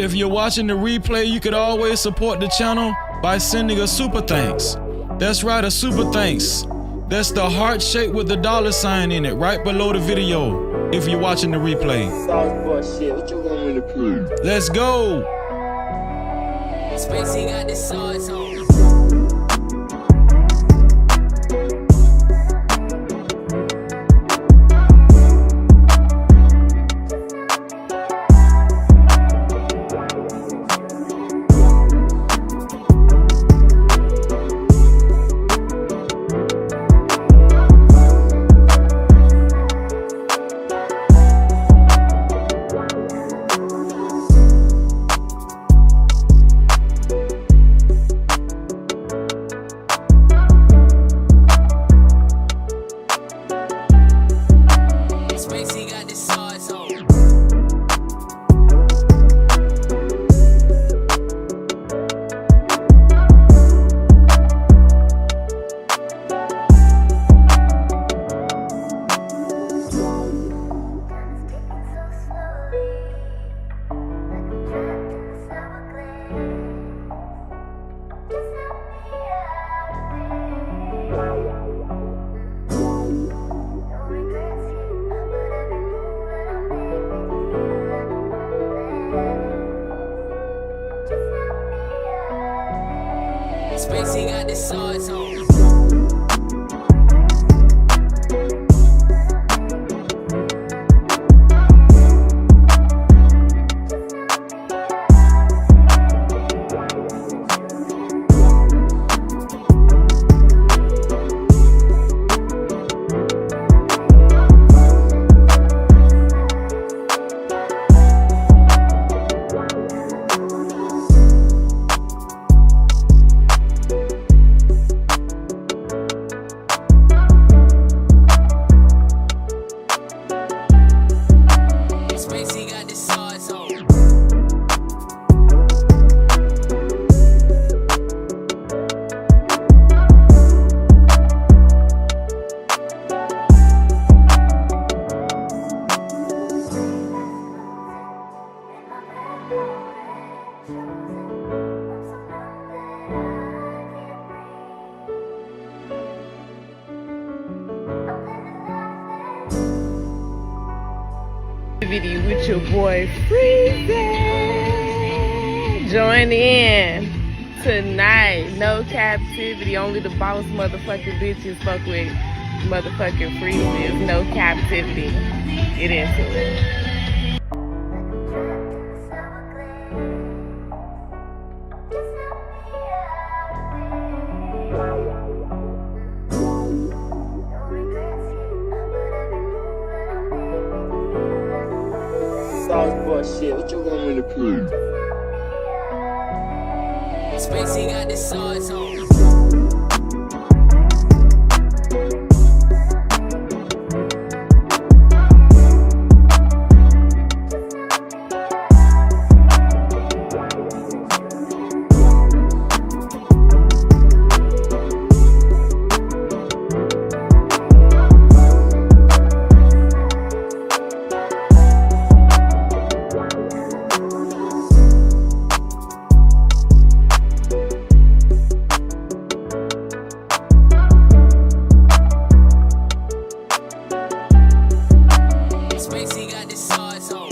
If you're watching the replay, you could always support the channel by sending a super thanks. That's right, a super thanks. That's the heart shape with the $sign in it right below the video if you're watching the replay. Let's go. Spacey got the sauce on. Spacey got the sauce on. Spacey got the sauce on. Spacey got the sauce on. Video with your boy Freeze. Join in tonight. No captivity. Only the boss motherfucking bitches fuck with motherfucking Freezes. No captivity. Get into it. Shit, what you want me to prove? Spacey got the sauce on. Spacey got the sauce on.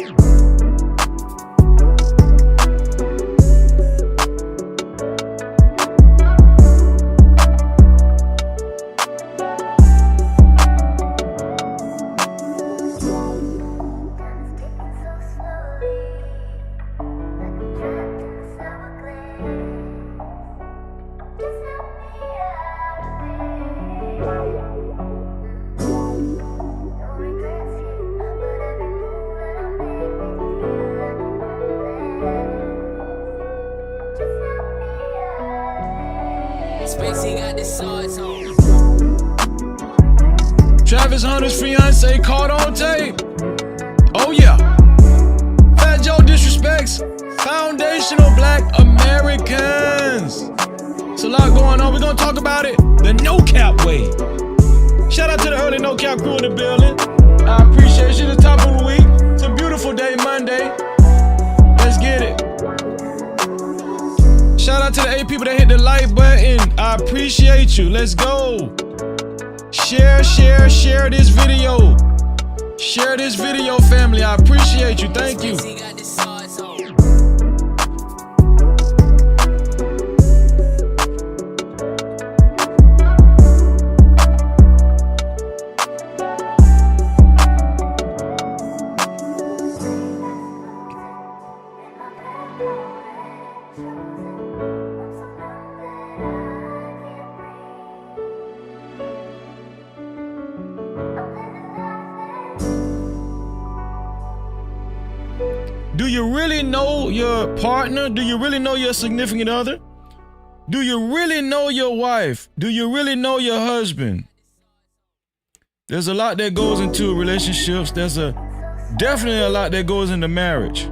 Spacey got the sauce on. Travis Hunter's fiance caught on tape. Oh yeah. Fat Joe disrespects foundational black Americans. It's a lot going on. We're gonna talk about it the no cap way. Shout out to the early no cap crew in the building. I appreciate you. The top of the week. It's a beautiful day, Monday. Let's get it. out to the 8 people that hit the like button. I appreciate you. Let's go. Share this video. Share this video, family. I appreciate you. Thank you. Spacey got the sauce on. Do you really know your partner? Do you really know your significant other? Do you really know your wife? Do you really know your husband? There's a lot that goes into relationships. There's definitely a lot that goes into marriage.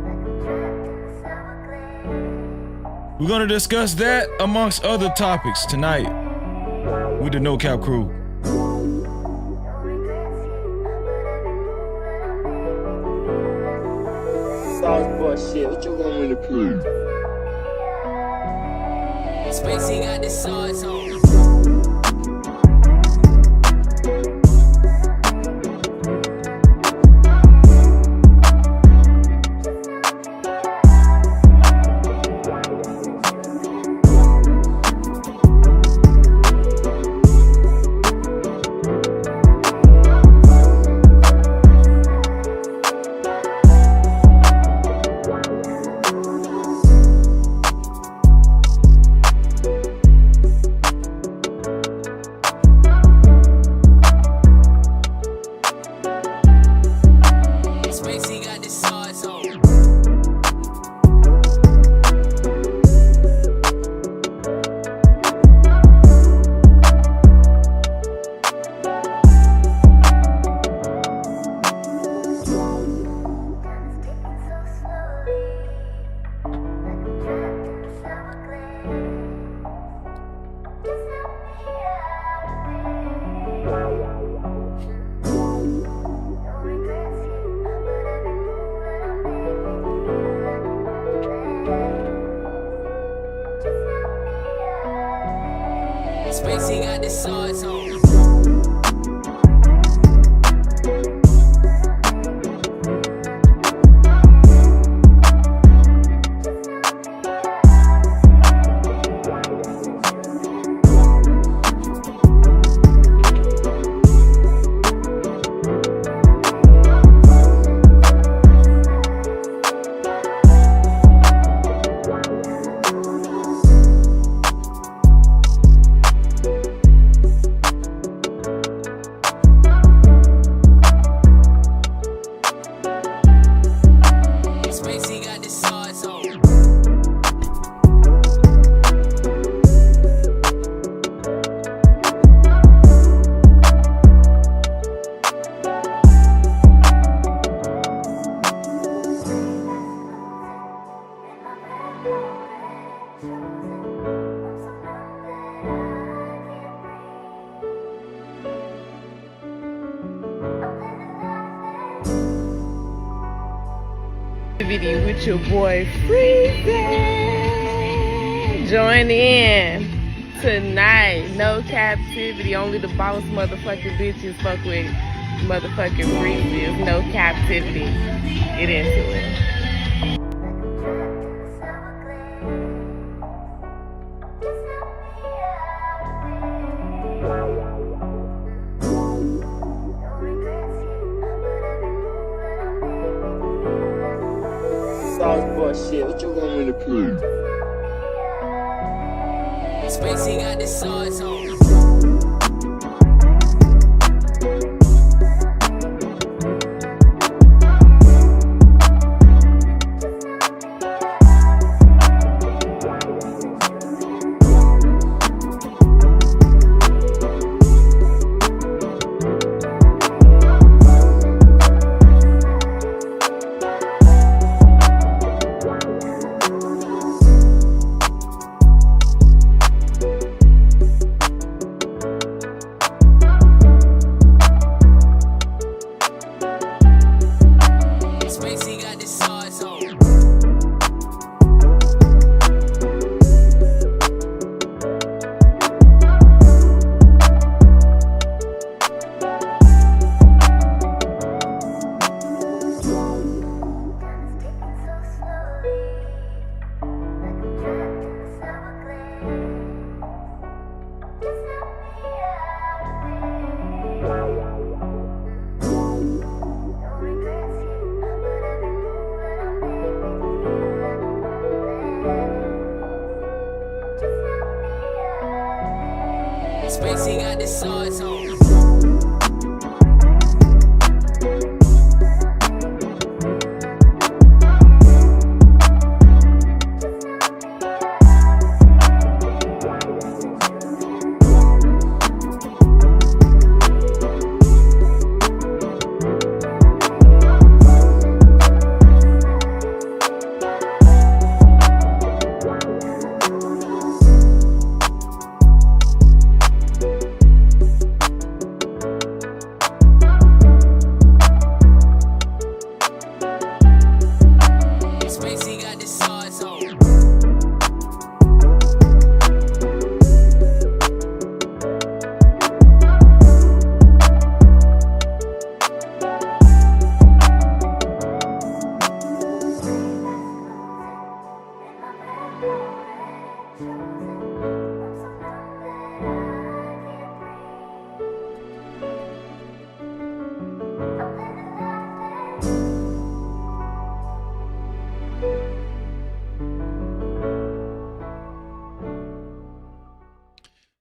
We're going to discuss that amongst other topics tonight with the No Cap crew. Sauce boy shit, what you want me to prove? Spacey got the sauce on. Spacey got the sauce on. Spacey got the sauce on. Spacey got the sauce on. Video with your boy Freezy. Join in tonight. No captivity. Only the boss motherfucking bitches fuck with motherfucking Freezy. No captivity. Get into it. Sauce boy shit, what you want me to prove? Spacey got the sauce on. the sauce on. Spacey got the sauce on.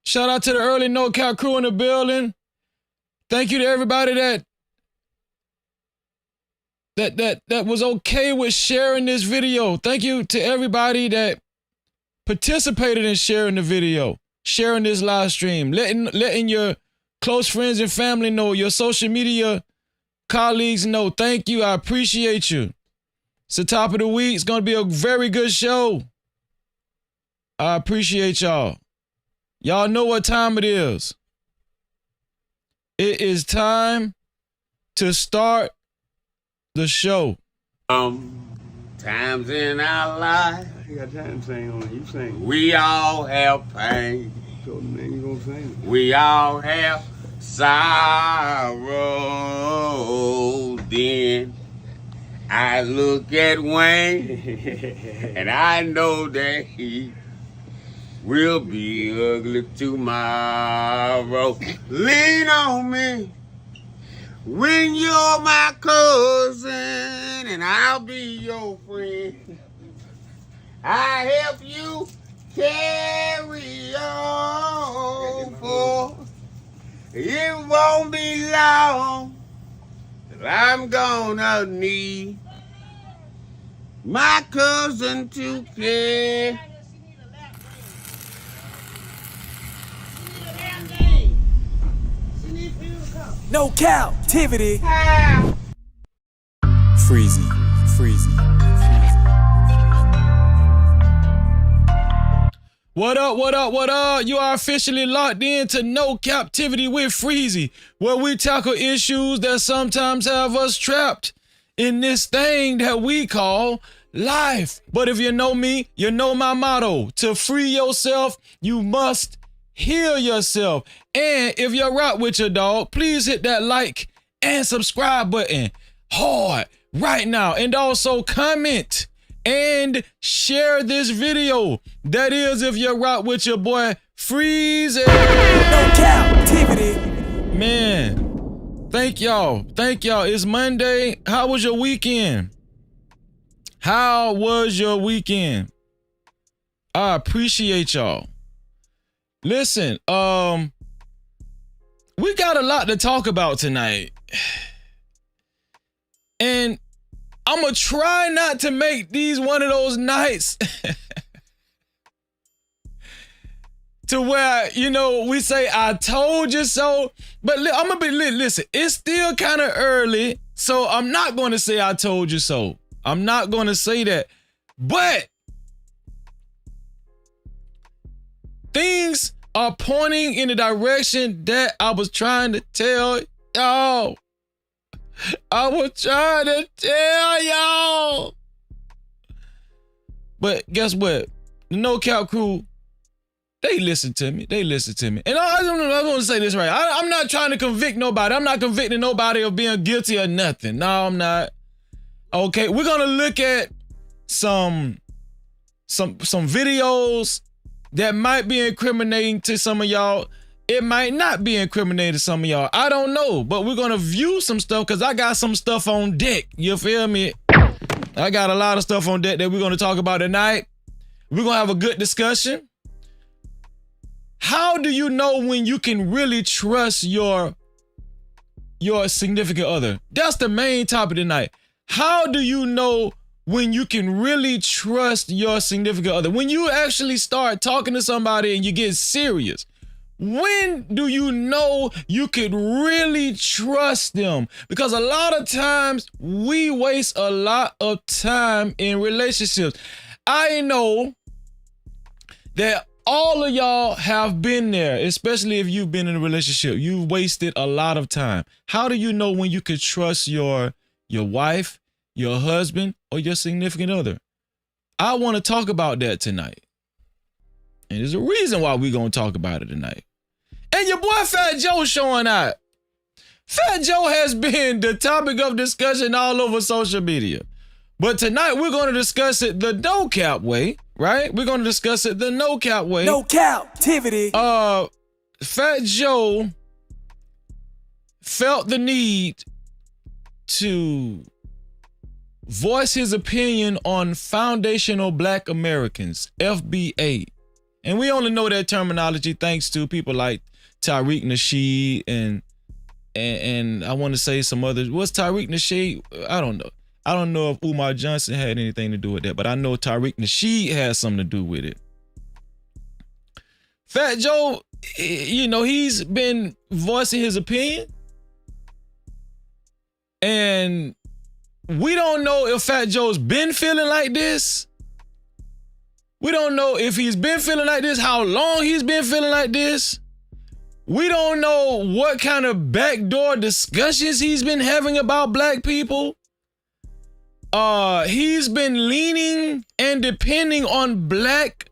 Shout out to the early No Cap crew in the building. Thank you to everybody that was okay with sharing this video. Thank you to everybody that participated in sharing the video, sharing this live stream, letting your close friends and family know, your social media colleagues know. Thank you. I appreciate you. It's the top of the week. It's going to be a very good show. I appreciate y'all. Y'all know what time it is. It is time to start the show. Times in our life, You got time to sing on it. You sing. we all have pain. So then you gonna sing. We all have sorrow. Then I look at Wayne and I know that he will be ugly tomorrow. Lean on me when you're my cousin and I'll be your friend. I help you carry on, for it won't be long that I'm gonna need my cousin to care. No Cap-tivity. Freezy. What up, what up, what up? You are officially locked in to No Cap-tivity with Freezy, where we tackle issues that sometimes have us trapped in this thing that we call life. But if you know me, you know my motto. To free yourself, you must heal yourself. And if you're right with your dog, please hit that like and subscribe button hard right now. And also comment and share this video. That is if you're right with your boy Freezy. No Cap-tivity. Man, thank y'all. It's Monday. How was your weekend? How was your weekend? I appreciate y'all. Listen, we got a lot to talk about tonight. And I'm gonna try not to make these one of those nights to where, you know, we say, I told you so. But I'm gonna be, listen, it's still kind of early, so I'm not gonna say I told you so. I'm not gonna say that. But things are pointing in the direction that I was trying to tell y'all. I was trying to tell y'all. But guess what? The No Cap crew, they listen to me. And I want to say this right. I'm not trying to convict nobody. I'm not convicting nobody of being guilty or nothing. No, I'm not. Okay, we're gonna look at some videos that might be incriminating to some of y'all. It might not be incriminating to some of y'all. I don't know, but we're gonna view some stuff because I got some stuff on deck. You feel me? I got a lot of stuff on deck that we're gonna talk about tonight. We're gonna have a good discussion. How do you know when you can really trust your significant other? That's the main topic tonight. How do you know when you can really trust your significant other? When you actually start talking to somebody and you get serious, when do you know you could really trust them? Because a lot of times we waste a lot of time in relationships. I know that all of y'all have been there, especially if you've been in a relationship. You've wasted a lot of time. How do you know when you could trust your wife, your husband, or your significant other? I want to talk about that tonight. And there's a reason why we're going to talk about it tonight. And your boy Fat Joe showing out. Fat Joe has been the topic of discussion all over social media. But tonight we're going to discuss it the no cap way, right? We're going to discuss it the no cap way. No Cap-tivity. Fat Joe felt the need to voice his opinion on foundational Black Americans, FBA. And we only know that terminology thanks to people like Tariq Nasheed and I want to say some others. What's Tariq Nasheed? I don't know. I don't know if Umar Johnson had anything to do with that, but I know Tariq Nasheed has something to do with it. Fat Joe, you know, he's been voicing his opinion. And we don't know if Fat Joe's been feeling like this. We don't know if he's been feeling like this, how long he's been feeling like this. We don't know what kind of backdoor discussions he's been having about Black people. He's been leaning and depending on Black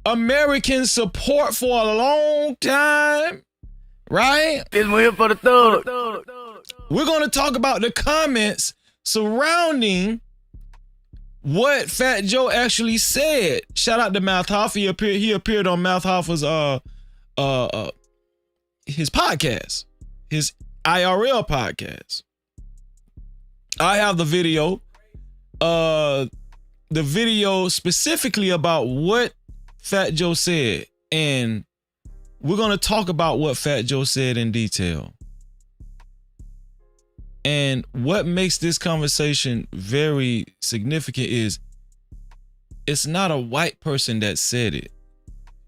American support for a long time, right? This one here for the thug. We're going to talk about the comments surrounding what Fat Joe actually said. Shout out to Mouth Hoffa. He appeared on Mouth Hoffa's his podcast, his IRL podcast. I have the video specifically about what Fat Joe said, and we're going to talk about what Fat Joe said in detail. And what makes this conversation very significant is it's not a white person that said it.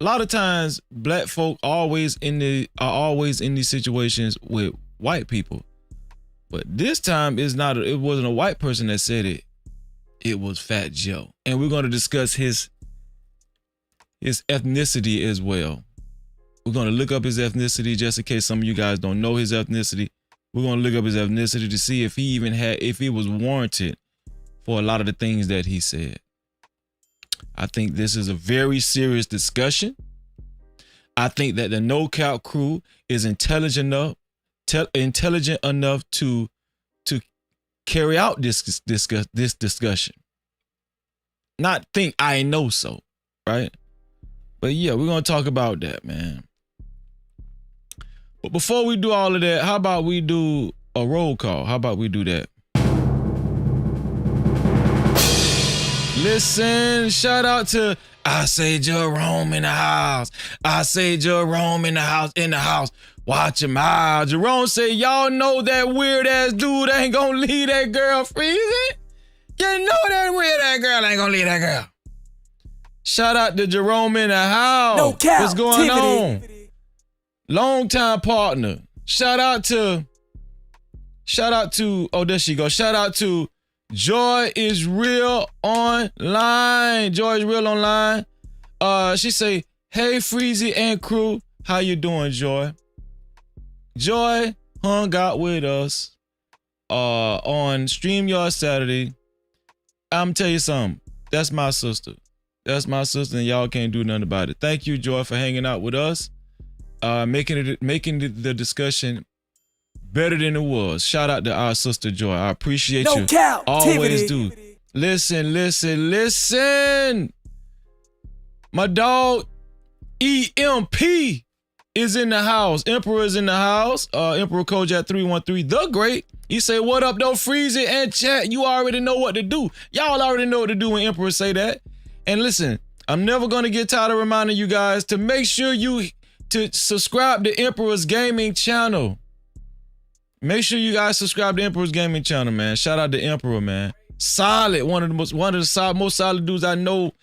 A lot of times Black folk are always in these situations with white people. But this time it wasn't a white person that said it. It was Fat Joe. And we're going to discuss his ethnicity as well. We're going to look up his ethnicity just in case some of you guys don't know his ethnicity. We're going to look up his ethnicity to see if he was warranted for a lot of the things that he said. I think this is a very serious discussion. I think that the No Cap crew is intelligent enough to carry out this discussion. Not think I know so, right? But yeah, we're going to talk about that, man. But before we do all of that, how about we do a roll call? How about we do that? Listen, shout out to I say Jerome in the house. I say Jerome in the house. Watch him out. Jerome say, y'all know that weird ass dude ain't gonna leave that girl freezing? You know that weird ass girl ain't gonna leave that girl. Shout out to Jerome in the house. No Cap. What's going on? Long time partner. Shout out to, oh, there she goes. Shout out to Joy is Real Online. Joy is Real Online. She say, hey, Freezy and crew. How you doing, Joy? Joy hung out with us on StreamYard Saturday. I'm tell you something. That's my sister. That's my sister, and y'all can't do nothing about it. Thank you, Joy, for hanging out with us. Making the discussion better than it was. Shout out to our sister Joy. I appreciate you. Always do. Listen. My dog EMP is in the house. Emperor is in the house. Emperor Kojak 313, the great. He say, what up, though, Freezy and chat. You already know what to do. Y'all already know what to do when Emperor say that. And listen, I'm never gonna get tired of reminding you guys to make sure you to subscribe to Emperor's Gaming channel. Make sure you guys subscribe to Emperor's Gaming channel, man. Shout out to Emperor, man. Solid, one of the most solid dudes I know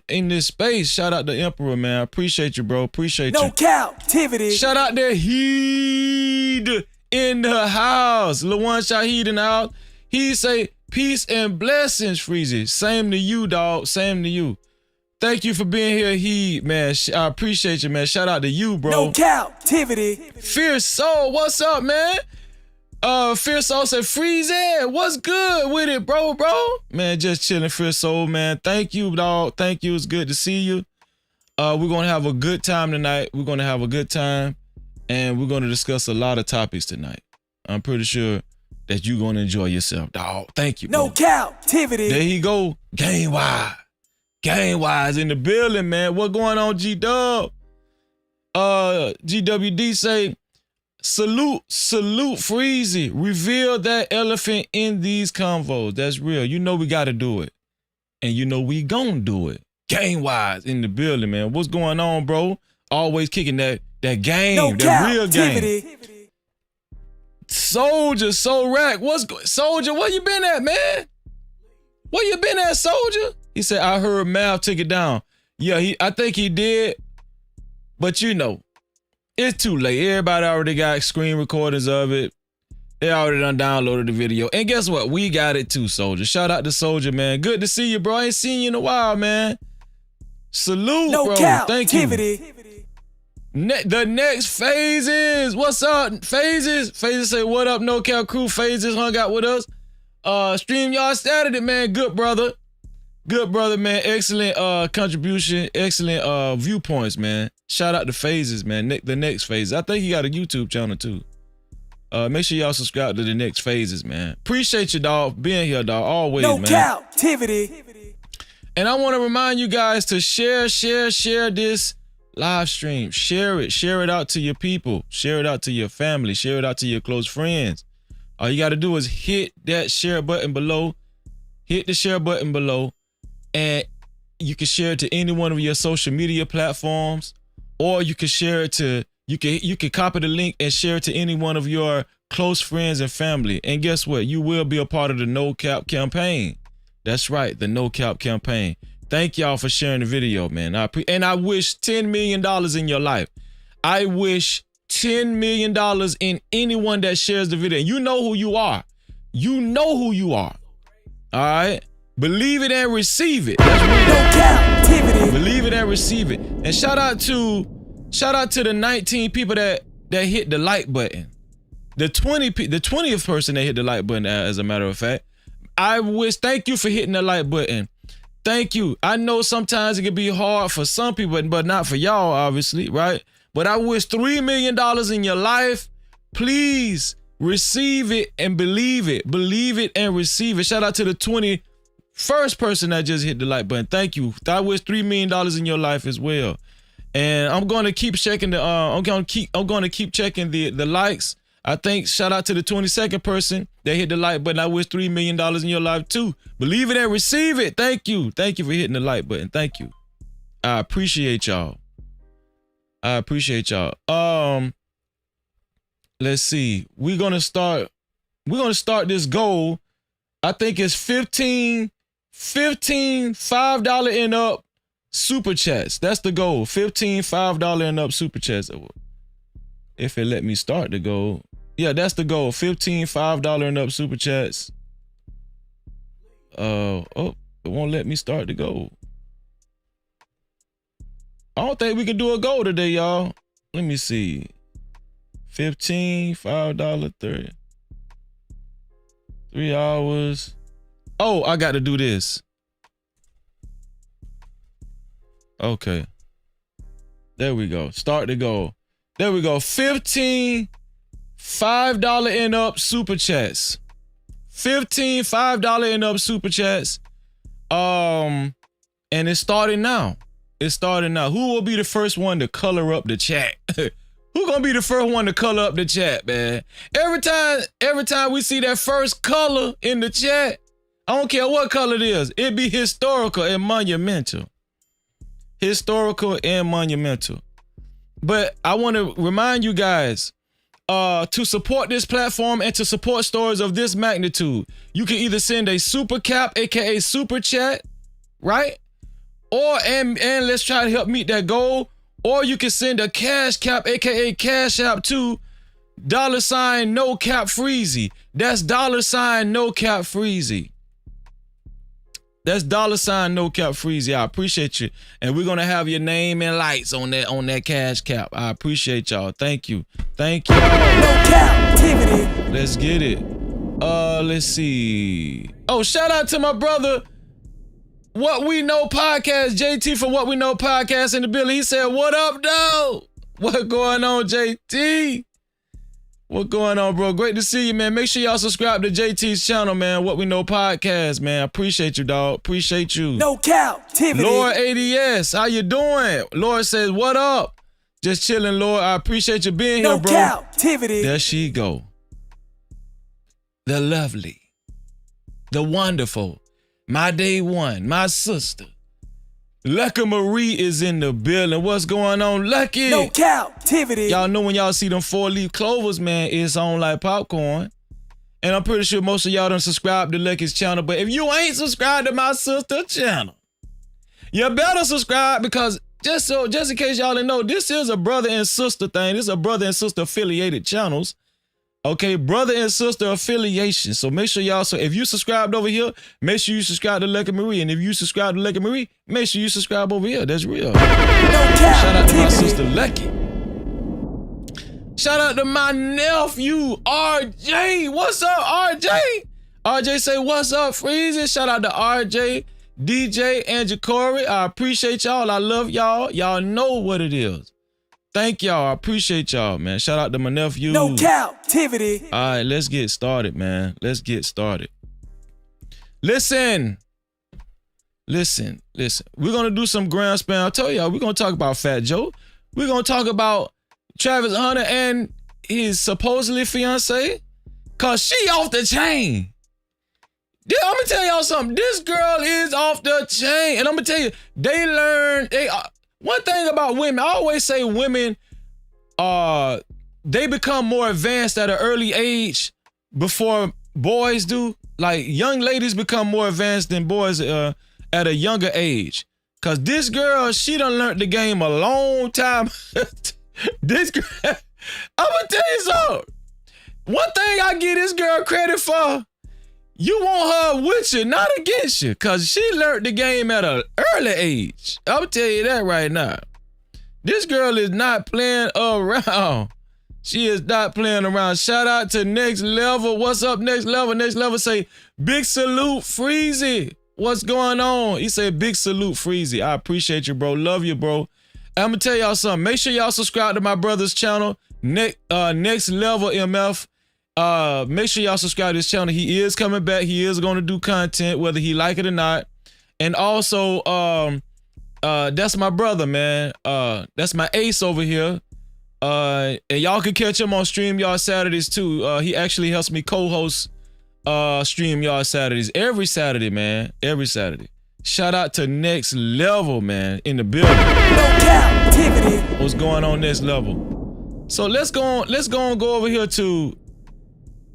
in this space. Shout out to Emperor, man. I appreciate you, bro. Appreciate you. No Cap-tivity. Shout out to Heed in the house. Lawan Shaheed in the house. He say peace and blessings, Freezy. Same to you, dog. Same to you. Thank you for being here, Heed, man. I appreciate you, man. Shout out to you, bro. No Cap-tivity. Fierce Soul, what's up, man? Fierce Soul said, Freezy, what's good with it, bro? Man, just chilling, Fierce Soul, man. Thank you, dog. Thank you. It's good to see you. We're gonna have a good time tonight. We're gonna have a good time, and we're gonna discuss a lot of topics tonight. I'm pretty sure that you're gonna enjoy yourself, dog. Thank you, bro. No Cap-tivity. There he go, Game-wise in the building, man. What going on, G-Dub? GWD say, salute, Freezy. Reveal that elephant in these convos. That's real. You know we gotta do it. And you know we gonna do it. Game-wise in the building, man. What's going on, bro? Always kicking that game, no that real game. Cap-tivity. Soldier, Rack. Soldier, where you been at, man? Where you been at, Soldier? He said, I heard Mav took it down. Yeah, I think he did. But you know, it's too late. Everybody already got screen recordings of it. They already done downloaded the video. And guess what? We got it too, Soldier. Shout out to Soldier, man. Good to see you, bro. I ain't seen you in a while, man. Salute, no bro. Thank you. The next Phases. What's up, Phases? Phases say, what up, No Cap Crew? Phases hung out with us. StreamYard started it, man. Good brother, man. Excellent contribution, excellent viewpoints, man. Shout out to Phases, man. The next Phases. I think he got a YouTube channel too. Make sure y'all subscribe to the next Phases, man. Appreciate you, dog, being here, dog. Always, no man. No Cap-tivity. And I want to remind you guys to share this live stream. Share it out to your people. Share it out to your family. Share it out to your close friends. All you got to do is hit that share button below. Hit the share button below. And you can share it to any one of your social media platforms, or you can share it to, you can copy the link and share it to any one of your close friends and family. And guess what? You will be a part of the No Cap campaign. That's right, the No Cap campaign. Thank y'all for sharing the video, man. And I wish $10 million in your life. I wish $10 million in anyone that shares the video. And you know who you are. You know who you are. All right? Believe it and receive it. That's really no Cap-tivity. Believe it and receive it. And shout out to the 19 people that hit the like button. The 20th person that hit the like button, as a matter of fact. Thank you for hitting the like button. Thank you. I know sometimes it can be hard for some people, but not for y'all, obviously, right? But I wish $3 million in your life. Please receive it and believe it. Believe it and receive it. Shout out to the 21st person that just hit the like button. Thank you. I wish $3 million in your life as well. And I'm going to keep checking the I'm going to keep checking the likes. I think shout out to the 22nd person that hit the like button. I wish $3 million in your life too. Believe it and receive it. Thank you. Thank you for hitting the like button. Thank you. I appreciate y'all. Let's see. We're gonna start this goal. I think it's 15 $5 and up super chats. That's the goal. 15 $5 and up super chats. If it let me start the goal. Yeah, that's the goal. 15 $5 and up super chats. Oh, it won't let me start the goal. I don't think we can do a goal today, y'all. Let me see. 15 $5 30. 3 hours. Oh, I got to do this. Okay. There we go. Start the goal. There we go. 15 $5 and up super chats. 15 $5 and up super chats. And it's starting now. It's starting now. Who will be the first one to color up the chat? Who gonna be the first one to color up the chat, man? Every time we see that first color in the chat, I don't care what color it is, it be historical and monumental. historical and monumental. But I want to remind you guys to support this platform and to support stories of this magnitude. You can either send a super cap, aka super chat, right? Or and let's try to help meet that goal. Or you can send a cash cap, aka cash app to $ no cap freezy. That's $ no cap freezy. That's $ no cap freezy. I appreciate you. And we're gonna have your name and lights on that cash cap. I appreciate y'all. Thank you. Thank y'all. No Cap-tivity. Let's get it. Let's see. Oh, shout out to my brother, What We Know Podcast, JT from What We Know Podcast in the building. He said, what up, though? What going on, JT? What going on, bro? Great to see you, man. Make sure y'all subscribe to JT's channel, man. What We Know Podcast, man. I appreciate you, dog. Appreciate you. No Cap-tivity. Lord ADS, how you doing? Lord says, what up? Just chilling, Lord. I appreciate you being here, No bro. Cap-tivity. There she go. The lovely, the wonderful, my day one, my sister. Lucky Marie is in the building. What's going on, Lucky? No Cap-tivity. Y'all know when y'all see them 4-leaf clovers, man, it's on like popcorn. And I'm pretty sure most of y'all done subscribed to Lucky's channel. But if you ain't subscribed to my sister channel, you better subscribe, because just in case y'all didn't know, this is a brother and sister thing. This is a brother and sister affiliated channels. Okay, brother and sister affiliation. So make sure y'all, so if you subscribed over here, make sure you subscribe to Lucky Marie. And if you subscribe to Lucky Marie, make sure you subscribe over here. That's real. No Shout out to my Cap-tivity. sister Lucky. Shout out to my nephew, RJ. What's up, RJ? RJ say, what's up, Freezy? Shout out to RJ, DJ, and Ja'Cory. I appreciate y'all. I love y'all. Y'all know what it is. Thank y'all. I appreciate y'all, man. Shout out to my nephew. No Cap-tivity. All right, let's get started, man. Let's get started. Listen. We're going to do some ground span. I told y'all, we're going to talk about Fat Joe. We're going to talk about Travis Hunter and his supposedly fiance, because she off the chain. I'm going to tell y'all something. This girl is off the chain. And I'm going to tell you, one thing about women, I always say women, they become more advanced at an early age before boys do. Like, young ladies become more advanced than boys at a younger age. Cause this girl, she done learned the game a long time. This girl, I'm gonna tell you something. One thing I give this girl credit for, you want her with you, not against you, because she learned the game at an early age. I'm going to tell you that right now. This girl is not playing around. She is not playing around. Shout out to Next Level. What's up, Next Level? Next Level say, big salute, Freezy. What's going on? He said, big salute, Freezy. I appreciate you, bro. Love you, bro. I'm going to tell y'all something. Make sure y'all subscribe to my brother's channel, Next Level MF. Make sure y'all subscribe to this channel. He is coming back. He is going to do content, whether he like it or not. And also, that's my brother, man. That's my ace over here. And y'all can catch him on StreamYard Saturdays too. He actually helps me co-host StreamYard Saturdays every Saturday, man. Every Saturday. Shout out to Next Level, man, in the building. No Cap-tivity. What's going on Next Level? So let's go over here to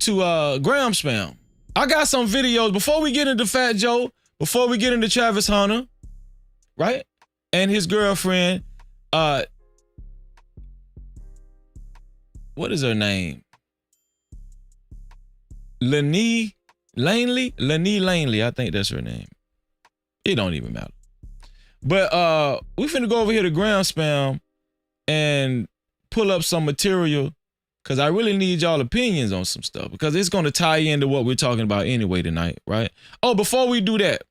Graham Spam. I got some videos before we get into Fat Joe, before we get into Travis Hunter, right? And his girlfriend, what is her name? Lenny Langley, I think that's her name. It don't even matter. But we finna go over here to Graham Spam and pull up some material, because I really need y'all opinions on some stuff, because it's going to tie into what we're talking about anyway tonight, right? Oh, before we do that,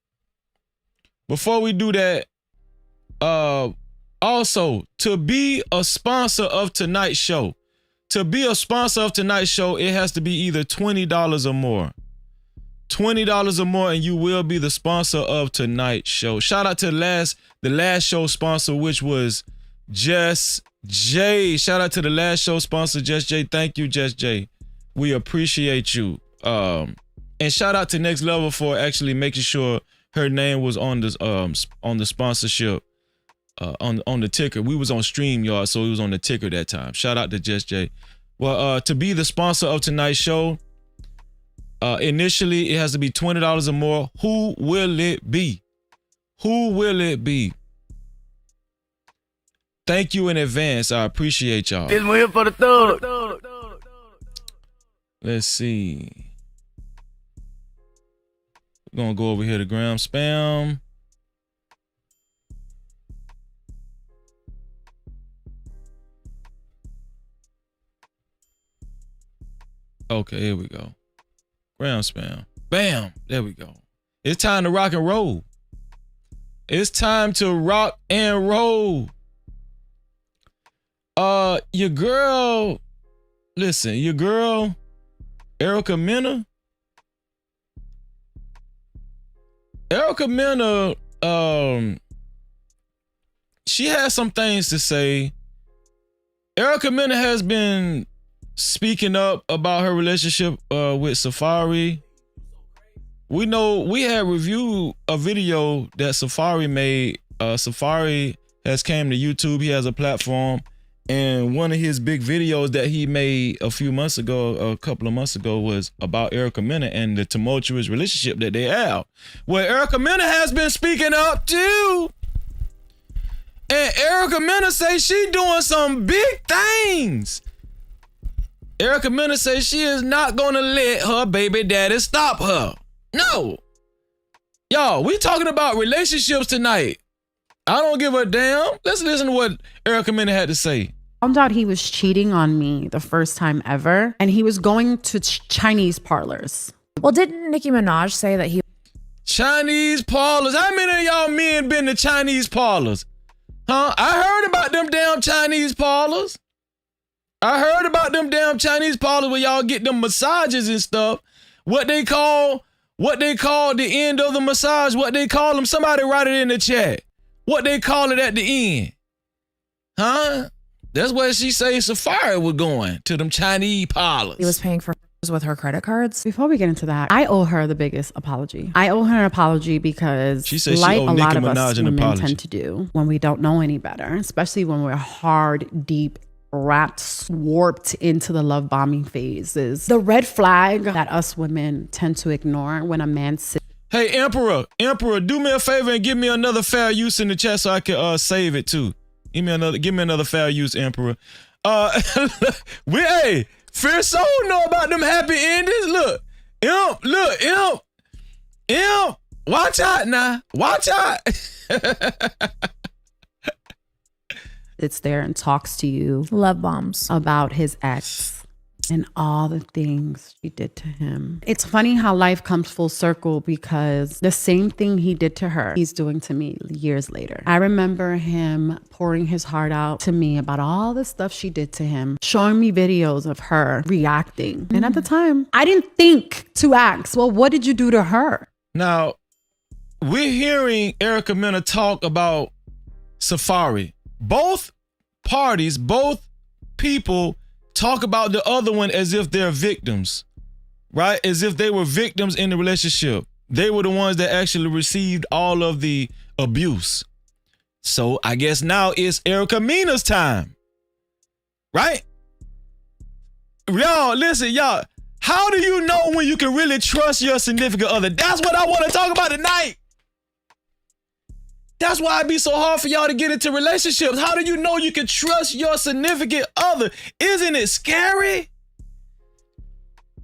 also, to be a sponsor of tonight's show, it has to be either $20 or more. $20 or more, and you will be the sponsor of tonight's show. Shout out to the last show sponsor, which was Just J. Shout out to the last show sponsor, Just J. Thank you, Just J. We appreciate you. And shout out to Next Level for actually making sure her name was on the sponsorship on the ticker. We was on StreamYard, so it was on the ticker that time. Shout out to Just J. Well, to be the sponsor of tonight's show, initially it has to be $20 or more. Who will it be? Who will it be? Thank you in advance. I appreciate y'all. This one here for the thug. Let's see. We're gonna go over here to Gram Spam. Okay, here we go. Gram Spam. Bam! There we go. It's time to rock and roll. It's time to rock and roll. Your girl, listen, your girl, Erica Mena. Erica Mena, she has some things to say. Erica Mena has been speaking up about her relationship with Safari. We know we had reviewed a video that Safari made. Safari has came to YouTube. He has a platform. And one of his big videos that he made a couple of months ago, was about Erica Mena and the tumultuous relationship that they have. Well, Erica Mena has been speaking up too. And Erica Mena say she doing some big things. Erica Mena say she is not gonna let her baby daddy stop her. No. Y'all, we talking about relationships tonight. I don't give a damn. Let's listen to what Erica Mena had to say. Found out he was cheating on me the first time ever, and he was going to Chinese parlors. Well, didn't Nicki Minaj say that he... Chinese parlors? How many of y'all men been to Chinese parlors? Huh? I heard about them damn Chinese parlors. I heard about them damn Chinese parlors where y'all get them massages and stuff. What they call the end of the massage, what they call them, somebody write it in the chat. What they call it at the end. Huh? That's where she say Safari was going, to them Chinese parlors. He was paying for with her credit cards. Before we get into that, I owe her the biggest apology. I owe her an apology because, she said like she a lot of Minaj us women tend to do when we don't know any better, especially when we're hard, deep, wrapped, warped into the love bombing phases. The red flag that us women tend to ignore when a man sits. Hey, Emperor, do me a favor and give me another fair use in the chat so I can save it too. Give me another fair use, Emperor. Hey, Fierce Soul know about them happy endings. Look, Imp, watch out now. Watch out. Sits there and talks to you. Love bombs. About his ex and all the things she did to him. It's funny how life comes full circle, because the same thing he did to her, he's doing to me years later. I remember him pouring his heart out to me about all the stuff she did to him, showing me videos of her reacting. And at the time, I didn't think to ask, well, what did you do to her? Now, we're hearing Erica Mena talk about Safari. Both parties, both people talk about the other one as if they're victims, right? As if they were victims in the relationship. They were the ones that actually received all of the abuse. So I guess now it's Erica Mena's time, right? Y'all, listen, y'all. How do you know when you can really trust your significant other? That's what I want to talk about tonight. That's why it be so hard for y'all to get into relationships. How do you know you can trust your significant other? Isn't it scary?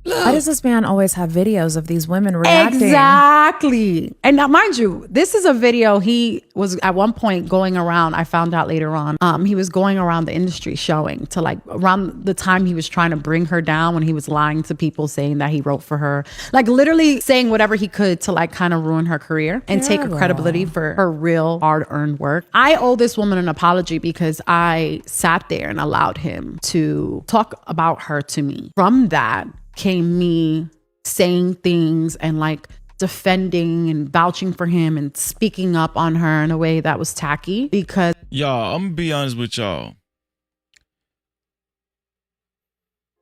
Look. Why does this man always have videos of these women reacting? Exactly. And now, mind you, this is a video he was at one point going around. I found out later on. He was going around the industry showing to, like, around the time he was trying to bring her down, when he was lying to people saying that he wrote for her, like literally saying whatever he could to, like, kind of ruin her career and take her credibility for her real hard-earned work. I owe this woman an apology because I sat there and allowed him to talk about her to me. From that came me saying things and, like, defending and vouching for him and speaking up on her in a way that was tacky. Because y'all, I'm gonna be honest with y'all.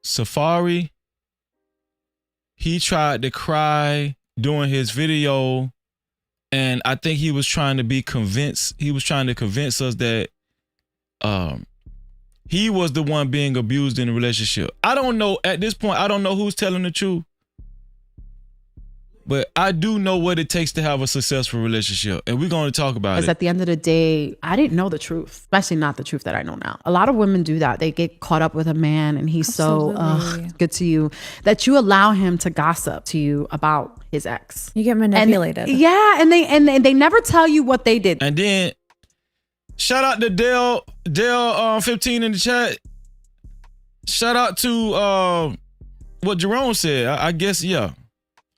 Safari, he tried to cry during his video And I think he was trying to convince us that he was the one being abused in the relationship. I don't know, at this point, I don't know who's telling the truth. But I do know what it takes to have a successful relationship. And we're going to talk about it. Because at the end of the day, I didn't know the truth, especially not the truth that I know now. A lot of women do that. They get caught up with a man and he's so good to you that you allow him to gossip to you about his ex. You get manipulated. And they never tell you what they did. And then shout out to Dale 15 in the chat. Shout out to what Jerome said. I guess, yeah.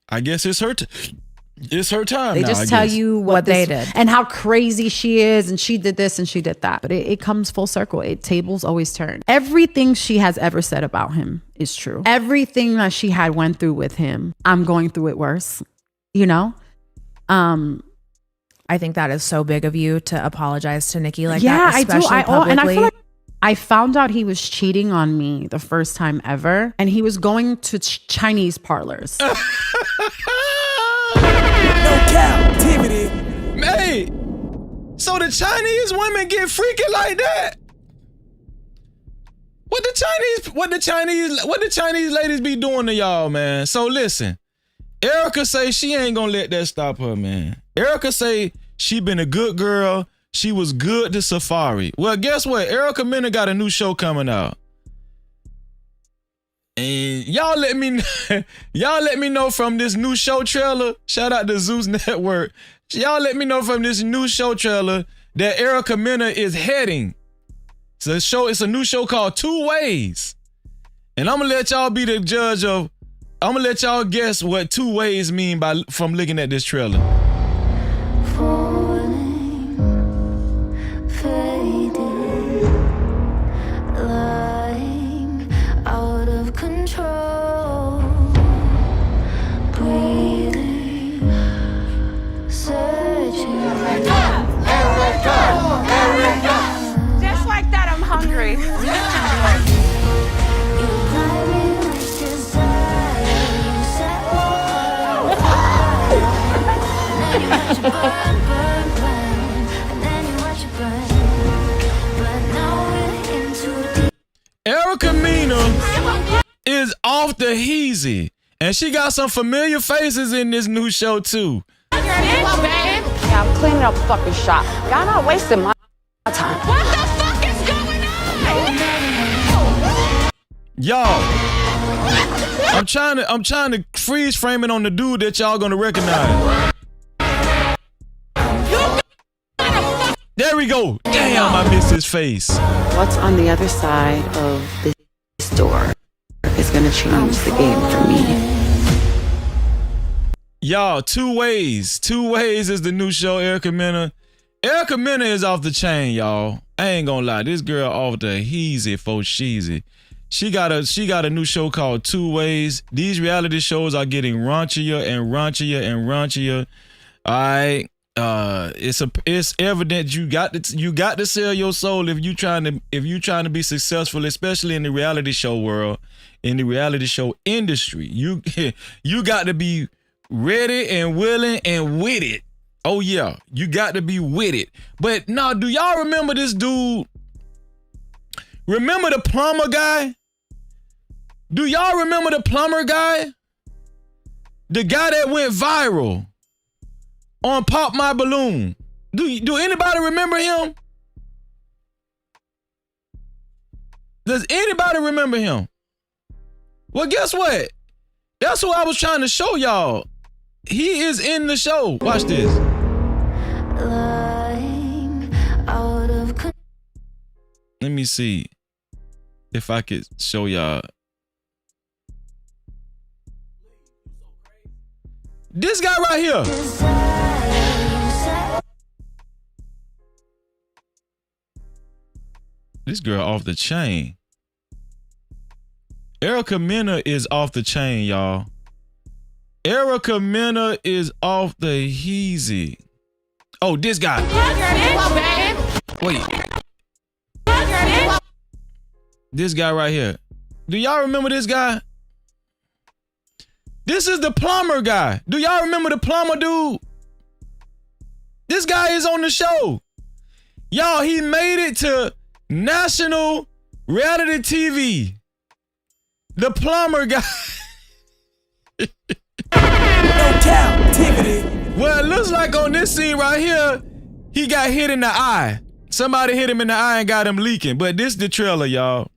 I guess it's her time. They now, just tell you what they did and how crazy she is, and she did this and she did that. But it comes full circle. Tables always turn. Everything she has ever said about him is true. Everything that she had went through with him, I'm going through it worse. You know? I think that is so big of you to apologize to Nikki like that. Yeah, I do. Publicly. And I feel like I found out he was cheating on me the first time ever, and he was going to Chinese parlors. No Cap-tivity. Hey, so the Chinese women get freaky like that? What the Chinese ladies be doing to y'all, man? So listen, Erica say she ain't gonna let that stop her, man. Erica say she been a good girl. She was good to Safari. Well, guess what? Erica Mena got a new show coming out. And y'all let me know from this new show trailer. Shout out to Zeus Network. Y'all let me know from this new show trailer that Erica Mena is heading. It's a new show called Two Ways. And I'm gonna let y'all be the judge of, I'm gonna let y'all guess what two ways mean from looking at this trailer. Erica Mena is off the heezy, and she got some familiar faces in this new show too. Yeah, I'm cleaning up fucking shop. Y'all not wasting my time. What the fuck is going on? Y'all, I'm trying to freeze frame it on the dude that y'all gonna recognize. There we go. Damn, I missed his face. What's on the other side of this door is gonna change the game for me. Y'all, Two Ways. Two Ways is the new show, Erica Mena. Erica Mena is off the chain, y'all. I ain't gonna lie. This girl off the heezy for sheezy. She got a new show called Two Ways. These reality shows are getting raunchier and raunchier and raunchier. All right. It's evident you got to sell your soul if you trying to be successful, especially in the reality show world, in the reality show industry. You got to be ready and willing and with it. Oh yeah, you got to be with it. But now, do y'all remember this dude? Remember the plumber guy? Do y'all remember the plumber guy? The guy that went viral on Pop My Balloon. Do anybody remember him? Does anybody remember him? Well, guess what? That's what I was trying to show y'all. He is in the show. Watch this. Let me see if I could show y'all. This guy right here. This girl off the chain. Erica Mena is off the chain, y'all. Erica Mena is off the heezy. Oh, this guy. Wait. This guy right here. Do y'all remember this guy? This is the plumber guy. Do y'all remember the plumber dude? This guy is on the show. Y'all, he made it to national reality TV. The plumber guy. No Cap-tivity. Well, it looks like on this scene right here, he got hit in the eye. Somebody hit him in the eye and got him leaking. But this the trailer, y'all.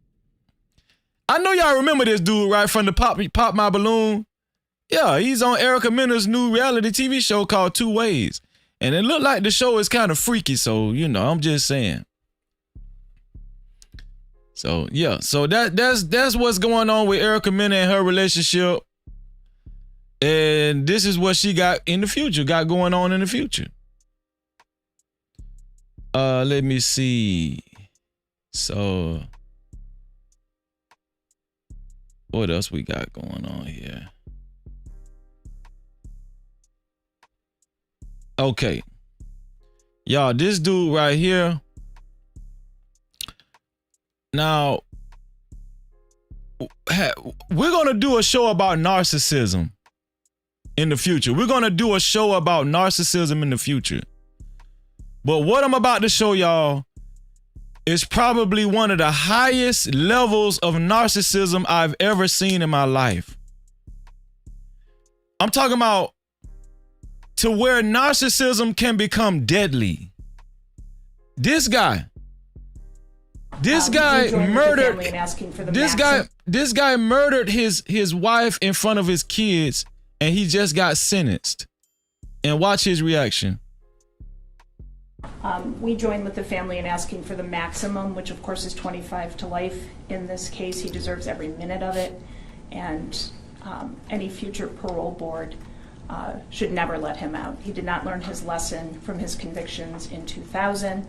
I know y'all remember this dude, right, from the Pop My Balloon. Yeah, he's on Erica Mentor's new reality TV show called Two Ways. And it looked like the show is kind of freaky, so, you know, I'm just saying. So, yeah. So that's what's going on with Erica Mentor and her relationship. And this is what she got in the future, got going on in the future. Let me see. So, what else we got going on here? Okay. Y'all, this dude right here. Now, we're going to do a show about narcissism in the future. We're going to do a show about narcissism in the future. But what I'm about to show y'all is probably one of the highest levels of narcissism I've ever seen in my life. I'm talking about to where narcissism can become deadly. This guy murdered. This guy murdered his wife in front of his kids, and he just got sentenced. And watch his reaction. We join with the family in asking for the maximum, which of course is 25 to life. In this case, he deserves every minute of it, and any future parole board should never let him out. He did not learn his lesson from his convictions in 2000.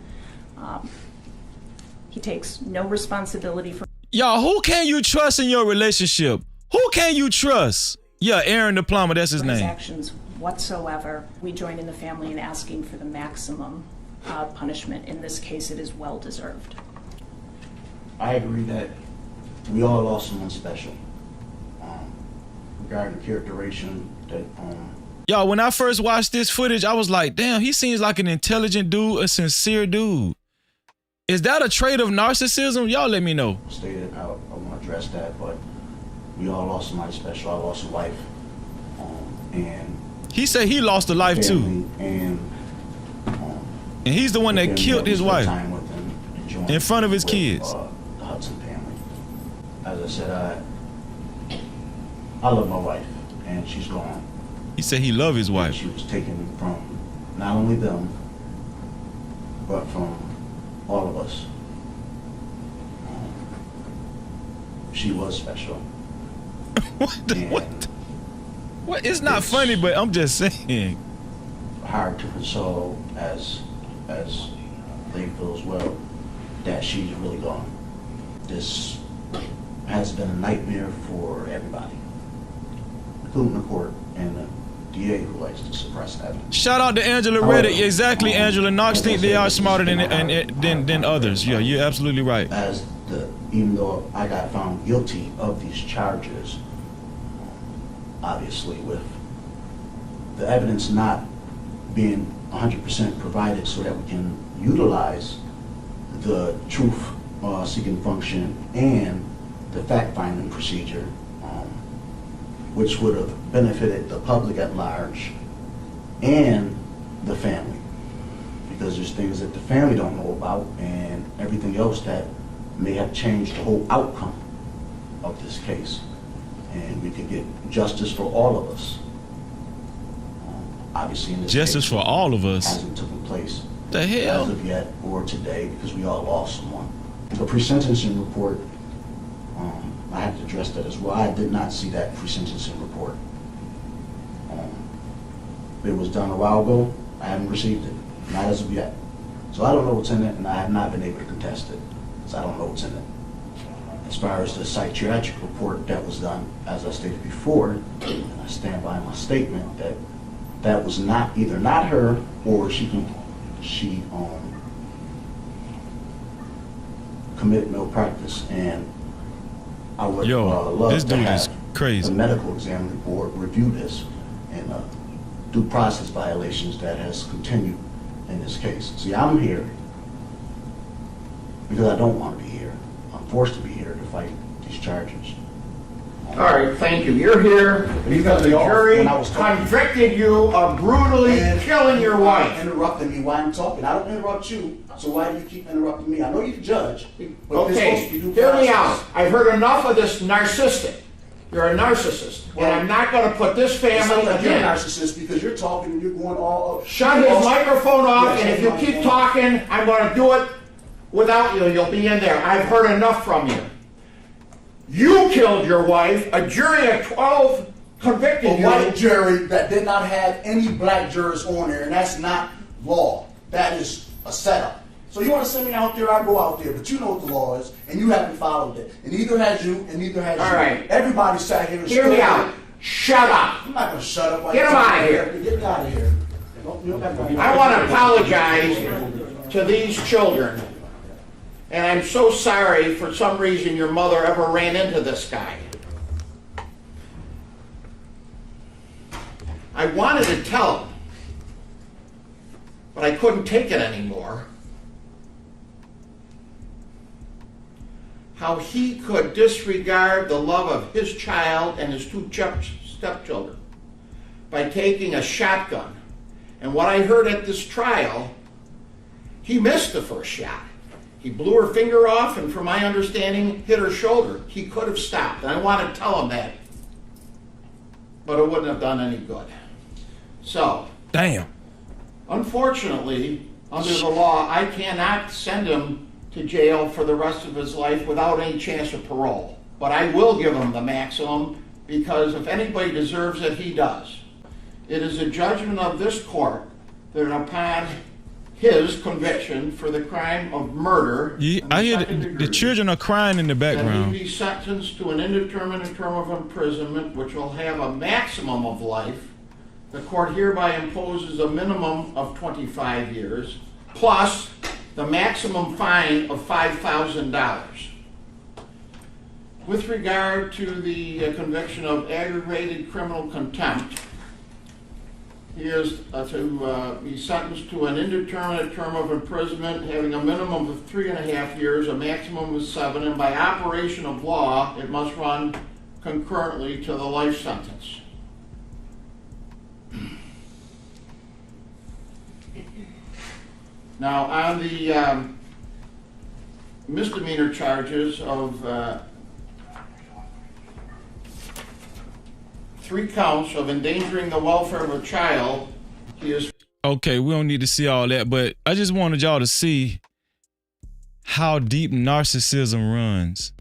He takes no responsibility for. Y'all, who can you trust in your relationship? Who can you trust? Yeah, Aaron the plumber, that's his name. Actions whatsoever. We join in the family in asking for the maximum punishment. In this case, it is well deserved. I agree that we all lost someone special. Regarding characterization that Y'all, when I first watched this footage, I was like, damn, he seems like an intelligent dude, a sincere dude. Is that a trait of narcissism? Y'all let me know. Stated how I want to address that, but we all lost somebody special. I lost a wife, and he said he lost a life too, and he's the one that killed his wife in front of his kids. The Hudson family. As I said, I love my wife, and she's gone. He said he loved his wife. She was taken from not only them, but from all of us. She was special. What? It's not funny, but I'm just saying. Hard to console as they feel as well that she's really gone. This has been a nightmare for everybody, including the court and the DA who likes to suppress evidence. Shout out to Angela Reddick. Exactly, Angela. Knox think they are smarter than others. Yeah, you're absolutely right. Even though I got found guilty of these charges, obviously with the evidence not being 100% provided so that we can utilize the truth-seeking function and the fact-finding procedure, which would have benefited the public at large and the family, because there's things that the family don't know about and everything else that may have changed the whole outcome of this case, and we could get justice for all of us. Obviously, in this justice case, for all of us hasn't taken place the hell as of yet or today, because we all lost someone. The pre-sentencing report, I have to address that as well. I did not see that pre-sentencing report. It was done a while ago. I haven't received it, not as of yet. So I don't know what's in it, and I have not been able to contest it, so I don't know what's in it. As far as the psychiatric report that was done, as I stated before, and I stand by my statement that that was not either not her or she committed malpractice, and I would love to have the medical examining board review this and due process violations that has continued in this case. See, I'm here because I don't want to be here. I'm forced to be here to fight these charges. All right, thank you. You're here because the jury convicted you of brutally killing your wife. Interrupting me while I'm talking. I don't interrupt you, so why do you keep interrupting me? I know you can judge, but Okay, hear me out. I've heard enough of this narcissistic. You're a narcissist, and I'm not going to put this family You're a again. narcissist because you're talking and you're going all. Shut his microphone off, and if you keep talking, I'm going to do it without you. You'll be in there. I've heard enough from you. You killed your wife. A jury of 12 convicted you. A white jury that did not have any black jurors on there, and that's not law. That is a setup. So you want to send me out there, I go out there, but you know what the law is, and you haven't followed it. And neither has you, and neither has you. All right. Everybody sat here and Hear me out. Shut up. I'm not going to shut up. Get him out of here. Get me out of here. I want to apologize to these children. And I'm so sorry for some reason your mother ever ran into this guy. I wanted to tell him, but I couldn't take it anymore. How he could disregard the love of his child and his two stepchildren by taking a shotgun. And what I heard at this trial, he missed the first shot. He blew her finger off and, from my understanding, hit her shoulder. He could have stopped, and I want to tell him that, but it wouldn't have done any good. So, damn. Unfortunately, under the law, I cannot send him to jail for the rest of his life without any chance of parole. But I will give him the maximum, because if anybody deserves it, he does. It is a judgment of this court that upon his conviction for the crime of murder, I hear the children are crying in the background. that he be sentenced to an indeterminate term of imprisonment, which will have a maximum of life. The court hereby imposes a minimum of 25 years, plus the maximum fine of $5,000. With regard to the conviction of aggravated criminal contempt, he is to be sentenced to an indeterminate term of imprisonment having a minimum of 3.5 years, a maximum of 7, and by operation of law, it must run concurrently to the life sentence. Now, on the misdemeanor charges of 3 counts of endangering the welfare of a child, he is... Okay, we don't need to see all that, but I just wanted y'all to see how deep narcissism runs.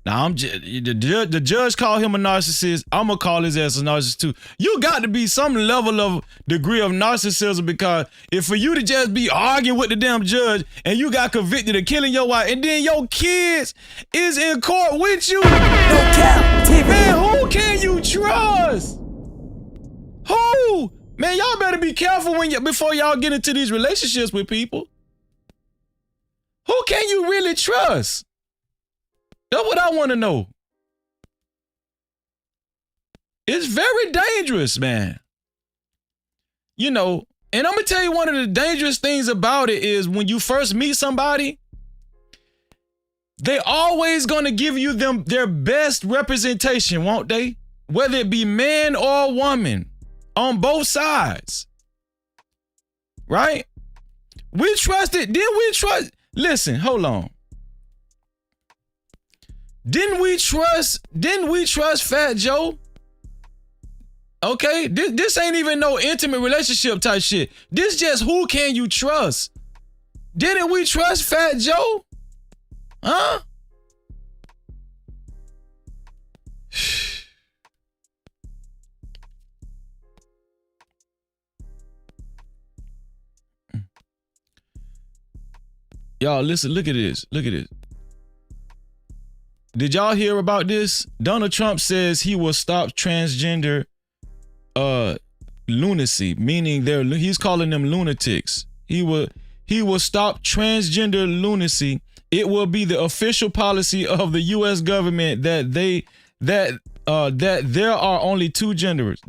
Now, the judge called him a narcissist. I'm going to call his ass a narcissist too. You got to be some level of degree of narcissism, because if for you to just be arguing with the damn judge and you got convicted of killing your wife and then your kids is in court with you. No Cap-tivity. Man, who can you trust? Who? Man, y'all better be careful before y'all get into these relationships with people. Who can you really trust? That's what I want to know. It's very dangerous, man. You know, and I'm going to tell you one of the dangerous things about it is when you first meet somebody, they always going to give you their best representation, won't they? Whether it be man or woman, on both sides. Right? We trusted, didn't we trust? Listen, hold on. Didn't we trust Fat Joe? Okay, this ain't even no intimate relationship type shit. This just who can you trust? Didn't we trust Fat Joe? Huh? Y'all listen, look at this. Look at this. Did y'all hear about this? Donald Trump says he will stop transgender lunacy, meaning he's calling them lunatics. He will stop transgender lunacy. It will be the official policy of the US government that that there are only two genders.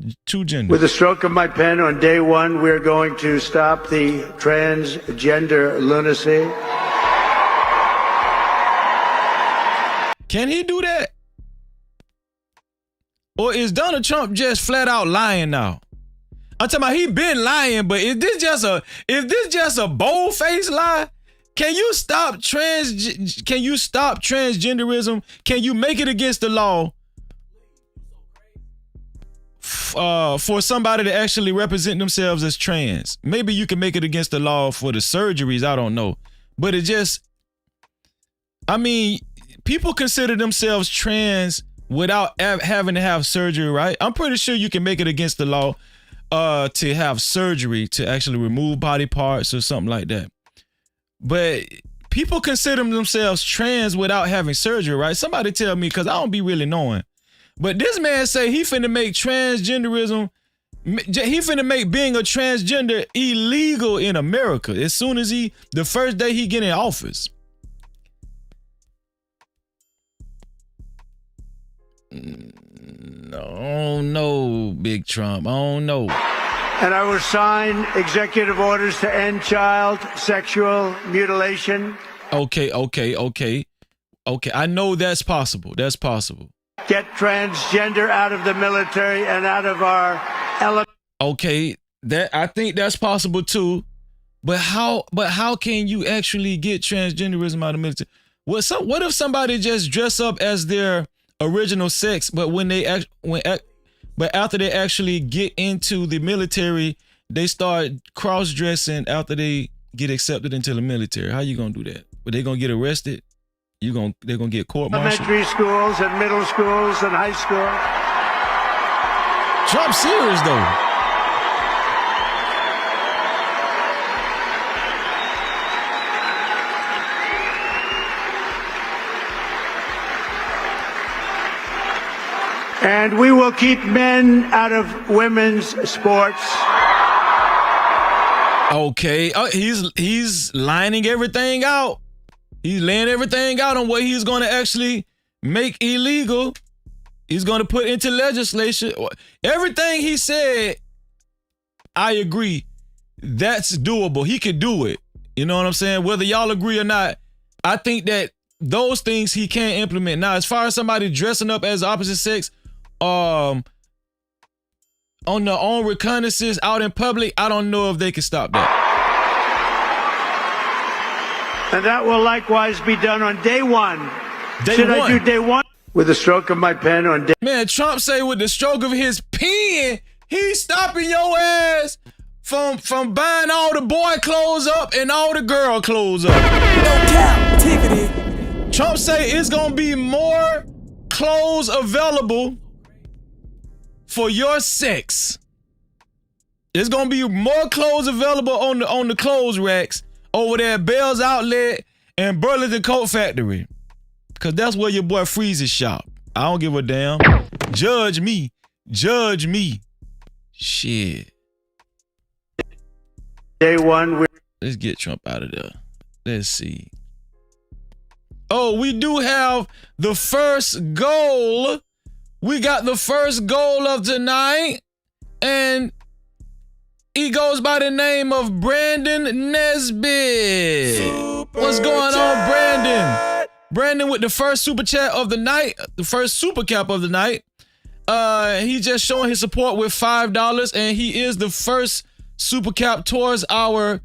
With a stroke of my pen on day one, we're going to stop the transgender lunacy. Can he do that? Or is Donald Trump just flat out lying now? I'm talking about he been lying, but is this just a bold-faced lie? Can you stop transgenderism? Can you make it against the law for somebody to actually represent themselves as trans? Maybe you can make it against the law for the surgeries, I don't know. But it just, I mean, people consider themselves trans without having to have surgery, right? I'm pretty sure you can make it against the law to have surgery to actually remove body parts or something like that. But people consider themselves trans without having surgery, right? Somebody tell me, because I don't be really knowing. But this man say he finna make transgenderism, he finna make being a transgender illegal in America as soon as the first day he get in office. No, Big Trump. I don't know. And I will sign executive orders to end child sexual mutilation. Okay. I know that's possible. That's possible. Get transgender out of the military and out of our element. Okay, I think that's possible too. But how can you actually get transgenderism out of the military? What if somebody just dress up as their original sex, but after they actually get into the military, they start cross-dressing after they get accepted into the military? How you gonna do that? But they gonna get arrested? They're gonna get court-martialed? Elementary schools and middle schools and high school. Trump's serious though. And we will keep men out of women's sports. Okay, he's lining everything out. He's laying everything out on what he's going to actually make illegal. He's going to put into legislation. Everything he said, I agree. That's doable. He could do it. You know what I'm saying? Whether y'all agree or not, I think that those things he can implement. Now, as far as somebody dressing up as the opposite sex, on their own reconnaissance out in public, I don't know if they can stop that. And that will likewise be done on day one. Should I do day one? With a stroke of my pen on day... Man, Trump say with the stroke of his pen, he's stopping your ass from buying all the boy clothes up and all the girl clothes up. No Cap-tivity. Trump say it's gonna be more clothes available for your sex. There's gonna be more clothes available on the clothes racks over there at Bell's Outlet and Burlington Coat Factory. Cause that's where your boy Freeze's shop. I don't give a damn. Judge me. Shit. Day one. Let's get Trump out of there. Let's see. Oh, we do have the first goal. We got the first goal of tonight, and he goes by the name of Brandon Nesbitt. What's going on, Brandon? Brandon with the first super chat of the night, the first super cap of the night. He just showing his support with $5, and he is the first super cap towards our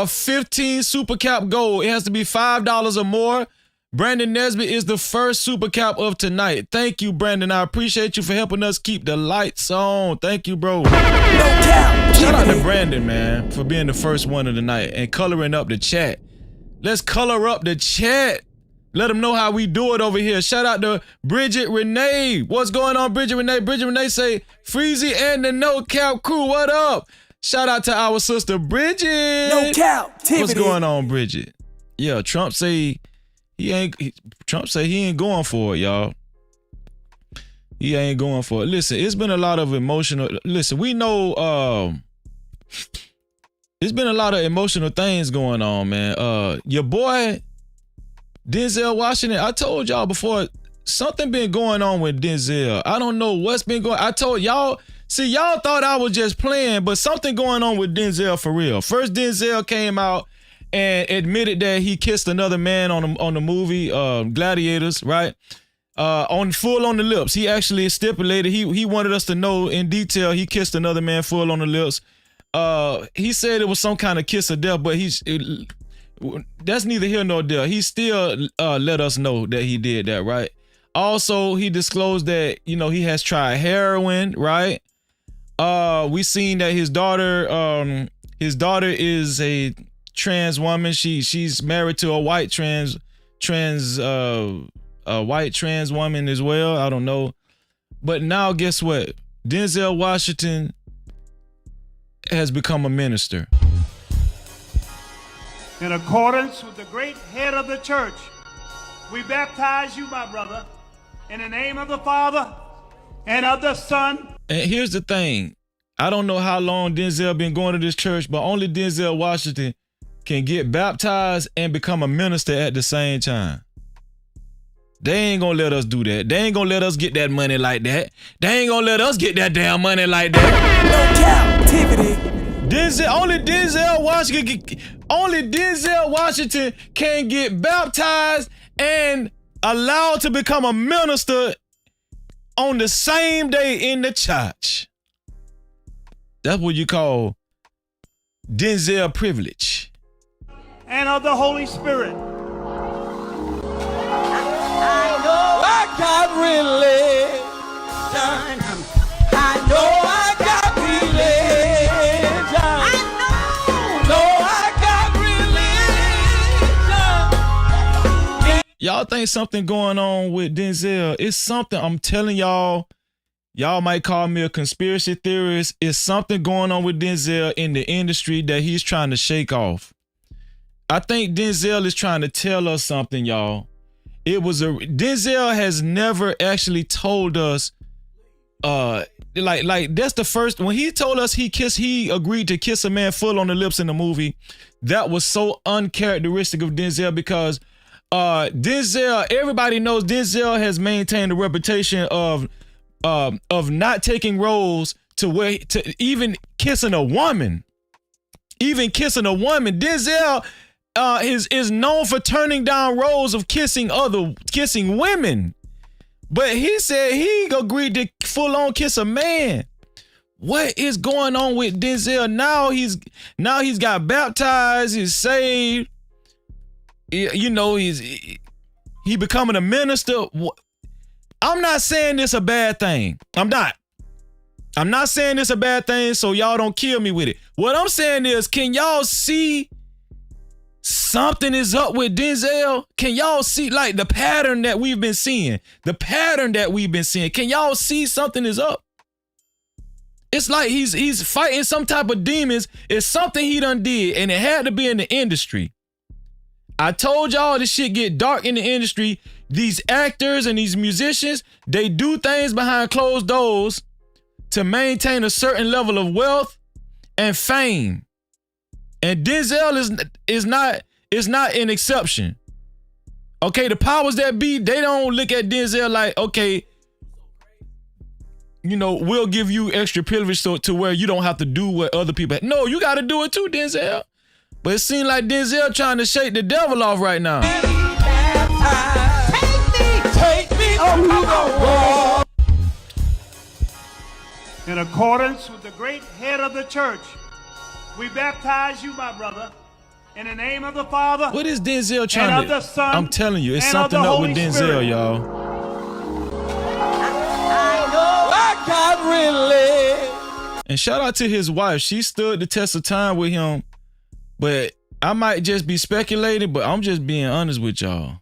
15 super cap goal. It has to be $5 or more. Brandon Nesbitt is the first super cap of tonight. Thank you, Brandon. I appreciate you for helping us keep the lights on. Thank you, bro. No cap. Shout out to Brandon, man, for being the first one of the night and coloring up the chat. Let's color up the chat. Let them know how we do it over here. Shout out to Bridget Renee. What's going on, Bridget Renee? Bridget Renee say, Freezy and the No Cap crew, what up? Shout out to our sister, Bridget. No Cap. What's going on, Bridget? Yeah, Trump say he ain't going for it, y'all. He ain't going for it. Listen, it's been a lot of emotional. Listen, we know it's been a lot of emotional things going on, man. Your boy Denzel Washington, I told y'all before, something been going on with Denzel. I don't know what's been going. I told y'all. See, y'all thought I was just playing, but something going on with Denzel for real. First, Denzel came out and admitted that he kissed another man on the movie Gladiators, right? On the lips. He actually stipulated, he wanted us to know in detail he kissed another man full on the lips. He said it was some kind of kiss of death, but that's neither here nor there. He still let us know that he did that, right? Also, he disclosed that, he has tried heroin, right? We seen that his daughter is a trans woman. She's married to a white trans woman as well. I don't know. But now guess what? Denzel Washington has become a minister. In accordance with the great head of the church, we baptize you, my brother, in the name of the Father and of the Son. And here's the thing. I don't know how long Denzel been going to this church, but only Denzel Washington can get baptized and become a minister at the same time. They ain't gonna let us do that. They ain't gonna let us get that money like that. They ain't gonna let us get that damn money like that. No captivity. Only Denzel Washington can get baptized and allowed to become a minister on the same day in the church. That's what you call Denzel privilege. And of the Holy Spirit. I know I got religion. I know I got religion. I know I got religion. Y'all think something going on with Denzel? It's something, I'm telling y'all. Y'all might call me a conspiracy theorist. It's something going on with Denzel in the industry that he's trying to shake off. I think Denzel is trying to tell us something, y'all. Denzel has never actually told us, like that's the first, when he told us he agreed to kiss a man full on the lips in the movie. That was so uncharacteristic of Denzel because Denzel, everybody knows Denzel has maintained a reputation of not taking roles to even kissing a woman. Denzel is known for turning down roles of kissing women. But he said he agreed to full on kiss a man. What is going on with Denzel? Now he's got baptized, he's saved. He becoming a minister. I'm not saying this a bad thing. I'm not saying this a bad thing, so y'all don't kill me with it. What I'm saying is, can y'all see something is up with Denzel? Can y'all see like the pattern that we've been seeing? Can y'all see something is up? It's like he's fighting some type of demons. It's something he done did, and it had to be in the industry. I told y'all this shit get dark in the industry. These actors and these musicians, they do things behind closed doors to maintain a certain level of wealth and fame. And Denzel is not an exception. Okay, the powers that be, they don't look at Denzel like, okay, we'll give you extra privilege to where you don't have to do what other people have. No, you got to do it too, Denzel. But it seems like Denzel trying to shake the devil off right now. Take me to the wall. In accordance with the great head of the church, we baptize you, my brother, in the name of the Father. What is Denzel trying and of the Son, I'm telling you, it's and something of the up with Holy Denzel, Spirit. y'all. I know I got religion. And shout out to his wife. She stood the test of time with him. But I might just be speculating, but I'm just being honest with y'all.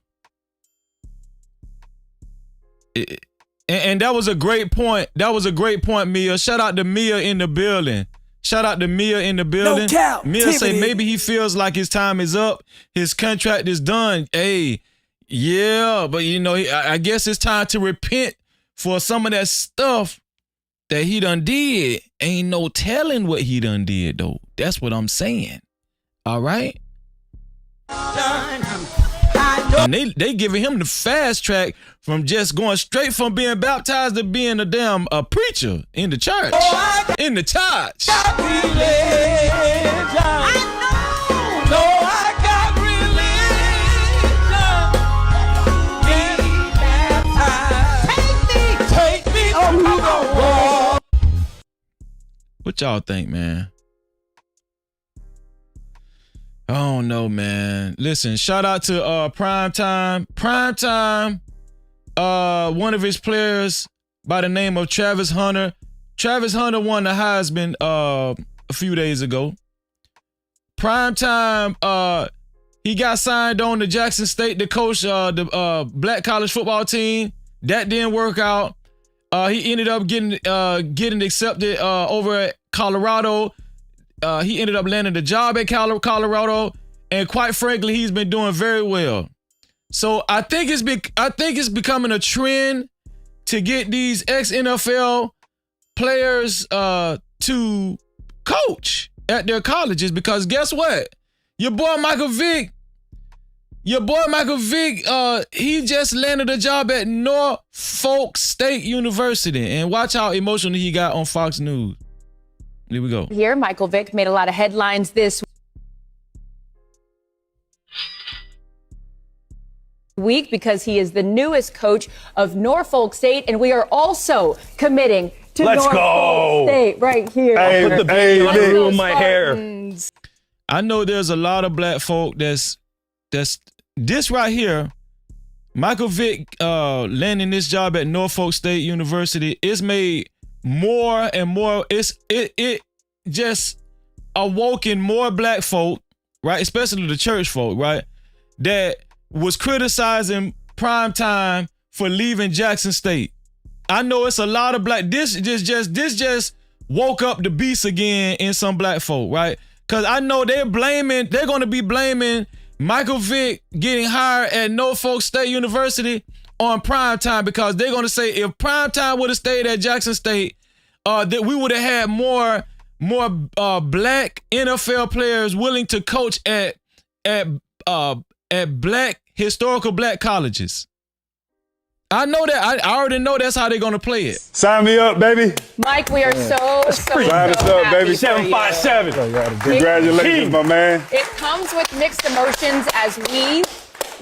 And that was a great point. Mia. Shout out to Mia in the building. No cap. Mia say maybe he feels like his time is up. His contract is done. Hey, yeah, but I guess it's time to repent for some of that stuff that he done did. Ain't no telling what he done did, though. That's what I'm saying. All right? I And they giving him the fast track from just going straight from being baptized to being a damn preacher in the church. In the church. What y'all think, man? I don't know, man. Listen, shout out to Primetime. Primetime, one of his players by the name of Travis Hunter. Travis Hunter won the Heisman a few days ago. Primetime, he got signed on to Jackson State to coach the black college football team. That didn't work out. He ended up getting accepted over at Colorado. He ended up landing a job at Colorado, and quite frankly, he's been doing very well. So I think it's becoming a trend to get these ex-NFL players to coach at their colleges, because guess what? Your boy Michael Vick, he just landed a job at Norfolk State University, and watch how emotional he got on Fox News. Here we go. Here, Michael Vick made a lot of headlines this week because he is the newest coach of Norfolk State, and we are also committing to Norfolk State right here. Hey, put the baby on my hair. I know there's a lot of black folk that's this right here. Michael Vick landing this job at Norfolk State University is made more and more. It just awoken more black folk, right, especially the church folk, right, that was criticizing Primetime for leaving Jackson State. I know it's a lot of black. This just woke up the beast again in some black folk, right? Because I know they're going to be blaming Michael Vick getting hired at Norfolk State University on Primetime, because they're going to say if Primetime would have stayed at Jackson State, that we would have had more black NFL players willing to coach at historical black colleges. I know that. I already know that's how they're going to play it. Sign me up, baby. Mike, we are so Sign us up, baby. 757. Congratulations, my man. It comes with mixed emotions as we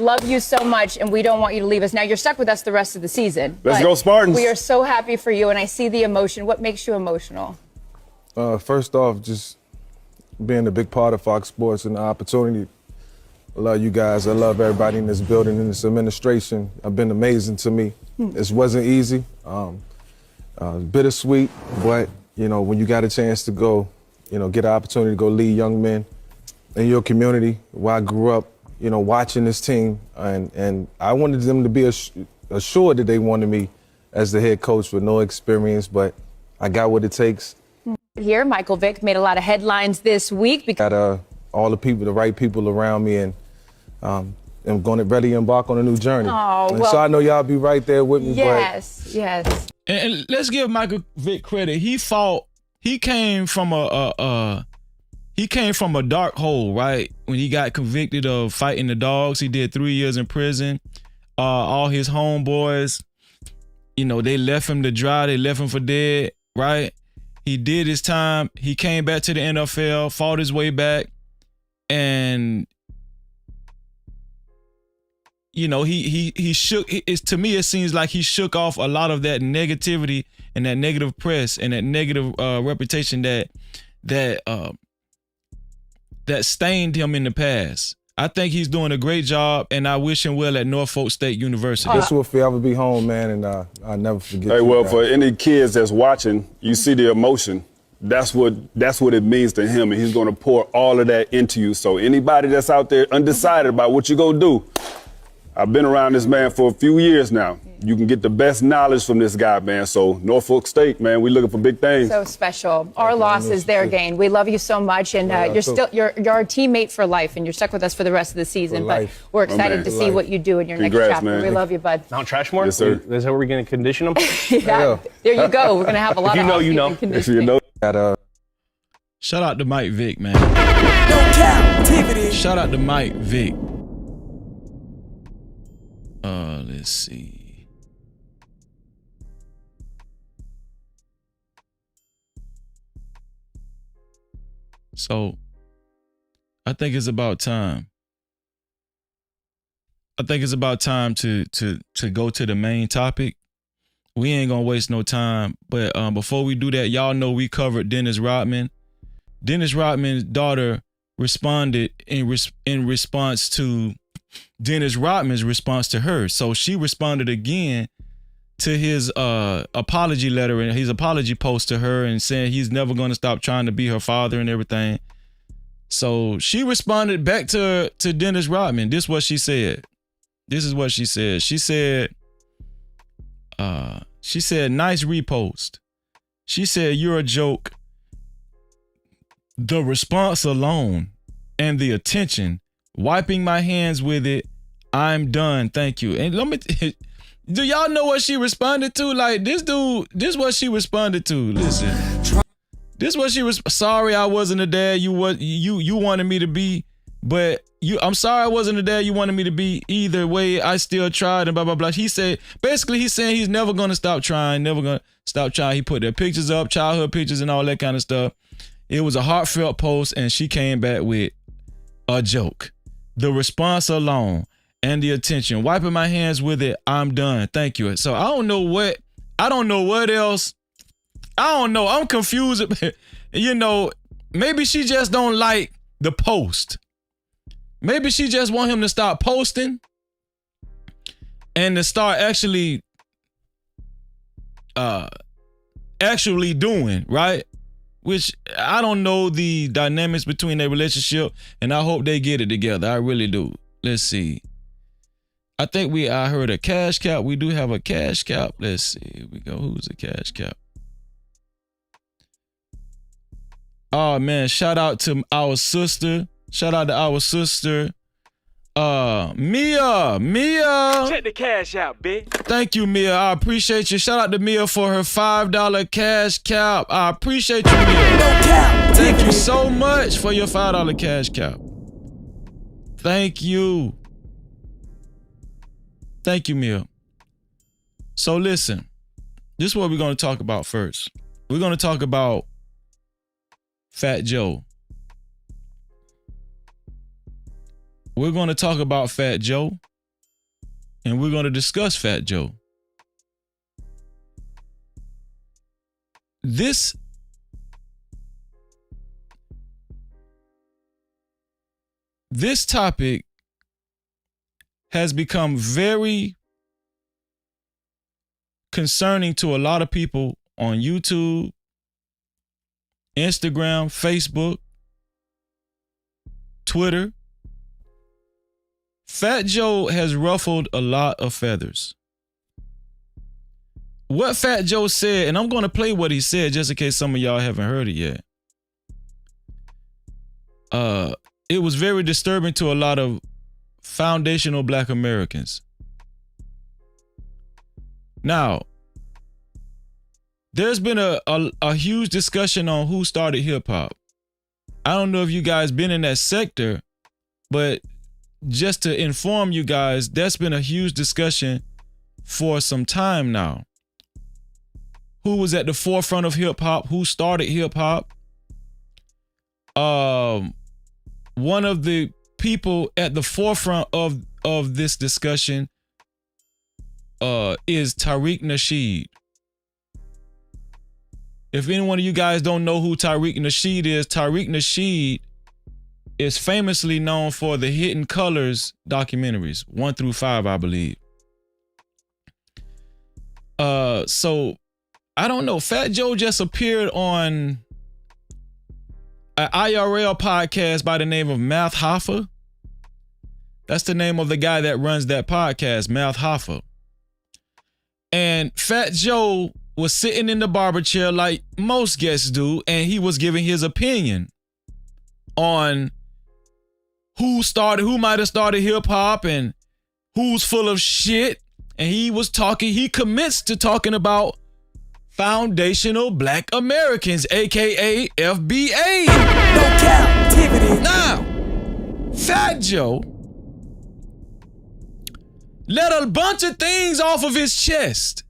love you so much and we don't want you to leave us. Now, you're stuck with us the rest of the season. Let's go, Spartans. We are so happy for you, and I see the emotion. What makes you emotional? First off, just being a big part of Fox Sports and the opportunity. I love you guys. I love everybody in this building and this administration. Have been amazing to me. This wasn't easy. Bittersweet, but when you got a chance to go, get an opportunity to go lead young men in your community, where I grew up, watching this team, and I wanted them to be assured that they wanted me as the head coach with no experience, but I got what it takes. Here, Michael Vick made a lot of headlines this week because got all the right people around me, and I'm going to ready embark on a new journey. So I know y'all be right there with me. Yes. And let's give Michael Vick credit. He came from a dark hole, right? When he got convicted of fighting the dogs, he did 3 years in prison. All his homeboys, they left him to dry. They left him for dead, right? He did his time. He came back to the NFL, fought his way back, and he shook. To me, it seems like he shook off a lot of that negativity and that negative press and that negative reputation that stained him in the past. I think he's doing a great job, and I wish him well at Norfolk State University. This will forever be home, man, and I'll never forget. Hey, well, for any kids that's watching, you see the emotion. That's what it means to him, and he's going to pour all of that into you. So anybody that's out there undecided about what you're going to do, I've been around this man for a few years now. You can get the best knowledge from this guy, man. So Norfolk State, man, we're looking for big things. So special. Our loss is their gain. We love you so much, and you're a teammate for life, and you're stuck with us for the rest of the season. But we're excited to see what you do in your next chapter. Man. We love you, bud. Mount Trashmore? Yes, sir. Is that where we're going to condition them? Yeah. There you go. We're going to have a lot of conditioning. Shout out to Mike Vick, man. Shout out to Mike Vick. Let's see. So I think it's about time. I think it's about time to go to the main topic. We ain't gonna waste no time. But before we do that, y'all know we covered Dennis Rodman. Dennis Rodman's daughter responded in response to Dennis Rodman's response to her. So she responded again to his apology letter and his apology post to her and saying he's never gonna stop trying to be her father and everything. So she responded back to Dennis Rodman. This is what she said. This is what she said. She said, nice repost. She said, you're a joke. The response alone and the attention, wiping my hands with it, I'm done. Thank you. And let me, do y'all know what she responded to? Like this dude, this is what she responded to. Listen, this is what she was. Sorry, I wasn't the dad you wanted me to be, but I'm sorry I wasn't the dad you wanted me to be. Either way, I still tried and blah, blah, blah. He said, basically he's saying he's never going to stop trying, never going to stop trying. He put their pictures up, childhood pictures and all that kind of stuff. It was a heartfelt post and she came back with a joke. The response alone and the attention, wiping my hands with it, I'm done. Thank you. So I don't know what else. I don't know. I'm confused. You know, maybe she just don't like the post. Maybe she just want him to stop posting and to start actually doing, right? Which I don't know the dynamics between their relationship, and I hope they get it together. I really do. Let's see. I think I heard a cash cap. We do have a cash cap. Let's see. Here we go. Who's the cash cap? Oh man, shout out to our sister. Shout out to our sister. Mia. Check the cash out, bitch. Thank you, Mia. I appreciate you. Shout out to Mia for her $5 cash cap. I appreciate you, Mia. Thank you so much for your $5 cash cap. Thank you. Thank you, Mia. So listen, this is what we're going to talk about first. We're going to talk about Fat Joe. We're going to talk about Fat Joe, and we're going to discuss Fat Joe. This topic has become very concerning to a lot of people on YouTube, Instagram, Facebook, Twitter. Fat Joe has ruffled a lot of feathers. What Fat Joe said, and I'm going to play what he said just in case some of y'all haven't heard it yet. It was very disturbing to a lot of foundational Black Americans. Now, there's been a huge discussion on who started hip hop. I don't know if you guys been in that sector, but just to inform you guys, that's been a huge discussion for some time now. Who was at the forefront of hip hop? Who started hip hop? One of the people at the forefront of this discussion is Tariq Nasheed. If any one of you guys don't know who Tariq Nasheed is famously known for the Hidden Colors documentaries, 1 through 5, I believe. So I don't know. Fat Joe just appeared on an IRL podcast by the name of Math Hoffa. That's the name of the guy that runs that podcast, Math Hoffa. And Fat Joe was sitting in the barber chair like most guests do, and he was giving his opinion on who might have started hip hop and who's full of shit. And he commits to talking about foundational Black Americans, aka FBA. No Cap-tivity. Now, Fat Joe let a bunch of things off of his chest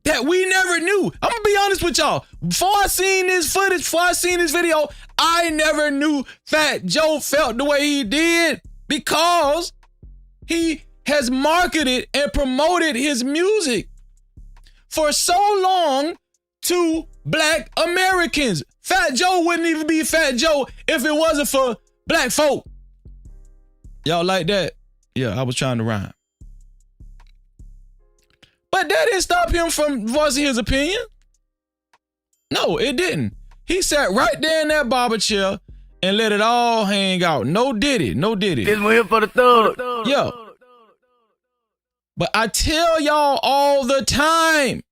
that we never knew. I'm gonna be honest with y'all. Before I seen this footage, before I seen this video, I never knew Fat Joe felt the way he did because he has marketed and promoted his music for so long to Black Americans. Fat Joe wouldn't even be Fat Joe if it wasn't for black folk. Y'all like that? Yeah, I was trying to rhyme. But that didn't stop him from voicing his opinion. No, it didn't. He sat right there in that barber chair and let it all hang out. No diddy, no diddy. This one here for the thug. Yeah. But I tell y'all all the time,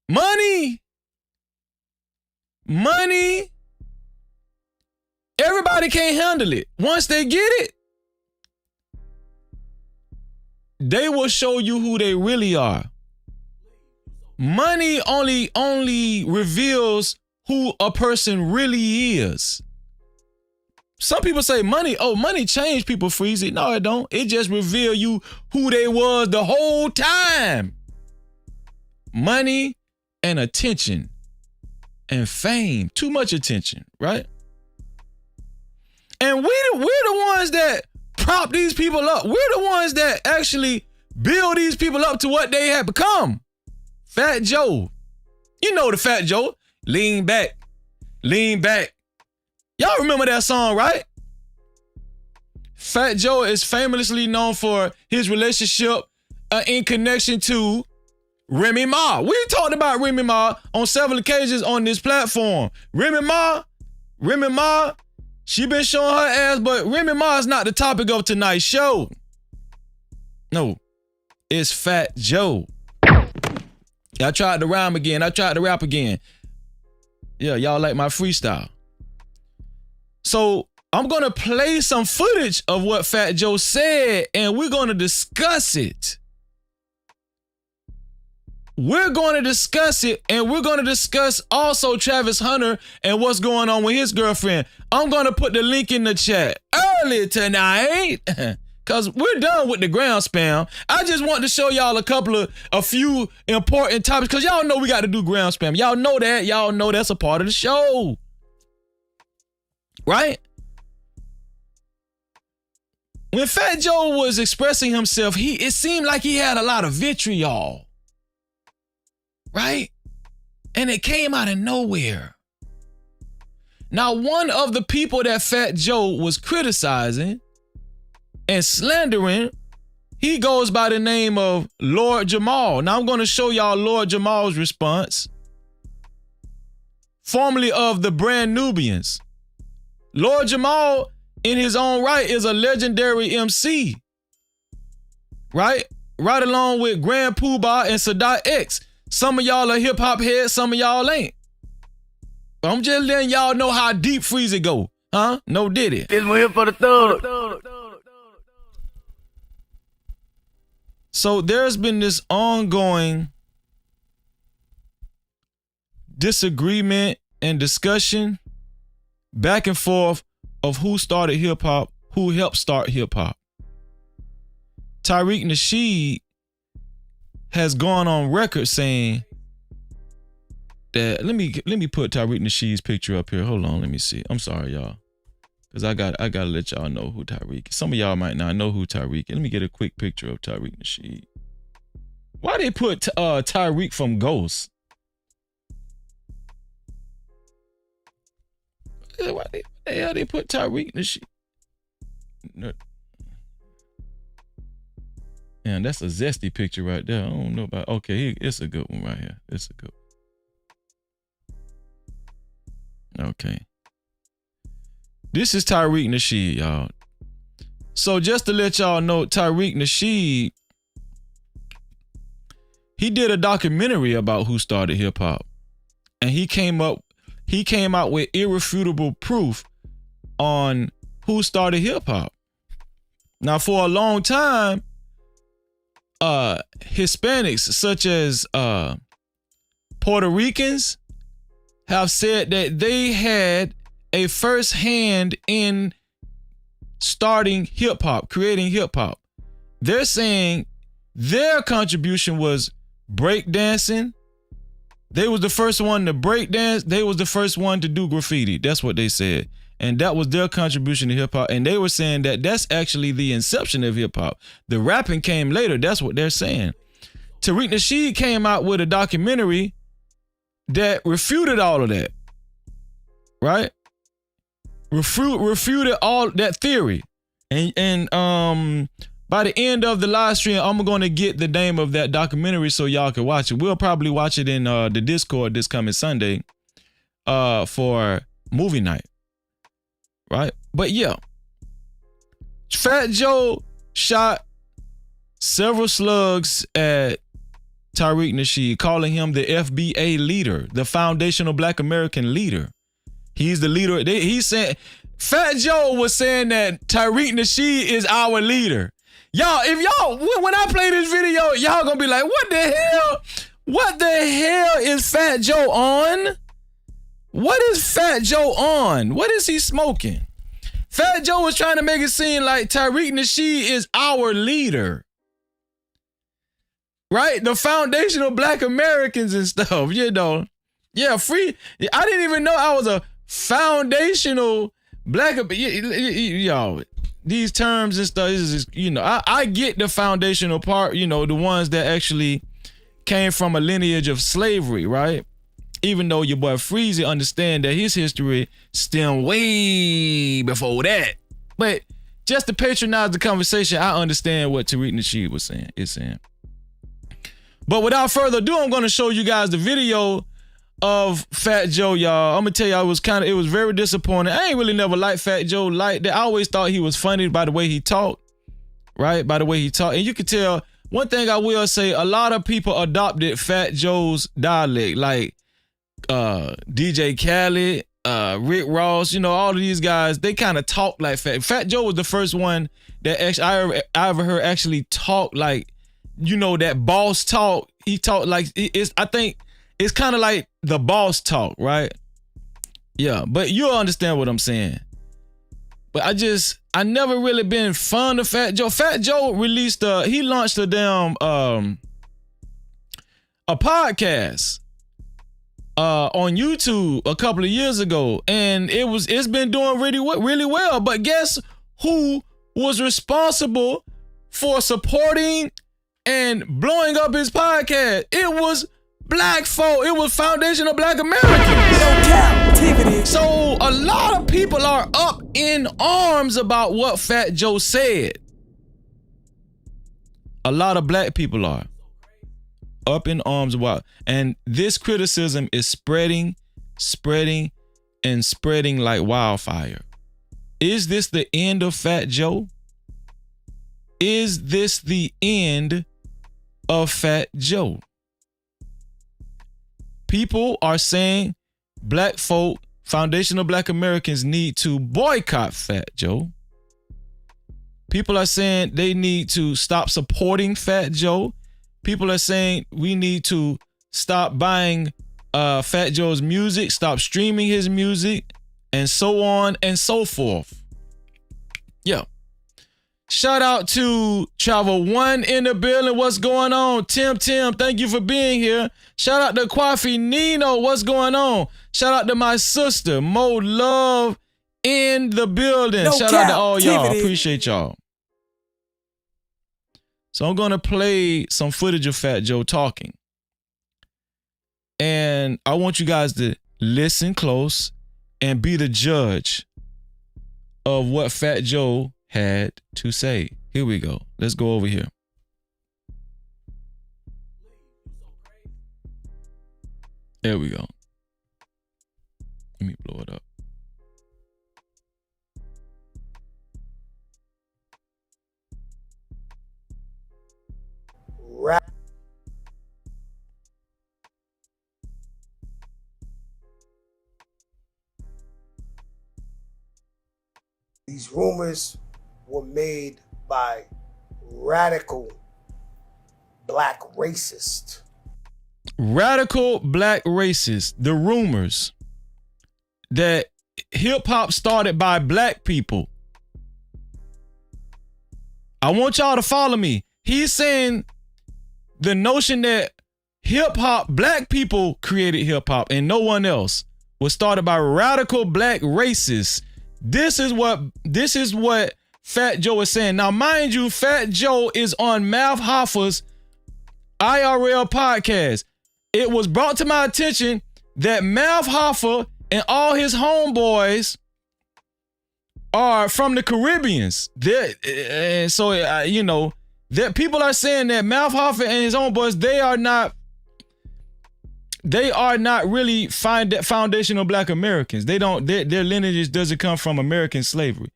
money, everybody can't handle it. Once they get it, they will show you who they really are. Money only reveals who a person really is. Some people say money changed people, Freezy. No, it don't. It just reveal you who they was the whole time. Money and attention and fame. Too much attention, right? And we're the ones that prop these people up. We're the ones that actually build these people up to what they have become. Fat Joe. You know the Fat Joe. Lean back. Lean back. Y'all remember that song, right? Fat Joe is famously known for his relationship in connection to Remy Ma. We talked about Remy Ma on several occasions on this platform. Remy Ma, she been showing her ass, but Remy Ma is not the topic of tonight's show. No, it's Fat Joe. I tried to rhyme again. I tried to rap again. Yeah, y'all like my freestyle. So I'm going to play some footage of what Fat Joe said, and we're going to discuss it. We're going to discuss it, and we're going to discuss also Travis Hunter and what's going on with his girlfriend. I'm going to put the link in the chat early tonight because we're done with the ground spam. I just want to show y'all a few important topics because y'all know we got to do ground spam. Y'all know that. Y'all know that's a part of the show. Right? When Fat Joe was expressing himself, it seemed like he had a lot of vitriol. Right? And it came out of nowhere. Now, one of the people that Fat Joe was criticizing and slandering, he goes by the name of Lord Jamal. Now, I'm going to show y'all Lord Jamal's response, formerly of the Brand Nubians. Lord Jamal, in his own right, is a legendary MC. Right? Right along with Grand Poobah and Sadat X. Some of y'all are hip-hop heads, some of y'all ain't. But I'm just letting y'all know how deep Freezy go. Huh? No diddy. This one here for the thug. So there's been this ongoing disagreement and discussion back and forth of who started hip-hop, who helped start hip-hop. Tariq Nasheed has gone on record saying that, let me put Tariq Nasheed's picture up here. Hold on, let me see. I'm sorry, y'all. Because I gotta let y'all know who Tariq is. Some of y'all might not know who Tariq is. Let me get a quick picture of Tariq Nasheed. Why they put Tariq from Ghost? Why the hell they put Tariq Nasheed? No. Man, that's a zesty picture right there. I don't know about. Okay, it's a good one right here. It's a good one. Okay. This is Tariq Nasheed, y'all. So just to let y'all know, Tariq Nasheed, he did a documentary about who started hip hop, and he came out with irrefutable proof on who started hip hop. Now, for a long time, Hispanics such as Puerto Ricans have said that they had a first hand in starting hip hop, creating hip hop. they're saying their contribution was breakdancing. They was the first one to breakdance. They was the first one to do graffiti. That's what they said. And that was their contribution to hip hop. And they were saying that that's actually the inception of hip hop. The rapping came later. That's what they're saying. Tariq Nasheed came out with a documentary that refuted all of that. Right? Refuted all that theory. And by the end of the live stream, I'm going to get the name of that documentary so y'all can watch it. We'll probably watch it in the Discord this coming Sunday for movie night. Right? But yeah, Fat Joe shot several slugs at Tariq Nasheed, calling him the FBA leader, the foundational Black American leader. He's the leader. He said, Fat Joe was saying that Tariq Nasheed is our leader. Y'all, if y'all, when I play this video, y'all gonna be like, what the hell? What the hell is Fat Joe on? What is Fat Joe on? What is he smoking? Fat Joe was trying to make it seem like Tariq Nasheed is our leader. Right? The foundational Black Americans and stuff, you know. Yeah, free. I didn't even know I was a foundational Black, y'all. These terms and stuff is just, you know, I get the foundational part, you know, the ones that actually came from a lineage of slavery, right? Even though your boy Freezy understand that his history stemmed way before that. But just to patronize the conversation, I understand what Tariq Nasheed was saying. But without further ado, I'm going to show you guys the video of Fat Joe, y'all. I'm gonna tell y'all, it was very disappointing. I ain't really never liked Fat Joe like that. I always thought he was funny by the way he talked, right? By the way he talked. And you can tell, one thing I will say, a lot of people adopted Fat Joe's dialect, like DJ Khaled, Rick Ross, you know, all of these guys, they kind of talk like Fat Joe was the first one that actually I ever heard actually talk like, you know, that boss talk. He talked like, I think it's kind of like the boss talk, right? Yeah, but you'll understand what I'm saying. But I never really been fond of Fat Joe. Fat Joe released he launched a damn a podcast on YouTube a couple of years ago, and it's been doing really well. But guess who was responsible for supporting and blowing up his podcast? It was Black folk. It was foundational Black Americans. Cap-tivity. So a lot of people are up in arms about what Fat Joe said. A lot of Black people are up in arms about, and this criticism is spreading like wildfire. Is this the end of Fat Joe? Is this the end of Fat Joe? People are saying Black folk, foundational Black Americans need to boycott Fat Joe. People are saying they need to stop supporting Fat Joe. People are saying we need to stop buying Fat Joe's music, stop streaming his music, and so on and so forth. Yeah. Shout out to Travel One in the building. What's going on? Tim, thank you for being here. Shout out to Kwafi Nino. What's going on? Shout out to my sister, Mo Love in the building. Shout out to all y'all. Appreciate y'all. So I'm going to play some footage of Fat Joe talking. And I want you guys to listen close and be the judge of what Fat Joe had to say. Here we go. Let's go over here. There we go. Let me blow it up. These rumors were made by radical Black racists. Radical Black racists. The rumors that hip hop started by Black people. I want y'all to follow me. He's saying the notion that hip hop, black people created hip hop and no one else, was started by radical black racists. This is what Fat Joe is saying. Now, mind you, Fat Joe is on Mav Hoffa's IRL podcast. It was brought to my attention that Mav Hoffa and all his homeboys are from the Caribbeans. And so, you know, that people are saying that Mav Hoffa and his homeboys, they are not really foundational black Americans. Their lineage doesn't come from American slavery.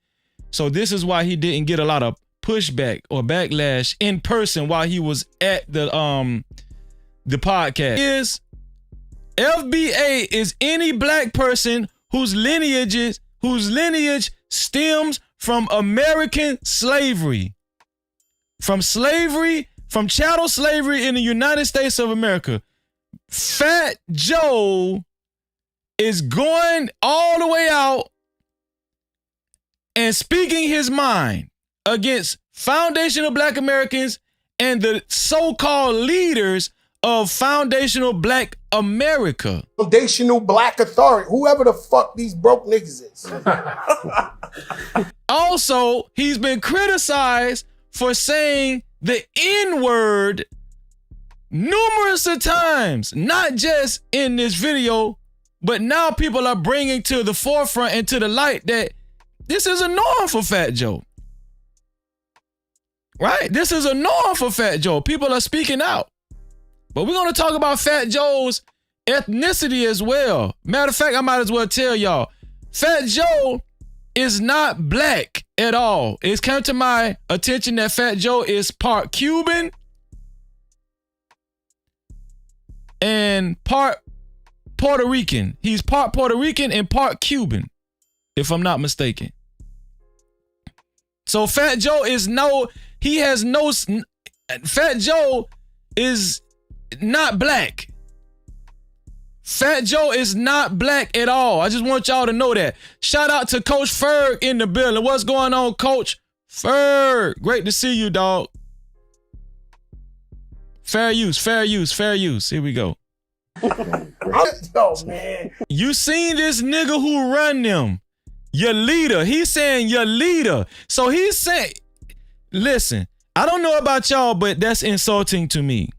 So this is why he didn't get a lot of pushback or backlash in person while he was at the podcast. FBA is any black person whose lineage stems from American slavery. From chattel slavery in the United States of America. Fat Joe is going all the way out and speaking his mind against foundational black Americans and the so-called leaders of foundational black America. Foundational black authority, whoever the fuck these broke niggas is. Also, he's been criticized for saying the N-word numerous of times, not just in this video, but now people are bringing to the forefront and to the light that this is a norm for Fat Joe. Right? This is a norm for Fat Joe. People are speaking out. But we're going to talk about Fat Joe's ethnicity as well. Matter of fact, I might as well tell y'all, Fat Joe is not black at all. It's come to my attention that Fat Joe is part Cuban and part Puerto Rican. He's part Puerto Rican and part Cuban, if I'm not mistaken. So Fat Joe Fat Joe is not black. Fat Joe is not black at all. I just want y'all to know that. Shout out to Coach Ferg in the building. What's going on, Coach Ferg? Great to see you, dog. Fair use. Here we go. Yo, man. You seen this nigga who run them. Your leader. He's saying your leader. So he's saying, listen, I don't know about y'all, but that's insulting to me.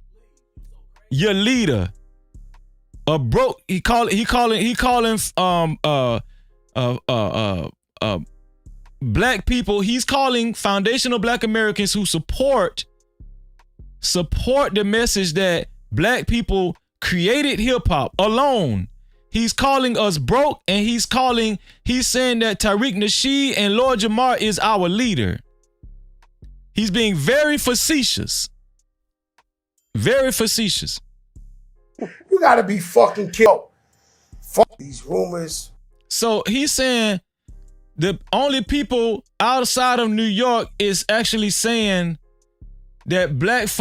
Your leader. He calling black people, he's calling foundational black Americans who support the message that black people created hip hop alone. He's calling us broke, and he's saying that Tariq Nasheed and Lord Jamar is our leader. He's being very facetious. Very facetious. You gotta be fucking killed. Fuck these rumors. So he's saying the only people outside of New York is actually saying that black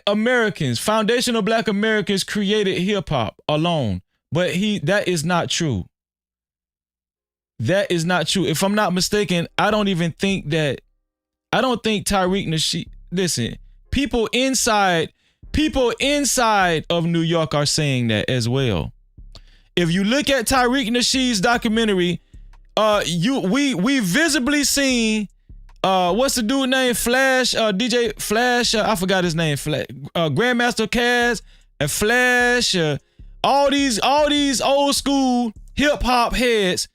Americans, foundational black Americans created hip hop alone. But that is not true. That is not true. If I'm not mistaken, I don't think Tariq Nasheed, listen, people inside of New York are saying that as well. If you look at Tariq Nasheed's documentary, we visibly seen what's the dude name? Flash, DJ Flash, I forgot his name. Grandmaster Caz and Flash, all these old school hip hop heads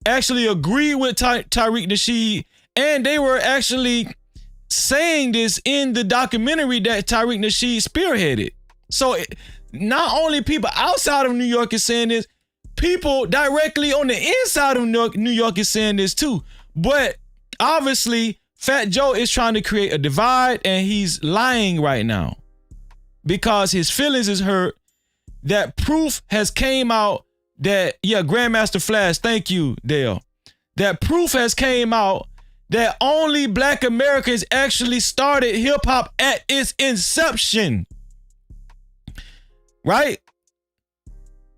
actually agree with Tariq Nasheed, and they were actually saying this in the documentary that Tariq Nasheed spearheaded. So not only people outside of New York is saying this, people directly on the inside of New York is saying this too. But obviously, Fat Joe is trying to create a divide, and he's lying right now because his feelings is hurt. That proof has came out that, Grandmaster Flash, thank you, Dale. That proof has came out that only black Americans actually started hip hop at its inception. Right?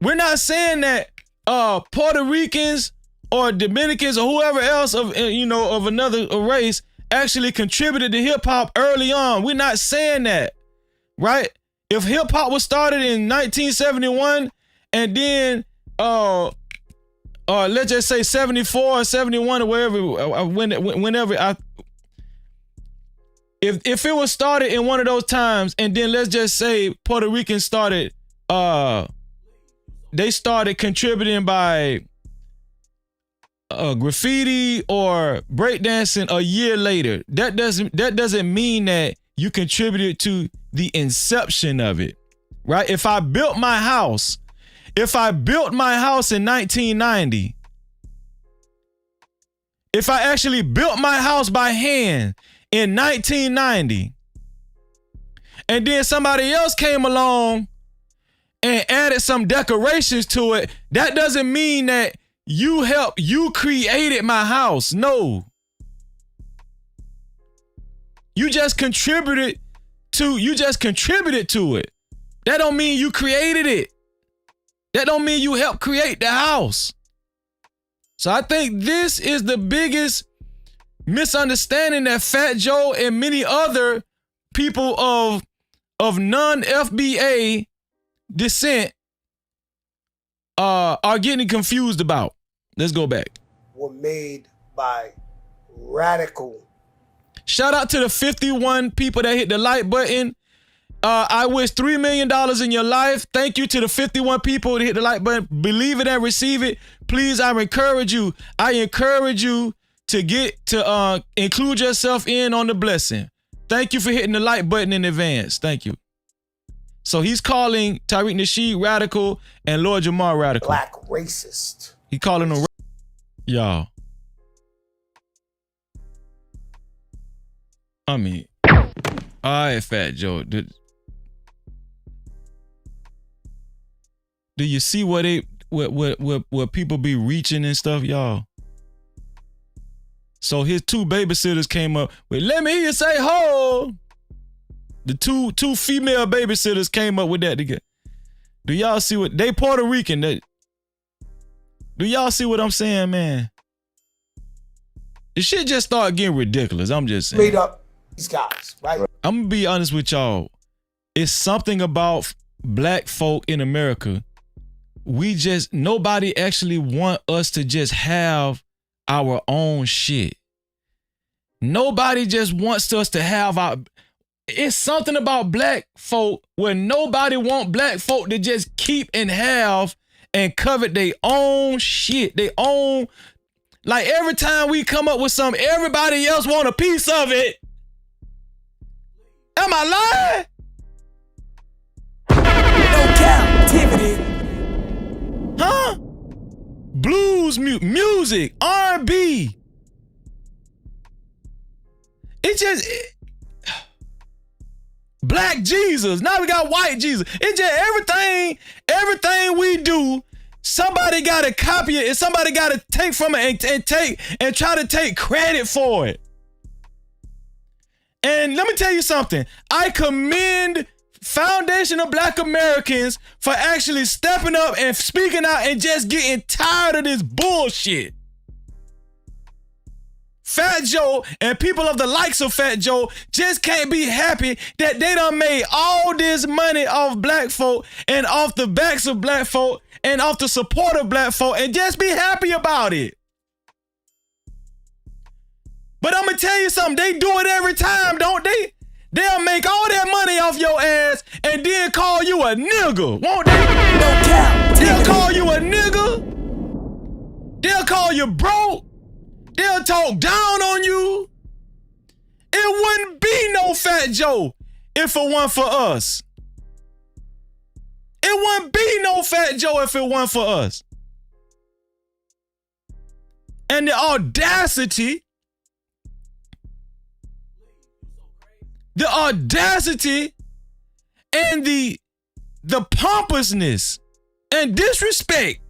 We're not saying that Puerto Ricans or Dominicans or whoever else of of another race actually contributed to hip hop early on. We're not saying that, right? If hip hop was started in 1971 and then let's just say 74 or 71 or wherever, if it was started in one of those times, and then let's just say Puerto Ricans started, they started contributing by graffiti or breakdancing a year later. That doesn't mean that you contributed to the inception of it, right? If I built my house in 1990, if I actually built my house by hand in 1990, and then somebody else came along and added some decorations to it, that doesn't mean that you created my house. No. You just contributed to it. That don't mean you created it. That don't mean you helped create the house. So I think this is the biggest misunderstanding that Fat Joe and many other people of non-FBA descent are getting confused about. Let's go back. Were made by radical. Shout out to the 51 people that hit the like button. I wish $3 million in your life. Thank you to the 51 people that hit the like button. Believe it and receive it. Please, I encourage you to get to include yourself in on the blessing. Thank you for hitting the like button in advance. Thank you. So he's calling Tariq Nasheed radical and Lord Jamar radical. Black racist. He calling them y'all. I mean, all right, Fat Joe. Do you see what people be reaching and stuff, y'all? So his two babysitters came up with, let me hear you say ho. The two female babysitters came up with that together. Do y'all see what they Puerto Rican? Do y'all see what I'm saying, man? The shit just started getting ridiculous. I'm just saying. Made up these guys, right? I'm gonna be honest with y'all. It's something about black folk in America. Nobody actually want us to just have our own shit. Nobody just wants us to have it's something about black folk where nobody want black folk to just keep and have and covet their own shit, their own. Like every time we come up with something, everybody else want a piece of it. Am I lying? No Cap-tivity. Huh? Blues music, R&B. It's just Black Jesus. Now we got white Jesus. It's just everything we do, somebody gotta copy it and somebody gotta take from it and try to take credit for it. And let me tell you something. I commend Foundation of Black Americans for actually stepping up and speaking out and just getting tired of this bullshit. Fat Joe and people of the likes of Fat Joe just can't be happy that they done made all this money off black folk and off the backs of black folk and off the support of black folk and just be happy about it. But I'm gonna tell you something, they do it every time, don't they? They'll make all that money off your ass and then call you a nigga, won't they? No cap. They'll call you a nigga. They'll call you broke. They'll talk down on you. It wouldn't be no Fat Joe if it weren't for us. It wouldn't be no Fat Joe if it weren't for us. And the audacity and the pompousness and disrespect.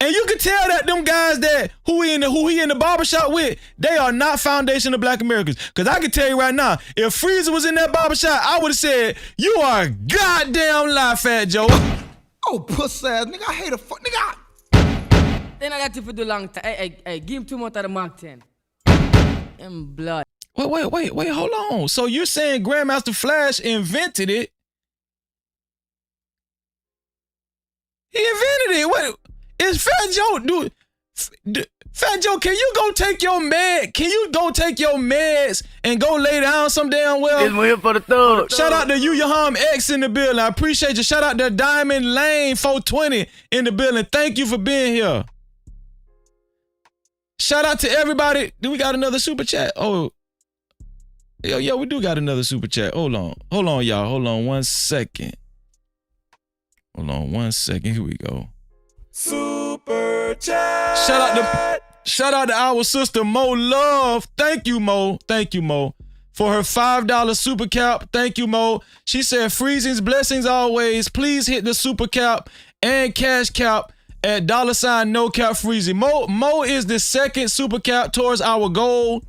And you can tell that them guys that who he in the barbershop with, they are not Foundation of Black Americans. Because I can tell you right now, if Freezer was in that barbershop, I would have said, you are a goddamn lie, Fat Joe. Oh, puss ass nigga, I hate a fuck nigga. then I got to do long time. Hey, give him 2 months of the Mark 10. And blood. Wait, hold on. So you're saying Grandmaster Flash invented it? He invented it. What is Fat Joe do? Fat Joe, can you go take your meds and go lay down some damn well? It's here for the thug. Shout out to Yaham X in the building. I appreciate you. Shout out to Diamond Lane 420 in the building. Thank you for being here. Shout out to everybody. Do we got another super chat? Oh, yo, we do got another super chat. Hold on, y'all. Hold on 1 second. Hold on 1 second. Here we go. Super chat. Shout out to our sister Mo Love. Thank you, Mo. For her $5 super cap. Thank you, Mo. She said, freezings, blessings always. Please hit the super cap and cash cap at $ no cap freezing. Mo is the second super cap towards our goal.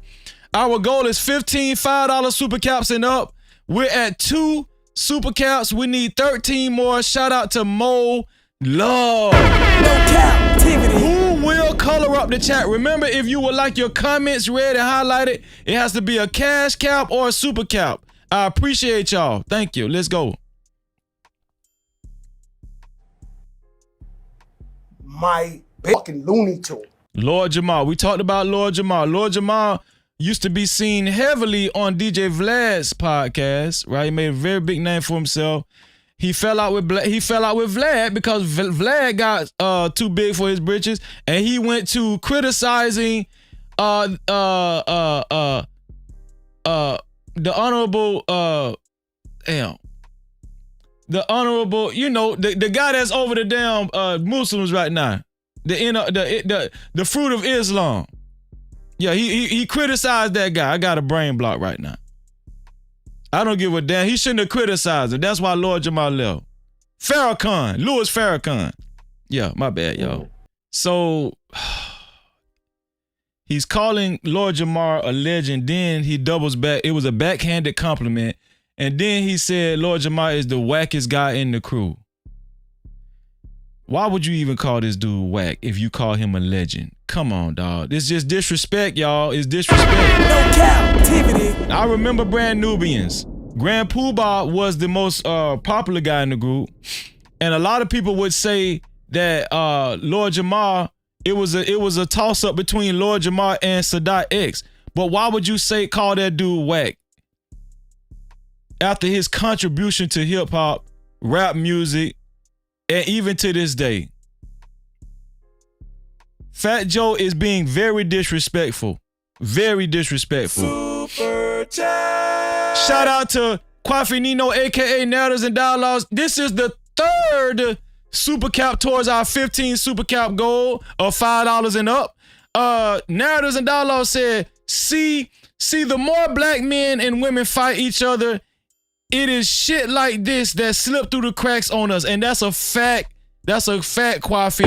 Our goal is 15 $5 super caps and up. We're at 2 super caps. We need 13 more. Shout out to Mo Love. No Cap-tivity. Who will color up the chat? Remember, if you would like your comments read and highlighted, it has to be a cash cap or a super cap. I appreciate y'all. Thank you. Let's go. My fucking Looney Tune. Lord Jamal. We talked about Lord Jamal. Lord Jamal used to be seen heavily on DJ Vlad's podcast, right? He made a very big name for himself. He fell out with Vlad because Vlad got too big for his britches, and he went to criticizing the honorable the guy that's over the damn Muslims right now, the fruit of Islam. Yeah, he criticized that guy. I got a brain block right now. I don't give a damn. He shouldn't have criticized him. That's why Lord Jamal left. Louis Farrakhan. Yeah, my bad, yo. So he's calling Lord Jamar a legend. Then he doubles back. It was a backhanded compliment. And then he said Lord Jamar is the wackest guy in the crew. Why would you even call this dude whack if you call him a legend? Come on, dog. It's just disrespect, y'all. It's disrespect. No Cap-tivity. I remember Brand Nubians. Grand Poobah was the most popular guy in the group. And a lot of people would say that Lord Jamar, it was a toss-up between Lord Jamar and Sadat X. But why would you call that dude whack? After his contribution to hip-hop, rap music, and even to this day. Fat Joe is being very disrespectful. Very disrespectful. Super chat. Shout out to Kwafi Nino, aka Narratives and Dialogues. This is the 3rd super cap towards our 15 super cap goal of $5 and up. Narratives and Dialogues said, see the more black men and women fight each other, it is shit like this that slip through the cracks on us. And that's a fact. That's a fact, Kwafi.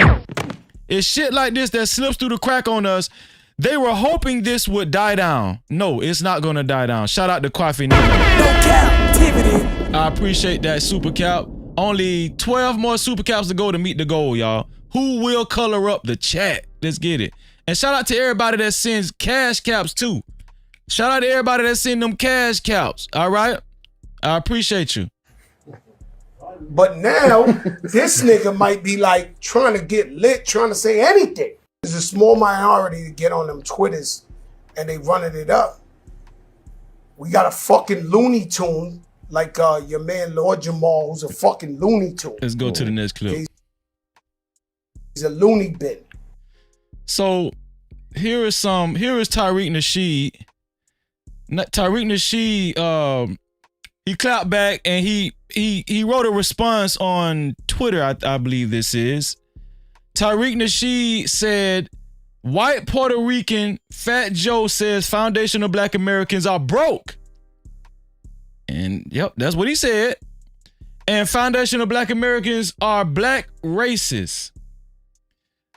It's shit like this that slips through the crack on us. They were hoping this would die down. No, it's not gonna die down. Shout out to Kwafi. No Cap-tivity. I appreciate that super cap. Only 12 more super caps to go to meet the goal, y'all. Who will color up the chat? Let's get it. And shout out to everybody that sends cash caps too. Shout out to everybody that send them cash caps. All right? I appreciate you. But now, this nigga might be like trying to get lit, trying to say anything. There's a small minority to get on them Twitters and they running it up. We got a fucking Looney Tune like your man Lord Jamal, who's a fucking Looney Tune. Let's go to the next clip. He's a loony bin. So here is Tariq Nasheed. Tariq Nasheed, he clapped back and he wrote a response on Twitter, I believe this is. Tariq Nasheed said, white Puerto Rican Fat Joe says Foundation of Black Americans are broke. And yep, that's what he said. And Foundation of Black Americans are black racists.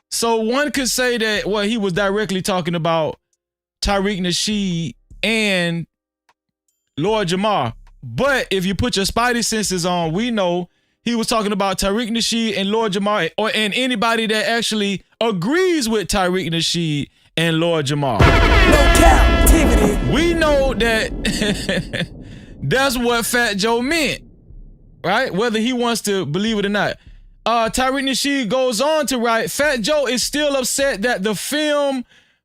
So one could say that, well, he was directly talking about Tariq Nasheed and Lord Jamar. But if you put your spidey senses on, we know he was talking about Tariq Nasheed and Lord Jamar, and anybody that actually agrees with Tariq Nasheed and Lord Jamar. No Cap-tivity. We know that that's what Fat Joe meant, right? Whether he wants to believe it or not. Tariq Nasheed goes on to write, Fat Joe is still upset that the film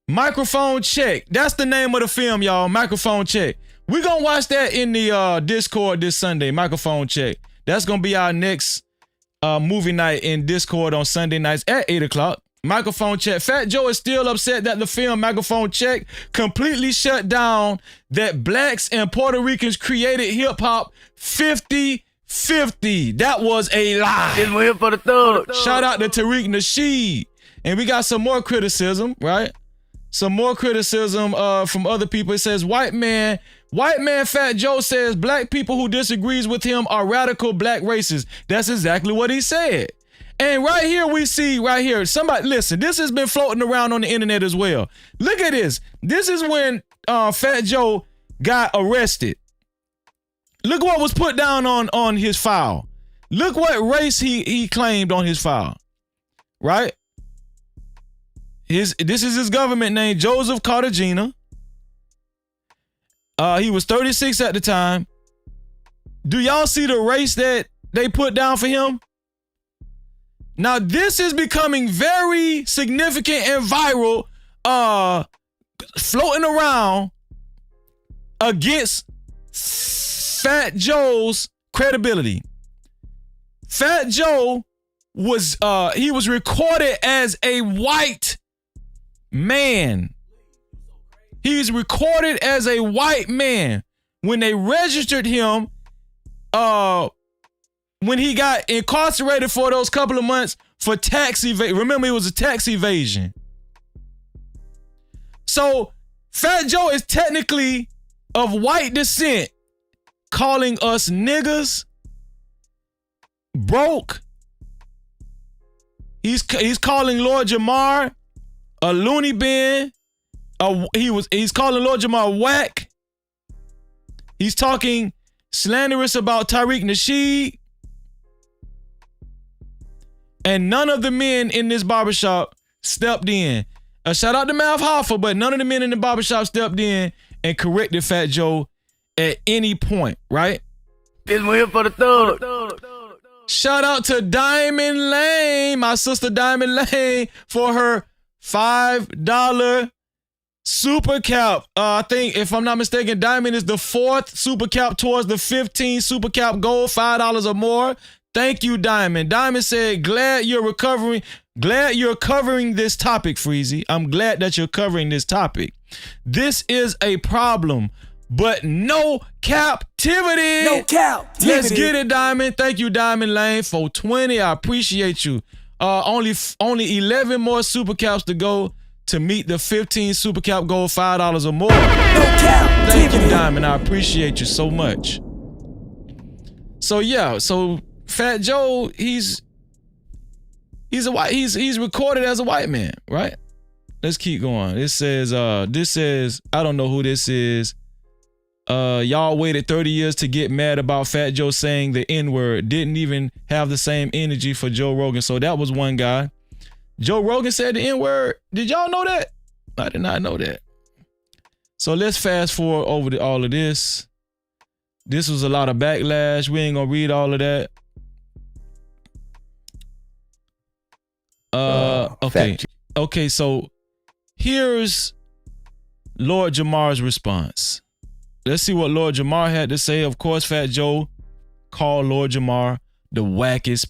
Microphone Check, that's the name of the film, y'all, Microphone Check. We're going to watch that in the Discord this Sunday, Microphone Check. That's going to be our next movie night in Discord on Sunday nights at 8 o'clock. Microphone Check. Fat Joe is still upset that the film Microphone Check completely shut down that blacks and Puerto Ricans created hip-hop 50-50. That was a lie. We're here for the thug. Shout out to Tariq Nasheed. And we got some more criticism, right? Some more criticism from other people. It says, white man Fat Joe says black people who disagrees with him are radical black racists. That's exactly what he said. And right here we see, somebody, listen, this has been floating around on the internet as well. Look at this. This is when Fat Joe got arrested. Look what was put down on his file. Look what race he claimed on his file, right? This is his government name, Joseph Cartagena. He was 36 at the time. Do y'all see the race that they put down for him? Now, this is becoming very significant and viral, floating around against Fat Joe's credibility. Fat Joe was recorded as a white man. He's recorded as a white man. When they registered him, when he got incarcerated for those couple of months for tax evasion. Remember, it was a tax evasion. So Fat Joe is technically of white descent, calling us niggas, broke. He's calling Lord Jamar a loony bin. He's calling Lord Jamar whack. He's talking slanderous about Tariq Nasheed. And none of the men in this barbershop stepped in. Shout out to Mav Hoffa, but none of the men in the barbershop stepped in and corrected Fat Joe at any point, right? We're here for the thug. Shout out to Diamond Lane, my sister Diamond Lane, for her $5 super cap. I think, if I'm not mistaken, Diamond is the 4th super cap towards the 15 super cap goal, $5 or more. Thank you, Diamond. Diamond said, glad you're covering this topic, Freezy. I'm glad that you're covering this topic. This is a problem, but no captivity. No captivity. Let's get it, Diamond. Thank you, Diamond Lane, for 20. I appreciate you. Only 11 more super caps to go to meet the 15 super cap goal, $5 or more. No captivity. Thank you, Diamond. I appreciate you so much. So yeah, Fat Joe, he's recorded as a white man, right? Let's keep going. This says, I don't know who this is. Y'all waited 30 years to get mad about Fat Joe saying the N-word. Didn't even have the same energy for Joe Rogan. So that was one guy. Joe Rogan said the N-word. Did y'all know that? I did not know that. So let's fast forward over all of this. This was a lot of backlash. We ain't gonna read all of that. Okay, so here's Lord Jamar's response. Let's see what Lord Jamar had to say. Of course, Fat Joe called Lord Jamar the wackest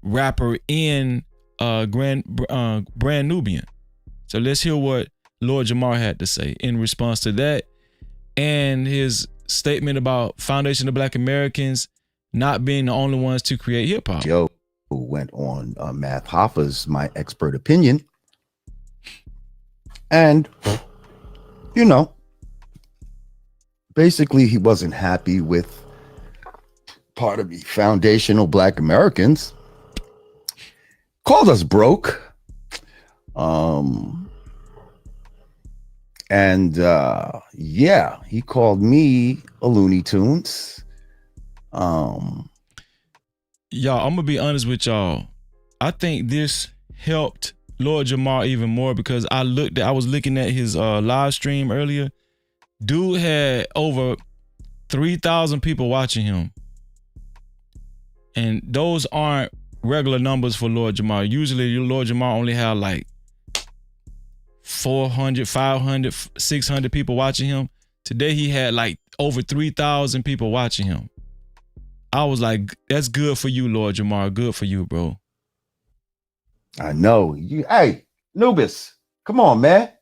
rapper in Brand Nubian. So let's hear what Lord Jamar had to say in response to that, and his statement about Foundation of Black Americans not being the only ones to create hip hop. Joe went on Math Hoffa's My Expert Opinion, and basically he wasn't happy with part of the foundational Black Americans, called us broke, and he called me a Looney Tunes. Y'all, I'm gonna be honest with y'all. I think this helped Lord Jamar even more because I was looking at his live stream earlier. Dude had over 3,000 people watching him. And those aren't regular numbers for Lord Jamar. Usually Lord Jamar only had like 400, 500, 600 people watching him. Today he had like over 3,000 people watching him. I was like, that's good for you, Lord Jamar. Good for you, bro. I know. Hey, Nubis, come on, man.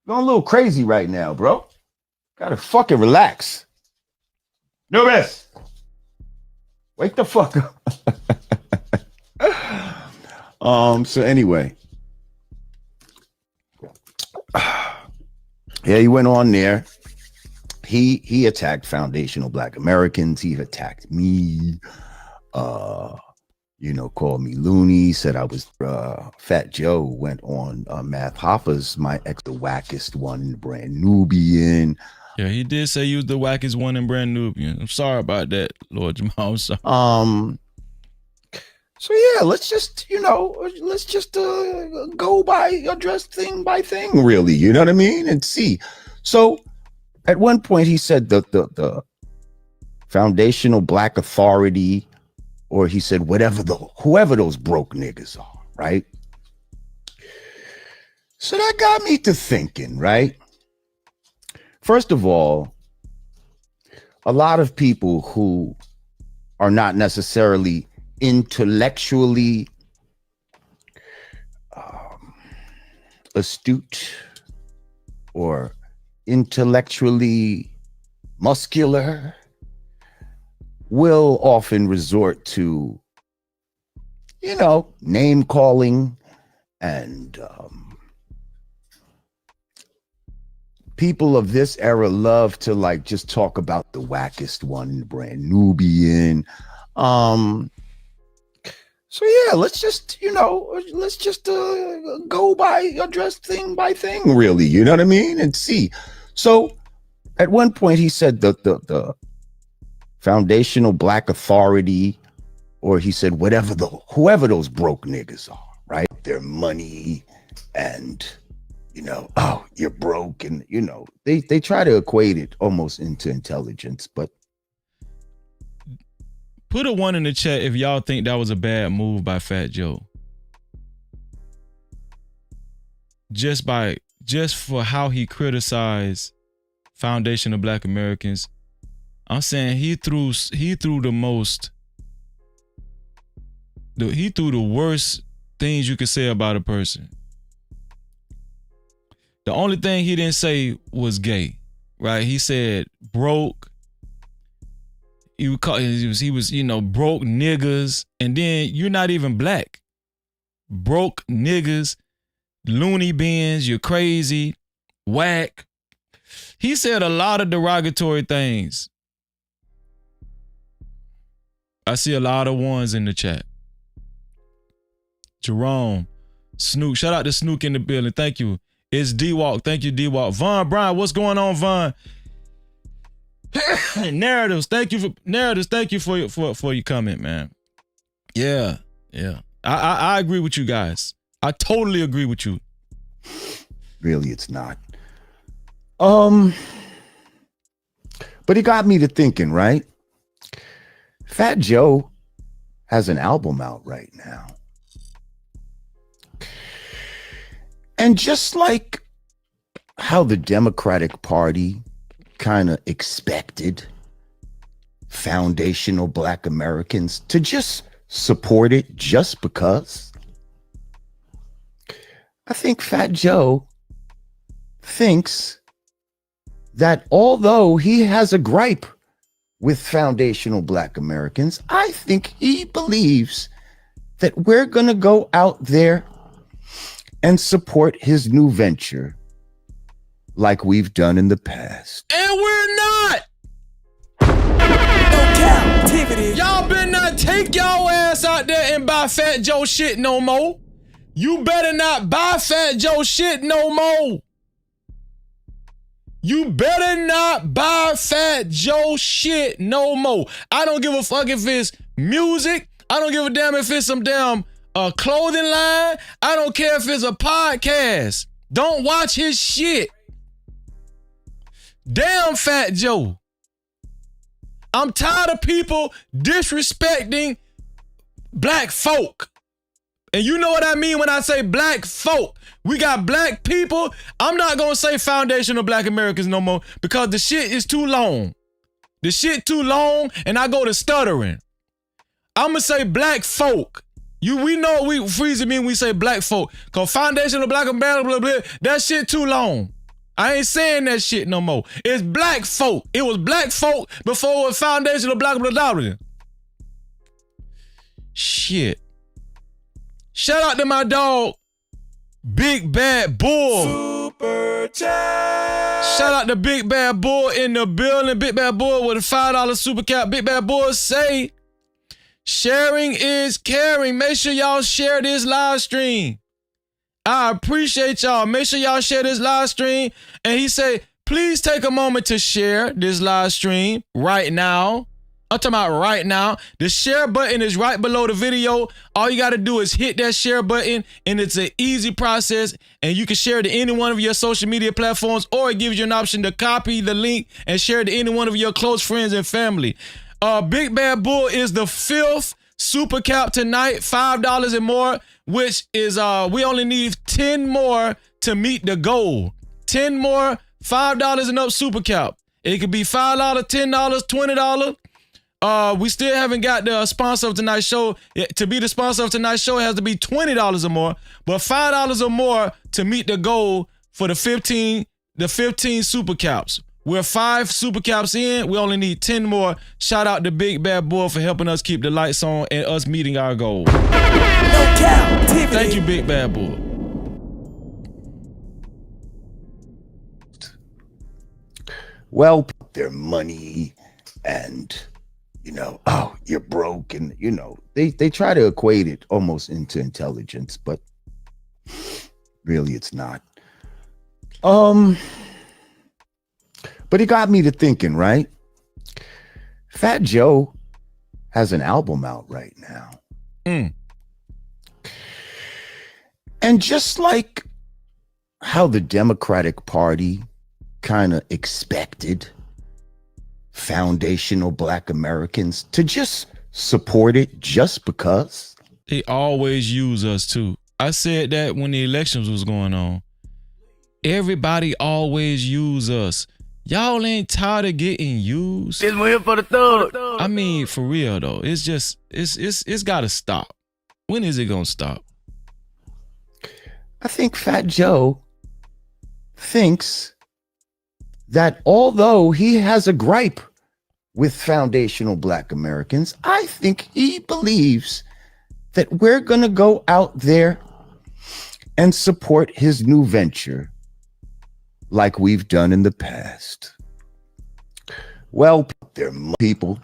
You're going a little crazy right now, bro. Gotta fucking relax. Nubis, wake the fuck up. So anyway. Yeah, he went on there. He attacked foundational Black Americans. He attacked me. Called me loony. Said I was Fat Joe. Went on Math Hoffa's my ex, the wackest one in Brand Nubian. Yeah, he did say you was the wackest one in Brand Nubian. I'm sorry about that, Lord Jamal. I'm sorry. So yeah, let's just go by address thing by thing, really. You know what I mean? And see. So at one point he said the foundational Black authority, or he said whoever those broke niggas are, right? So that got me to thinking, right? First of all, a lot of people who are not necessarily intellectually astute or intellectually muscular will often resort to, name calling and people of this era love to like just talk about the wackest one in the Brand Nubian. So yeah, let's just go by address thing by thing, really. You know what I mean? And see. So at one point he said the foundational Black authority, or he said whoever those broke niggas are, right? Their money and oh, you're broke, and they try to equate it almost into intelligence, but put a 1 in the chat if y'all think that was a bad move by Fat Joe. Just for how he criticized foundational Black Americans. I'm saying he threw the worst things you could say about a person. The only thing he didn't say was gay, right? He said broke. He was broke niggas, and then you're not even Black. Broke niggas, loony bins, you're crazy, whack. He said a lot of derogatory things. I see a lot of 1s in the chat. Jerome, Snook, shout out to Snook in the building. Thank you. It's D-Walk. Thank you, D-Walk. Von Brian, what's going on, Von? Narratives, thank you for your comment, man. Yeah. I agree with you guys. I totally agree with you. Really, it's not. But it got me to thinking, right? Fat Joe has an album out right now. And just like how the Democratic Party kind of expected foundational Black Americans to just support it just because, I think Fat Joe thinks that although he has a gripe with foundational Black Americans, I think he believes that we're going to go out there and support his new venture like we've done in the past. And we're not! No Cap-tivity. Y'all better not take y'all ass out there and buy Fat Joe shit no more. You better not buy Fat Joe shit no more. You better not buy Fat Joe shit no more. I don't give a fuck if it's music. I don't give a damn if it's some damn a clothing line. I don't care if it's a podcast. Don't watch his shit. Damn, Fat Joe. I'm tired of people disrespecting black folk. And you know what I mean when I say black folk. We got black people. I'm not going to say foundational black Americans no more because the shit is too long. The shit too long and I go to stuttering. I'm going to say black folk. We know we freeze mean we say black folk. Because foundational black America, blah, blah, blah, that shit too long. I ain't saying that shit no more. It's black folk. It was black folk before it was foundational black blah, blah, blah. Shit. Shout out to my dog, Big Bad Bull. Super chat. Shout out to Big Bad Bull in the building. Big Bad Bull with a $5 super cap. Big Bad Bull say, sharing is caring. Make sure y'all share this live stream. I appreciate y'all. Make sure y'all share this live stream. And he say, please take a moment to share this live stream right now. I'm talking about right now. The share button is right below the video. All you got to do is hit that share button, and it's an easy process. And you can share it to any one of your social media platforms, or it gives you an option to copy the link and share it to any one of your close friends and family. Big Bad Bull is the 5th super cap tonight, $5 and more, which is we only need 10 more to meet the goal. 10 more, $5 and up super cap. It could be $5, $10, $20. We still haven't got the sponsor of tonight's show. To be the sponsor of tonight's show, it has to be $20 or more, but $5 or more to meet the goal for the 15 super caps. We're 5 super caps in. We only need 10 more. Shout out to Big Bad Boy for helping us keep the lights on and us meeting our goal. No Cap-tivity. Thank you, Big Bad Boy. Well, their money and, oh, you're broke. And, they try to equate it almost into intelligence, but really it's not. But it got me to thinking, right? Fat Joe has an album out right now. And just like how the Democratic Party kind of expected foundational black Americans to just support it just because. They always use us too. I said that when the elections was going on. Everybody always use us. Y'all ain't tired of getting used. This one here for the thug. I mean, for real though. It's just, it's gotta stop. When is it gonna stop? I think Fat Joe thinks that although he has a gripe with foundational black Americans, I think he believes that we're gonna go out there and support his new venture like we've done in the past. Well, they're people.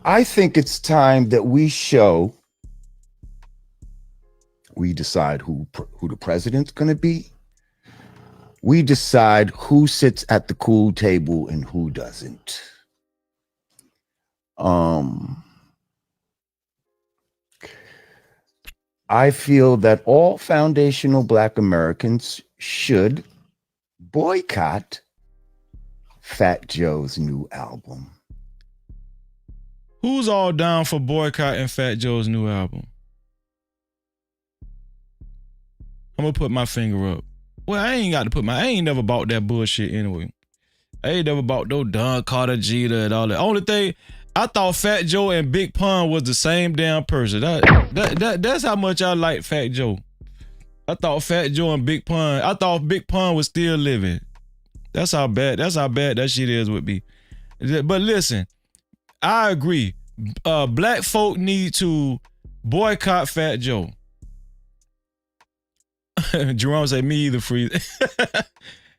I think it's time that we decide who the president's going to be. We decide who sits at the cool table and who doesn't. I feel that all foundational black Americans should boycott Fat Joe's new album. Who's all down for boycotting Fat Joe's new album? I'm gonna put my finger up. Well, I ain't never bought that bullshit anyway. I ain't never bought no Don Carter Jeter and all that. Only thing, I thought Fat Joe and Big Pun was the same damn person. That's how much I like Fat Joe. I thought Fat Joe and Big Pun, I thought Big Pun was still living. That's how bad that shit is with me. But listen, I agree. Black folk need to boycott Fat Joe. Jerome say, me either, Freeze.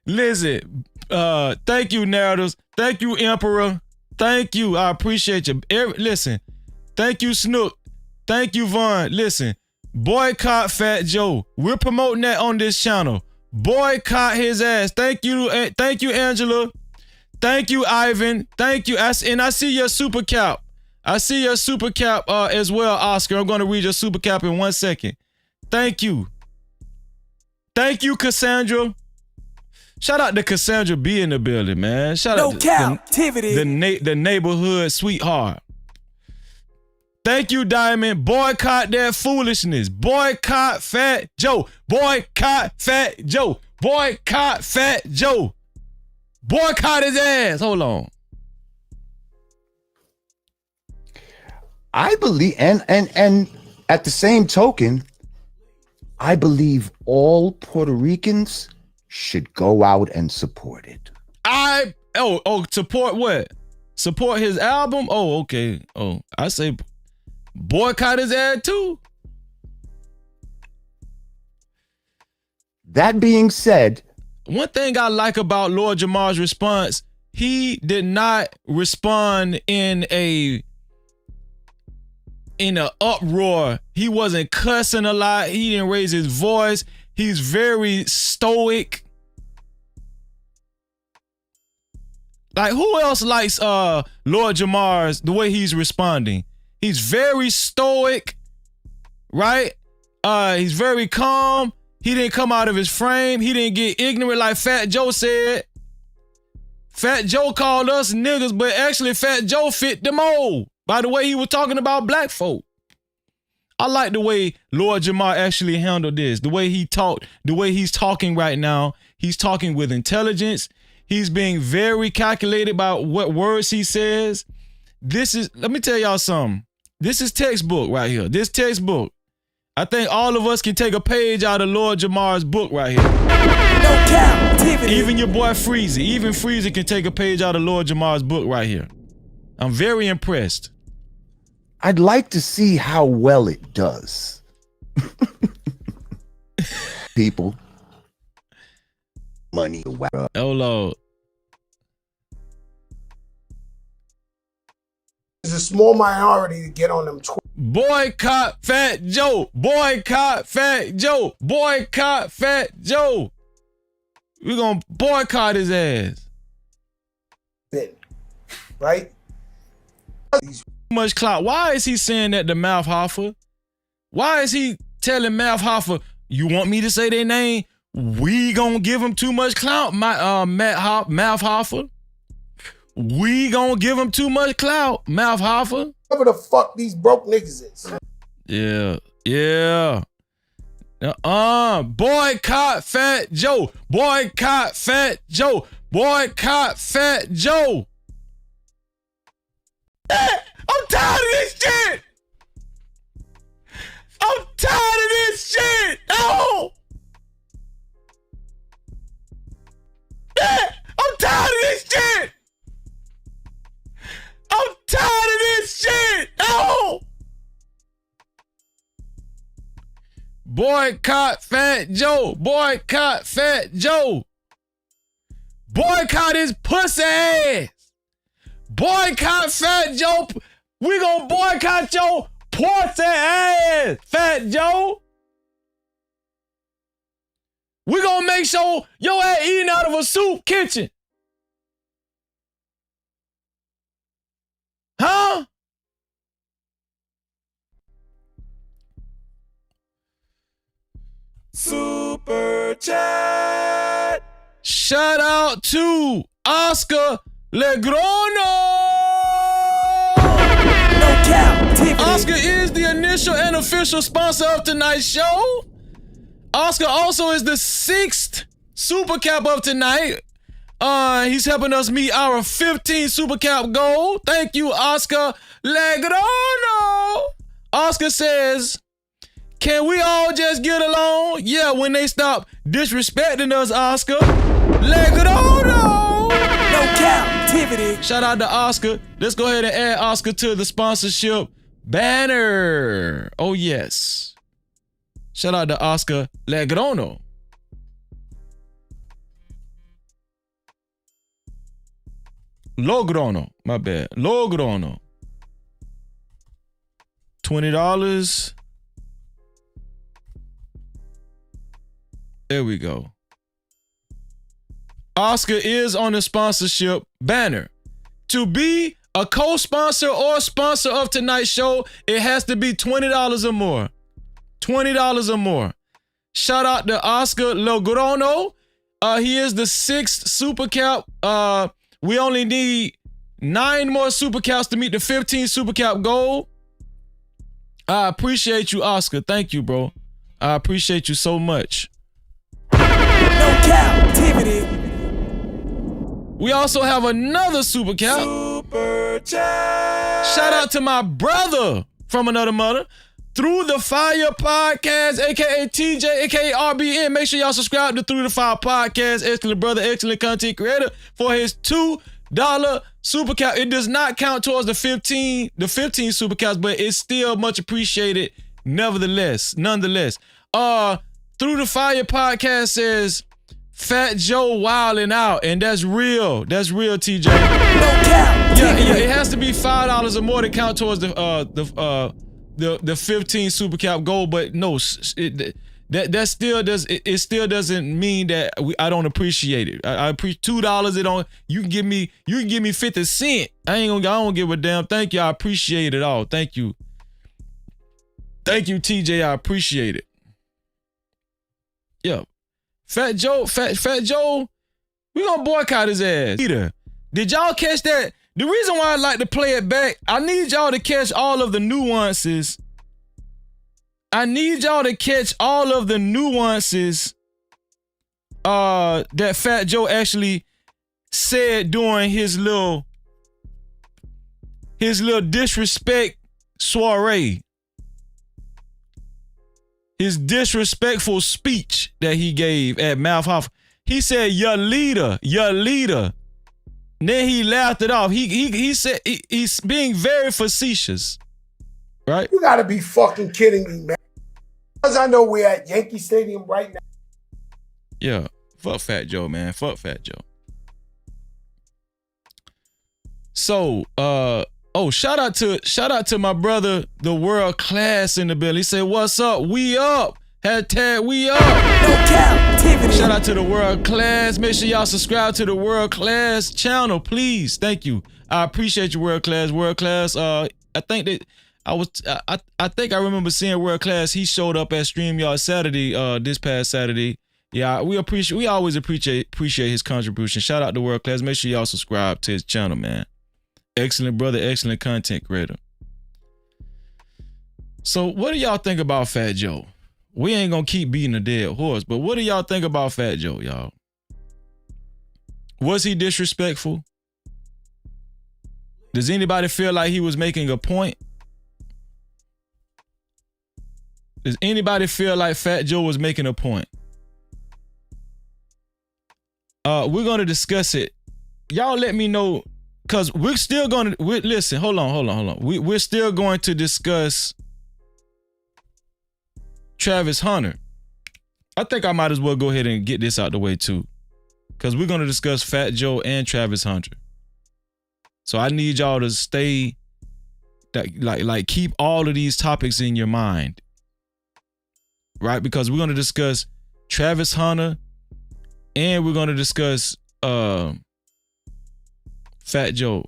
Listen, thank you, Narratives. Thank you, Emperor. Thank you. I appreciate you. Listen, thank you, Snook. Thank you, Vaughn. Listen, boycott Fat Joe. We're promoting that on this channel. Boycott his ass. Thank you, Angela. Thank you, Ivan. Thank you. And I see your super cap. I see your super cap as well, Oscar. I'm going to read your super cap in 1 second. Thank you. Thank you, Cassandra. Shout out to Cassandra B in the building, man. Shout out to Cap-tivity. the neighborhood sweetheart. Thank you, Diamond. Boycott that foolishness. Boycott Fat Joe. Boycott Fat Joe. Boycott Fat Joe. Boycott his ass. Hold on. I believe, and at the same token, I believe all Puerto Ricans should go out and support it. Support what? Support his album? Oh, okay. Oh, I say boycott his ad too. That being said, one thing I like about Lord Jamar's response, he did not respond in an uproar. He wasn't cussing a lot. He didn't raise his voice. He's very stoic. Like, who else likes Lord Jamar's, the way he's responding? He's very stoic, right? He's very calm. He didn't come out of his frame. He didn't get ignorant like Fat Joe said. Fat Joe called us niggas, but actually Fat Joe fit the mold by the way he was talking about black folk. I like the way Lord Jamar actually handled this, the way he talked, the way he's talking right now. He's talking with intelligence. He's being very calculated about what words he says. Let me tell y'all something. This is textbook right here. This textbook. I think all of us can take a page out of Lord Jamar's book right here. No Cap-tivity. Even your boy Freezy. Even Freezy can take a page out of Lord Jamar's book right here. I'm very impressed. I'd like to see how well it does. People. Money. Oh, Lord. There's a small minority to get on them. Boycott Fat Joe. Boycott Fat Joe. Boycott Fat Joe. We're going to boycott his ass. Right? Much clout. Why is he saying that to Mouth Hoffa? Why is he telling Mouth Hoffa, you want me to say their name? We gonna give him too much clout, Mouth Hoffa. We gonna give him too much clout, Mouth Hoffa. Whatever the fuck these broke niggas is. Yeah. Boycott Fat Joe. Boycott Fat Joe. Boycott Fat Joe. I'm tired of this shit. I'm tired of this shit. No. I'm tired of this shit. I'm tired of this shit. No. Boycott Fat Joe. Boycott Fat Joe. Boycott his pussy ass. Boycott Fat Joe. We gonna boycott your pussy ass, Fat Joe. We gonna make sure your ass eating out of a soup kitchen. Huh? Super chat. Shout out to Oscar Legrono. No Cap-tivity. Oscar is the initial and official sponsor of tonight's show. Oscar also is the 6th super cap of tonight. He's helping us meet our 15th super cap goal. Thank you, Oscar Legrono. Oscar says, can we all just get along? Yeah, when they stop disrespecting us, Oscar Legrono. No Cap-tivity. Shout out to Oscar. Let's go ahead and add Oscar to the sponsorship banner. Oh, yes. Shout out to Oscar Legrono. Logrono. My bad. Logrono. $20. There we go. Oscar is on the sponsorship banner. To be A co-sponsor or sponsor of tonight's show, it has to be $20 or more. $20 or more. Shout out to Oscar Logrono. He is the 6th Super Cap. We only need 9 more Super Caps to meet the 15 Super Cap goal. I appreciate you, Oscar. Thank you, bro. I appreciate you so much. No Cap-tivity. We also have another Super Cap. Super chat. Shout out to my brother from another mother. Through the Fire Podcast, aka TJ, aka RBN. Make sure y'all subscribe to Through the Fire Podcast. Excellent brother, excellent content creator for his $2 Super Cap. It does not count towards the 15 Super Caps, but it's still much appreciated. Nonetheless. Through the Fire Podcast says Fat Joe wilding out, and that's real. That's real, TJ. No cap. Yeah, it has to be $5 or more to count towards the 15 Super Cap goal, but no, that still doesn't mean that I don't appreciate it. I appreciate $2. It don't. You can give me 50 cents. I don't give a damn. Thank you. I appreciate it all. Thank you, TJ. I appreciate it. Yeah, Fat Joe. We gonna boycott his ass. Peter, did y'all catch that? The reason why I like to play it back, I need y'all to catch all of the nuances. That Fat Joe actually said during his little disrespect soiree. His disrespectful speech that he gave at Mouth Hoff. He said, your leader. Then he laughed it off. He said he's being very facetious, right? You gotta be fucking kidding me, man. Because I know we're at Yankee Stadium right now. Yeah, fuck Fat Joe, man. Fuck Fat Joe. So, shout out to my brother, the World Class in the building. He said, "What's up? We up." Hashtag we up. No Cap-tivity. Shout out to the World Class. Make sure y'all subscribe to the World Class channel, please. Thank you. I appreciate you, World Class. World Class. I think I remember seeing World Class. He showed up at StreamYard Saturday, this past Saturday. Yeah, we always appreciate his contribution. Shout out to World Class. Make sure y'all subscribe to his channel, man. Excellent brother, excellent content creator. So what do y'all think about Fat Joe? We ain't gonna keep beating a dead horse, but what do y'all think about Fat Joe, y'all? Was he disrespectful? Does anybody feel like he was making a point? Does anybody feel like Fat Joe was making a point? We're gonna discuss it. Y'all let me know, because we're still gonna listen. Hold on. We're still going to discuss Travis Hunter. I think I might as well go ahead and get this out the way too, because we're going to discuss Fat Joe and Travis Hunter. So I need y'all to stay, like keep all of these topics in your mind, right? Because we're going to discuss Travis Hunter and we're going to discuss Fat Joe.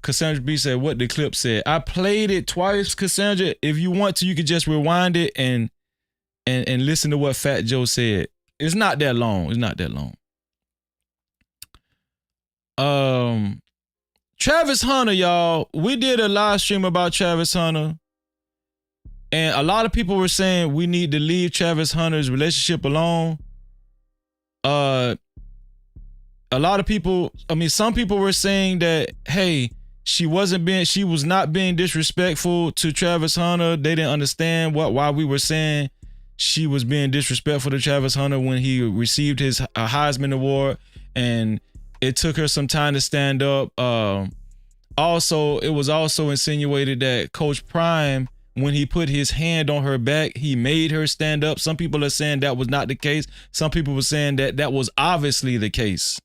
Cassandra B said what the clip said. I played it twice, Cassandra. If you want to, you could just rewind it and listen to what Fat Joe said. It's not that long. Travis Hunter, y'all. We did a live stream about Travis Hunter, and a lot of people were saying we need to leave Travis Hunter's relationship alone. A lot of people, some people were saying that, hey, she was not being disrespectful to Travis Hunter. They didn't understand why we were saying she was being disrespectful to Travis Hunter when he received his Heisman Award, and it took her some time to stand up. Also, it was also insinuated that Coach Prime, when he put his hand on her back, he made her stand up. Some people are saying that was not the case. Some people were saying that was obviously the case.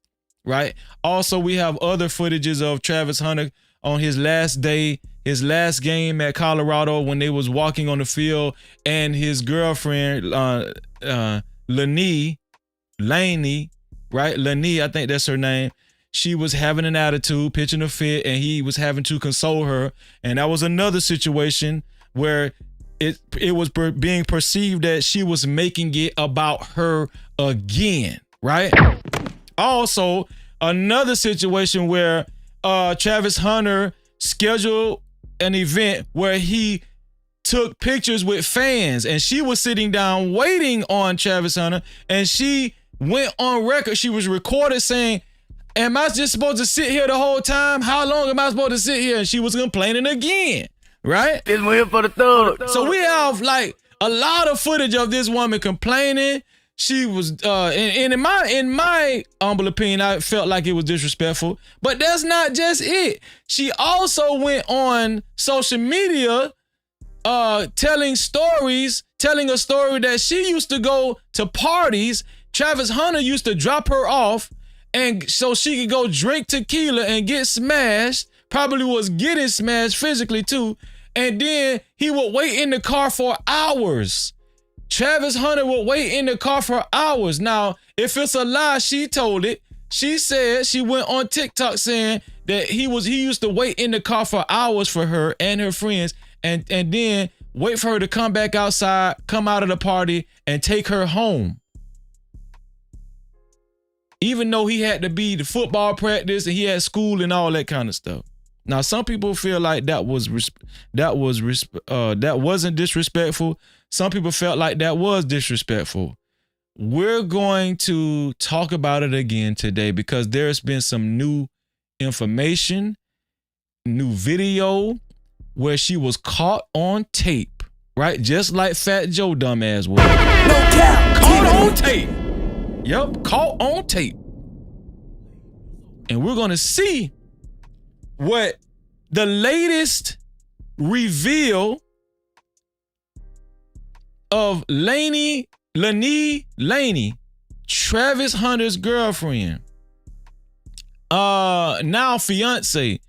Right. Also, we have other footages of Travis Hunter on his last day, his last game at Colorado, when they was walking on the field, and his girlfriend, Laney, right? Lani, I think that's her name. She was having an attitude, pitching a fit, and he was having to console her. And that was another situation where it was being perceived that she was making it about her again, right? Also, another situation where Travis Hunter scheduled an event where he took pictures with fans, and she was sitting down waiting on Travis Hunter, and she went on record. She was recorded saying, am I just supposed to sit here the whole time? How long am I supposed to sit here? And she was complaining again, right? This one here for the thug. So we have like a lot of footage of this woman complaining. She was, and in my humble opinion, I felt like it was disrespectful. But that's not just it. She also went on social media, telling a story that she used to go to parties. Travis Hunter used to drop her off, and so she could go drink tequila and get smashed. Probably was getting smashed physically too. And then he would wait in the car for hours. Travis Hunter would wait in the car for hours. Now, if it's a lie, she told it. She said she went on TikTok saying that he used to wait in the car for hours for her and her friends, and then wait for her to come back outside, come out of the party, and take her home. Even though he had to be the football practice and he had school and all that kind of stuff. Now, some people feel like that wasn't disrespectful. Some people felt like that was disrespectful. We're going to talk about it again today because there's been some new information, new video where she was caught on tape, right? Just like Fat Joe dumbass was. Caught on tape. Yep, caught on tape. And we're going to see what the latest reveal of Lani, Travis Hunter's girlfriend, now fiance,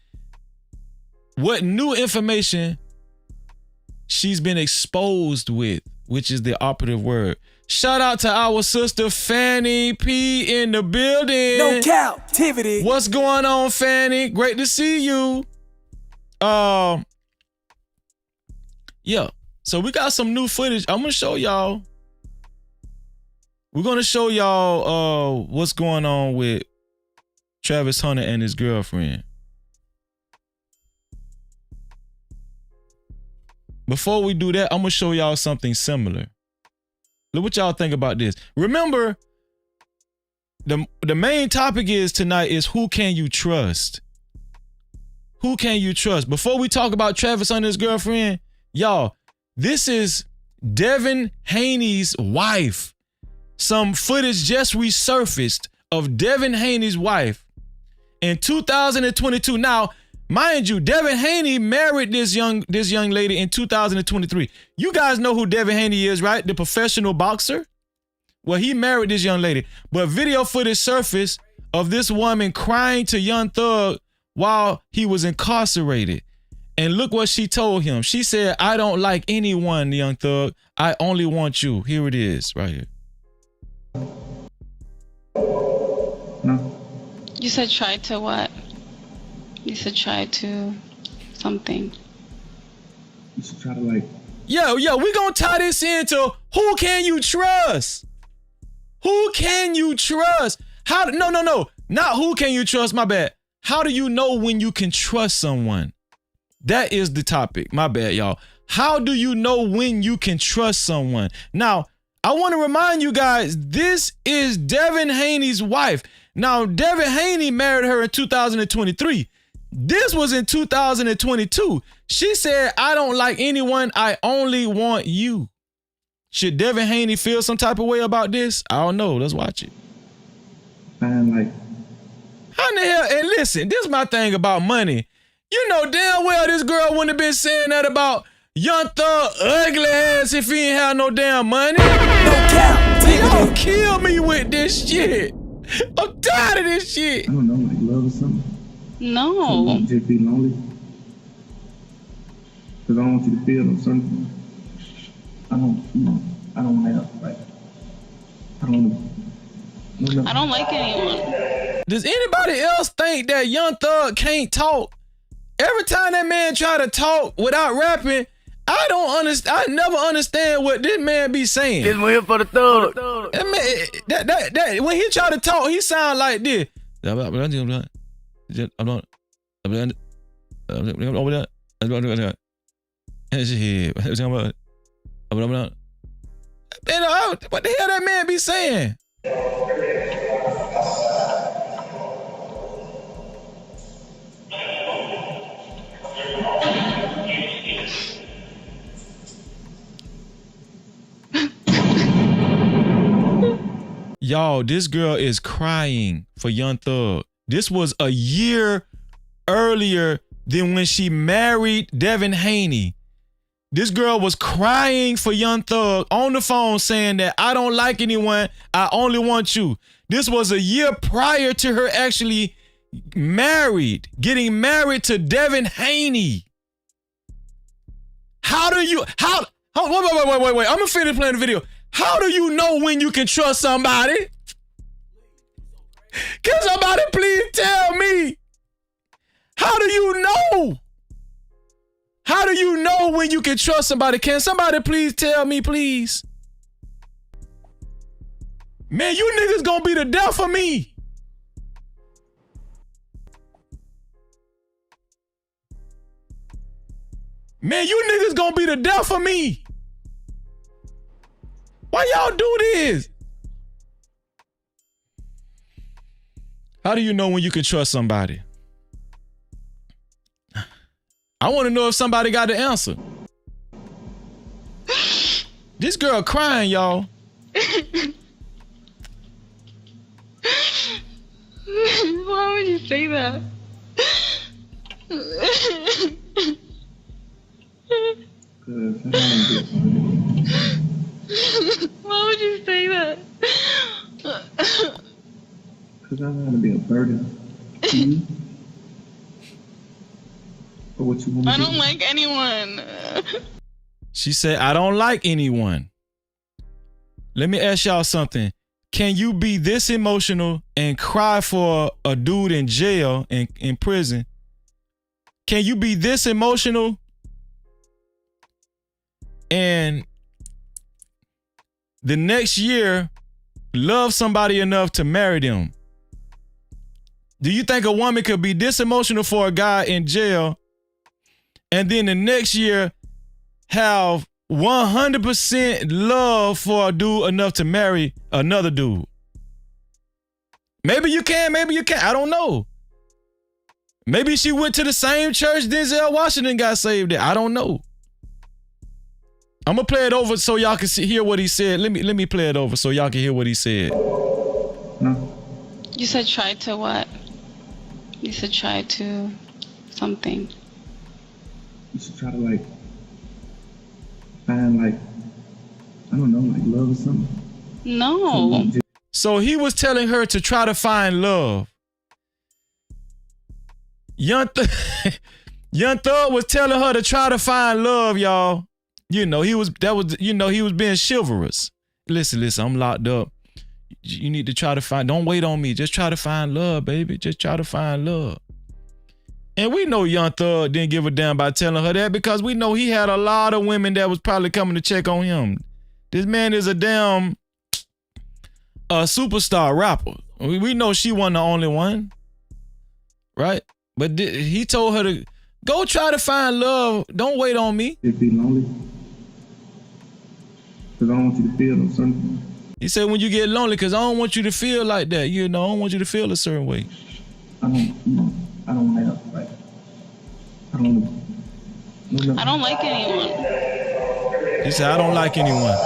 what new information she's been exposed with, which is the operative word. Shout out to our sister Fanny P in the building. No Cap-tivity. What's going on, Fanny? Great to see you. Yeah. So we got some new footage. I'm gonna show y'all. We're gonna show y'all what's going on with Travis Hunter and his girlfriend. Before we do that, I'm gonna show y'all something similar. Look what y'all think about this. Remember, the main topic tonight is who can you trust? Who can you trust? Before we talk about Travis Hunter's girlfriend, y'all, this is Devin Haney's wife. Some footage just resurfaced of Devin Haney's wife in 2022. Now, mind you, Devin Haney married this young lady in 2023. You guys know who Devin Haney is, right? The professional boxer. Well, he married this young lady, but video footage surfaced of this woman crying to Young Thug while he was incarcerated. And look what she told him. She said, "I don't like anyone, Young Thug. I only want you." Here it is, right here. You said try to what? You said try to something. You should try to like. Yo, we gonna tie this into who can you trust? Who can you trust? No, not who can you trust, my bad. How do you know when you can trust someone? That is the topic, my bad, y'all. How do you know when you can trust someone? Now, I want to remind you guys, this is Devin Haney's wife. Now, Devin Haney married her in 2023. This was in 2022. She said, "I don't like anyone. I only want you." Should Devin Haney feel some type of way about this? I don't know. Let's watch it. Man, like, how in the hell? And listen, this is my thing about money. You know damn well this girl wouldn't have been saying that about Young Thug ugly ass if he ain't have no damn money. No cap. Y'all kill me with this shit. I'm tired of this shit. I don't know, like love or something. No. Just be lonely. Cause I don't want you to feel something. I don't have, like, I don't I don't like anyone. Does anybody else think that Young Thug can't talk? Every time that man try to talk without rapping, I don't understand. I never understand what this man be saying. This one here for the thug. That when he try to talk, he sound like this. What the hell that man be saying? Y'all, this girl is crying for Young Thug. This was a year earlier than when she married Devin Haney. This girl was crying for Young Thug on the phone saying that I don't like anyone, I only want you. This was a year prior to her actually getting married to Devin Haney. Wait, I'm gonna finish playing the video. How do you know when you can trust somebody? Can somebody please tell me? How do you know? How do you know when you can trust somebody? Can somebody please tell me, please? Man, you niggas gonna be the death of me. Man, you niggas gonna be the death of me. Why y'all do this? How do you know when you can trust somebody? I want to know if somebody got the answer. This girl crying, y'all. Why would you say that? Why would you say that? Because I don't want to be a burden to you. Or what you want to do. I don't like anyone. She said, I don't like anyone. Let me ask y'all something. Can you be this emotional and cry for a dude in jail, in prison? Can you be this emotional and the next year love somebody enough to marry them? Do you think a woman could be this emotional for a guy in jail and then the next year have 100% love for a dude enough to marry another dude? Maybe you can, maybe you can't. I don't know. Maybe she went to the same church Denzel Washington got saved at. I don't know. I'm gonna play it over so y'all can hear what he said. Let me play it over so y'all can hear what he said. No. You said try to what? You said try to something. You should try to find I don't know, love or something. No. So he was telling her to try to find love. Young Thug was telling her to try to find love, y'all. You know, he was being chivalrous. Listen, I'm locked up. You need to try to find, don't wait on me. Just try to find love, baby. Just try to find love. And we know Young Thug didn't give a damn about telling her that because we know he had a lot of women that was probably coming to check on him. This man is a damn superstar rapper. We know she wasn't the only one, right? But he told her to go try to find love. Don't wait on me. It'd be lonely. Because I don't want you to feel something. He said when you get lonely, because I don't want you to feel like that. You know, I don't want you to feel a certain way. I don't have, I don't like anyone. He said, I don't like anyone.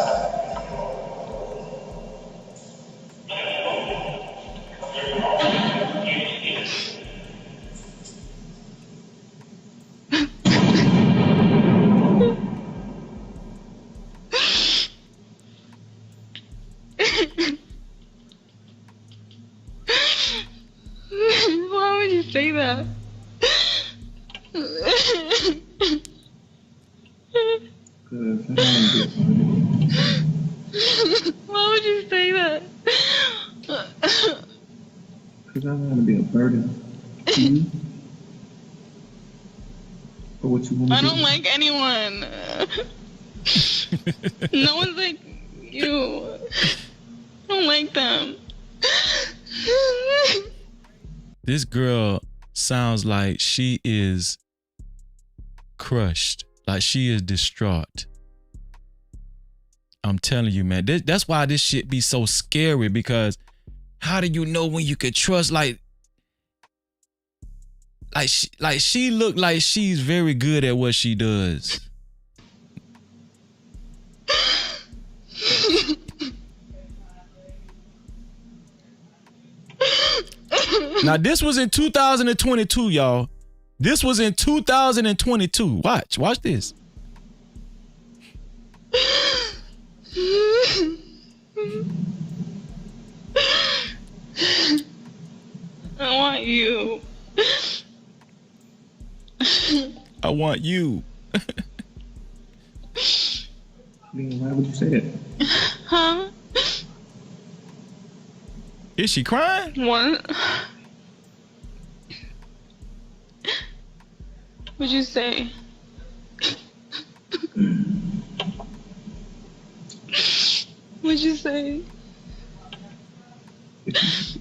Why would you say that? Why would you say that? Because I don't want to be a burden to you. Or what you want to do. I don't like anyone. No one's like you. I don't like them. This girl sounds like she is crushed, like she is distraught. I'm telling you, man, that's why this shit be so scary, because how do you know when you can trust? Like she look like she's very good at what she does. Now, this was in 2022, y'all. This was in 2022. Watch this. I want you. I want you. Why would you say that? Huh? Is she crying? What? What'd you say? What'd you say? If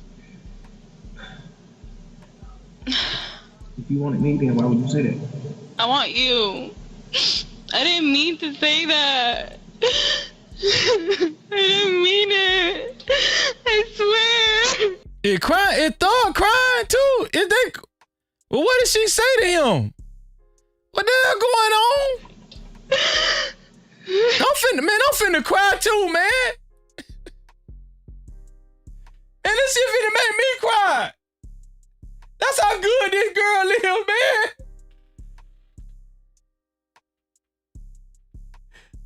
you wanted me, then why would you say that? I want you. I didn't mean to say that. I didn't mean it. I swear. It thought crying too. Well, what did she say to him? What the hell going on? I'm finna cry too, man. And this shit finna make me cry. That's how good this girl is, man.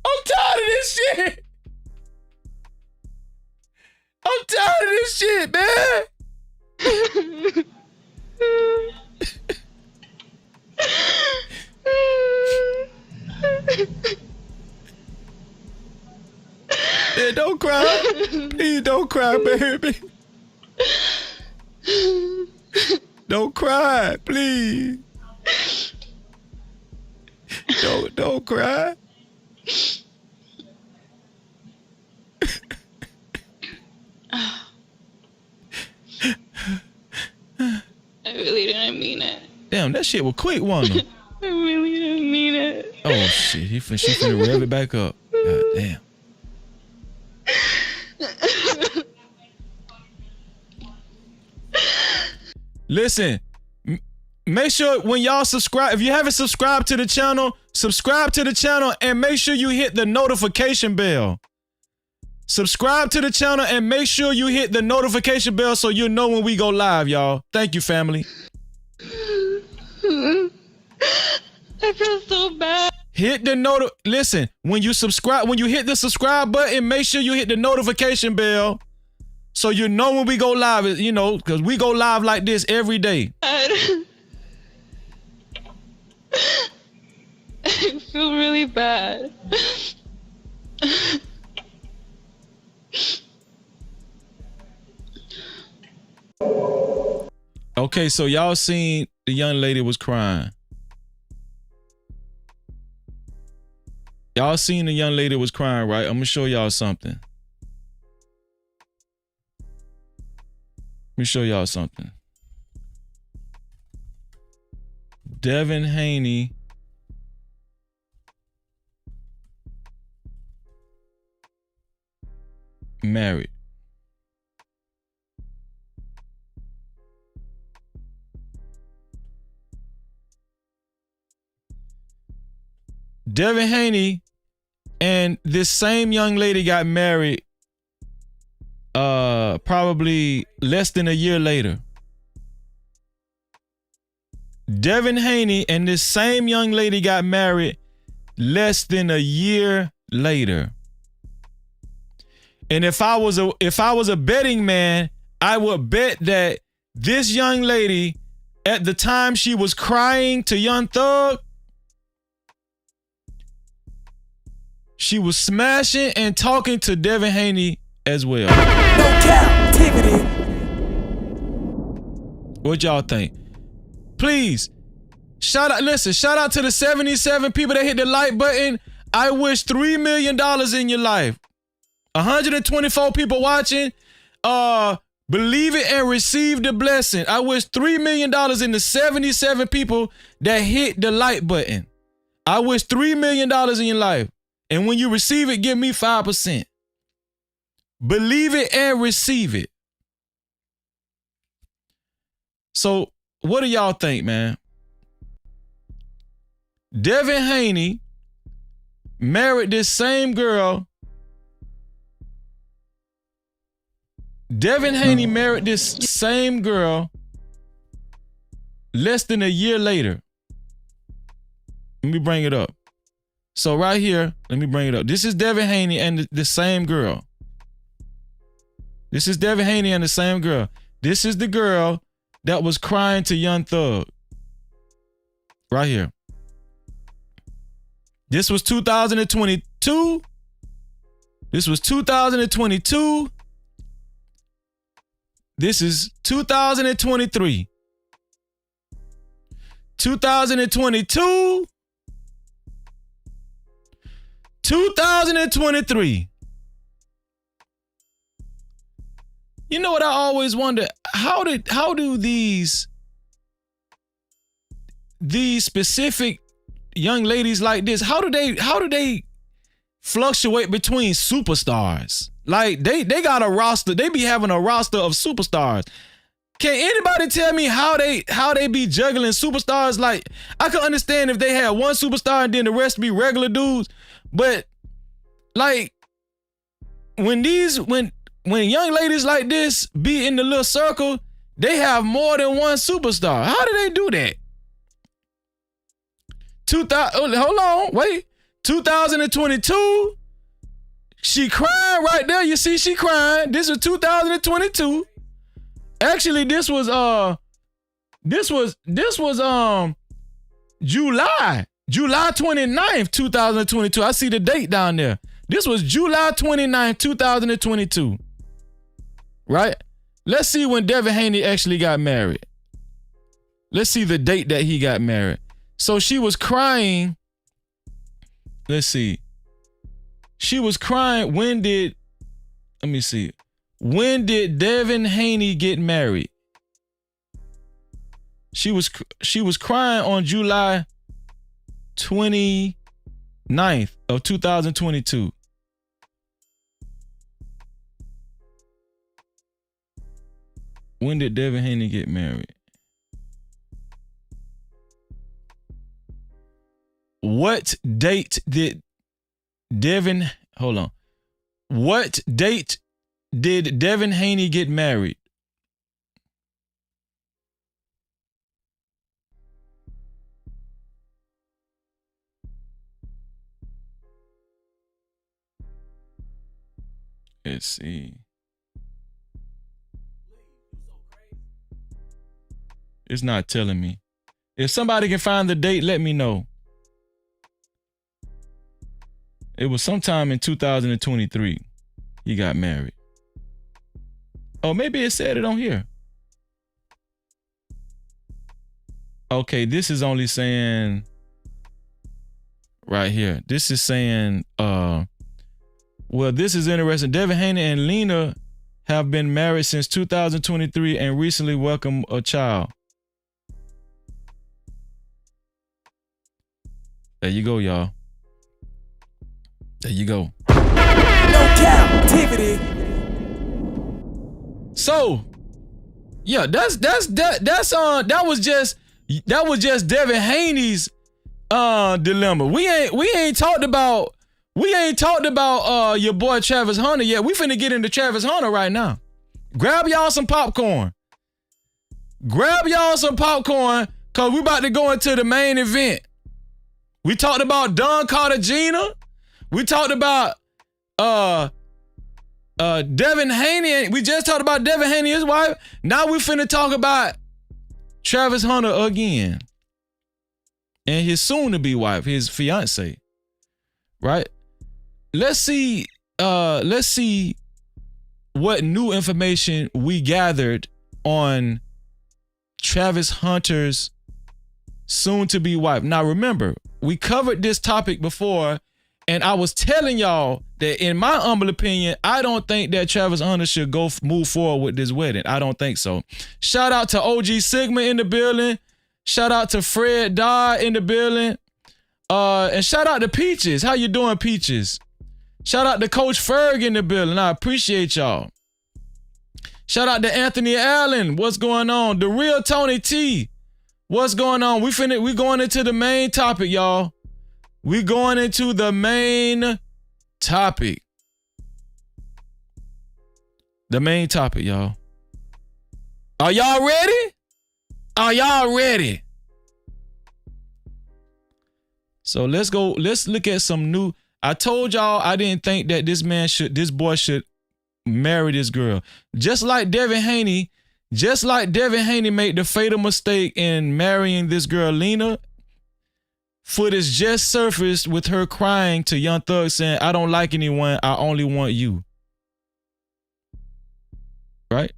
I'm tired of this shit. I'm tired of this shit, man. Yeah, don't cry. Please don't cry, baby. Don't cry, please. Don't cry. I really didn't mean it. Damn, that shit was quick, wasn't it? I really didn't mean it. Oh shit, she finna rev it back up. God damn. Listen, make sure when y'all subscribe, if you haven't subscribed to the channel, subscribe to the channel and make sure you hit the notification bell. Subscribe to the channel and make sure you hit the notification bell so you'll know when we go live, y'all. Thank you, family. I feel so bad. Hit the listen, when you hit the subscribe button, make sure you hit the notification bell so you know when we go live, you know, because we go live like this every day. I feel really bad. Okay, so y'all seen the young lady was crying. Y'all seen the young lady was crying, right? I'm gonna show y'all something. Let me show y'all something. Devin Haney married. Devin Haney and this same young lady got married probably less than a year later. Devin Haney and this same young lady got married less than a year later. And if I was a betting man, I would bet that this young lady, at the time she was crying to Young Thug, she was smashing and talking to Devin Haney as well. No Cap-tivity. What y'all think? Please, shout out to the 77 people that hit the like button. I wish $3 million in your life. 124 people watching. Believe it and receive the blessing. I wish $3 million in the 77 people that hit the like button. I wish $3 million in your life. And when you receive it, give me 5%. Believe it and receive it. So, what do y'all think, man? Devin Haney married this same girl. Devin Haney married this same girl less than a year later. Let me bring it up. So right here, let me bring it up. This is Devin Haney and the same girl. This is Devin Haney and the same girl. This is the girl that was crying to Young Thug. Right here. This was 2022. This was 2022. This is 2023. 2022. 2023. You know what I always wonder? How do these specific young ladies like this, how do they fluctuate between superstars? Like they got a roster, they be having a roster of superstars. Can anybody tell me how they be juggling superstars? Like, I could understand if they had one superstar and then the rest be regular dudes, but like when young ladies like this be in the little circle, they have more than one superstar. How do they do that? 2022, she crying right there. You see she crying. This was 2022. Actually, this was July 29th, 2022. I see the date down there. This was July 29th, 2022. Right? Let's see when Devin Haney actually got married. Let's see the date that he got married. So she was crying. Let's see. She was crying. Let me see. When did Devin Haney get married? She was crying on July 29th of 2022. When did Devin Haney get married? What date did Devin Haney get married? Let's see. It's not telling me. If somebody can find the date, let me know. It was sometime in 2023 he got married. Oh, maybe it said it on here. Okay, this is only saying right here. This is saying, well, this is interesting. Devin Haney and Lena have been married since 2023 and recently welcomed a child. There you go, y'all. There you go. No Cap-tivity. So, yeah, that was just Devin Haney's dilemma. We ain't talked about your boy Travis Hunter yet. We finna get into Travis Hunter right now. Grab y'all some popcorn. Cause we about to go into the main event. We talked about Don Cartagena. We talked about Devin Haney. We just talked about Devin Haney, his wife. Now we finna talk about Travis Hunter again. And his soon-to-be wife, his fiance. Right? Let's see what new information we gathered on Travis Hunter's soon-to-be wife. Now remember, we covered this topic before, and I was telling y'all that in my humble opinion, I don't think that Travis Hunter should move forward with this wedding. I don't think so. Shout out to OG Sigma in the building. Shout out to Fred Dodd in the building. And shout out to Peaches. How you doing, Peaches? Shout out to Coach Ferg in the building. I appreciate y'all. Shout out to Anthony Allen. What's going on? The real Tony T. What's going on? We going into the main topic, y'all. We going into the main topic. The main topic, y'all. Are y'all ready? Are y'all ready? So let's go. Let's look at some new. I told y'all I didn't think that this boy should marry this girl. Just like Devin Haney made the fatal mistake in marrying this girl, Lena. Footage just surfaced with her crying to Young Thug saying, "I don't like anyone, I only want you." Right?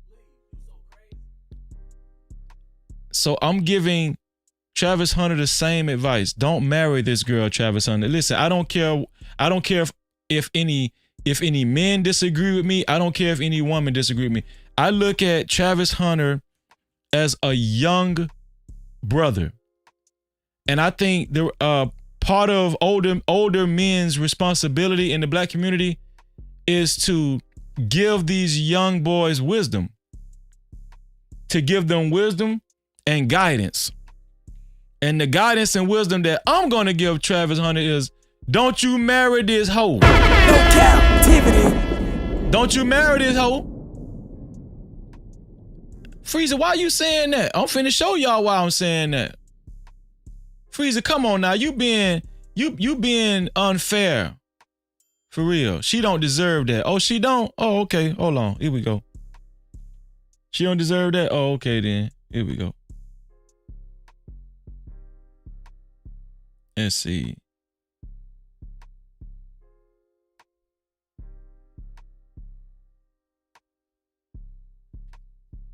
So I'm giving Travis Hunter the same advice. Don't marry this girl, Travis Hunter. Listen, I don't care if any men disagree with me. I don't care if any woman disagree with me. I look at Travis Hunter as a young brother. And I think the part of older men's responsibility in the black community is to give these young boys wisdom. To give them wisdom and guidance. And the guidance and wisdom that I'm going to give Travis Hunter is, don't you marry this hoe. No Cap-tivity. Don't you marry this hoe. Freezer, why you saying that? I'm finna show y'all why I'm saying that. Freezer, come on now. You being unfair. For real. She don't deserve that. Oh, she don't? Oh, okay. Hold on. Here we go. She don't deserve that? Oh, okay then. Here we go. Let's see.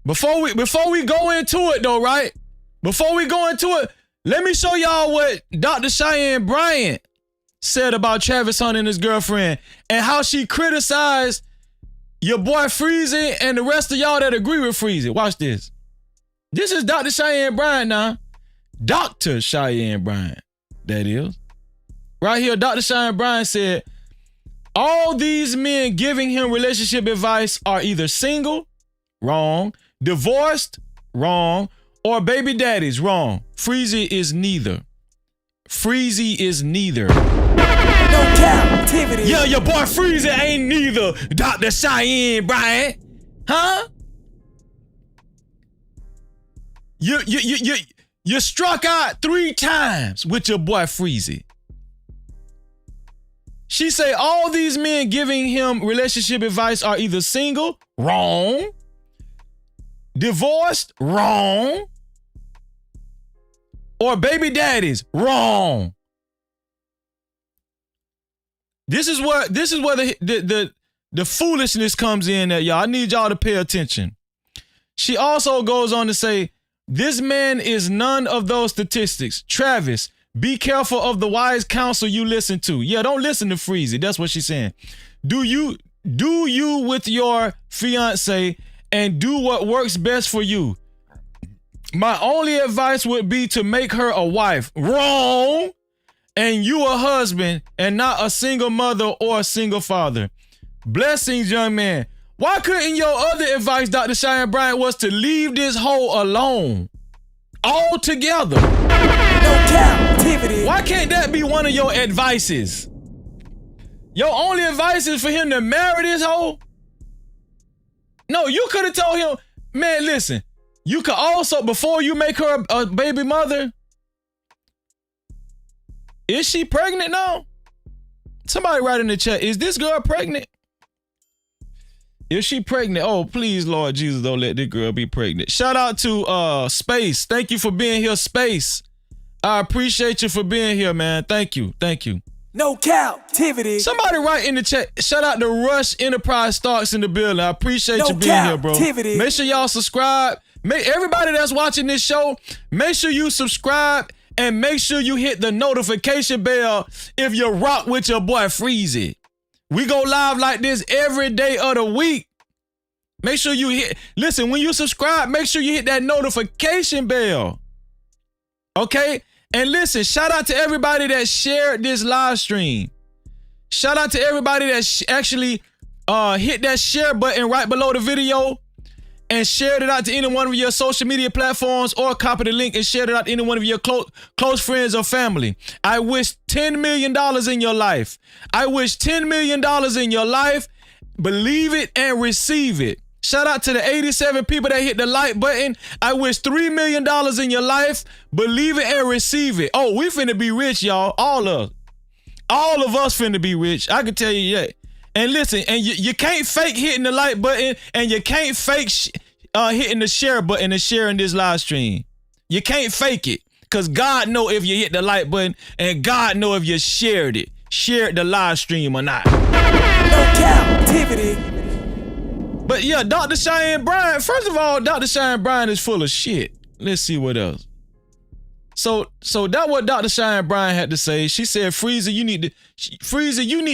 Before we go into it though, right? Before we go into it, let me show y'all what Dr. Cheyenne Bryant said about Travis Hunter and his girlfriend and how she criticized your boy Freezy and the rest of y'all that agree with Freezy. Watch this. This is Dr. Cheyenne Bryant now. Dr. Cheyenne Bryant, that is. Right here, Dr. Cheyenne Bryant said, all these men giving him relationship advice are either single, wrong, divorced, wrong, or baby daddies, wrong. Freezy is neither. Freezy is neither. No Cap-tivity. Yeah, your boy Freezy ain't neither, Dr. Cheyenne Bryant. Huh? You struck out 3 times with your boy Freezy. She say all these men giving him relationship advice are either single, wrong, divorced, wrong, or baby daddies, wrong. This is where the foolishness comes in at y'all. I need y'all to pay attention. She also goes on to say, this man is none of those statistics. Travis, be careful of the wise counsel you listen to. Yeah, don't listen to Freezy. That's what she's saying. Do you with your fiance and do what works best for you. My only advice would be to make her a wife. Wrong. And you a husband and not a single mother or a single father. Blessings, young man. Why couldn't your other advice, Dr. Cheyenne Bryant, was to leave this hoe alone? Altogether. No Cap-tivity. Why can't that be one of your advices? Your only advice is for him to marry this hoe? No, you could have told him, man, listen, you could also, before you make her a baby mother, is she pregnant now? Somebody write in the chat, is this girl pregnant? If she pregnant, oh, please, Lord Jesus, don't let this girl be pregnant. Shout out to Space. Thank you for being here, Space. I appreciate you for being here, man. Thank you. Thank you. No Cap-tivity. Somebody write in the chat. Shout out to Rush Enterprise Stocks in the building. I appreciate you being here, bro. Make sure y'all subscribe. Everybody that's watching this show, make sure you subscribe and make sure you hit the notification bell if you rock with your boy Freezy. We go live like this every day of the week. Make sure you listen, when you subscribe, make sure you hit that notification bell. Okay? And listen, shout out to everybody that shared this live stream. Shout out to everybody that actually hit that share button right below the video and shared it out to any one of your social media platforms, or copy the link and shared it out to any one of your close friends or family. I wish $10 million in your life. I wish $10 million in your life. Believe it and receive it. Shout out to the 87 people that hit the like button. I wish $3 million in your life. Believe it and receive it. Oh, we finna be rich, y'all. All of us finna be rich. I can tell you that. And listen, and you can't fake hitting the like button, and you can't fake hitting the share button and sharing this live stream. You can't fake it, because God know if you hit the like button, and God know if you shared the live stream or not. No Cap-tivity. But yeah, Dr. Cheyenne Bryant, first of all, Dr. Cheyenne Bryant is full of shit. Let's see what else. So that's what Dr. Cheyenne Bryant had to say. She said, Freezy, you need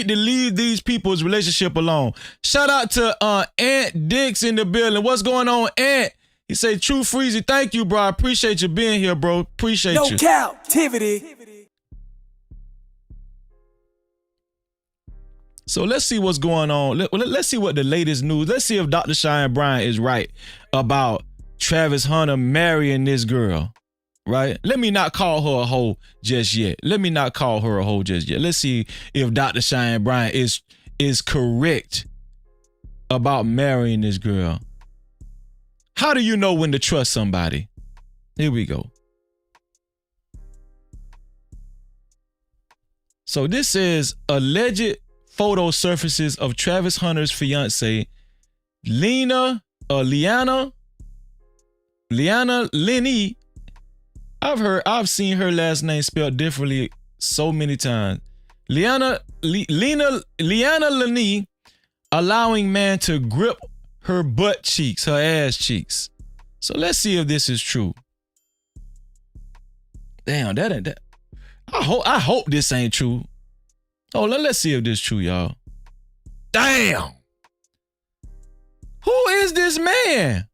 to leave these people's relationship alone. Shout out to Aunt Dix in the building. What's going on, Aunt? He said, True Freezy, thank you, bro. I appreciate you being here, bro. Appreciate you. No Cap-tivity. So let's see what's going on. Let's see what the latest news. Let's see if Dr. Cheyenne Bryant is right about Travis Hunter marrying this girl. Right? Let me not call her a hoe just yet. Let's see if Dr. Cheyenne Bryant is correct about marrying this girl. How do you know when to trust somebody? Here we go. So this is alleged photo surfaces of Travis Hunter's fiance, Liana Lenny. I've seen her last name spelled differently so many times. Liana Lenny, allowing man to grip her butt cheeks, her ass cheeks. So let's see if this is true. Damn, that ain't that. I hope this ain't true. Oh, let's see if this is true, y'all. Damn. Who is this man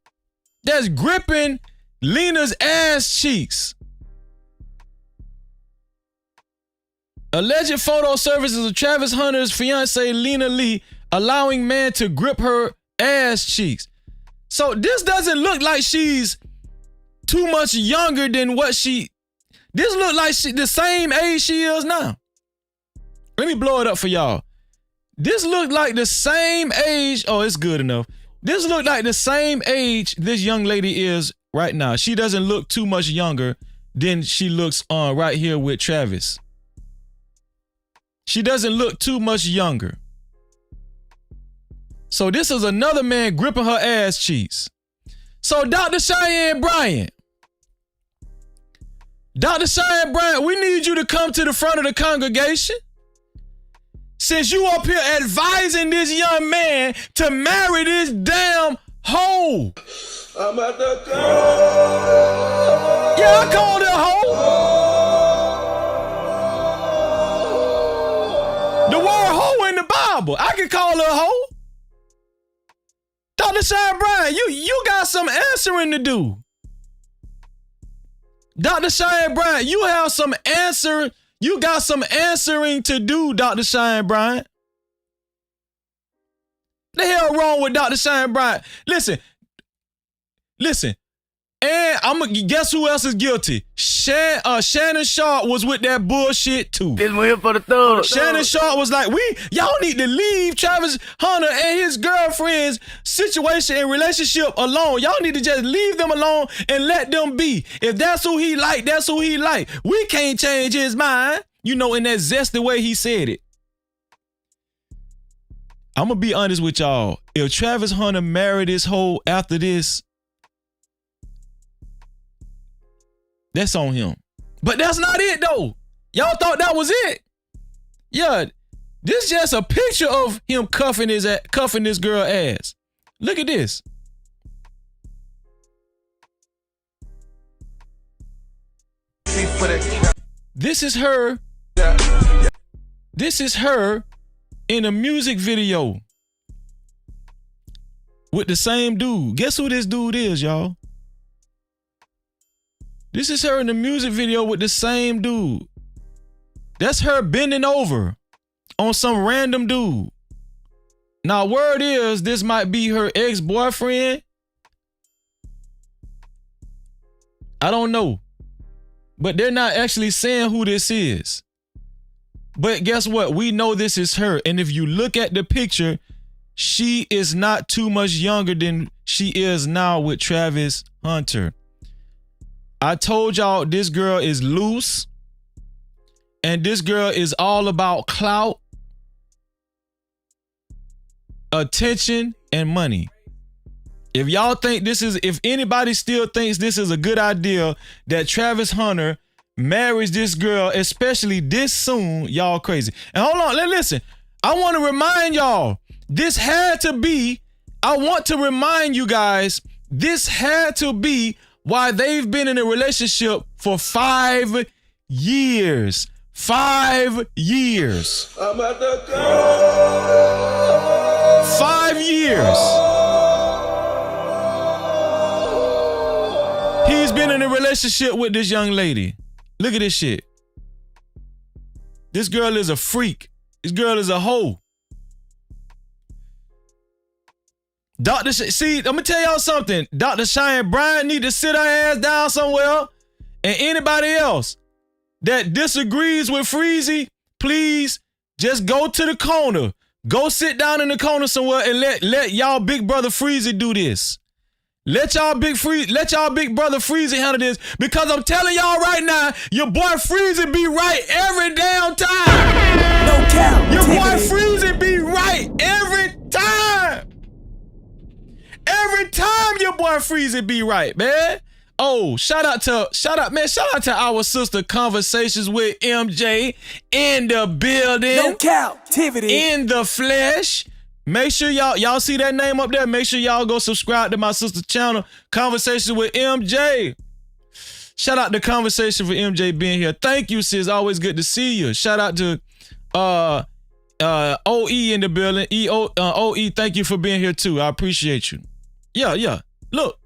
that's gripping Lena's ass cheeks? Alleged photo services of Travis Hunter's fiance, Lena Lee, allowing man to grip her ass cheeks. So this doesn't look like she's too much younger than what this look like the same age she is now. Let me blow it up for y'all. This look like the same age. Oh, it's good enough. This look like the same age this young lady is right now. She doesn't look too much younger than she looks right here with Travis. She doesn't look too much younger. So this is another man gripping her ass cheeks. So Dr. Cheyenne Bryant, we need you to come to the front of the congregation. Since you up here advising this young man to marry this damn hoe. I'm at the club. Yeah, I called her a hoe. The word hoe in the Bible. I can call her a hoe. Dr. Cheyenne Bryant, you got some answering to do. Dr. Cheyenne Bryant, you got some answering to do, Dr. Cheyenne Bryant. The hell wrong with Dr. Cheyenne Bryant? Listen. And I'm gonna guess who else is guilty? Shannon Sharp was with that bullshit too. This one here for the thug. Shannon Sharp was like, y'all need to leave Travis Hunter and his girlfriend's situation and relationship alone. Y'all need to just leave them alone and let them be. If that's who he like, that's who he like. We can't change his mind. You know, in that zesty way he said it. I'm gonna be honest with y'all. If Travis Hunter married this hoe after this, that's on him. But that's not it though. Y'all thought that was it. Yeah, this is just a picture of him cuffing this girl ass. Look at this. This is her. This is her in a music video with the same dude. Guess who this dude is, y'all? This is her in the music video with the same dude. That's her bending over on some random dude. Now, word is this might be her ex-boyfriend. I don't know. But they're not actually saying who this is. But guess what? We know this is her. And if you look at the picture, she is not too much younger than she is now with Travis Hunter. I told y'all this girl is loose. And this girl is all about clout, attention, and money. If y'all think this is, if anybody still thinks this is a good idea that Travis Hunter marries this girl, especially this soon, y'all crazy. And hold on, listen. I want to remind y'all, this had to be, I want to remind you guys, this had to be why they've been in a relationship for 5 years. 5 years. I'm at the 5 years. He's been in a relationship with this young lady. Look at this shit. This girl is a freak. This girl is a hoe. See, I'm gonna tell y'all something. Dr. Cheyenne Bryant need to sit her ass down somewhere. And anybody else that disagrees with Freezy, please just go to the corner. Go sit down in the corner somewhere and let y'all big brother Freezy do this. Let y'all big brother Freezy handle this, because I'm telling y'all right now, your boy Freezy be right every damn time. No cap. Your boy Freezy be right every time. Every time your boy Freezy be right, man. Oh, shout out to our sister Conversations with MJ in the building. No Cap-tivity. In the flesh. Make sure y'all see that name up there. Make sure y'all go subscribe to my sister's channel, Conversations with MJ. Shout out to Conversation with MJ being here. Thank you, sis. Always good to see you. Shout out to OE in the building. OE, thank you for being here too. I appreciate you. Yeah. Look,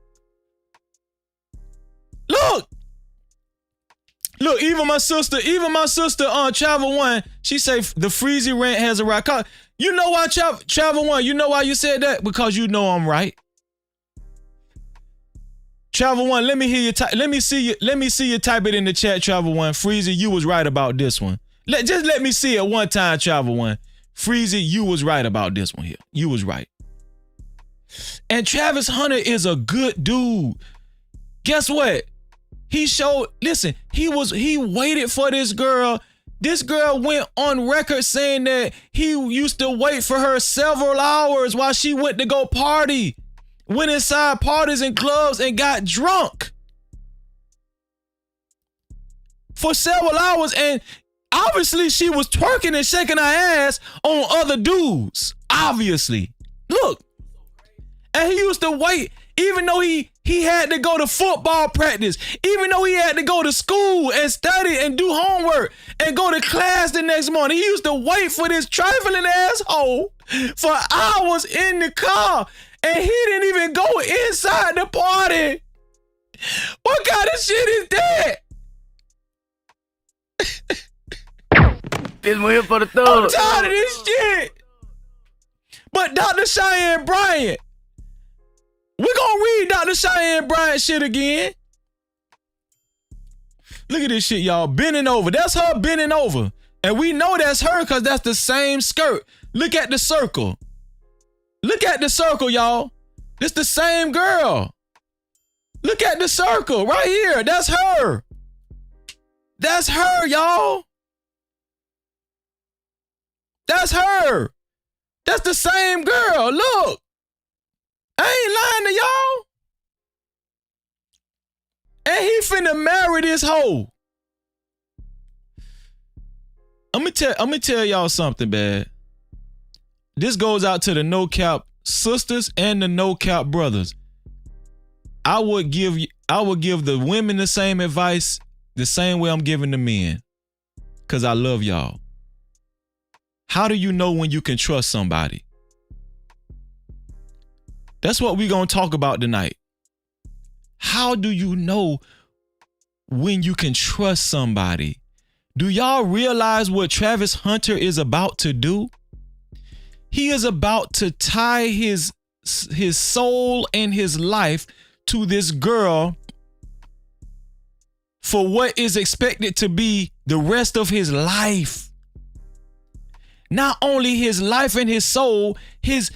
even my sister on Travel One, she say the Freezy rant has a right. You know why, Travel One? You know why you said that? Because you know I'm right. Travel One, let me hear you. Let me see you type it in the chat. Travel One, Freezy, you was right about this one. Just let me see it one time. Travel One, Freezy, you was right about this one here. You was right. And Travis Hunter is a good dude. Guess what? He waited for this girl. This girl went on record saying that he used to wait for her several hours while she went to go party. Went inside parties and clubs and got drunk. For several hours, and obviously she was twerking and shaking her ass on other dudes. Obviously. Look. And he used to wait, even though he had to go to football practice, even though he had to go to school and study and do homework and go to class the next morning. He used to wait for this trifling asshole for hours in the car, and he didn't even go inside the party. What kind of shit is that? This one here for the thug. I'm tired of this shit. But Dr. Cheyenne Bryant, we're gonna read Dr. Cheyenne Bryant shit again. Look at this shit, y'all. Bending over. That's her bending over. And we know that's her because that's the same skirt. Look at the circle. Look at the circle, y'all. It's the same girl. Look at the circle right here. That's her. That's her, y'all. That's her. That's the same girl. Look. I ain't lying to y'all. And he finna marry this hoe. I'm gonna tell y'all something, man. This goes out to the No Cap sisters and the No Cap brothers. I would give the women the same advice the same way I'm giving to men, because I love y'all. How do you know when you can trust somebody? That's what we're going to talk about tonight. How do you know when you can trust somebody? Do y'all realize what Travis Hunter is about to do? He is about to tie his soul and his life to this girl for what is expected to be the rest of his life. Not only his life and his soul, his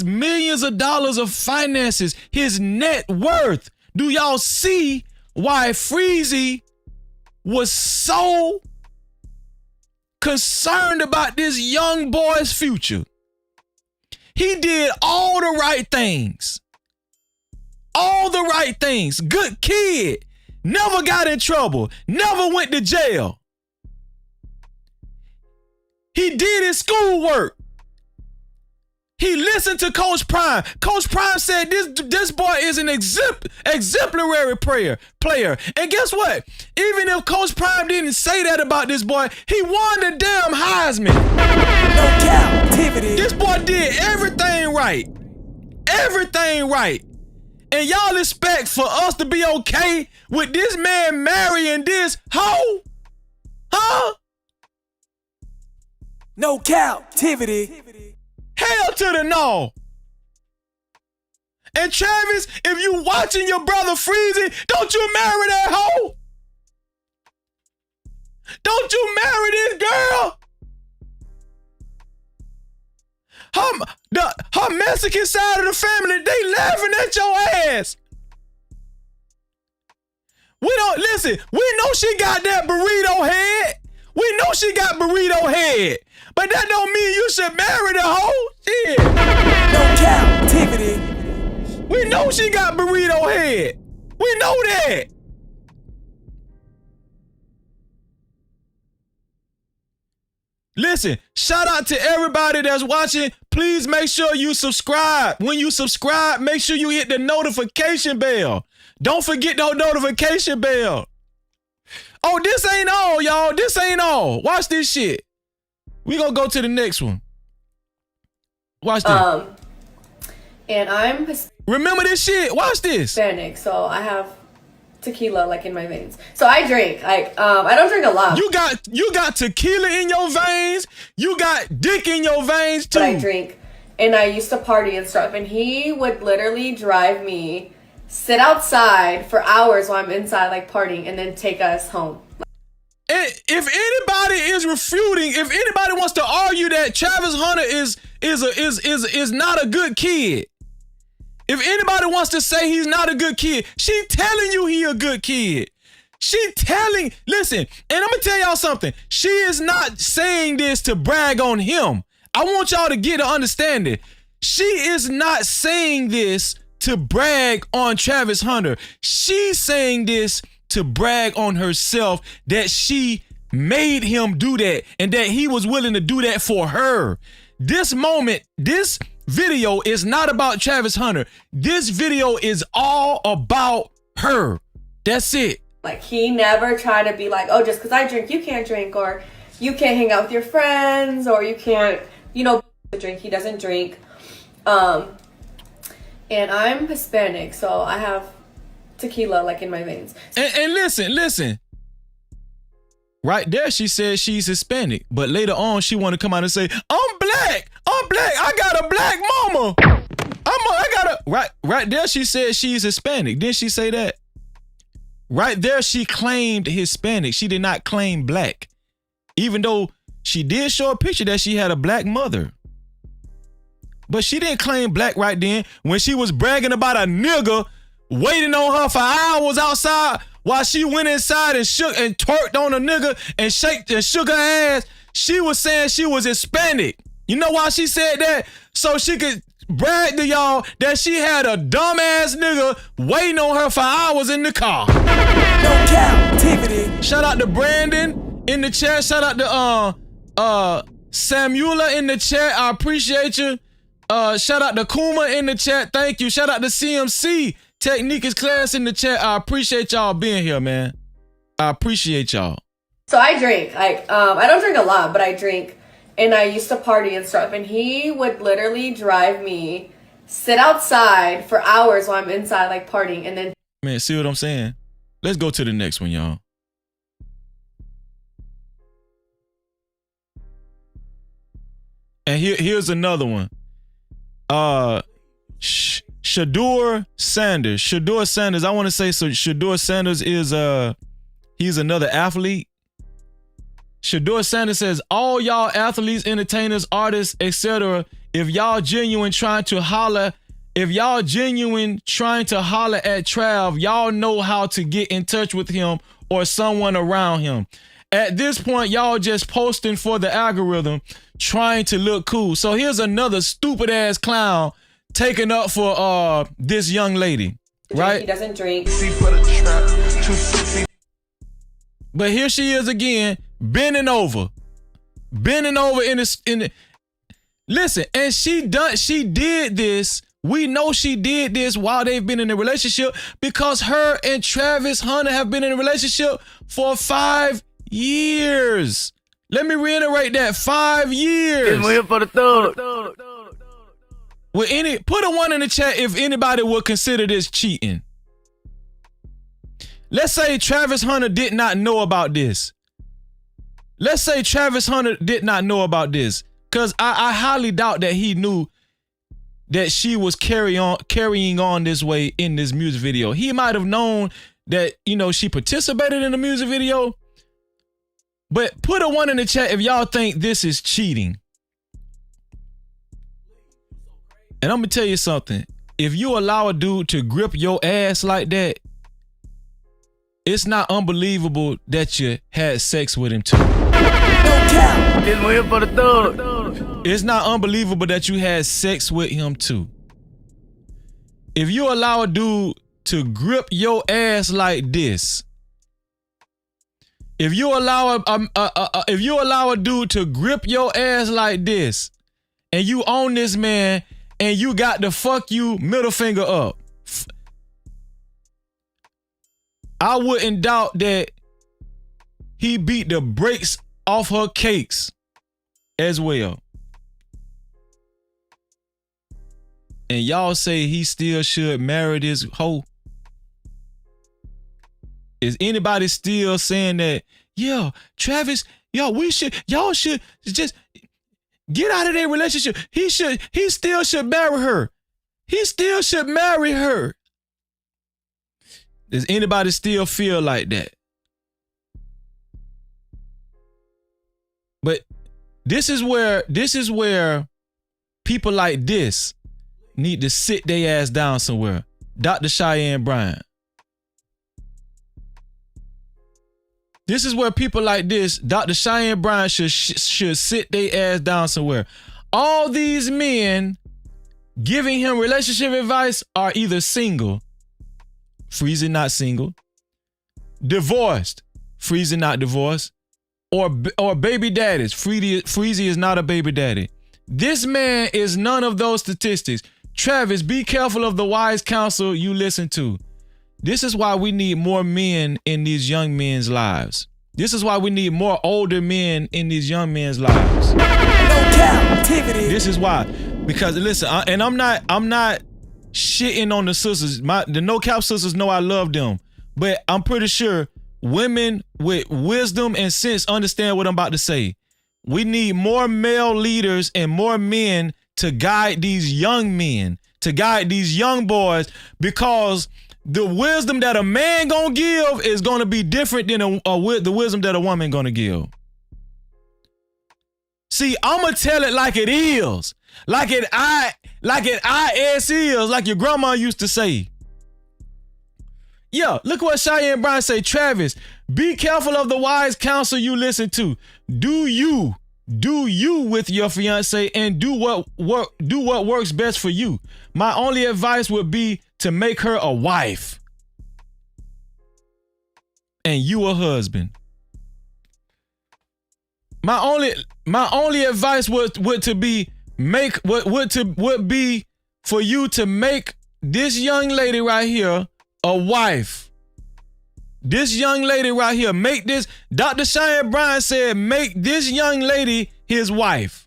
millions of dollars of finances, his net worth. Do y'all see why Freezy was so concerned about this young boy's future? He did all the right things. All the right things. Good kid. Never got in trouble. Never went to jail. He did his schoolwork. He listened to Coach Prime. Coach Prime said this boy is an exemplary player. And guess what? Even if Coach Prime didn't say that about this boy, he won the damn Heisman. No Cap-tivity. This boy did everything right. Everything right. And y'all expect for us to be okay with this man marrying this hoe? Huh? No Cap-tivity. Hell to the no. And Travis, if you watching your brother Freezy, don't you marry that hoe? Don't you marry this girl? Her Mexican side of the family, they laughing at your ass. We don't, listen, we know she got that burrito head. We know she got burrito head. But that don't mean you should marry the hoe. Shit. No Cap-tivity. We know she got burrito head. We know that. Listen, shout out to everybody that's watching. Please make sure you subscribe. When you subscribe, make sure you hit the notification bell. Don't forget the notification bell. Oh, this ain't all, y'all. This ain't all. Watch this shit. We gonna go to the next one. Watch this. And I'm remember this shit. Watch this. Hispanic, so I have tequila like in my veins. So I drink. I don't drink a lot. You got tequila in your veins. You got dick in your veins too. But I drink, and I used to party and stuff. And he would literally drive me, sit outside for hours while I'm inside like partying, and then take us home. If anybody is refuting, if anybody wants to argue that Travis Hunter is not a good kid, if anybody wants to say he's not a good kid, she telling you he a good kid. Listen, and I'm gonna tell y'all something. She is not saying this to brag on him. I want y'all to get an understanding. She is not saying this to brag on Travis Hunter. She's saying this to brag on herself that she made him do that and that he was willing to do that for her. This moment, this video is not about Travis Hunter. This video is all about her. That's it. Like, he never tried to be like, oh, just because I drink, you can't drink, or you can't hang out with your friends, or you can't, drink. He doesn't drink. And I'm Hispanic, so I have tequila like in my veins. And listen. Right there, she says she's Hispanic, but later on, she want to come out and say, I'm black. I got a black mama. Right there, she said she's Hispanic. Didn't she say that? Right there, she claimed Hispanic. She did not claim black, even though she did show a picture that she had a black mother. But she didn't claim black right then when she was bragging about a nigga waiting on her for hours outside while she went inside and shook and twerked on a nigga and shook her ass. She was saying she was Hispanic. You know why she said that? So she could brag to y'all that she had a dumbass nigga waiting on her for hours in the car. No Cap-tivity. Shout out to Brandon in the chat. Shout out to Samula in the chat. I appreciate you. Shout out to Kuma in the chat. Thank you. Shout out to CMC Technique is class in the chat. I appreciate y'all being here, man. I appreciate y'all. So I drink. I don't drink a lot, but I drink. And I used to party and stuff. And he would literally drive me, sit outside for hours while I'm inside, like partying. And then. Man, see what I'm saying? Let's go to the next one, y'all. And here's another one. Shador Sanders. Shador Sanders. I want to say so. Shador Sanders is he's another athlete. Shador Sanders says, all y'all athletes, entertainers, artists, etc. If y'all genuine trying to holler at Trav, y'all know how to get in touch with him or someone around him. At this point, y'all just posting for the algorithm, trying to look cool. So here's another stupid ass clown taking up for this young lady, right? He doesn't drink. But here she is again, bending over in the. Listen, and she did this. We know she did this while they've been in a relationship because her and Travis Hunter have been in a relationship for 5 years. Let me reiterate that, 5 years. We're here for the thug. Put a 1 in the chat if anybody would consider this cheating. Let's say Travis Hunter did not know about this. Let's say Travis Hunter did not know about this, because I highly doubt that he knew that she was carrying on this way in this music video. He might have known that, she participated in the music video. But put a 1 in the chat if y'all think this is cheating. And I'm going to tell you something. If you allow a dude to grip your ass like that, it's not unbelievable that you had sex with him too. We're here for the thug. It's not unbelievable that you had sex with him too. If you allow a dude to grip your ass like this, if you allow a dude to grip your ass like this, and you own this man, and you got the fuck you middle finger up, I wouldn't doubt that he beat the brakes off her cakes as well. And y'all say he still should marry this hoe. Is anybody still saying that, yeah, Travis, y'all should just get out of their relationship. He still should marry her. He still should marry her. Does anybody still feel like that? But this is where people like this need to sit their ass down somewhere. Dr. Cheyenne Bryant. This is where people like this, Dr. Cheyenne Bryant should sit their ass down somewhere. All these men giving him relationship advice are either single, Freezy not single, divorced, Freezy not divorced, or baby daddies. Freezy is not a baby daddy. This man is none of those statistics. Travis, be careful of the wise counsel you listen to. This is why we need more men in these young men's lives. This is why we need more older men in these young men's lives. No Cap-tivity. This is why. Because listen, I'm not shitting on the sisters. The No Cap sisters know I love them. But I'm pretty sure women with wisdom and sense understand what I'm about to say. We need more male leaders and more men to guide these young men, to guide these young boys, because the wisdom that a man gonna give is gonna be different than the wisdom that a woman gonna give. See, I'ma tell it like it is, like it is, like your grandma used to say. Yeah, look what Cheyenne Brown say. Travis, be careful of the wise counsel you listen to. Do you with your fiance and do what works best for you. My only advice would be to make her a wife and you a husband. My only advice would be for you to make this young lady right here a wife This young lady right here, make this, Dr. Cheyenne Bryant said, make this young lady his wife.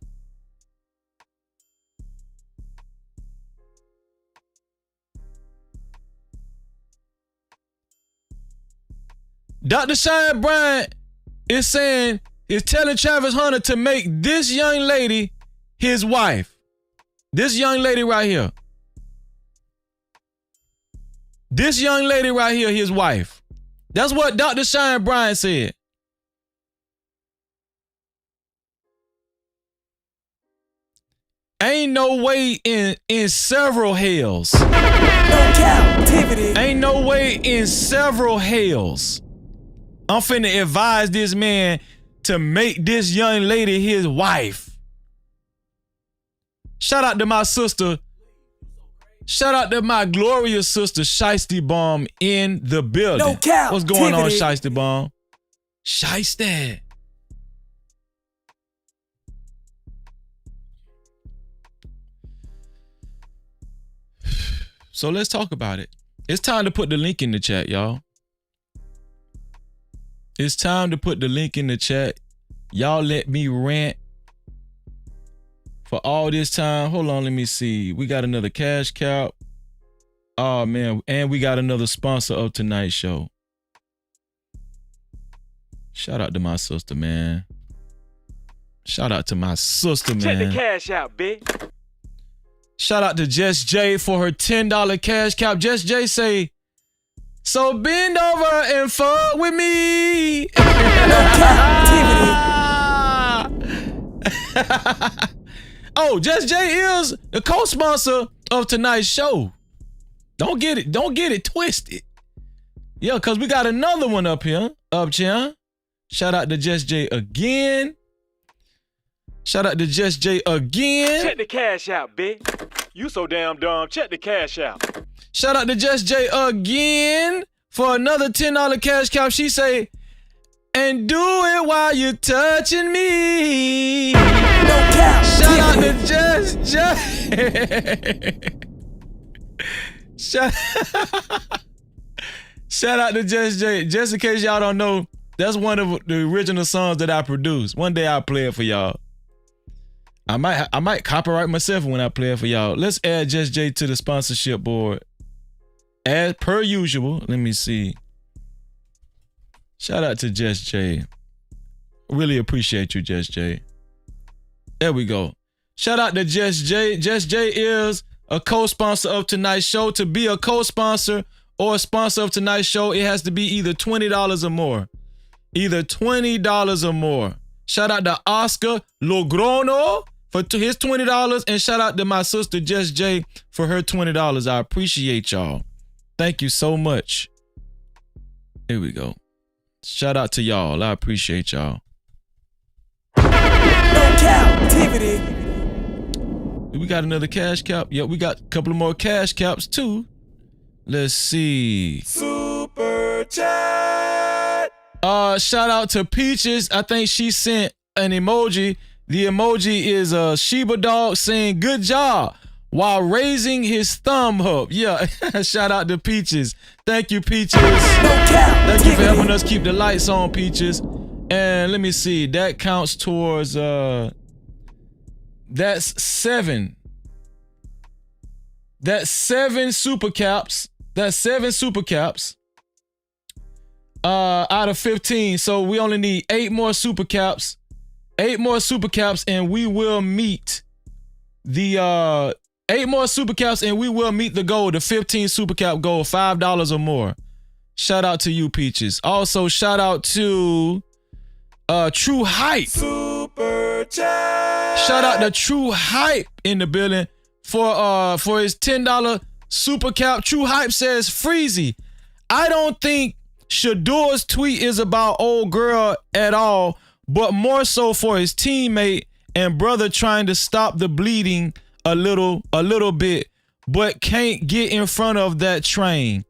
Dr. Cheyenne Bryant is telling Travis Hunter to make this young lady his wife. This young lady right here. This young lady right here, his wife. That's what Dr. Cheyenne Bryant said. Ain't no way in several hells. No Cap-tivity. Ain't no way in several hells. I'm finna advise this man to make this young lady his wife. Shout out to my sister. Shout out to my glorious sister, Shiesty Bomb, in the building. No Cap-tivity. What's going on, Shiesty Bomb? Shiesty. So let's talk about it. It's time to put the link in the chat, y'all. It's time to put the link in the chat. Y'all let me rant for all this time. Hold on, let me see. We got another cash cap. Oh, man. And we got another sponsor of tonight's show. Shout out to my sister, man. Shout out to my sister, man. Check the cash out, bitch. Shout out to Jess J for her $10 cash cap. Jess J say, so bend over and fuck with me. Oh, Jess J is the co-sponsor of tonight's show. Don't get it twisted. Yeah, because we got another one up here. Shout out to Jess J again. Shout out to Jess J again. Check the cash out, bitch. You so damn dumb. Check the cash out. Shout out to Jess J again for another $10 cash cap. She say, and do it while you're touching me. No Cap. Shout out to Jess J. Shout out to Jess J. Just in case y'all don't know, that's one of the original songs that I produced. One day I'll play it for y'all. I might copyright myself when I play it for y'all. Let's add Jess J to the sponsorship board. As per usual, let me see. Shout out to Jess J. Really appreciate you, Jess J. There we go. Shout out to Jess J. Jess J is a co-sponsor of tonight's show. To be a co-sponsor or a sponsor of tonight's show, it has to be either $20 or more. Either $20 or more. Shout out to Oscar Logrono for his $20, and shout out to my sister Jess J for her $20. I appreciate y'all. Thank you so much. Here we go. Shout out to y'all. I appreciate y'all. No Cap-tivity. We got another cash cap. Yep, we got a couple of more cash caps too. Let's see. Super chat. Shout out to Peaches. I think she sent an emoji. The emoji is a Sheba dog saying good job while raising his thumb up. Yeah, shout out to Peaches. Thank you, Peaches. Thank you for helping us keep the lights on, Peaches. And let me see, that counts towards that's 7. That's 7 super caps. That's 7 super caps. Out of 15. So we only need 8 more super caps. 8 more super caps and we will meet the 8 more super caps and we will meet the goal, the 15 super cap goal, $5 or more. Shout out to you, Peaches. Also, shout out to True Hype. Super chat. Shout out to True Hype in the building for his $10 super cap. True Hype says, Freezy, I don't think Shador's tweet is about old girl at all, but more so for his teammate and brother trying to stop the bleeding a little bit, but can't get in front of that train.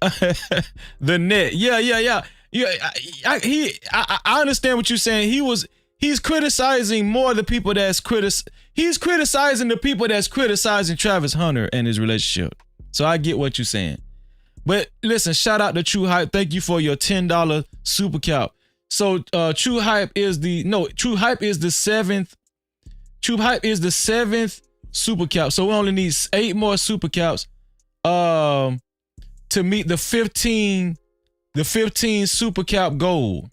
The net. Yeah. I understand what you're saying. He's criticizing more the people he's criticizing the people that's criticizing Travis Hunter and his relationship. So I get what you're saying. But listen, shout out to True Hype. Thank you for your $10 super cap. So True Hype is the seventh. True Hype is the 7th super cap. So we only need 8 more super caps to meet the 15 super cap goal.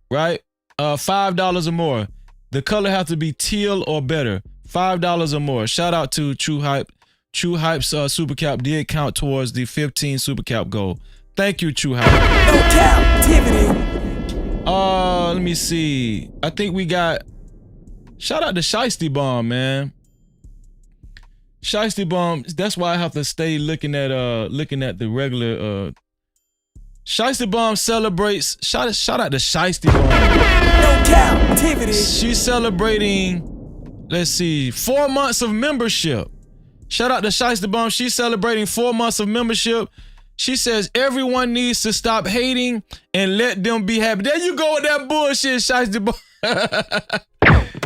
Right? $5 or more. The color has to be teal or better. $5 or more. Shout out to True Hype. True Hype's super cap did count towards the 15 super cap goal. Thank you, True Hype. No Cap-tivity. Let me see. I think we got. Shout out to Shiesty Bomb, man. Shiesty Bomb. That's why I have to stay looking at the regular. Shiesty Bomb celebrates. Shout out to Shiesty Bomb. No Cap-tivity. She's celebrating. Let's see, 4 months of membership. Shout out to Shiesty Bomb. She's celebrating 4 months of membership. She says everyone needs to stop hating and let them be happy. There you go with that bullshit, Shiesty Bomb.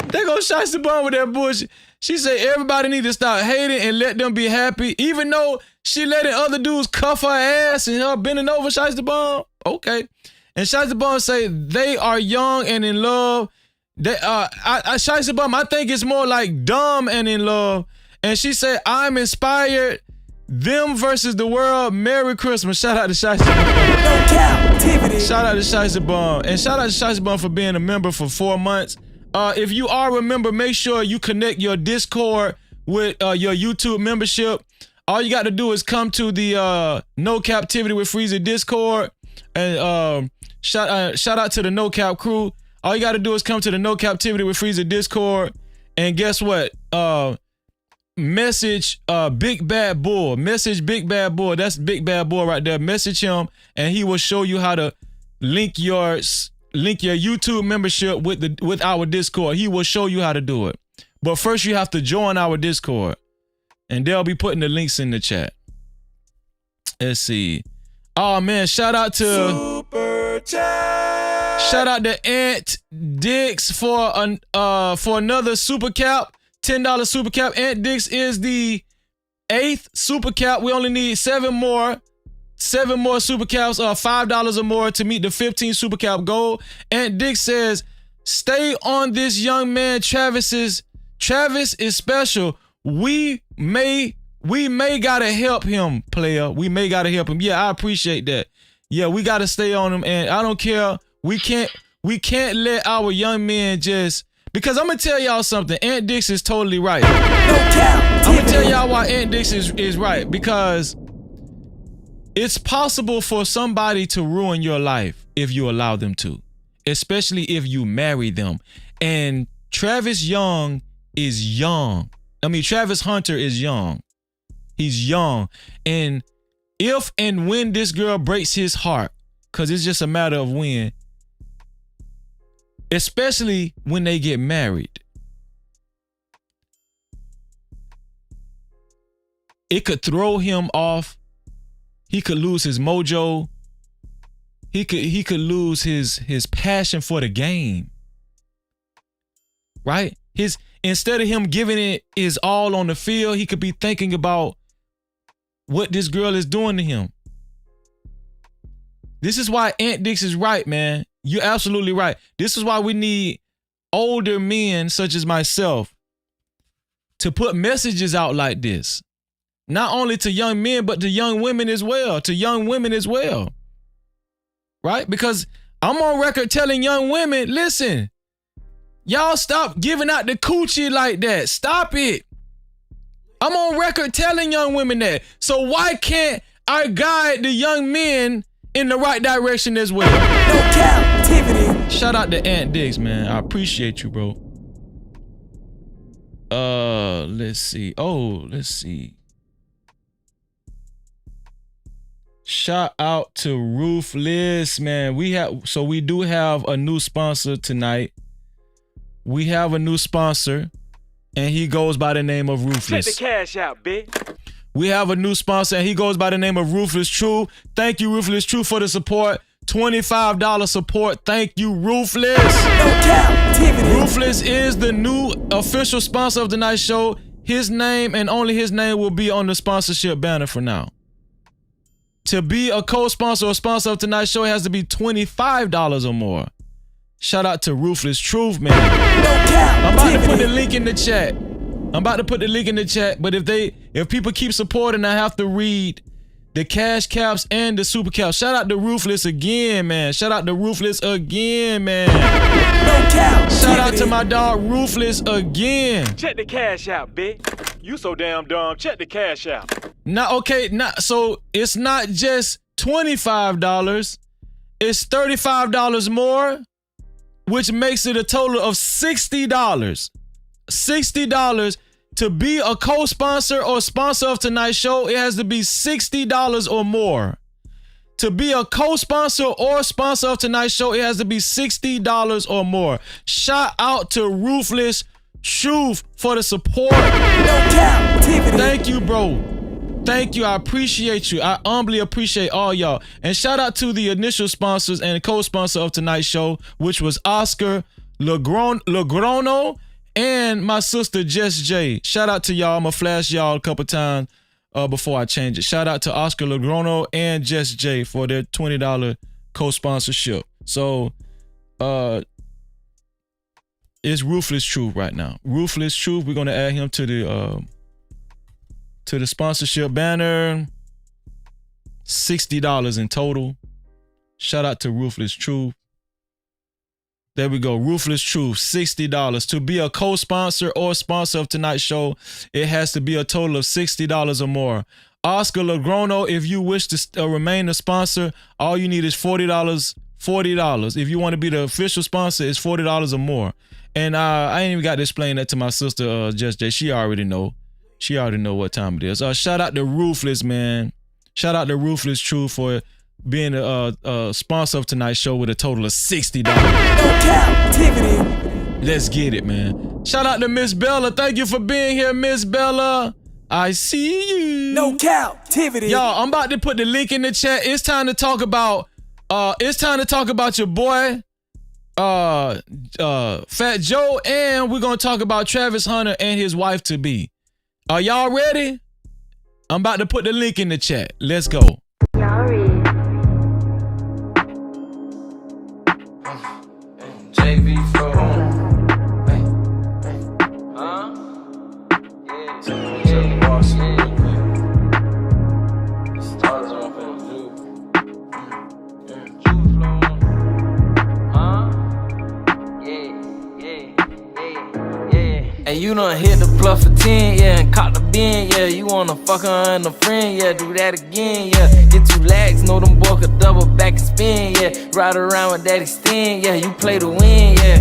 There goes Shiesty Bomb with that bullshit. She said everybody needs to stop hating and let them be happy, even though she letting other dudes cuff her ass and her bending over Shiesty Bomb. Okay. And Shiesty Bomb say they are young and in love. They Shiesty Bomb, I think it's more like dumb and in love. And she said, I'm inspired. Them versus the world. Merry Christmas. Shout out to Shiesty Bomb. No Cap-tivity. Shout out to Shiesty Bomb. And shout out to Shiesty Bomb for being a member for 4 months. If you are a member, make sure you connect your Discord with your YouTube membership. All you got to do is come to the No Cap-tivity with Freezer Discord. And shout out to the No Cap crew. All you got to do is come to the No Cap-tivity with Freezer Discord. And guess what? Message Big Bad Bull. Message Big Bad Bull. That's Big Bad Bull right there. Message him and he will show you how to link your YouTube membership with our Discord. He will show you how to do it. But first you have to join our Discord. And they'll be putting the links in the chat. Let's see. Oh man, shout out to Super Chat. Shout out to Ant Dix for another super cap. $10 super cap. Ant Dix is the 8th super cap. We only need 7 more super caps, $5 or more to meet the 15 super cap goal. Ant Dix says, stay on this young man Travis is special. We may gotta help him, player. We may gotta help him. Yeah, I appreciate that. Yeah, we gotta stay on him, and I don't care. We can't let our young men just. Because I'm going to tell y'all something. Ant Dix is totally right. No Cap-tivity. I'm going to tell y'all why Ant Dix is right. Because it's possible for somebody to ruin your life if you allow them to. Especially if you marry them. And Travis Young is young. I mean, Travis Hunter is young. He's young. And if and when this girl breaks his heart, because it's just a matter of when, especially when they get married, it could throw him off. He could lose his mojo. He could lose his passion for the game. Right? Instead of him giving it his all on the field, he could be thinking about what this girl is doing to him. This is why Ant Dix is right, man. You're absolutely right. This is why we need older men such as myself to put messages out like this. Not only to young men, but to young women as well. To young women as well. Right? Because I'm on record telling young women, listen, y'all stop giving out the coochie like that. Stop it. I'm on record telling young women that. So why can't I guide the young men in the right direction as well? No Cap-tivity. Shout out to Ant Diggs, man. I appreciate you, bro. Let's see. Let's see. Shout out to Ruthless, man. We do have a new sponsor tonight. We have a new sponsor, and he goes by the name of Ruthless. Check the cash out, bitch. We have a new sponsor, and he goes by the name of Ruthless True. Thank you, Ruthless True, for the support. $25 support. Thank you, Ruthless. No Cap-tivity. Ruthless is the new official sponsor of the night show. His name and only his name will be on the sponsorship banner for now. To be a co-sponsor or sponsor of tonight's show, it has to be $25 or more. Shout out to Ruthless Truth, man. I'm about to put the link in the chat. But if people keep supporting, I have to read the cash caps and the super caps. Shout out to Ruthless again, man. Shout out to my dog Ruthless again. Check the cash out, bitch. You so damn dumb. Check the cash out. So it's not just $25. It's $35 more, which makes it a total of $60. $60 to be a co-sponsor or sponsor of tonight's show. It has to be $60 or more. To be a co-sponsor or sponsor of tonight's show, it has to be $60 or more. Shout out to Ruthless Truth for the support. Thank you, bro. Thank you. I appreciate you. I humbly appreciate all y'all. And shout out to the initial sponsors and co-sponsor of tonight's show, which was Oscar Lagrono and my sister Jess J. Shout out to y'all. I'm gonna flash y'all a couple times before I change it. Shout out to Oscar Lagrono and Jess J for their $20 co-sponsorship. So it's Ruthless Truth right now. Ruthless Truth. We're gonna add him to the sponsorship banner. $60 in total. Shout out to Ruthless Truth. There we go. Ruthless Truth, $60. To be a co-sponsor or sponsor of tonight's show, it has to be a total of $60 or more. Oscar Lagrono, if you wish to remain a sponsor, all you need is $40. $40. If you want to be the official sponsor, it's $40 or more. And I ain't even got to explain that to my sister, Jess J. She already know what time it is. Shout out to Ruthless, man. Shout out to Ruthless Truth for being a sponsor of tonight's show with a total of $60. Let's get it, man. Shout out to Miss Bella. Thank you for being here, Miss Bella. I see you. No captivity. Y'all, I'm about to put the link in the chat. It's time to talk about your boy, Fat Joe, and we're gonna talk about Travis Hunter and his wife to be. Are y'all ready? I'm about to put the link in the chat. Let's go. Y'all ready? JV for Denzel Washington. Stars on and you done hit the plug for 10, yeah, and caught the bin, yeah. You wanna fuck her and a friend, yeah, do that again, yeah. Get 2 legs, know them boy could double back and spin, yeah. Ride around with that extend, yeah, you play to win, yeah.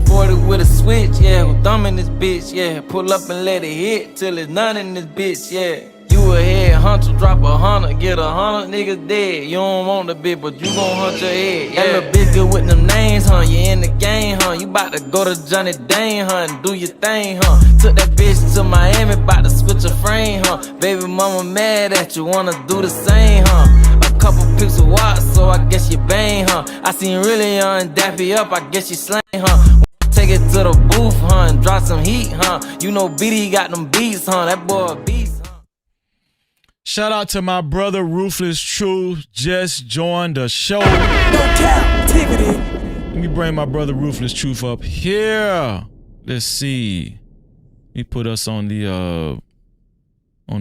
40 with a switch, yeah, with thumb in this bitch, yeah. Pull up and let it hit till there's none in this bitch, yeah. You a head hunter, drop 100, get 100 niggas dead. You don't want the bitch, but you gon' hunt your head, yeah. That little bitch good with them names, huh? You in the game, huh? You bout to go to Johnny Dane, huh? And do your thing, huh? Took that bitch to Miami, bout to switch a frame, huh? Baby mama mad at you, wanna do the same, huh? A couple pics of watch, so I guess you bang, huh? I seen really young dappy up, I guess you slang, huh? Take it to the booth, huh? And drop some heat, huh? You know BD got them beats, huh? That boy a beast. Shout out to my brother Ruthless Truth, just joined the show. No captivity. Let me bring my brother Ruthless Truth up here. Let's see. Let me put us on the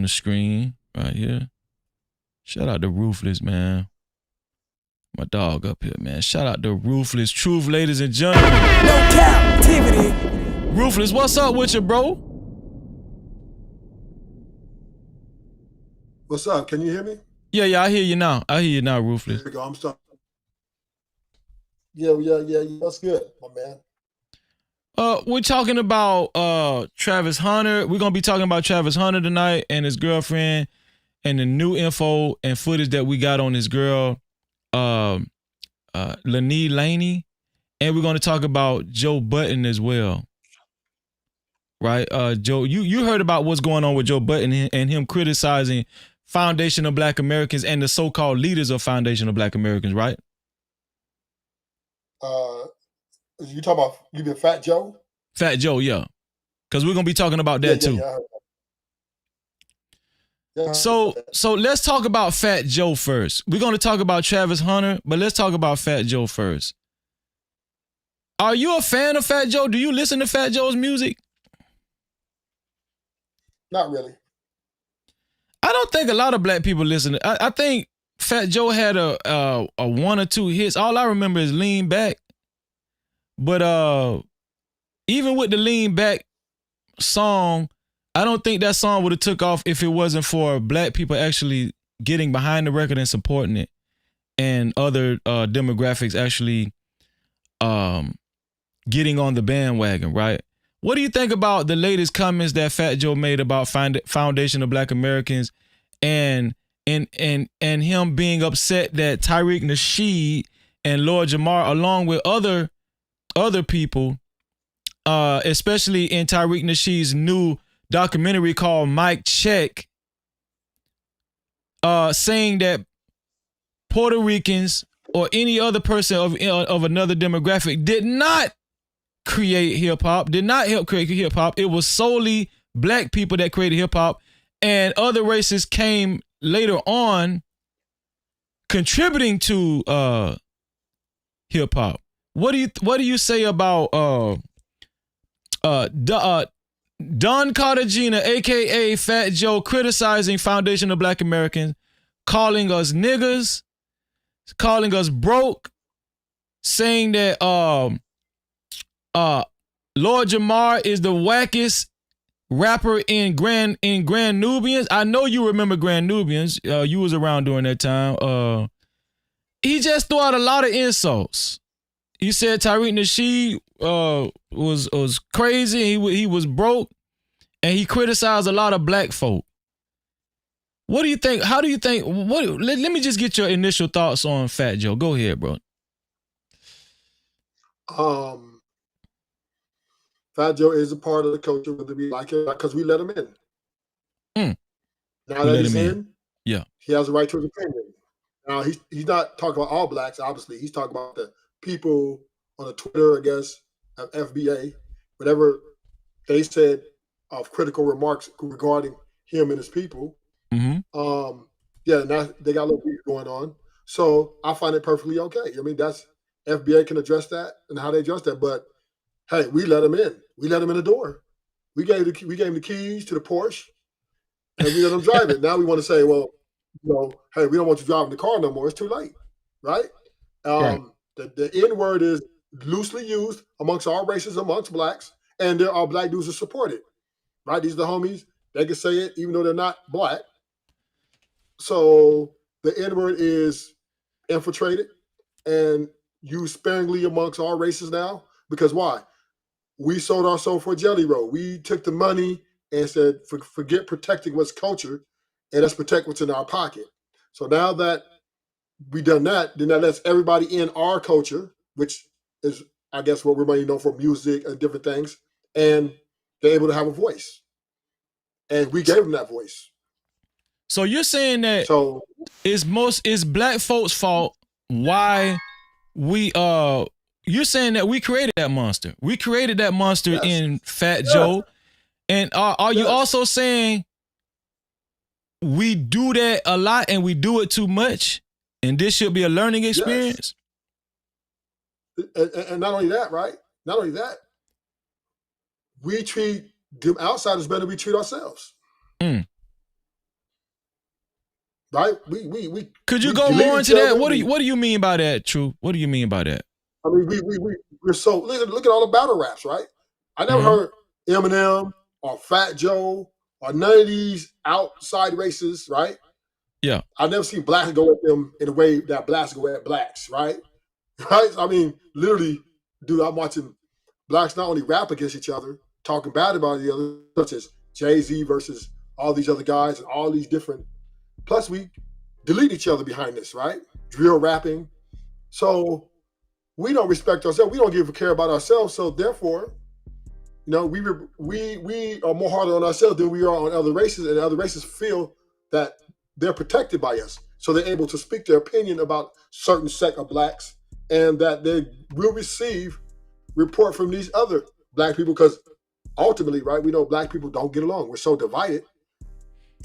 screen right here. Shout out to Ruthless, man. My dog up here, man. Shout out to Ruthless Truth, ladies and gentlemen. No captivity. Ruthless, what's up with you, bro? What's up? Can you hear me? Yeah, I hear you now. Ruthless. There we go. I'm sorry. Yeah. That's good, my man. We're talking about Travis Hunter. We're gonna be talking about Travis Hunter tonight and his girlfriend and the new info and footage that we got on his girl, Laney Laney, and we're gonna talk about Joe Budden as well. Right, Joe, you heard about what's going on with Joe Budden and him criticizing foundational Black Americans and the so-called leaders of foundational Black Americans, right? You talking about you been Fat Joe? Fat Joe, yeah. Because we're gonna be talking about that too. So let's talk about Fat Joe first. We're going to talk about Travis Hunter, but let's talk about Fat Joe first. Are you a fan of Fat Joe? Do you listen to Fat Joe's music? Not really. I don't think a lot of black people listen. I think Fat Joe had a one or two hits. All I remember is Lean Back. But even with the Lean Back song, I don't think that song would have took off if it wasn't for black people actually getting behind the record and supporting it, and other demographics actually getting on the bandwagon, right? What do you think about the latest comments that Fat Joe made about Foundation of Black Americans and him being upset that Tariq Nasheed and Lord Jamar, along with other people, especially in Tariq Nasheed's new documentary called Mike Check, saying that Puerto Ricans or any other person of another demographic did not create hip hop, did not help create hip hop. It was solely black people that created hip hop, and other races came later on contributing to hip hop. What do you say about Don Cartagena, aka Fat Joe, criticizing Foundation of Black Americans, calling us niggas, calling us broke, saying that Lord Jamar is the wackest rapper in Grand Nubians. I know you remember Grand Nubians. You was around during that time. He just threw out a lot of insults. He said Tariq Nasheed was crazy. He was broke, and he criticized a lot of black folk. What do you think? How do you think? Let me just get your initial thoughts on Fat Joe. Go ahead, bro. Fat Joe is a part of the culture, whether we like it, because we let him in. Now that he's in, yeah, he has a right to his opinion. Now he's not talking about all blacks. Obviously, he's talking about the people on the Twitter, I guess, of FBA, whatever they said of critical remarks regarding him and his people. Mm-hmm. Yeah, now they got a little beef going on. So I find it perfectly okay. I mean, that's FBA can address that and how they address that. But hey, we let him in. We let him in the door. We gave him the keys to the Porsche, and we let him drive it. Now we want to say, well, hey, we don't want you driving the car no more. It's too late, right? Right. The N word is loosely used amongst all races, amongst blacks, and there are black dudes who support it, right? These are the homies. They can say it even though they're not black. So the N word is infiltrated and used sparingly amongst all races now. Because why? We sold our soul for a jelly roll. We took the money and said, forget protecting what's culture, and let's protect what's in our pocket. So now that we done that, then that lets everybody in our culture, which is, I guess, what we're mainly known for, music and different things, and they're able to have a voice. And we gave them that voice. So you're saying that it's black folks' fault why we you're saying that we created that monster. We created that monster in Fat Joe. And are you also saying we do that a lot and we do it too much? And this should be a learning experience? Yes. And not only that, right? Not only that, we treat them outsiders better than we treat ourselves. Right? We could you go more into that? What do you mean by that, True? What do you mean by that? I mean, we're so look at all the battle raps, right? I never heard Eminem or Fat Joe or none of these outside races, right? Yeah. I've never seen blacks go at them in a way that blacks go at blacks, right? Right? I mean, literally, dude, I'm watching blacks not only rap against each other, talking bad about the other, such as Jay-Z versus all these other guys and all these different. Plus, we delete each other behind this, right? Drill rapping. So we don't respect ourselves. We don't give a care about ourselves. So therefore, we are more harder on ourselves than we are on other races, and other races feel that they're protected by us. So they're able to speak their opinion about certain sect of blacks, and that they will receive report from these other black people, because ultimately, right, we know black people don't get along. We're so divided.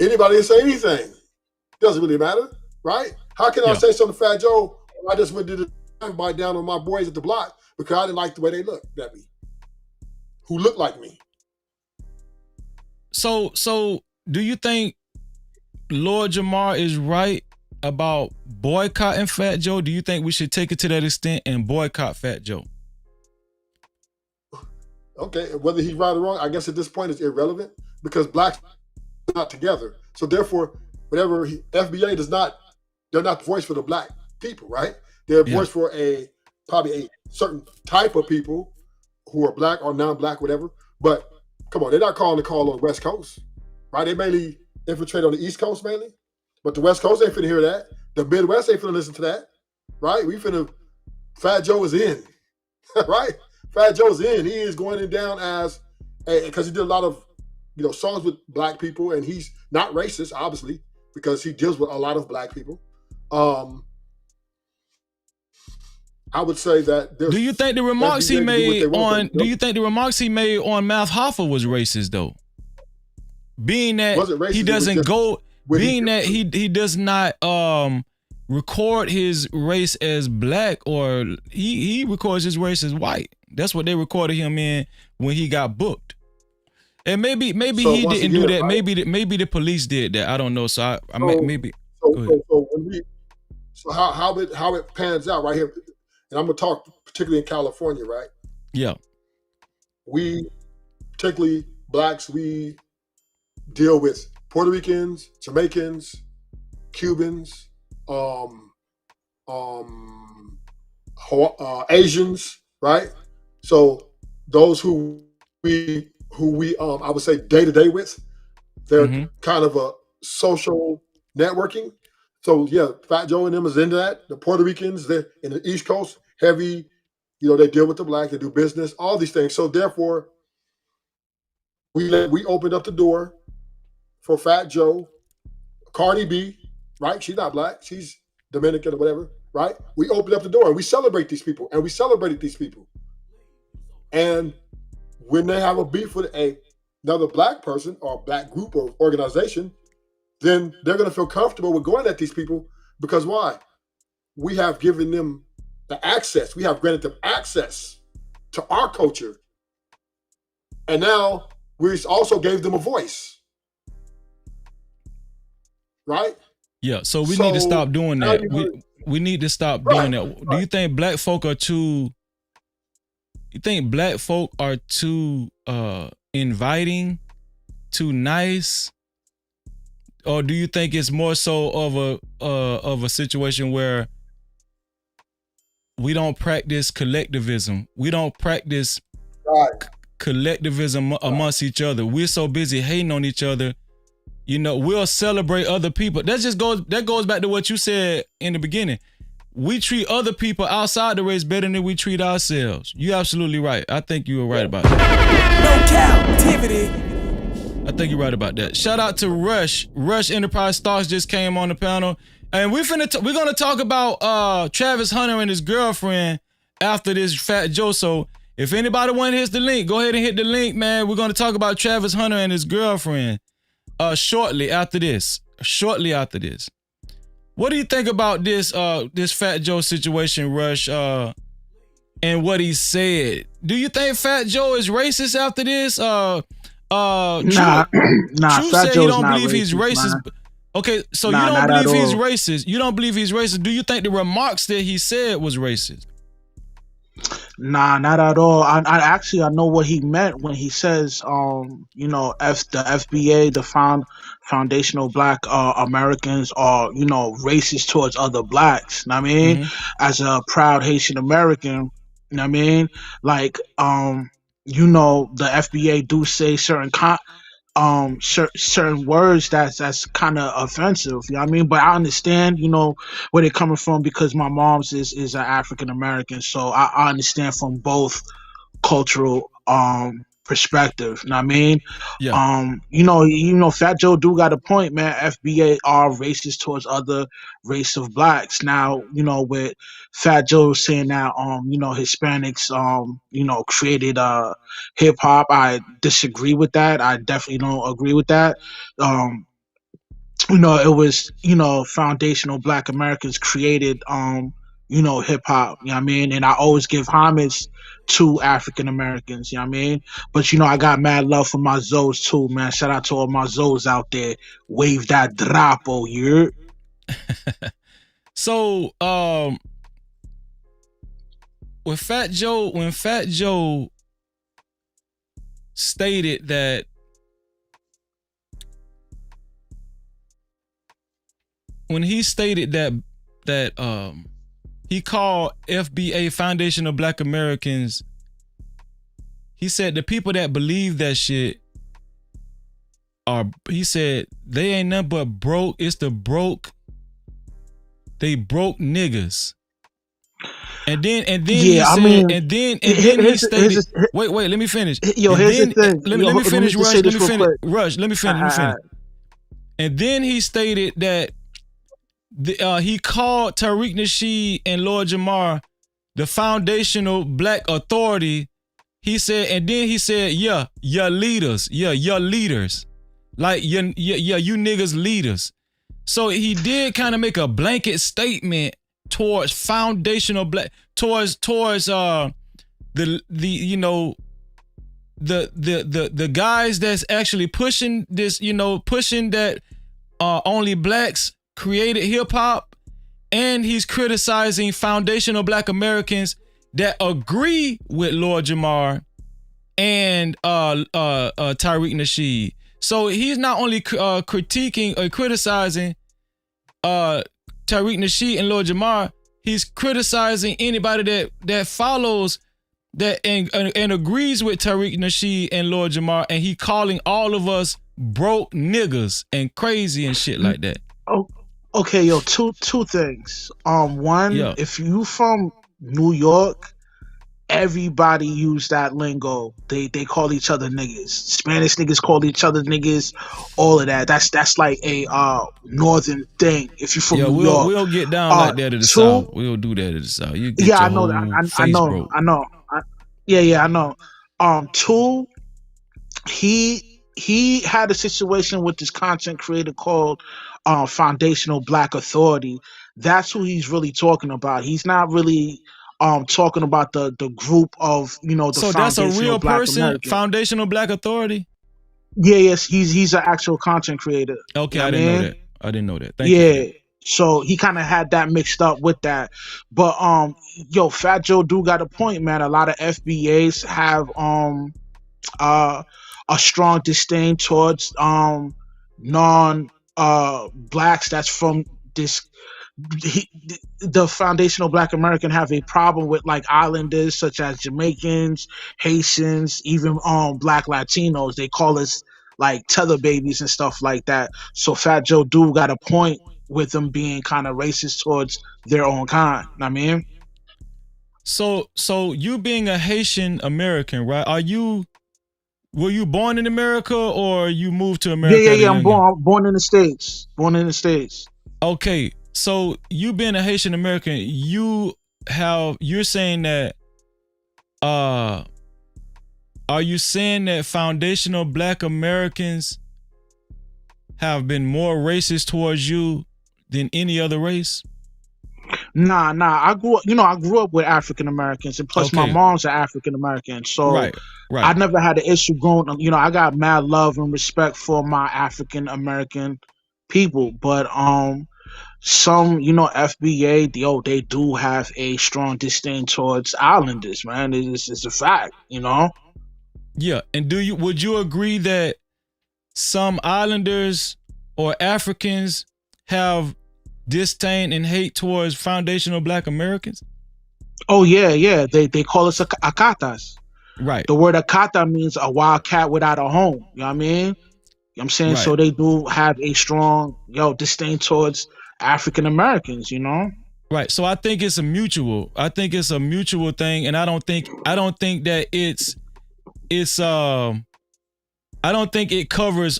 anybody can say anything. Doesn't really matter, right? How can I say something to Fat Joe? I just went to the bite down on my boys at the block because I didn't like the way they looked at me, who looked like me. So do you think Lord Jamar is right about boycotting Fat Joe? Do you think we should take it to that extent and boycott Fat Joe? Okay, whether he's right or wrong, I guess at this point it's irrelevant because blacks are not together. So therefore, whatever FBA does not, they're not the voice for the black people, right? They're a voice for probably a certain type of people who are black or non-black, whatever. But come on, they're not calling the call on the West Coast, right? They mainly infiltrate on the East Coast mainly, but the West Coast ain't finna hear that. The Midwest ain't finna listen to that, right? Fat Joe is in, right? Fat Joe's in. He is going in down as because he did a lot of songs with black people, and he's not racist, obviously, because he deals with a lot of black people. I would say that. Do you think the remarks he made on? Do you think the remarks he made on Math Hoffa was racist though? Being that he doesn't go, being that he does not record his race as black, or he records his race as white. That's what they recorded him in when he got booked. And maybe he didn't do that. Right? Maybe the police did that. I don't know. So maybe. So how it pans out right here, and I'm gonna talk particularly in California, right? Yeah. We, particularly blacks, we deal with Puerto Ricans, Jamaicans, Cubans, Asians, right? So those who we I would say day to day with, they're kind of a social networking. So yeah, Fat Joe and them is into that. The Puerto Ricans, they're in the East Coast, heavy, they deal with the black, they do business, all these things. So therefore, we opened up the door for Fat Joe, Cardi B, right? She's not black, she's Dominican or whatever, right? We opened up the door and we celebrate these people, and we celebrated these people. And when they have a beef with another black person or black group or organization, then they're going to feel comfortable with going at these people because why? We have given them the access. We have granted them access to our culture. And now we also gave them a voice. Right? Yeah, so we need to stop doing that. We need to stop doing that. Do you think black folk are too inviting, too nice? Or do you think it's more so of a situation where we don't practice collectivism? We don't practice collectivism amongst each other. We're so busy hating on each other. We'll celebrate other people. That goes back to what you said in the beginning. We treat other people outside the race better than we treat ourselves. You're absolutely right. I think you were right about that. No captivity. I think you're right about that. Shout out to Rush. Rush Enterprise Stars just came on the panel. And we're going to talk about Travis Hunter and his girlfriend after this Fat Joe. So if anybody want to hit the link, go ahead and hit the link, man. We're going to talk about Travis Hunter and his girlfriend shortly after this. What do you think about this Fat Joe situation, Rush, and what he said? Do you think Fat Joe is racist after this? Nah. True Fat said Joe's you don't not believe he's racist. man. Okay, so Nah, you not don't at believe he's all. racist. You don't believe he's racist. Do you think the remarks that he said was racist? Nah, not at all. I know what he meant when he says, the FBA, the foundational Black Americans are, racist towards other blacks. Know what I mean, as a proud Haitian American, know what I mean, like, the FBA do say certain certain words that's kind of offensive, you know what I mean? But I understand, where they're coming from because my mom's is an African American, so I understand from both cultural perspective, you know what I mean? Yeah. Fat Joe do got a point, man. FBA are racist towards other race of blacks. Now, with Fat Joe saying that Hispanics created hip hop, I disagree with that. I definitely don't agree with that. it was, foundational Black Americans created, hip hop, you know what I mean? And I always give homage to African Americans, you know what I mean? But, I got mad love for my Zoes too, man. Shout out to all my Zoes out there. Wave that drapo, you So, when Fat Joe stated that he called FBA, Foundation of Black Americans, he said the people that believe that shit he said they ain't nothing but broke. It's the broke. They broke niggas. And then he stated, wait, let me finish. Yo, here's the thing. Let me finish, Rush. Let me finish. And then he stated that he called Tariq Nasheed and Lord Jamar the foundational Black authority. He said, yeah, your leaders. Yeah, your leaders. Like, you niggas leaders. So he did kind of make a blanket statement towards foundational Black, towards the guys that's actually pushing this, pushing that only Blacks created hip hop, and he's criticizing foundational Black Americans that agree with Lord Jamar and Tariq Nasheed. So he's not only critiquing or criticizing Tariq Nasheed and Lord Jamar, he's criticizing anybody that follows that and agrees with Tariq Nasheed and Lord Jamar, and he calling all of us broke niggas and crazy and shit like that. Oh, okay, yo, two things. One, if you from New York, everybody use that lingo. They call each other niggas. Spanish niggas call each other niggas. All of that. That's like a northern thing. If you're from New York, we'll get down like that to the South. We'll do that to the South. You get I know that. I know. I know. I know. Two, he had a situation with this content creator called Foundational Black Authority. That's who he's really talking about. He's not really talking about the group of the. So that's a real Black person, American. Foundational Black Authority. Yeah, yes, he's an actual content creator. Okay, You know I what didn't know mean? that. I didn't know that. Thank you. So he kind of had that mixed up with that. But Fat Joe do got a point, man. A lot of FBAs have a strong disdain towards non blacks that's from this. The foundational Black American have a problem with like islanders such as Jamaicans, Haitians, even Black Latinos. They call us like tether babies and stuff like that. So Fat Joe do got a point with them being kind of racist towards their own kind. Know what I mean? So you being a Haitian American, right? Were you born in America or you moved to America? Yeah. I'm born in the States. Born in the States. Okay. So you being a Haitian American, you're saying that are you saying that foundational Black Americans have been more racist towards you than any other race? Nah. I grew up with African Americans, and plus my mom's an African American. So right. I never had an issue growing up. I got mad love and respect for my African American people, but some, FBA, they do have a strong disdain towards islanders, man. It's a fact, Yeah, and would you agree that some islanders or Africans have disdain and hate towards foundational Black Americans? Oh yeah. They call us akatas. Right. The word akata means a wild cat without a home. You know what I mean? You know what I'm saying? Right. So they do have a strong, disdain towards African Americans, Right. So I think it's a mutual thing, and I don't think that I don't think it covers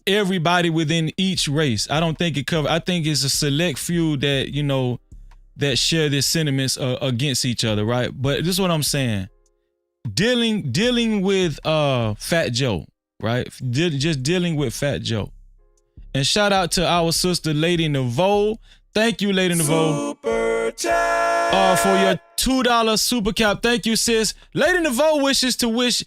everybody within each race. I don't think it covers. I think it's a select few that that share their sentiments against each other, right? But this is what I'm saying. Dealing with Fat Joe, right? Just dealing with Fat Joe. And shout out to our sister, Lady Naveau. Thank you, Lady Naveau. For your $2 super cap. Thank you, sis. Lady Naveau wishes to wish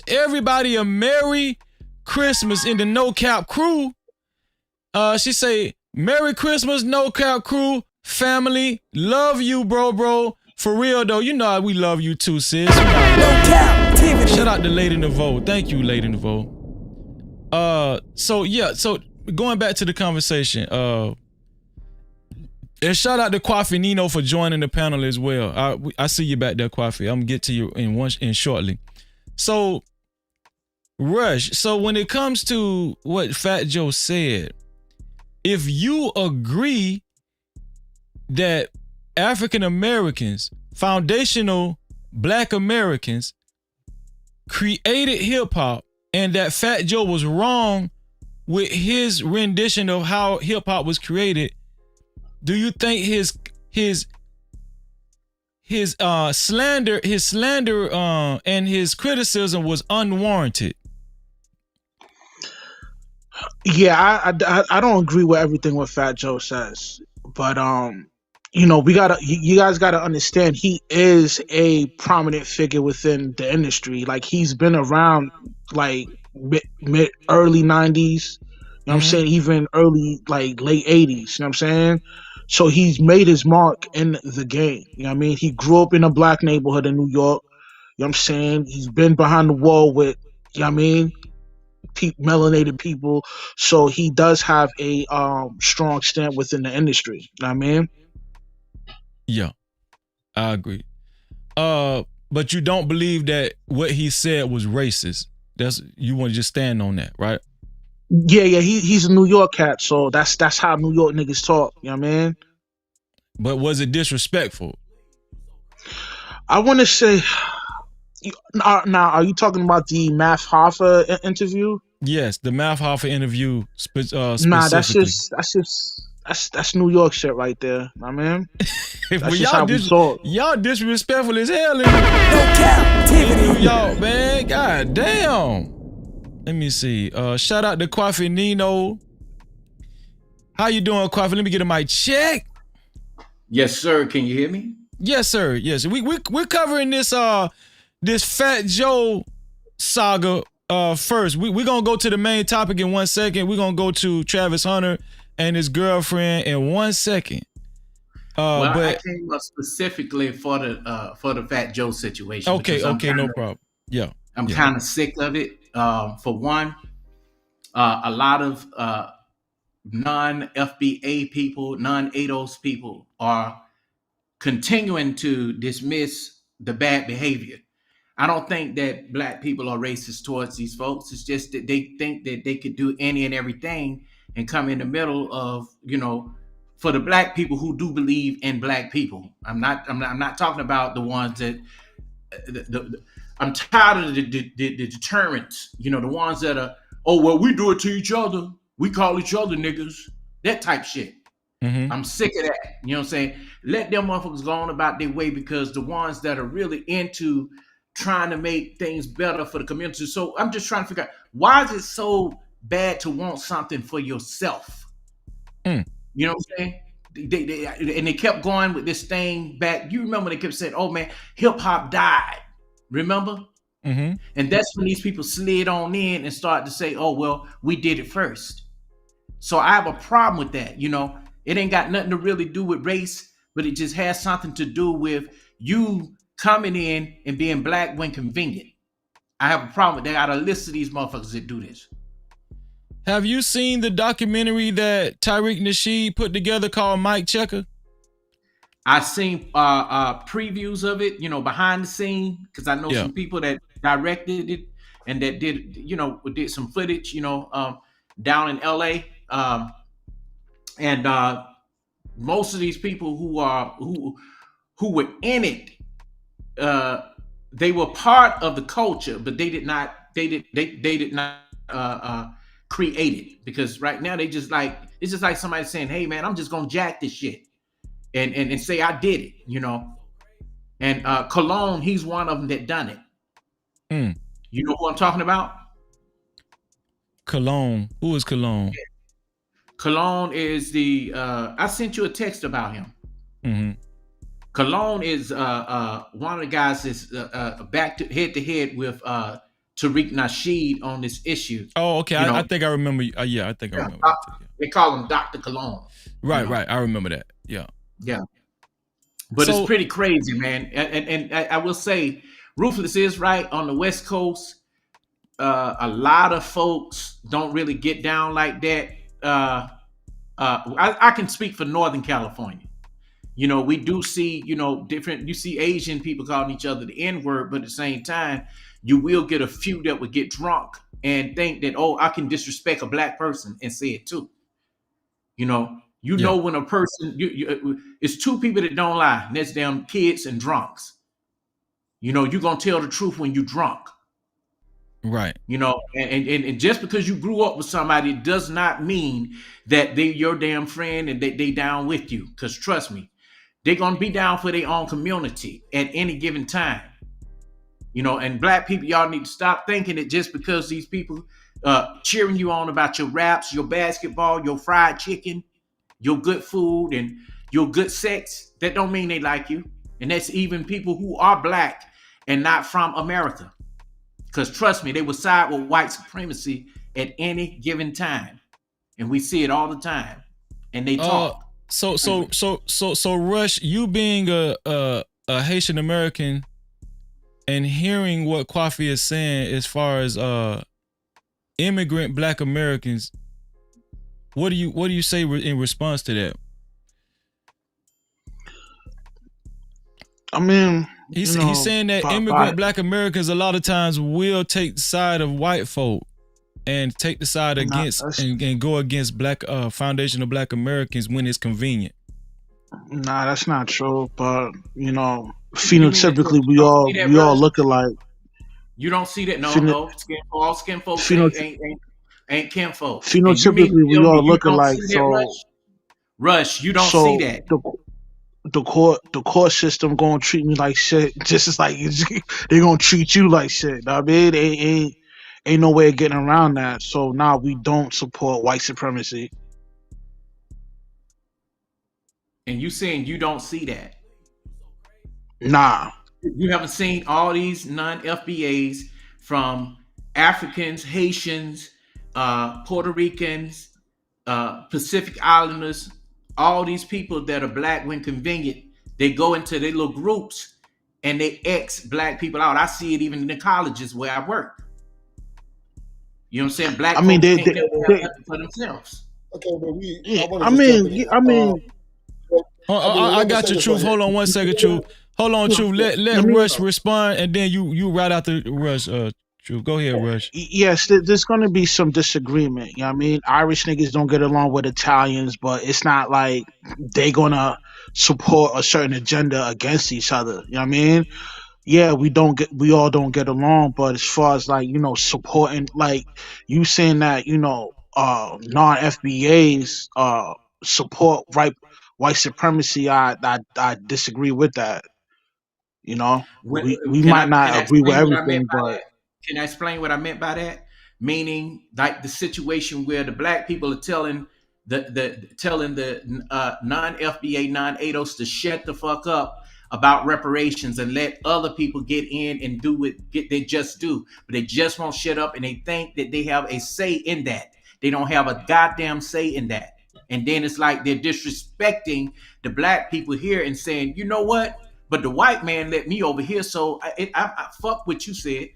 everybody a Merry Christmas in the No Cap crew. She say, Merry Christmas, No Cap crew, family. Love you, bro. For real though, you know we love you too, sis. No Cap-tivity. Shout out to Lady Naveau. Thank you, Lady Naveau. So going back to the conversation, and shout out to Kwafi Nino for joining the panel as well. I see you back there, Kwafi. I'm gonna get to you in shortly. So, Rush. So when it comes to what Fat Joe said, if you agree that African Americans, foundational Black Americans, created hip hop, and that Fat Joe was wrong with his rendition of how hip hop was created, do you think his slander and his criticism was unwarranted? Yeah, I don't agree with everything what Fat Joe says, but you guys gotta understand he is a prominent figure within the industry. Like he's been around like mid early 90s, you know what I'm saying, even early like late 80s, you know what I'm saying? So he's made his mark in the game. You know what I mean? He grew up in a Black neighborhood in New York. You know what I'm saying? He's been behind the wall with, you know what I mean, melanated people. So he does have a strong stand within the industry. You know what I mean? Yeah, I agree. But you don't believe that what he said was racist. You want to just stand on that, right? Yeah, he's a New York cat, so that's how New York niggas talk, you know what I mean? But was it disrespectful? I want to say, now, are you talking about the Math Hoffa interview? Yes, the Math Hoffa interview Nah, that's New York shit right there, my man. That's just how we talk. Y'all disrespectful as hell in New York, man. God damn. Let me see. Shout out to Kwafi Nino. How you doing, Kwafi? Let me get a mic check. Yes, sir. Can you hear me? Yes, sir. Yes, we're covering this Fat Joe saga first. We're gonna go to the main topic in 1 second. We're gonna go to Travis Hunter and his girlfriend in 1 second. But I came up specifically for the Fat Joe situation. Okay, no problem. Yeah, I'm kind of sick of it. For one, a lot of non-FBA people, non-ADOS people are continuing to dismiss the bad behavior. I don't think that Black people are racist towards these folks. It's just that they think that they could do any and everything and come in the middle of, for the Black people who do believe in Black people. I'm not talking about the ones that I'm tired of the deterrents, the ones that are, oh, well, we do it to each other. We call each other niggas, that type shit. I'm sick of that. You know what I'm saying? Let them motherfuckers go on about their way, because the ones that are really into trying to make things better for the community. So I'm just trying to figure out, why is it so bad to want something for yourself? You know what I'm saying? They kept going with this thing back. You remember they kept saying, oh man, hip hop died. Remember? And that's when these people slid on in and started to say, oh, well, we did it first. So I have a problem with that. It ain't got nothing to really do with race, but it just has something to do with you coming in and being Black when convenient. I have a problem with that. I got a list of these motherfuckers that do this. Have you seen the documentary that Tariq Nasheed put together called Mike Checker? I've seen previews of it, behind the scene, because I know some people that directed it and that did some footage, down in LA. And most of these people who were in it, they were part of the culture, but they did not create it, because right now it's just like somebody saying, hey man, I'm just gonna jack this shit and say I did it, and Cologne, he's one of them that done it. You know who I'm talking about? Cologne. Who is Cologne? Cologne is the I sent you a text about him. Mm-hmm. Cologne is one of the guys that's back to head with Tariq Nasheed on this issue. Oh, okay. I think I remember. Yeah, I think I remember. That too, yeah. They call him Dr. Cologne. Right, right. I remember that. Yeah. Yeah. But it's pretty crazy, man. And I will say, Ruthless is right on the West Coast. A lot of folks don't really get down like that. I can speak for Northern California. You know, we do see, different, you see Asian people calling each other the N-word, but at the same time, you will get a few that would get drunk and think that, oh, I can disrespect a black person and say it too. Know when a person, it's two people that don't lie, and that's them kids and drunks. You're going to tell the truth when you're drunk. Right. And just because you grew up with somebody does not mean that they're your damn friend and they down with you. Because trust me, they're going to be down for their own community at any given time. And black people, y'all need to stop thinking that just because these people cheering you on about your raps, your basketball, your fried chicken, your good food, and your good sex, that don't mean they like you. And that's even people who are black and not from America. Because trust me, they will side with white supremacy at any given time. And we see it all the time. And they talk. So Rush, you being a Haitian American and hearing what Kwafi is saying as far as immigrant black Americans, what do you say in response to that? I mean, he's saying that immigrant black Americans a lot of times will take the side of white folk and take the side against and go against black foundational black Americans when it's convenient. Nah, that's not true. But phenotypically, we all look alike. You don't see that? No. All skin folks ain't kinfolk. Phenotypically, we all look alike. So, Rush, you don't see that. The court system gonna treat me like shit, just as like they gonna treat you like shit. I mean, ain't no way of getting around that. So now we don't support white supremacy. And you saying you don't see that? Nah. You haven't seen all these non-FBAs from Africans, Haitians, Puerto Ricans, Pacific Islanders, all these people that are black when convenient, they go into their little groups and they X black people out. I see it even in the colleges where I work. You know what I'm saying? Black folks can't never have nothing for themselves. Okay, but I got your Truth. Hold on one second, Truth. Hold on, Truth. Let Rush respond, and then you right after Rush. Truth. Go ahead, Rush. Yes, there's gonna be some disagreement. You know what I mean? Irish niggas don't get along with Italians, but it's not like they gonna support a certain agenda against each other. You know what I mean? Yeah, we all don't get along, but as far as like, supporting, like you saying that, non-FBAs support white supremacy, I disagree with that. We might not agree with everything, but can I explain what I meant by that? Meaning, like the situation where the black people are telling the non-FBA, non-ADOS to shut the fuck up about reparations and let other people get in and do what they just do, but they just won't shut up, and they think that they have a say in that. They don't have a goddamn say in that. And then it's like they're disrespecting the black people here and saying, you know what? But the white man let me over here, so I fuck what you said.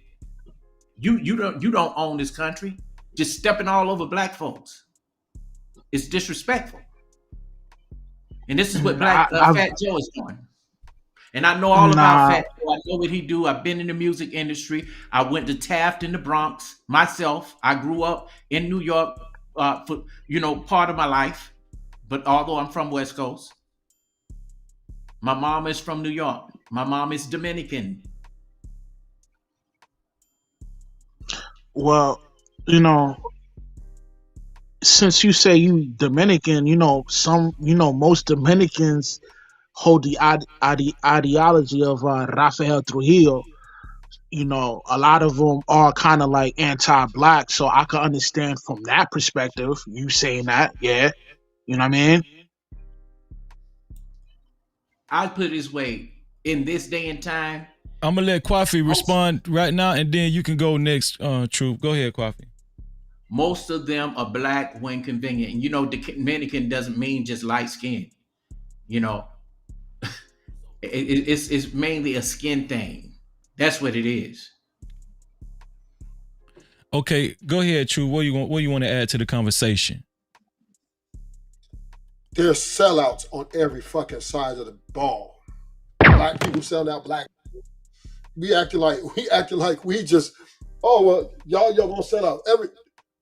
You don't own this country. Just stepping all over black folks. It's disrespectful. And this is what Fat Joe is doing. And I know all about Fat Joe. I know what he do. I've been in the music industry. I went to Taft in the Bronx myself. I grew up in New York for part of my life. But although I'm from West Coast, my mom is from New York. My mom is Dominican. Well, since you say you Dominican, most Dominicans hold the ideology of Rafael Trujillo. you know, a lot of them are kind of like anti-black. So I can understand from that perspective, you saying that, yeah, you know what I mean? I'll put it this way: in this day and time, I'm gonna let Kwafi respond right now, and then you can go next. Truth, go ahead, Kwafi. most of them are black when convenient. And you know, Dominican doesn't mean just light skin. You know, it's mainly a skin thing. That's what it is. Okay, go ahead, Truth. What you want to add to the conversation? There's sellouts on every fucking side of the ball. Black people selling out black people. We acting like we just, oh well, y'all gonna sell out.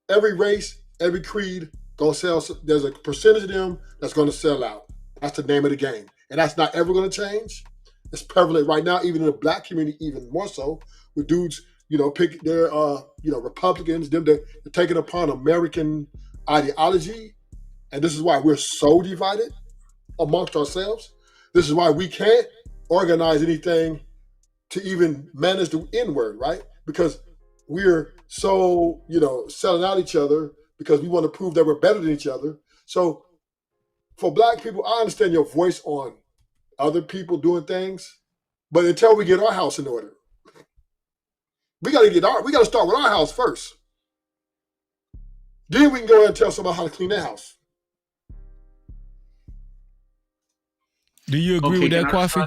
Every race, every creed gonna sell. There's a percentage of them that's gonna sell out. That's the name of the game, and that's not ever gonna change. It's prevalent right now, even in the black community, even more so, with dudes, you know, pick their, you know, Republicans, they're taking upon American ideology. And this is why we're so divided amongst ourselves. This is why we can't organize anything to even manage the N-word, right? Because we're so, you know, selling out each other because we want to prove that we're better than each other. So for black people, I understand your voice on other people doing things, but until we get our house in order, we got to start with our house first. Then we can go ahead and tell somebody how to clean their house. Do you agree with that, Kwafi?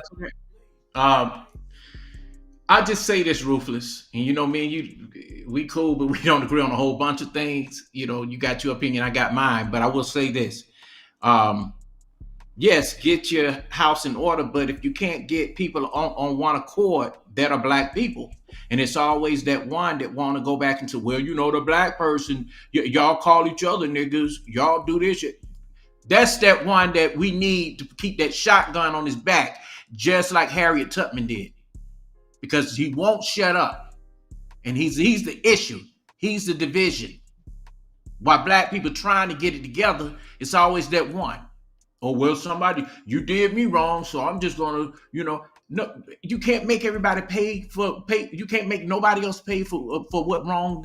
I just say this, Ruthless, and you know, me and you, we cool, but we don't agree on a whole bunch of things. You know, you got your opinion, I got mine, but I will say this. Yes, get your house in order, but if you can't get people on one accord that are black people, and it's always that one that want to go back into, well, you know, the black person, y'all call each other niggas, y'all do this shit. That's that one that we need to keep that shotgun on his back, just like Harriet Tubman did, because he won't shut up, and he's the issue. He's the division. While black people trying to get it together, it's always that one. Oh, well, somebody, you did me wrong, so I'm just gonna, you know, no, you can't make everybody pay. You can't make nobody else pay for what wrong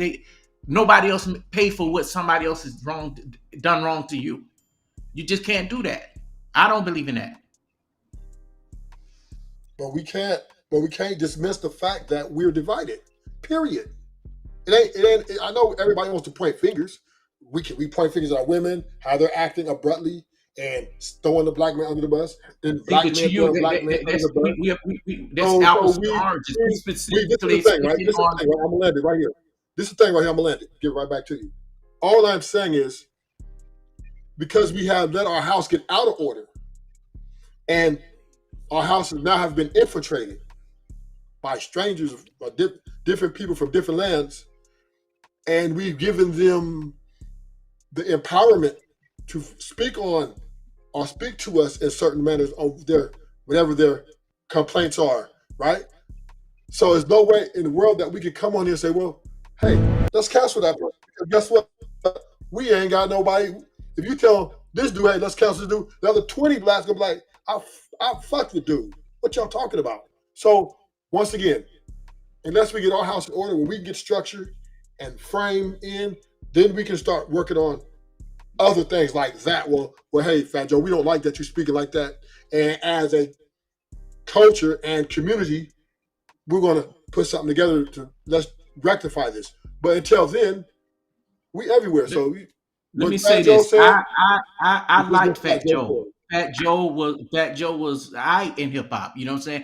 nobody else pay for what somebody else has done wrong to you. You just can't do that. I don't believe in that. But we can't dismiss the fact that we're divided. Period. It ain't. I know everybody wants to point fingers. We point fingers at our women, how they're acting abruptly and throwing the black man under the bus. Then black men throwing black men under the bus. That's apples to oranges. This is the thing, right? This is the thing, right? I'm gonna land it right here. This is the thing right here. I'm gonna land it. Give it right back to you. All I'm saying is, because we have let our house get out of order, and our houses now have been infiltrated by strangers, by different people from different lands, and we've given them the empowerment to speak on or speak to us in certain manners of whatever their complaints are, right? So there's no way in the world that we can come on here and say, well, hey, let's cancel that person. Because guess what? We ain't got nobody. If you tell this dude, hey, let's cancel this dude, the other 20 blacks gonna be like, I fuck the dude. What y'all talking about? So once again, unless we get our house in order where we can get structured and frame in, then we can start working on other things like that. Well, hey, Fat Joe, we don't like that you're speaking like that. And as a culture and community, we're going to put something together to let's rectify this. But until then, we everywhere. So let me say this. I like Fat Joe. Fat Joe was in hip hop. You know what I'm saying?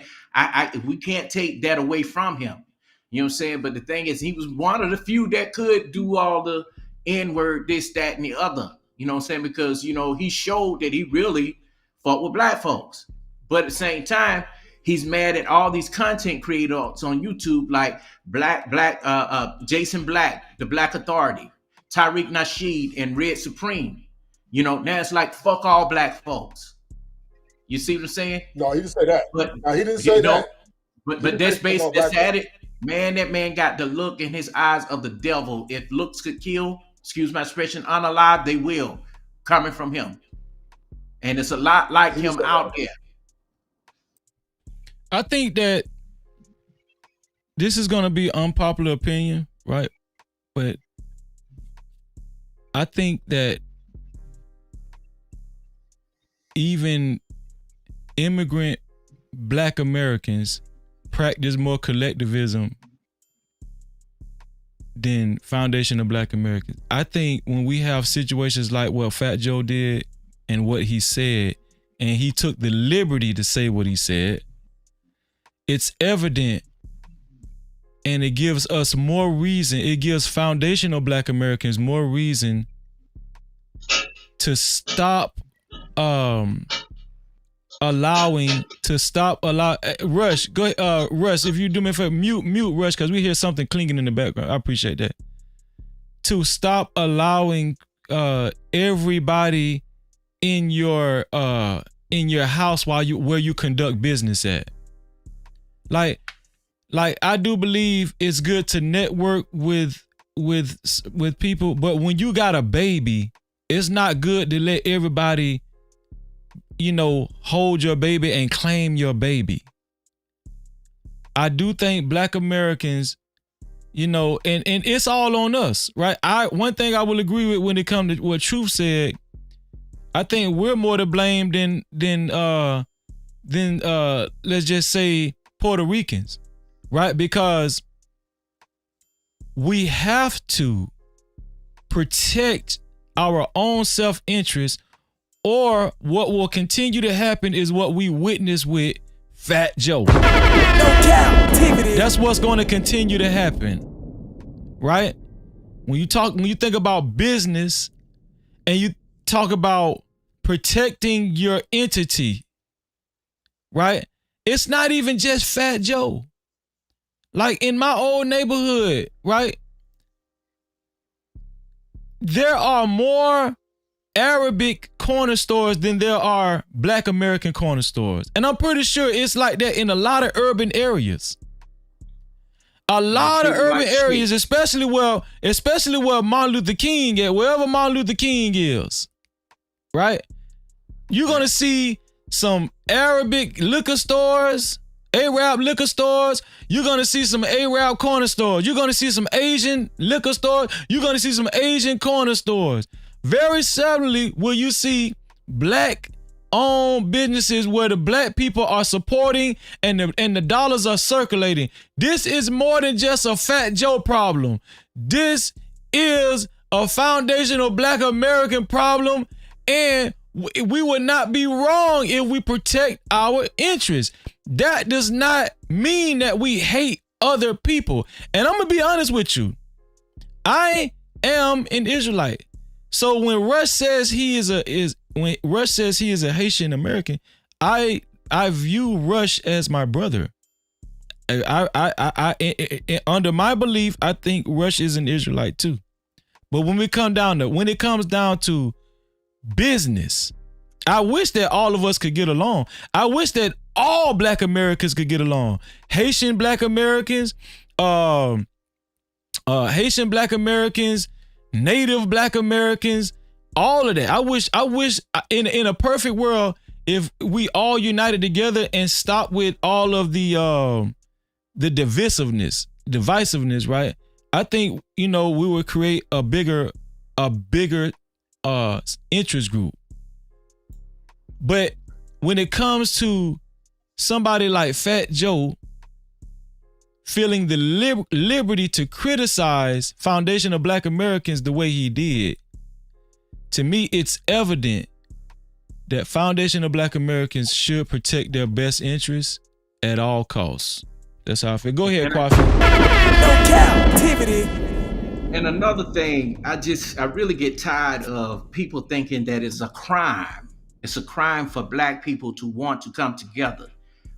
We can't take that away from him. You know what I'm saying? But the thing is, he was one of the few that could do all the N-word, this, that, and the other. You know what I'm saying? Because, you know, he showed that he really fought with black folks. But at the same time, he's mad at all these content creators on YouTube like Jason Black, the Black Authority, Tariq Nasheed, and Red Supreme. You know, now it's like, fuck all black folks. You see what I'm saying? No, he didn't say that. No, he didn't say that. But that's added. Man, that man got the look in his eyes of the devil. If looks could kill, excuse my expression, unalive, they will, coming from him. And it's a lot like him out there. I think that this is gonna be unpopular opinion, right? But I think that even immigrant Black Americans practice more collectivism than foundational Black Americans. I think when we have situations like what Fat Joe did and what he said, and he took the liberty to say what he said, it's evident, and it gives us more reason, it gives foundational Black Americans more reason to stop Rush, go ahead, Rush, if you do me a favor, mute Rush, because we hear something clinking in the background. I appreciate that. To stop allowing everybody in your house where you conduct business at. Like I do believe it's good to network with people, but when you got a baby, it's not good to let everybody, hold your baby and claim your baby. I do think Black Americans, and it's all on us, right? One thing I will agree with when it comes to what Truth said, I think we're more to blame than let's just say Puerto Ricans, right? Because we have to protect our own self-interest, or what will continue to happen is what we witnessed with Fat Joe. That's what's going to continue to happen, right? When you think about business and you talk about protecting your entity, right? It's not even just Fat Joe. Like in my old neighborhood, right? There are more Arabic corner stores than there are Black American corner stores. And I'm pretty sure it's like that in a lot of urban areas. A lot of urban areas, especially where Martin Luther King is, wherever Martin Luther King is, right? You're going to see some Arabic liquor stores, Arab liquor stores. You're going to see some Arab corner stores. You're going to see some Asian liquor stores. You're going to see some Asian corner stores. Very seldomly will you see Black-owned businesses where the Black people are supporting and the dollars are circulating. This is more than just a Fat Joe problem. This is a foundational Black American problem, and we would not be wrong if we protect our interests. That does not mean that we hate other people. And I'm gonna be honest with you. I am an Israelite. So when Rush says he is a Haitian American, I view Rush as my brother. I under my belief, I think Rush is an Israelite too. But when it comes down to business, I wish that all of us could get along. I wish that all Black Americans could get along. Haitian Black Americans, Haitian Black Americans, Native Black Americans, all of that. I wish in a perfect world, if we all united together and stopped with all of the divisiveness, right? I think, we would create a bigger interest group. But when it comes to somebody like Fat Joe feeling the liberty to criticize foundational Black Americans the way he did, to me, it's evident that foundational Black Americans should protect their best interests at all costs. That's how I feel. Go ahead, Kwafi. No captivity. And another thing, I really get tired of people thinking that it's a crime. It's a crime for Black people to want to come together.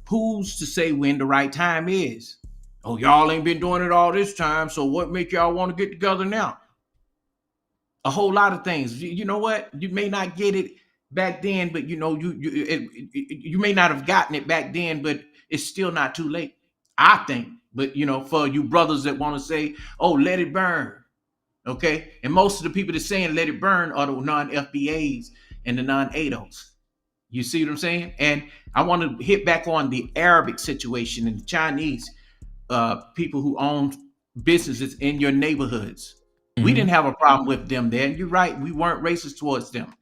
Who's to say when the right time is? Oh, y'all ain't been doing it all this time, so what make y'all want to get together now? A whole lot of things. You know what? You may not get it back then, but you may not have gotten it back then, but it's still not too late, I think. But for you brothers that want to say, oh, let it burn, okay? And most of the people that saying let it burn are the non-FBAs and the non-ADOs. You see what I'm saying? And I want to hit back on the Arabic situation and the Chinese. people who own businesses in your neighborhoods. We didn't have a problem with them there. And you're right, we weren't racist towards them.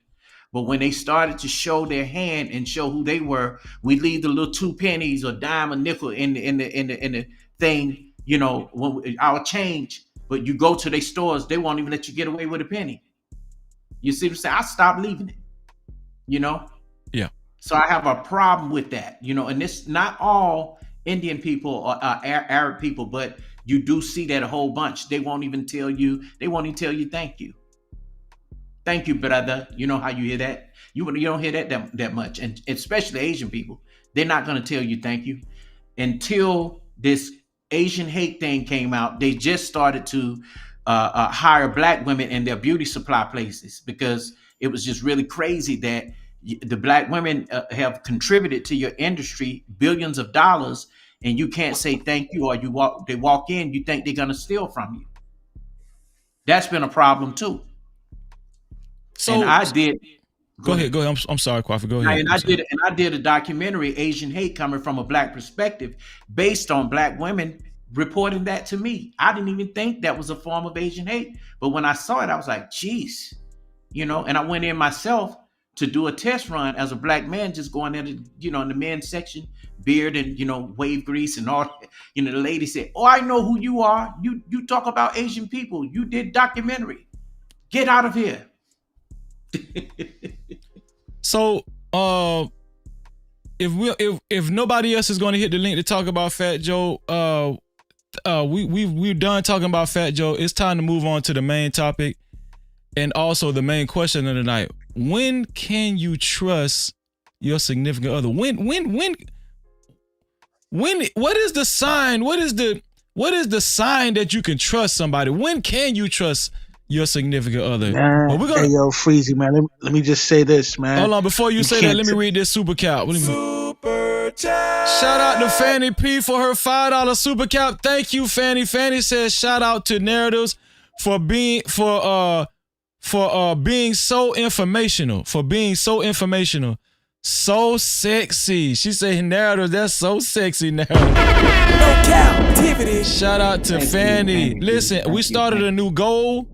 But when they started to show their hand and show who they were, we leave the little 2 pennies or dime or nickel in the thing, you know, our change. But you go to their stores, they won't even let you get away with a penny. You see what I'm saying? I stopped leaving it, you know? Yeah. So I have a problem with that, you know, and it's not all Indian people or Arab people, but you do see that a whole bunch. They won't even tell you thank you. Thank you, brother. You know how you hear that? You don't hear that much. And especially Asian people. They're not going to tell you thank you. Until this Asian hate thing came out, they just started to hire Black women in their beauty supply places, because it was just really crazy that the Black women have contributed to your industry billions of dollars, and you can't say thank you, or they walk in, you think they're going to steal from you. That's been a problem too. So and I did. Go ahead. I'm sorry, Kwafi. Go ahead. And I did a documentary, Asian Hate, coming from a Black perspective, based on Black women reporting that to me. I didn't even think that was a form of Asian hate, but when I saw it, I was like, geez, you know. And I went in myself to do a test run as a Black man, just going there to, you know, in the men's section, beard and, you know, wave grease and all. You know, the lady said, "Oh, I know who you are. You talk about Asian people. You did documentary. Get out of here." So, if nobody else is going to hit the link to talk about Fat Joe, we're done talking about Fat Joe. It's time to move on to the main topic, and also the main question of the night: when can you trust your significant other? When? What is the sign? What is the sign that you can trust somebody? When can you trust your significant other? Man, well, hey, yo, Freezy, man. Let me just say this, man. Hold on, before you say that, let me read this super cap. Super chat. Shout out to Fanny P for her $5 super cap. Thank you, Fanny. Fanny says shout out to Narratives for being so informational. So sexy. She said, Narratives, that's so sexy, Narratives. No Cap-tivity. Shout out to Fanny. Listen, we started a new goal.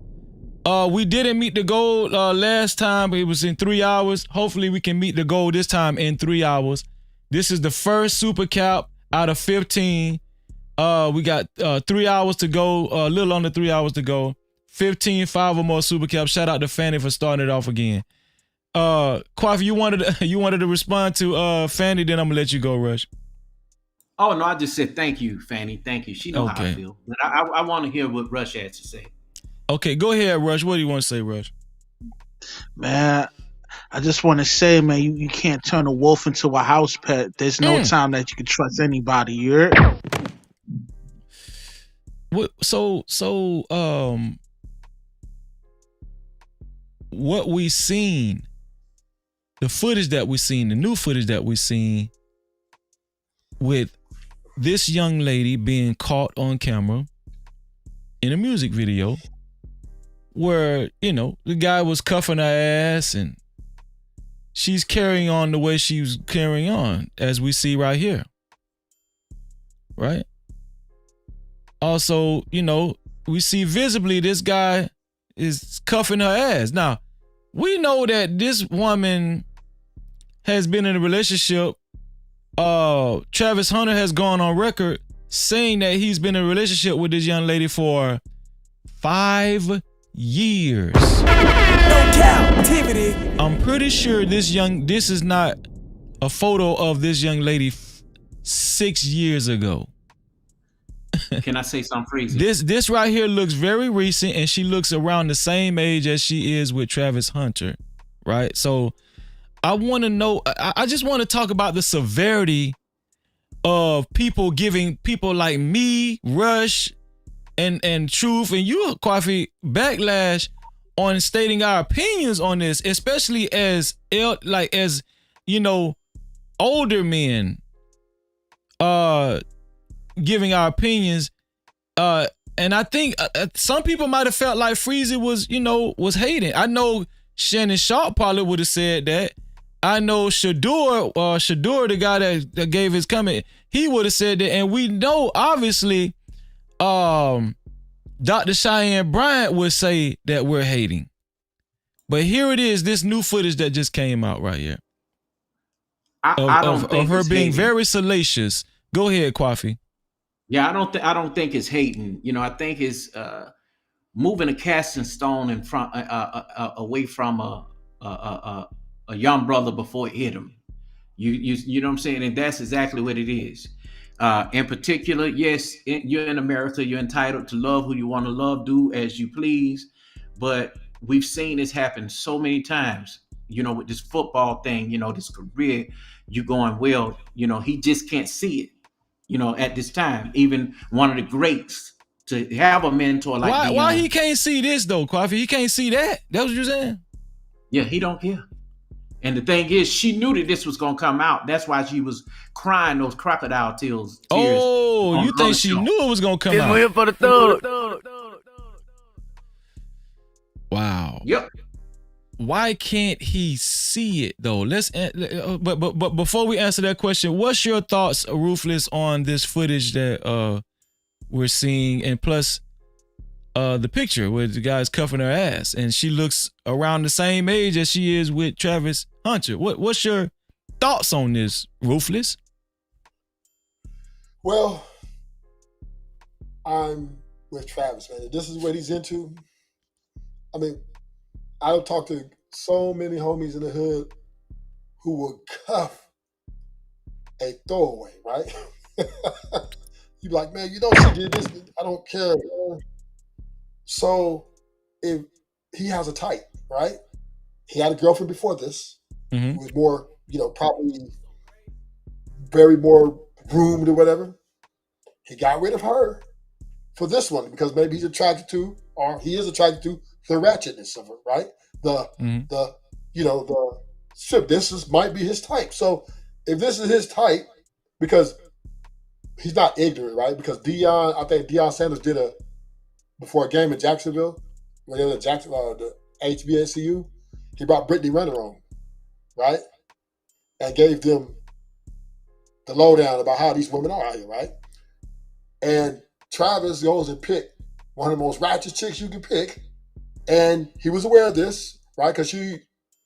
We didn't meet the goal last time. It was in 3 hours. Hopefully we can meet the goal this time in 3 hours. This is the first super cap out of 15. We got 3 hours to go, a little under 3 hours to go. 15, 5 or more super caps. Shout out to Fanny for starting it off again. Kwafi, you wanted to respond to Fanny, then I'm gonna let you go, Rush. Oh no, I just said thank you, Fanny. Thank you. She knows how I feel. But I want to hear what Rush had to say. Okay, go ahead, Rush. What do you want to say, Rush? Man, I just want to say, man, you can't turn a wolf into a house pet. There's no time that you can trust anybody. You heard? What? What we seen, the footage that we seen, the new footage that we seen, with this young lady being caught on camera in a music video, where, you know, the guy was cuffing her ass and she's carrying on the way she was carrying on, as we see right here. Right? Also, you know, we see visibly this guy is cuffing her ass. Now, we know that this woman has been in a relationship. Travis Hunter has gone on record saying that he's been in a relationship with this young lady for 5 years. No Cap-tivity. I'm pretty sure this is not a photo of this young lady 6 years ago. Can I say something crazy? This right here looks very recent, and she looks around the same age as she is with Travis Hunter, right? So I want to know, I just want to talk about the severity of people giving people like me, Rush, and Truth, and you, Kwafi, backlash on stating our opinions on this, especially as you know, older men giving our opinions. And I think some people might have felt like Freezy was hating. I know Shannon Sharp probably would have said that. I know Shador, the guy that gave his comment, he would have said that, and we know obviously, Dr. Cheyenne Bryant would say that we're hating. But here it is, this new footage that just came out right here. I don't think of her it's being hating. very salacious. Go ahead, Kwafi. Yeah, I don't think it's hating. You know, I think it's moving a casting stone in front away from a young brother before it hit him. You know what I'm saying? And that's exactly what it is. In particular, yes, you're in America. You're entitled to love who you want to love, do as you please. But we've seen this happen so many times. You know, with this football thing. You know, this career, you going well. You know, he just can't see it. You know, at this time, even one of the greats to have a mentor like Deion. Why he can't see this though, Kwafi? He can't see that. That's what you're saying? Yeah, he don't care. And the thing is, she knew that this was gonna come out. That's why she was crying those crocodile tears. Oh, you think she knew it was gonna come out? Here for the thug. Wow. Yep. Why can't he see it though? But before we answer that question, what's your thoughts, Ruthless, on this footage that we're seeing, and plus the picture where the guy's cuffing her ass, and she looks around the same age as she is with Travis Hunter. What's your thoughts on this, Ruthless? Well, I'm with Travis, man. If this is what he's into, I mean, I've talked to so many homies in the hood who will cuff a throwaway, right? You be like, man, you know she did this. I don't care, man. So if he has a type, right? He had a girlfriend before this who was more, you know, probably very more groomed or whatever. He got rid of her for this one because maybe he's attracted to, or he is attracted to, the ratchetness of her, right? This might be his type. So if this is his type, because he's not ignorant, right? Because I think Deion Sanders did before a game in Jacksonville, when they were at the HBCU, he brought Brittany Renner on, right? And gave them the lowdown about how these women are out here, right? And Travis goes and picked one of the most ratchet chicks you can pick. And he was aware of this, right? Because she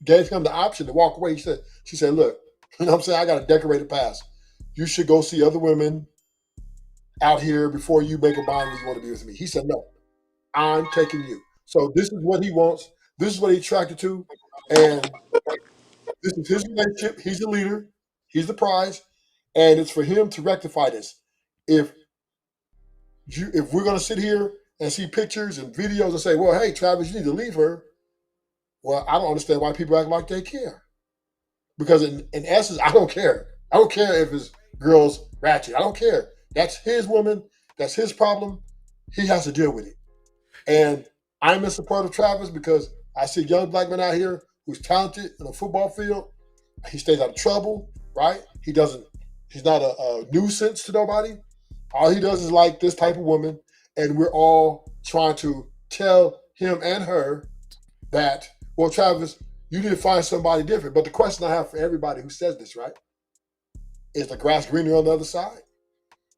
gave him the option to walk away. She said, look, you know what I'm saying? I got a decorated past. You should go see other women out here before you make a mind that you want to be with me. He said, no, I'm taking you. So this is what he wants. This is what he's attracted to. And this is his relationship. He's the leader. He's the prize. And it's for him to rectify this. If we're going to sit here and see pictures and videos and say, well, hey, Travis, you need to leave her. Well, I don't understand why people act like they care. Because in essence, I don't care. I don't care if his girl's ratchet. I don't care. That's his woman. That's his problem. He has to deal with it. And I'm in support of Travis because I see young black men out here who's talented in a football field. He stays out of trouble, right? He's not a nuisance to nobody. All he does is like this type of woman. And we're all trying to tell him and her that, well, Travis, you need to find somebody different. But the question I have for everybody who says this, right, is the grass greener on the other side,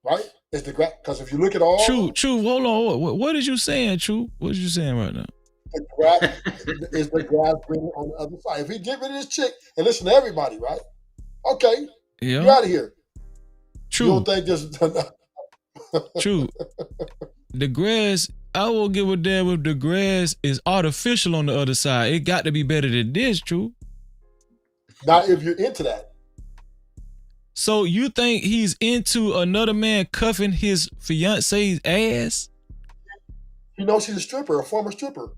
right? Is the grass, because if you look at all... True, hold on. What is you saying, True? What is you saying right now? Is the grass greener on the other side? If he get rid of this chick and listen to everybody, right? Okay, yeah. You're out of here. True. You don't think this... True. The grass, I will give a damn if the grass is artificial on the other side. It got to be better than this, True. Not if you're into that. So you think he's into another man cuffing his fiance's ass? He knows she's a stripper, a former stripper,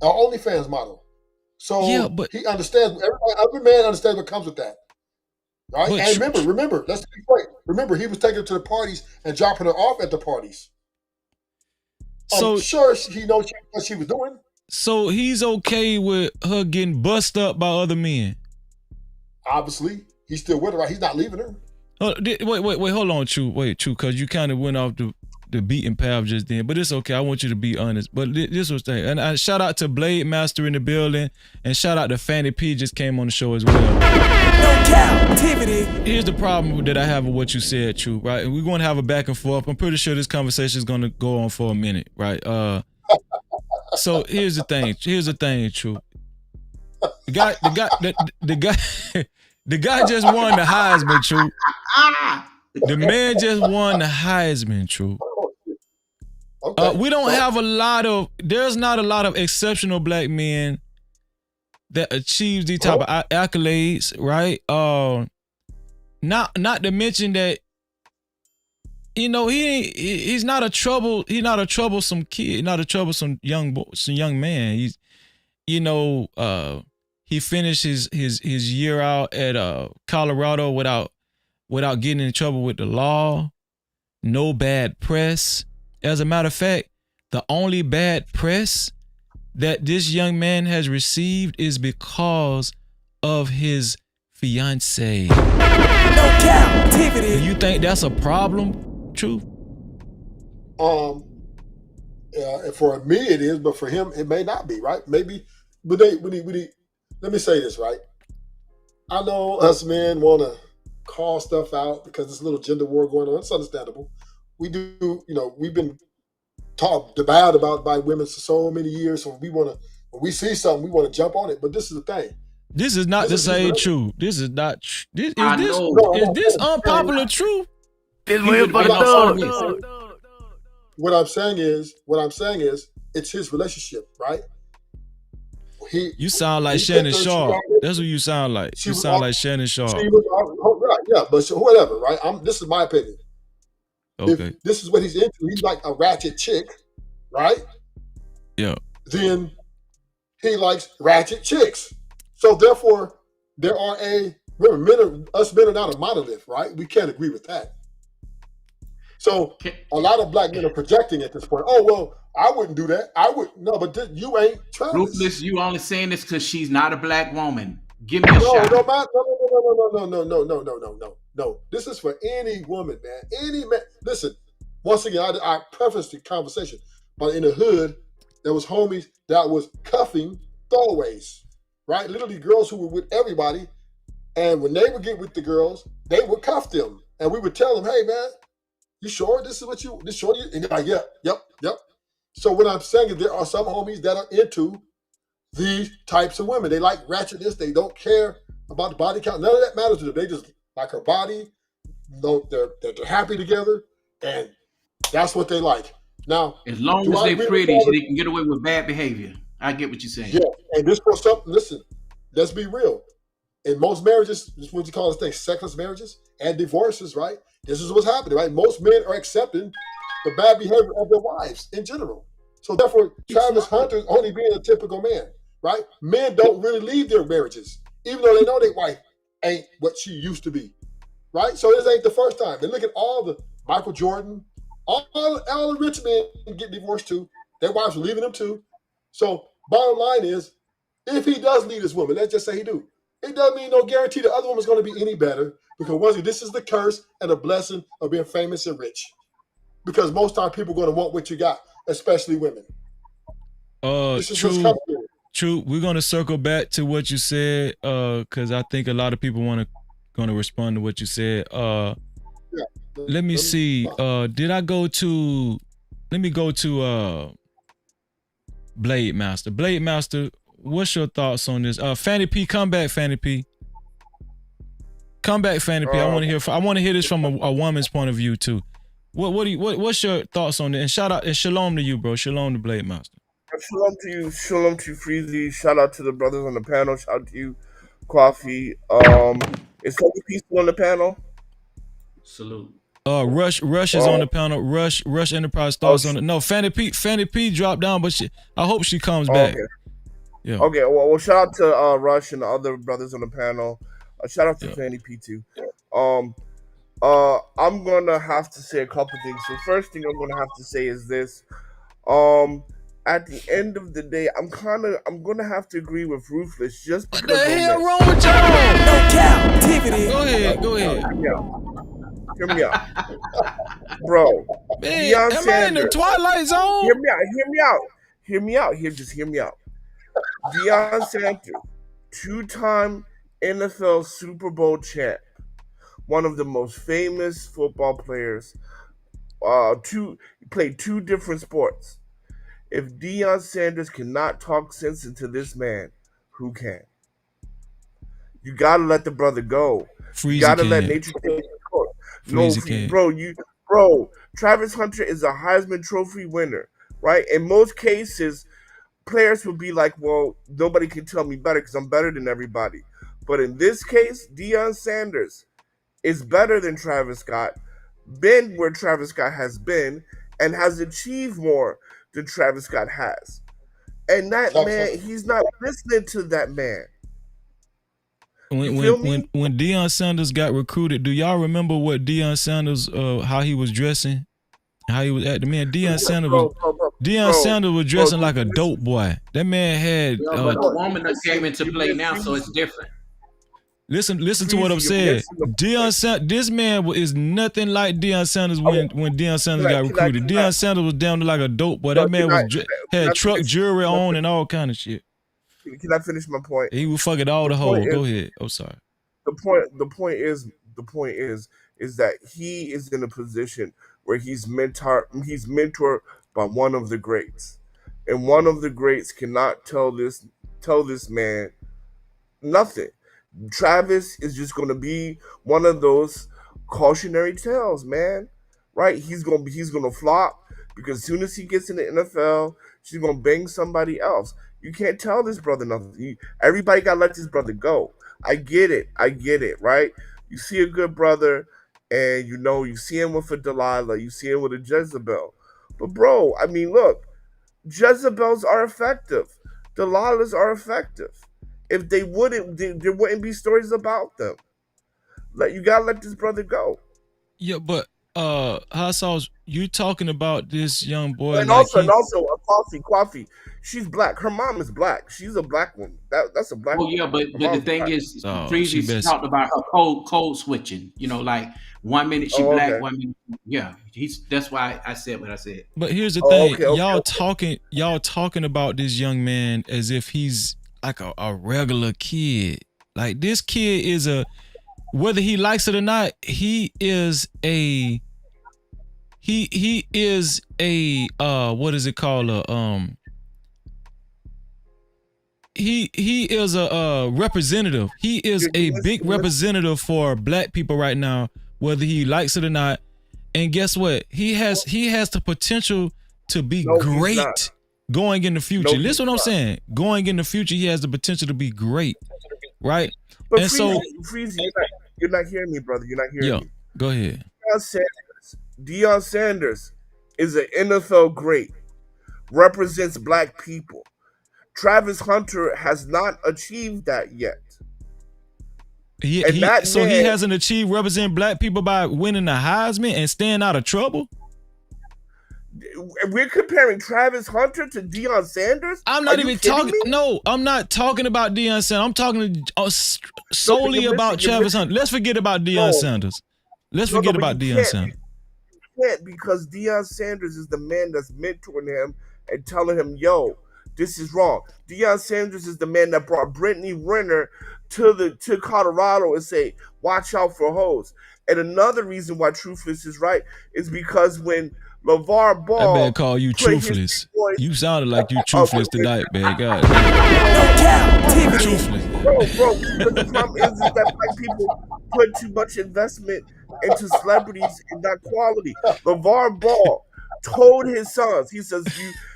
an OnlyFans model. So yeah, but he understands, every man understands what comes with that. Right? And remember, let's be straight. Remember, he was taking her to the parties and dropping her off at the parties. I'm sure he knows what she was doing. So he's okay with her getting bust up by other men? Obviously. He's still with her, right? He's not leaving her. Wait, hold on, True, because you kind of went off the beaten path just then, but it's okay. I want you to be honest. But this was the thing. And I shout out to Blade Master in the building, and shout out to Fanny P just came on the show as well. No Cap-tivity. Here's the problem that I have with what you said, True, right? And we're going to have a back and forth. I'm pretty sure this conversation is going to go on for a minute, right? So here's the thing. True. The guy just won the Heisman, True. The man just won the Heisman, True. We don't have there's not a lot of exceptional black men that achieves these type of accolades, right? Not to mention that, you know, he's not a troublesome kid, not a troublesome young man. He's, you know, he finished his year out at Colorado without getting in trouble with the law. No bad press. As a matter of fact, the only bad press that this young man has received is because of his fiance. No Cap-tivity. Do you think that's a problem, True? For me it is, but for him it may not be, right? Maybe, but let me say this, right? I know us men want to call stuff out because there's a little gender war going on. It's understandable. We do, you know, we've been talked bad about by women for so many years, so when we see something, we want to jump on it. But this is the thing. This is not the same True. This is not. Is this unpopular True? What I'm saying is, it's his relationship, right? You sound like Shannon Sharp. That's what you sound like. You sound like Shannon Sharp. Yeah, but whatever, right? This is my opinion. Okay. If this is what he's into, he's like a ratchet chick, right? Yeah. Then he likes ratchet chicks. So therefore, us men are not a monolith, right? We can't agree with that. So a lot of black men are projecting at this point. Oh, well, I wouldn't do that. No, but you ain't trying. Ruthless, you only saying this because she's not a black woman. Give me a shot. No. This is for any woman, man. Any man. Listen, once again, I prefaced the conversation, but in the hood, there was homies that was cuffing throwaways, right? Literally girls who were with everybody, and when they would get with the girls, they would cuff them, and we would tell them, "Hey, man, you sure this is what you? This sure you?" And they're like, "Yep." So what I'm saying is, there are some homies that are into these types of women. They like ratchetness. They don't care about the body count. None of that matters to them. They just like her body. They're happy together, and that's what they like. Now, as long as they're pretty, they can get away with bad behavior. I get what you're saying. Yeah, and this was something. Listen, let's be real. In most marriages, this is what you call this thing, sexless marriages and divorces, right? This is what's happening, right? Most men are accepting the bad behavior of their wives in general. So therefore, Travis Hunter's only being a typical man, right? Men don't really leave their marriages, even though they know their wife ain't what she used to be, right? So this ain't the first time. And look at all the Michael Jordan, all the rich men get divorced too. Their wives are leaving them too. So bottom line is, if he does leave this woman, let's just say he do, it doesn't mean no guarantee the other woman's going to be any better, because once again, this is the curse and the blessing of being famous and rich. Because most times people are going to want what you got, especially women. True. We're going to circle back to what you said, because I think a lot of people going to respond to what you said. Let me see. Let me go to Blade Master. Blade Master, what's your thoughts on this? Fanny P, come back, Fanny P. Come back, Fanny P. I want to hear this from a woman's point of view too. What's your thoughts on it? And shout out and shalom to you, bro. Shalom to Blade Master. Shalom to you, Freezy. Shout out to the brothers on the panel. Shout out to you, Coffee. Is Fanny P still on the panel? Salute. Rush is on the panel. Rush Enterprise thoughts on it. No, Fanny P dropped down, but I hope she comes back. Okay. Yeah. Okay. Well, shout out to Rush and the other brothers on the panel. Shout out to Fanny P too. I'm gonna have to say a couple things. So first thing I'm gonna have to say is this. At the end of the day, I'm gonna have to agree with Ruthless just because. What the hell wrong with y'all? No Cap-tivity. Go ahead. Hear me out. Bro, Man, Deion am I in the Sanders. Twilight Zone? Hear me out. Just hear me out. Deion Sanders, 2-time NFL Super Bowl champ, one of the most famous football players. Played 2 different sports. If Deion Sanders cannot talk sense into this man, who can? You gotta let the brother go. You gotta let nature take his course. Bro, Travis Hunter is a Heisman Trophy winner, right? In most cases, players would be like, well, nobody can tell me better because I'm better than everybody. But in this case, Deion Sanders is better than Travis Scott, been where Travis Scott has been, and has achieved more than Travis Scott has. And that man, he's not listening to that man. When Deion Sanders got recruited, do y'all remember what Deion Sanders, how he was dressing? How he was acting? Man, Deion Sanders was dressing like a dope boy. That man had but the woman that came into play now, so it's different. Listen to what I'm saying. This man is nothing like Deion Sanders when Deion Sanders got recruited. Deion Sanders was down to like a dope boy. That man had truck jewelry on and all kind of shit. Can I finish my point? He was fucking all the hoes. Go ahead. I'm sorry. The point is that he is in a position where he's mentored by one of the greats, and one of the greats cannot tell this man nothing. Travis is just going to be one of those cautionary tales, man. Right? He's gonna flop because as soon as he gets in the NFL, she's gonna bang somebody else. You can't tell this brother nothing. Everybody gotta let this brother go. I get it, right? You see a good brother, and you see him with a Delilah, you see him with a Jezebel. But bro, I mean, look, Jezebels are effective. Delilahs are effective. If they wouldn't, there wouldn't be stories about them. You gotta let this brother go. Yeah, but Hassauce, you talking about this young boy? And also, Kwafi, she's black. Her mom is black. She's a black woman. That's a black. Oh yeah, but the thing is, Freezy talked about her code switching. Like 1 minute she black, 1 minute. Yeah, that's why I said what I said. But here's the thing, y'all talking about this young man as if he's like a regular kid. Like this kid is whether he likes it or not, he is a what is it called? He is a representative. He is a big representative for black people right now, whether he likes it or not. And guess what? He has the potential to be great going in the future. Listen what I'm saying. Going in the future, he has the potential to be great. Right? But and Freezy, you're not hearing me, brother. You're not hearing me. Go ahead. Deion Sanders is an NFL great. Represents black people. Travis Hunter has not achieved that yet. He hasn't achieved representing black people by winning the Heisman and staying out of trouble? We're comparing Travis Hunter to Deion Sanders? I'm not even talking. No, I'm not talking about Deion Sanders. I'm talking solely about Travis Hunter. Let's forget about Deion Sanders. Let's forget about Deion Sanders. You can't, because Deion Sanders is the man that's mentoring him and telling him, yo, this is wrong. Deion Sanders is the man that brought Brittany Renner to Colorado and say, watch out for hoes. And another reason why Truthless is right is because when LeVar Ball, I better call you Truthless. You sounded like you Truthless tonight, man. God. Truthless. Bro, but the problem is that black people put too much investment into celebrities and not quality. LeVar Ball told his sons, he says,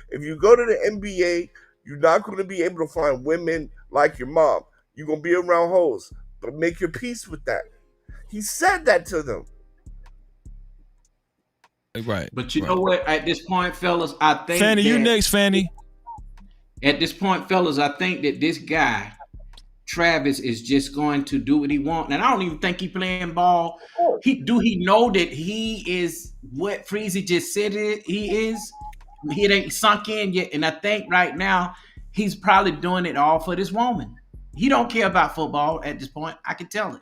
if you go to the NBA, you're not going to be able to find women like your mom. You're going to be around hoes, but make your peace with that. He said that to them. Right. But you know what? At this point, fellas, I think Fanny, you next, Fanny. At this point, fellas, I think that this guy, Travis, is just going to do what he wants. And I don't even think he playing ball. He know that he is what Freezy just said he is? He ain't sunk in yet. And I think right now, he's probably doing it all for this woman. He don't care about football at this point. I can tell it.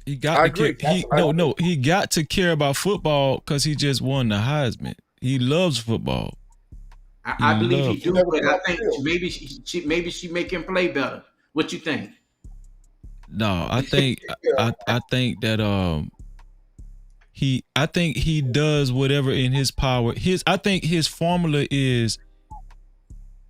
He got I to agree. care. He got to care about football because he just won the Heisman. He loves football. I believe he do, but I think maybe she make him play better. What you think? No, I think I think that I think he does whatever in his power. I think his formula is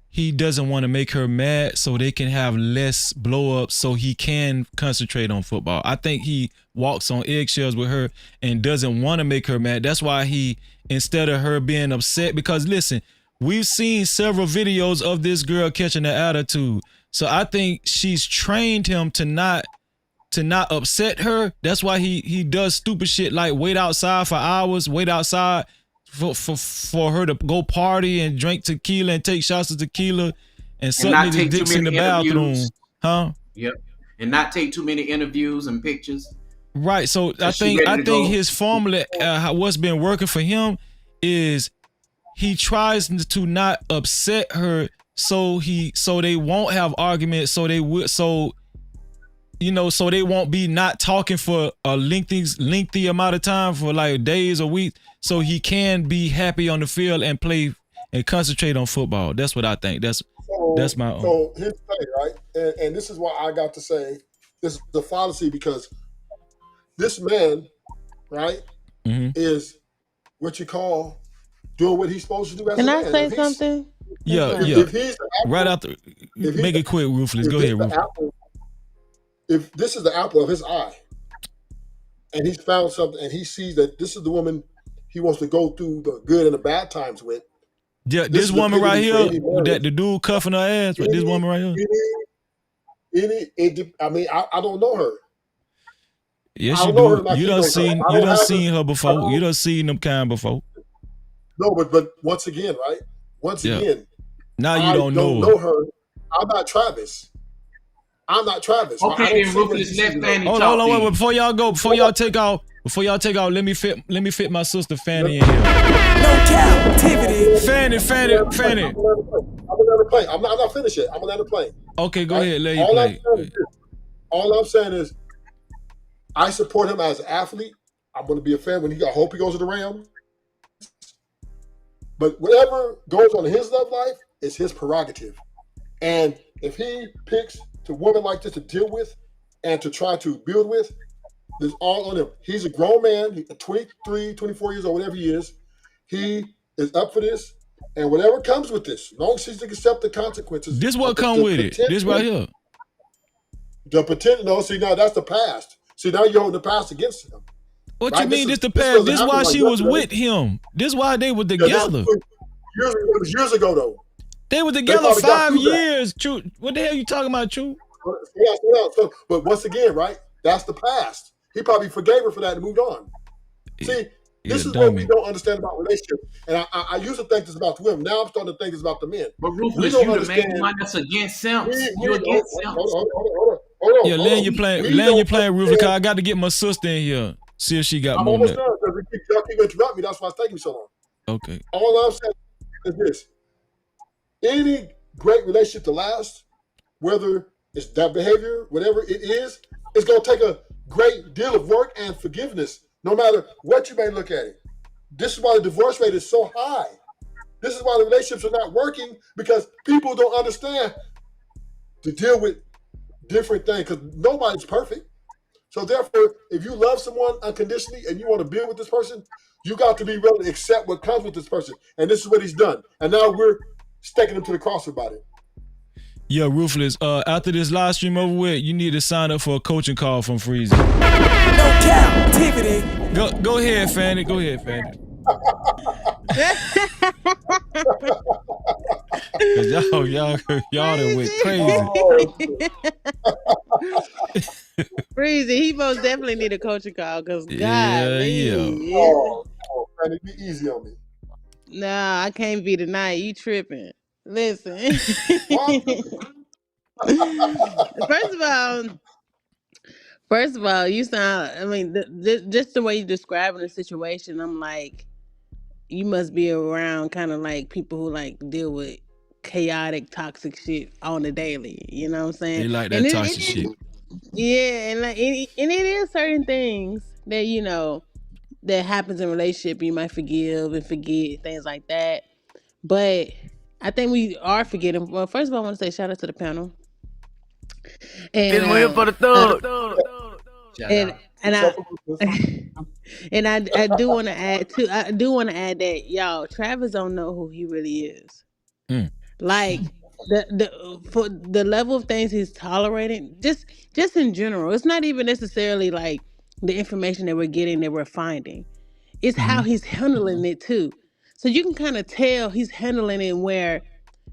he doesn't want to make her mad so they can have less blow ups so he can concentrate on football. I think he walks on eggshells with her and doesn't want to make her mad. That's why he, instead of her being upset, because listen, we've seen several videos of this girl catching the attitude. So I think she's trained him to not upset her. That's why he does stupid shit like wait outside for hours, wait outside for her to go party and drink tequila and take shots of tequila and suck niggas' dicks in the bathroom. Huh? Yep. And not take too many interviews and pictures. Right. So I think his formula, what's been working for him is he tries to not upset her so they won't have arguments, so they won't be not talking for a lengthy amount of time for like days or weeks, so he can be happy on the field and play and concentrate on football. That's what I think. That's my own. So here's the thing, right? And this is why I got to say this is the fallacy, because this man, right, is what you call doing what he's supposed to do as a man. Can I say something? Yeah. If he's the apple, right after, make it quick, Ruthless. Go ahead, Ruthless. If this is the apple of his eye, and he's found something, and he sees that this is the woman he wants to go through the good and the bad times with. Yeah, this woman right here, that the dude cuffing her ass, but this woman right here. I don't know her. Yes, you do. You done seen her before. You done seen them kind before. No, but once again, right? Again, now you don't know her. I'm not Travis. Okay, then Rufus, let Fanny talk. Hold on, wait, before y'all take off, let me fit my sister Fanny in here. No Cap-tivity. Fanny. I'm gonna let her play. I'm not finished yet. I'm gonna let her play. Okay, go ahead, let you play. All I'm saying is, I support him as an athlete. I'm gonna be a fan when I hope he goes to the Rams. But whatever goes on in his love life is his prerogative. And if he picks a woman like this to deal with and to try to build with, it's all on him. He's a grown man, he's 23, 24 years old, whatever he is. He is up for this, and whatever comes with this, as long as he can accept the consequences. This what come with it. This right here. The potential. No, see, now that's the past. See, now you're holding the past against him. What you mean? This the past? This why she was with him. This why they were together. It was years ago, though. They were together 5 years. True. What the hell you talking about, True? But once again, right? That's the past. He probably forgave her for that and moved on. See, this is what we don't understand about relationships. And I used to think this about the women. Now I'm starting to think this about the men. But Rufus, you the main one that's against Simps. You against Simps. Hold on. Yeah, Len, you playing Rufus, because I got to get my sister in here. See if she got I'm more. Almost done, because y'all keep interrupting me. That's why it's taking me so long. Okay. All I'm saying is this. Any great relationship to last, whether it's that behavior, whatever it is, it's going to take a great deal of work and forgiveness, no matter what you may look at it. This is why the divorce rate is so high. This is why the relationships are not working, because people don't understand to deal with different things, because nobody's perfect. So therefore, if you love someone unconditionally and you want to build with this person, you got to be willing to accept what comes with this person. And this is what he's done. And now we're staking him to the cross about it. Yeah, Ruthless. After this live stream over with, you need to sign up for a coaching call from Freezy. No Cap-tivity. Go ahead, Fanny. Go ahead, Fanny. y'all done went crazy. Freezy, he most definitely need a coaching call, because God, yeah. Oh, Fanny, be easy on me. Nah, I can't be tonight. You tripping. Listen. First of all, you sound, I mean, just the way you're describing the situation, I'm like, you must be around kind of like people who like deal with chaotic, toxic shit on the daily. You know what I'm saying? They like that toxic shit. Yeah, and and it is certain things that that happens in a relationship you might forgive and forget things like that. But I think we are forgetting. Well, first of all, I want to say shout out to the panel, and This one here for the thug. Shout and out. and I and I do want to add too. I do want to add that y'all, Travis don't know who he really is. Mm. Like the for the level of things he's tolerating, just in general. It's not even necessarily like the information that we're getting that we're finding. It's how he's handling it too. So you can kind of tell he's handling it where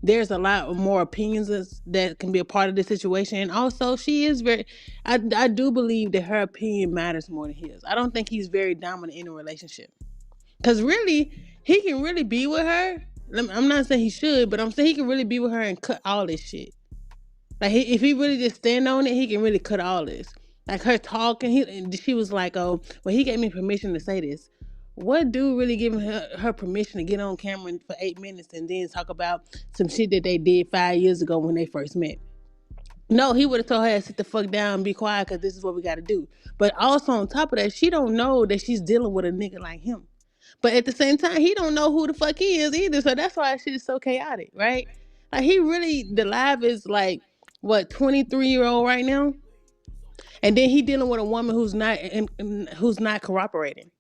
there's a lot more opinions that can be a part of the situation. And also, she is very. I do believe that her opinion matters more than his. I don't think he's very dominant in a relationship. Cause really, he can really be with her. I'm not saying he should, but I'm saying he can really be with her and cut all this shit. Like if he really just stand on it, he can really cut all this. Like her talking, she was like, "Oh, well, he gave me permission to say this." What dude really giving her permission to get on camera for 8 minutes and then talk about some shit that they did 5 years ago when they first met? No, he would have told her to sit the fuck down and be quiet because this is what we got to do. But also on top of that, she don't know that she's dealing with a nigga like him. But at the same time, he don't know who the fuck he is either. So that's why shit is so chaotic, right? Like he really, the live is like what 23-year-old right now, and then he dealing with a woman who's not cooperating.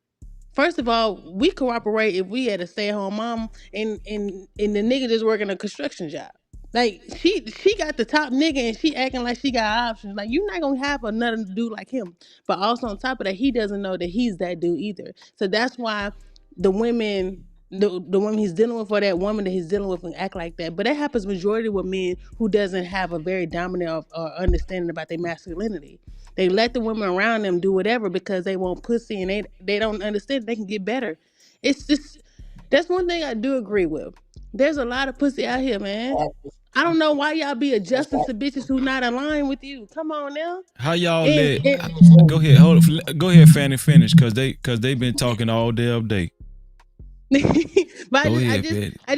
First of all, we cooperate if we had a stay at home mom and the nigga just working a construction job. Like she got the top nigga and she acting like she got options. Like you're not gonna have another dude like him. But also on top of that, he doesn't know that he's that dude either. So that's why the women the women he's dealing with or that woman that he's dealing with and act like that. But that happens majority with men who doesn't have a very dominant or understanding about their masculinity. They let the women around them do whatever because they want pussy and they don't understand they can get better. It's just that's one thing I do agree with. There's a lot of pussy out here, man. I don't know why y'all be adjusting to bitches who not aligned with you. Come on now. How y'all And, let? and Go ahead, go ahead, Fanny, finish, cause they been talking all day update. but Go ahead, Fanny. I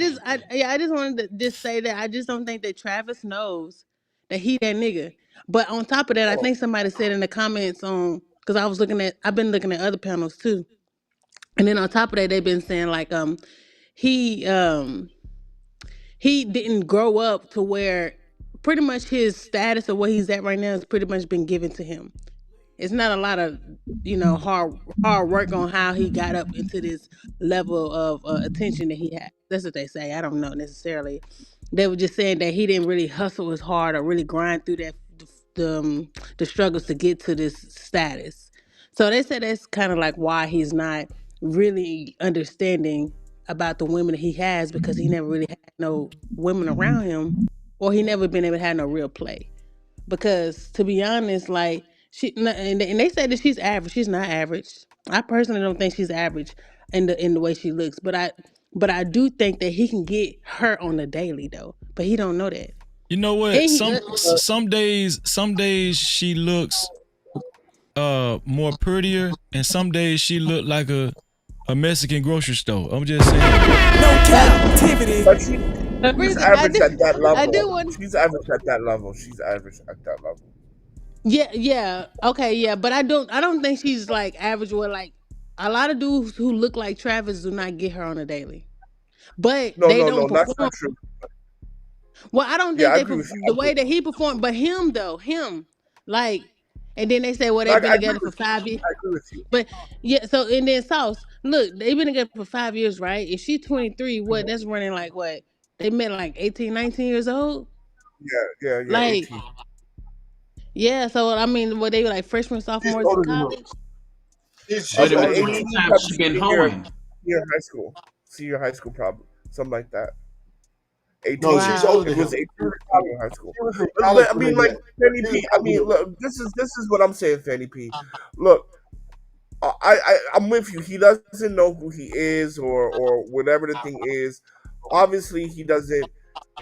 just wanted to just say that I just don't think that Travis knows that he that nigga. But on top of that, I think somebody said in the comments because I've been looking at other panels too. And then on top of that, they've been saying like he he didn't grow up to where pretty much his status of where he's at right now has pretty much been given to him. It's not a lot of hard work on how he got up into this level of attention that he had. That's what they say. I don't know necessarily. They were just saying that he didn't really hustle as hard or really grind through the struggles to get to this status. So they said that's kind of like why he's not really understanding about the women that he has because he never really had no women around him or he never been able to have no real play. Because to be honest, like and they say that she's average. She's not average. I personally don't think she's average in the way she looks. But I do think that he can get her on the daily though. But he don't know that. You know what? And Some days she looks more prettier, and some days she look like a Mexican grocery store. I'm just saying. No Cap-tivity. But she's average at that level. She's average at that level. She's average at that level. Yeah, okay, yeah. But I don't think she's like average or like a lot of dudes who look like Travis do not get her on a daily. But they don't perform. That's not true. Well, I don't think the way that he performed, but him like, and then they say, well, they've been together for 5 years. I agree with you. But yeah, so and then Sauce, look, they've been together for 5 years, right? If she's 23, what that's running like what? They met like 18, 19 years old? Yeah. Like 18. yeah, so I mean, were they like freshmen, sophomores in college? She's But older at than the him. same time, she's been hoeing. Senior high school, probably something like that. 18. No, she's older than him. 18 in high school. I mean, like Fanny P. I mean, look, this is what I'm saying, Fanny P. Look, I'm with you. He doesn't know who he is or whatever the thing is. Obviously, he doesn't.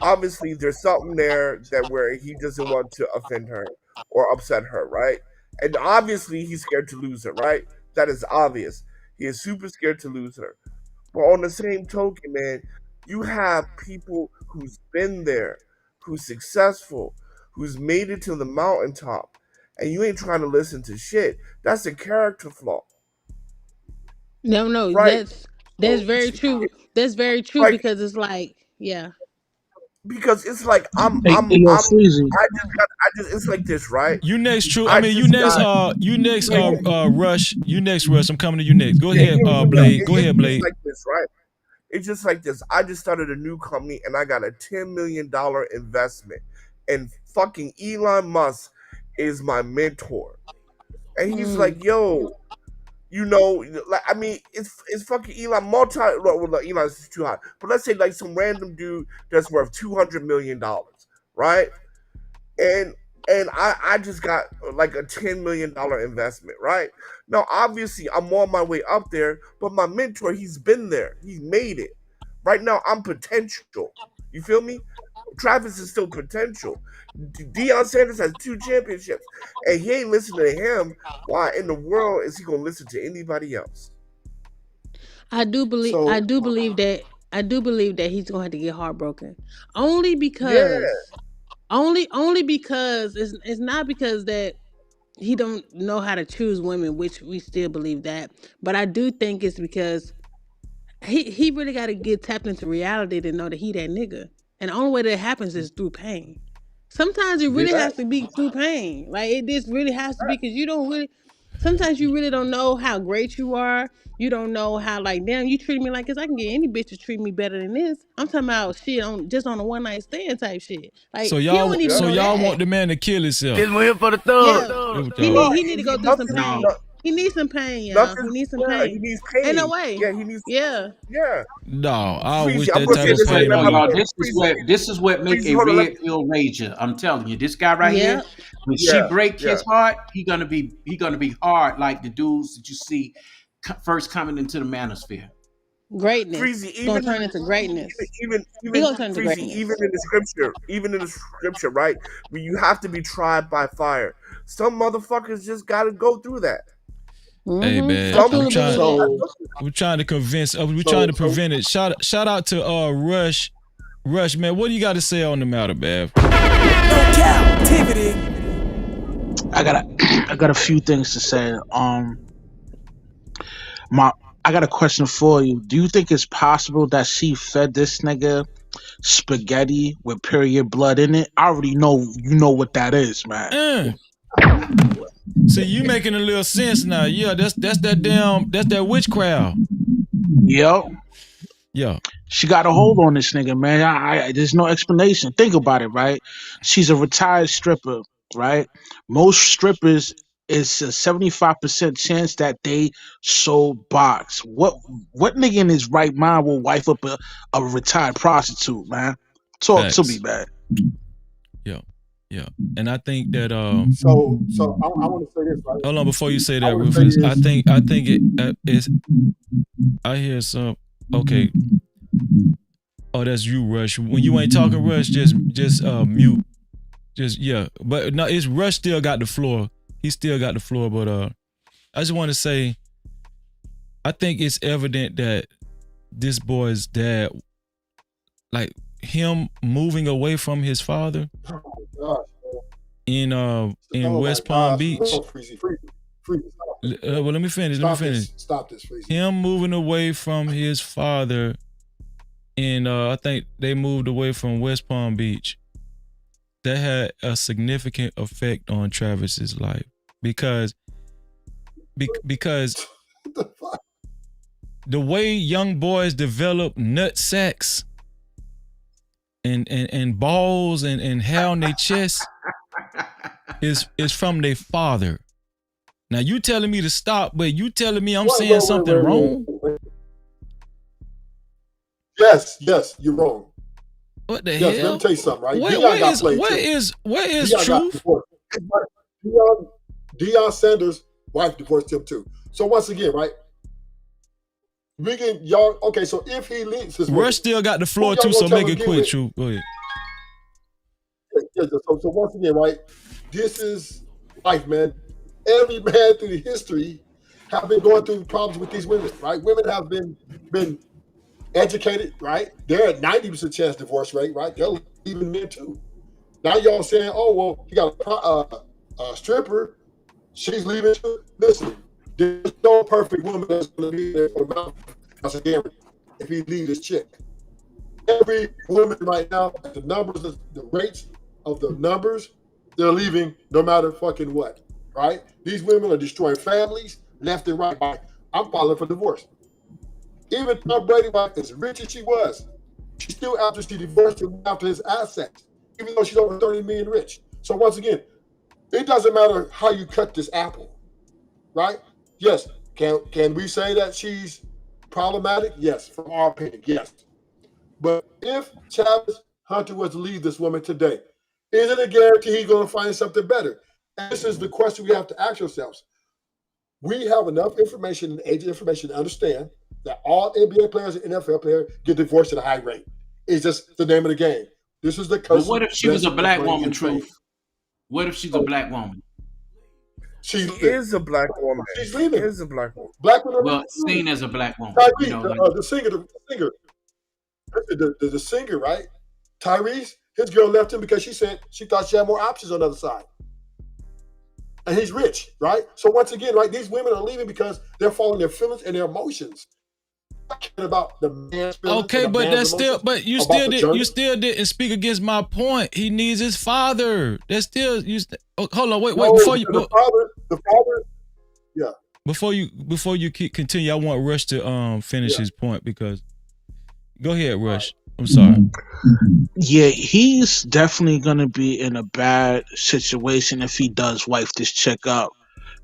Obviously, there's something there that where he doesn't want to offend her or upset her, right? And obviously, he's scared to lose her, right? That is obvious. He is super scared to lose her. But on the same token, man, you have people who's been there, who's successful, who's made it to the mountaintop, and you ain't trying to listen to shit. That's a character flaw. No, Right? that's very true. That's very true Like, because it's like, yeah. because it's like Hey, yo, Freezy. it's like this, right? You next, True. I I mean, just got Rush. You next, Rush. I'm coming to you next. Go ahead, Blade. Go ahead, Blade. It's like this, right? It's just like this. I just started a new company and I got a $10 million investment, and fucking Elon Musk is my mentor, and he's like, "Yo, you know, like, I mean, it's fucking Elon Elon's too high, but let's say like some random dude that's worth $200 million, right? And I just got like a $10 million investment, right? Now, obviously, I'm on my way up there, but my mentor, he's been there, he's made it. Right now, I'm potential. You feel me? Travis is still potential. Deion Sanders has 2 championships, and he ain't listening to him. Why in the world is he gonna listen to anybody else? I do believe So I do believe that he's gonna have to get heartbroken. Only Yeah, because it's not because that he don't know how to choose women, which we still believe that. But I do think it's because he really got to get tapped into reality to know that he that nigga. And the only way that happens is through pain. Sometimes it really has to be through pain. Like it just really has to be because you don't really. Sometimes you really don't know how great you are. You don't know how like damn you treat me like this. I can get any bitch to treat me better than this. I'm talking about shit on just on a one night stand type shit. Like So he don't even know that. want the man to kill himself. This one here for the Yeah, thug. he need to go through some pain. He needs some pain, y'all. He needs some pain. he needs pain. Ain't no way. Yeah, he needs. Yeah. Yeah. No, I Freezy, wish I'm that gonna type say of this right pain now. on Y'all, you. this is what make Freezy, a hold on, red pill rager. I'm telling you, this guy right here, when she break his heart, he gonna be hard like the dudes that you see first coming into the manosphere. Greatness. Freezy, Gonna turn into greatness. Even He gonna turn into Freezy, greatness. even in the scripture, right? When you have to be tried by fire. Some motherfuckers just gotta go through that. Hey man, we're trying to convince. We're trying to prevent it. Shout out to Rush. Rush, man, what do you got to say on the matter, man? No Cap-tivity. I got a few things to say. I got a question for you. Do you think it's possible that she fed this nigga spaghetti with period blood in it? I already know you know what that is, man. See, you making a little sense now. Yeah, that's that witchcraft. Yep. Yeah. She got a hold on this nigga, man. I there's no explanation. Think about it, right? She's a retired stripper, right? Most strippers is a 75% chance that they sold box. What nigga in his right mind will wife up a retired prostitute, man? Talk to me, man. Yeah. And I think that So I want to say this, right? Hold on before you say that, Rufus. I think it is. I hear some. Okay. Oh, that's you, Rush. When you ain't talking, Rush, just mute. Just But no, it's Rush still got the floor. He still got the floor. But I just want to say, I think it's evident that this boy's dad, like him moving away from his father in West Palm Beach. Freezy, Well, let me finish. Stop this, Freezy. Him moving away from his father, and I think they moved away from West Palm Beach. That had a significant effect on Travis's life because the way young boys develop nut sacks and balls and hair on their chest is from their father. Now you telling me to stop, but you telling me I'm saying something wrong? Yes, you're wrong. What the hell? Let me tell you something, right? What is truth? Deion Sanders' wife divorced him too. So once again, right? We can y'all okay. So if he leaves his Rush still got the floor too, so make it quick. True, go ahead. So once again, right? This is life, man. Every man through the history have been going through problems with these women, right? Women have been educated, right? They're at 90% chance divorce rate, right? They're leaving men too. Now y'all saying, oh well, you got stripper, she's leaving too. Listen, there's no perfect woman that's going to be there for the mountain. That's a guarantee. If he leaves this chick, every woman right now, at the numbers, the rates of the numbers, they're leaving no matter fucking what, right? These women are destroying families left and right. I'm filing for divorce. Even Tom Brady, as rich as she was, she still, after she divorced him, after his assets, even though she's over 30 million rich. So once again, it doesn't matter how you cut this apple, right? Yes. Can we say that she's problematic? Yes, from our opinion, yes. But if Travis Hunter was to leave this woman today, is it a guarantee he's going to find something better? And this is the question we have to ask ourselves. We have enough information and age information to understand that all NBA players and NFL players get divorced at a high rate. It's just the name of the game. This is the curse. But what if she was a black woman, Truth? What if she's a black woman? She is a black woman. She's leaving. She is a black woman. Black woman. Well, seen as a black woman. Tyrese, You know, the singer, the singer, right? Tyrese, his girl left him because she said she thought she had more options on the other side. And he's rich, right? So once again, right, these women are leaving because they're following their feelings and their emotions. About the man's feelings. Okay, but that's still, but you still didn't speak against my point. He needs his father. That's still hold on, wait, before you the father, yeah. Before you continue, I want Rush to finish his point because go ahead, Rush. I'm sorry. Yeah, he's definitely gonna be in a bad situation if he does wife this chick up.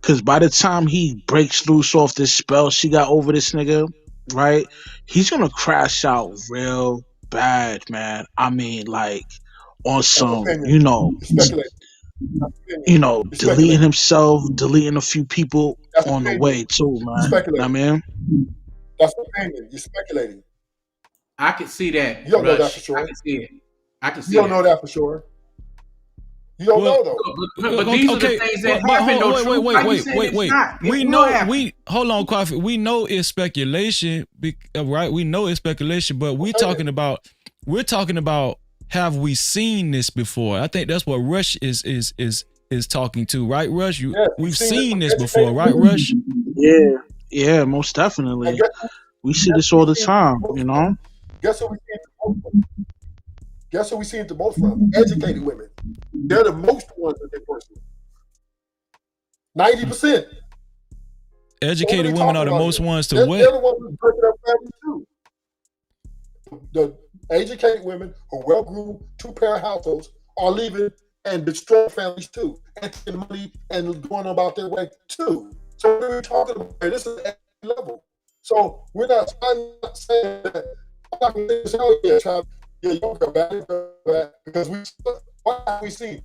Cause by the time he breaks loose off this spell she got over this nigga, right? He's gonna crash out real bad, man. I mean, like on some, deleting himself, deleting a few people on the way too, man. I mean, that's opinion. You're speculating. I could see that. You don't know that for sure. I can see it. I can see You don't know that for sure. You don't know though. But these are the things that happen. Wait. We know. Hold on, Coffee. We know it's speculation, right? We know it's speculation, but we're talking about have we seen this before? I think that's what Rush is talking to, right, Rush? We've seen this before, right, Rush? Yeah, most definitely. We see this all the time, you know. Guess what we see it the most from? Educated women. They're the most ones that they pursue. 90%. Educated women are the most ones to what? They're the ones who's breaking up families too. The educated women who are well-groomed, two-parent households are leaving and destroying families too, and taking money and going about their way too. So what are we talking about? This is at every level. So I'm not saying that. I'm not going to say, oh yeah, you don't come back because what have we seen?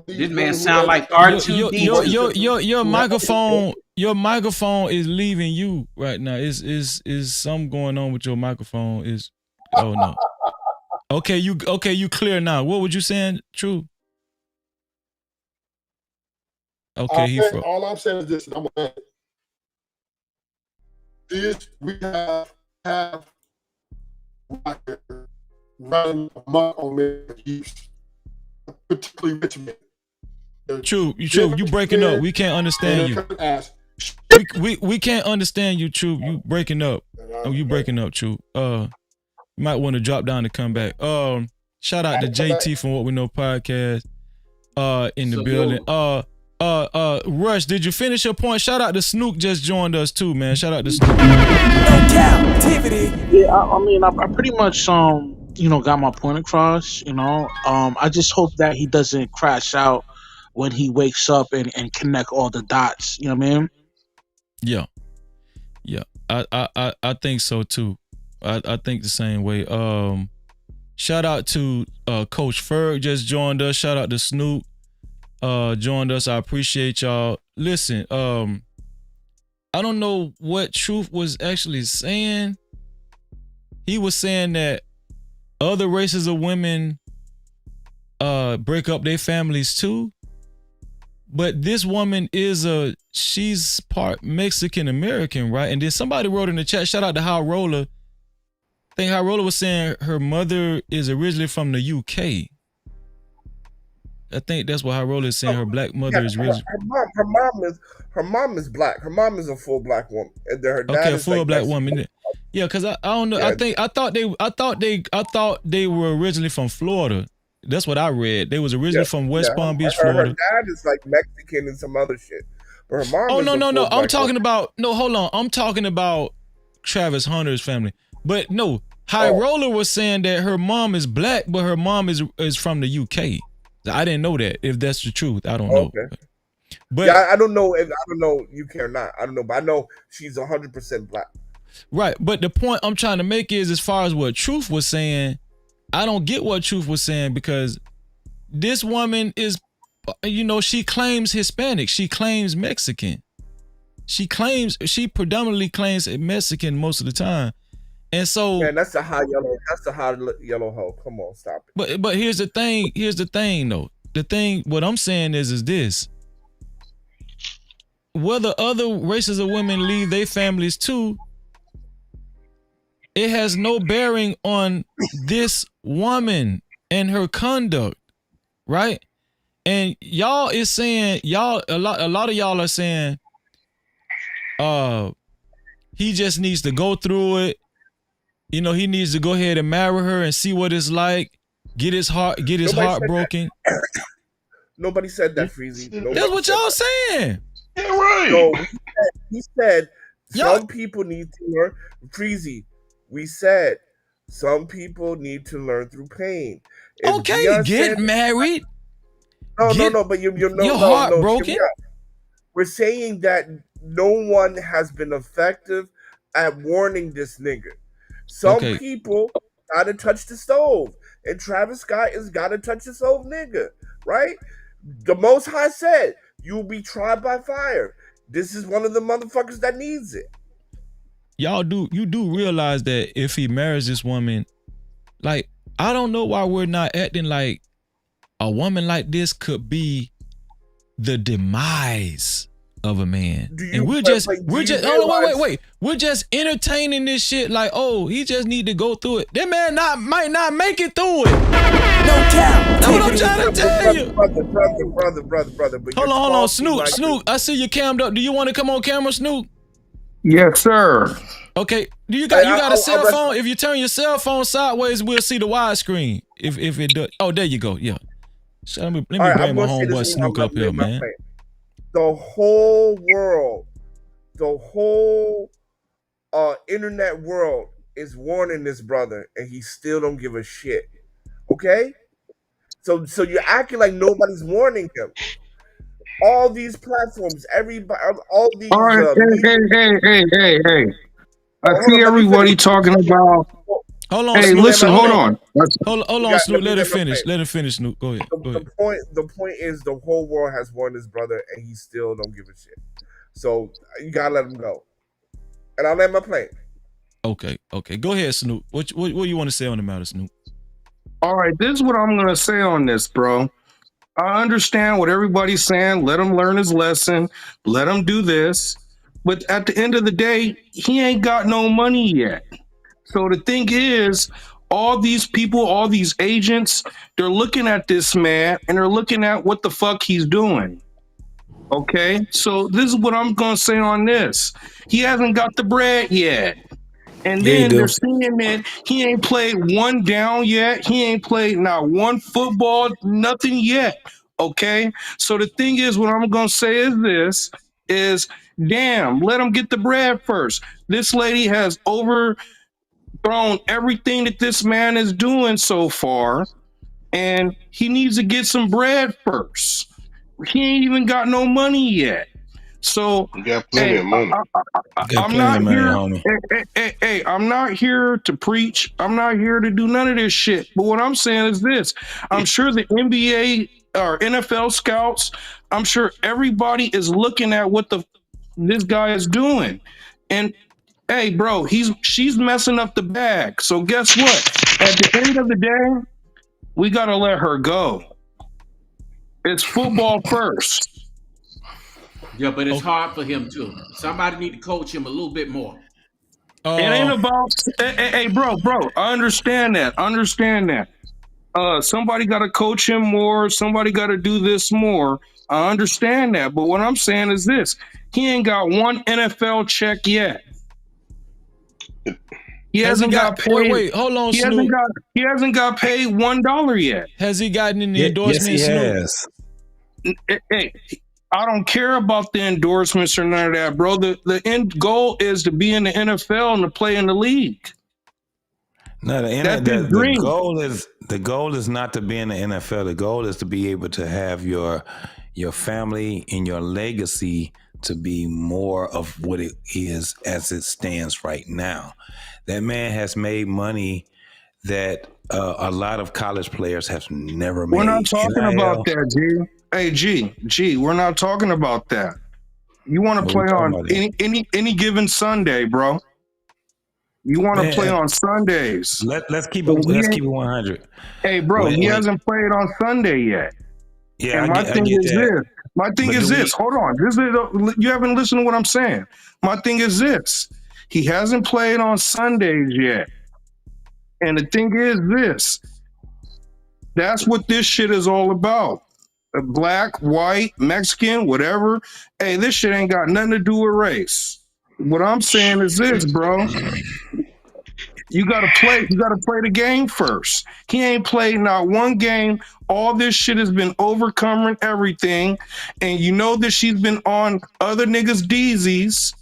This man sound like R2D2. Your microphone is leaving you right now. Is something going on with your microphone? Oh no. Okay, you clear now. What would you saying? True. Okay, all I'm saying is this, and I'm gonna end it. We have running amok on youth, particularly rich men. True. You breaking up. We can't understand you. We can't understand you. True. You breaking up. You breaking up. True. You might want to drop down and come back. Shout out to JT from What We Know podcast. In the building. Rush, did you finish your point? Shout out to Snook, just joined us too, man. Shout out to Snook. Cap-tivity. Yeah, I mean, I pretty much got my point across. I just hope that he doesn't crash out when he wakes up and connect all the dots. You know what I mean? Yeah. I think so too. I think the same way. Shout out to Coach Ferg, just joined us. Shout out to Snoop. Joined us. I appreciate y'all. Listen, I don't know what Truth was actually saying. He was saying that other races of women break up their families too. But this woman she's part Mexican American, right? And then somebody wrote in the chat, shout out to Hal Roller. I think Hal Roller was saying her mother is originally from the UK. I think that's what High Roller is saying. Her black mother is really her mom is black. Her mom is a full black woman, and her dad okay, a is full like black Mexican. woman. Yeah, because I don't know. Yeah. I thought they were originally from Florida. That's what I read. They was originally from West Palm Beach, Her Florida. dad is like Mexican and some other shit. But her mom Oh is no. I'm black talking woman. about hold on. I'm talking about Travis Hunter's family. But no, High Roller was saying that her mom is black, but her mom is from the UK. I didn't know that. If that's the truth, I don't know. Okay. But yeah, I don't know if UK or not. I don't know, but I know she's 100% black. Right, but the point I'm trying to make is, as far as what Truth was saying, I don't get what Truth was saying, because this woman is, she claims Hispanic, she claims Mexican, she predominantly claims Mexican most of the time, and so Man, that's the high yellow hoe. Come on, stop it. But here's the thing though. What I'm saying is this: whether other races of women leave their families too, it has no bearing on this woman and her conduct, right? And y'all is saying, a lot of y'all are saying, he just needs to go through it. He needs to go ahead and marry her and see what it's like. Get his heart broken. Nobody said that, Freezy. That's what y'all saying. Yeah, right. So he said some people need to learn. Freezy, we said some people need to learn through pain. If Okay, Dion get married. No, but you're heartbroken. We're saying that no one has been effective at warning this nigga. Some people gotta touch the stove, and Travis Scott has gotta touch the stove, nigga. Right? The Most High said, "You'll be tried by fire." This is one of the motherfuckers that needs it. You do realize that if he marries this woman, like, I don't know why we're not acting like a woman like this could be the demise of a man. And we're just entertaining this shit like, oh, he just need to go through it. That man might not make it through it. No cap. That's what I'm trying to tell you. Brother. Hold on, Snoop. I see you cammed up. Do you want to come on camera, Snoop? Yes, sir. Okay. Do you got a cell phone? If you turn your cell phone sideways, we'll see the widescreen. If it does. Oh, there you go. Yeah. So let me bring my homeboy Snoop up here, man. The whole world, the whole internet world is warning this brother, and he still don't give a shit. Okay? So you're acting like nobody's warning him. All these platforms, everybody, all these. All right, hey. I see everybody talking about. Hold on, hey, Snoop. listen, hold on. Hold on, Snoop. Let him finish, Snoop. Go ahead. The point is, the whole world has warned his brother, and he still don't give a shit. So you gotta let him go. And I'll land my plane. Okay. Go ahead, Snoop. What you want to say on the matter, Snoop? All right, this is what I'm gonna say on this, bro. I understand what everybody's saying. Let him learn his lesson. Let him do this. But at the end of the day, he ain't got no money yet. So the thing is, all these people, all these agents, they're looking at this man and they're looking at what the fuck he's doing. Okay? So this is what I'm going to say on this. He hasn't got the bread yet. And then they're seeing that he ain't played one down yet. He ain't played not one football, nothing yet. Okay? So the thing is, what I'm going to say is this, is damn, let him get the bread first. This lady has overthrown everything that this man is doing so far, and he needs to get some bread first. He ain't even got no money yet. So you got plenty of money. I'm not here. Hey, I'm not here to preach. I'm not here to do none of this shit. But what I'm saying is this: I'm sure the NBA or NFL scouts, I'm sure everybody is looking at what this guy is doing, and hey, bro, she's messing up the bag. So guess what? At the end of the day, we gotta let her go. It's football first. Yeah, but it's hard for him too. Somebody need to coach him a little bit more. It ain't about hey, bro. I understand that. Somebody got to coach him more. Somebody got to do this more. I understand that. But what I'm saying is this. He ain't got one NFL check yet. He hasn't got paid. Wait, hold on, Snoop. He hasn't got paid $1 yet. Has he gotten any endorsements? Yes, he Snoop? has. Hey, I don't care about the endorsements or none of that, bro. The end goal is to be in the NFL and to play in the league. No, the goal is not to be in the NFL. The goal is to be able to have your family and your legacy to be more of what it is as it stands right now. That man has made money that a lot of college players have never made. We're not talking about that, G. Hey, G, we're not talking about that. You want to play on any given Sunday, bro. You want to play on Sundays. Let's keep it 100. Hey, bro, he hasn't played on Sunday yet. Yeah, and my thing is this. Hold on. You haven't listened to what I'm saying. My thing is this. He hasn't played on Sundays yet. And the thing is this. That's what this shit is all about. Black, white, Mexican, whatever. Hey, this shit ain't got nothing to do with race. What I'm saying is this, bro. You gotta play the game first. He ain't played not one game. All this shit has been overcoming everything. And you know that she's been on other niggas' DZs.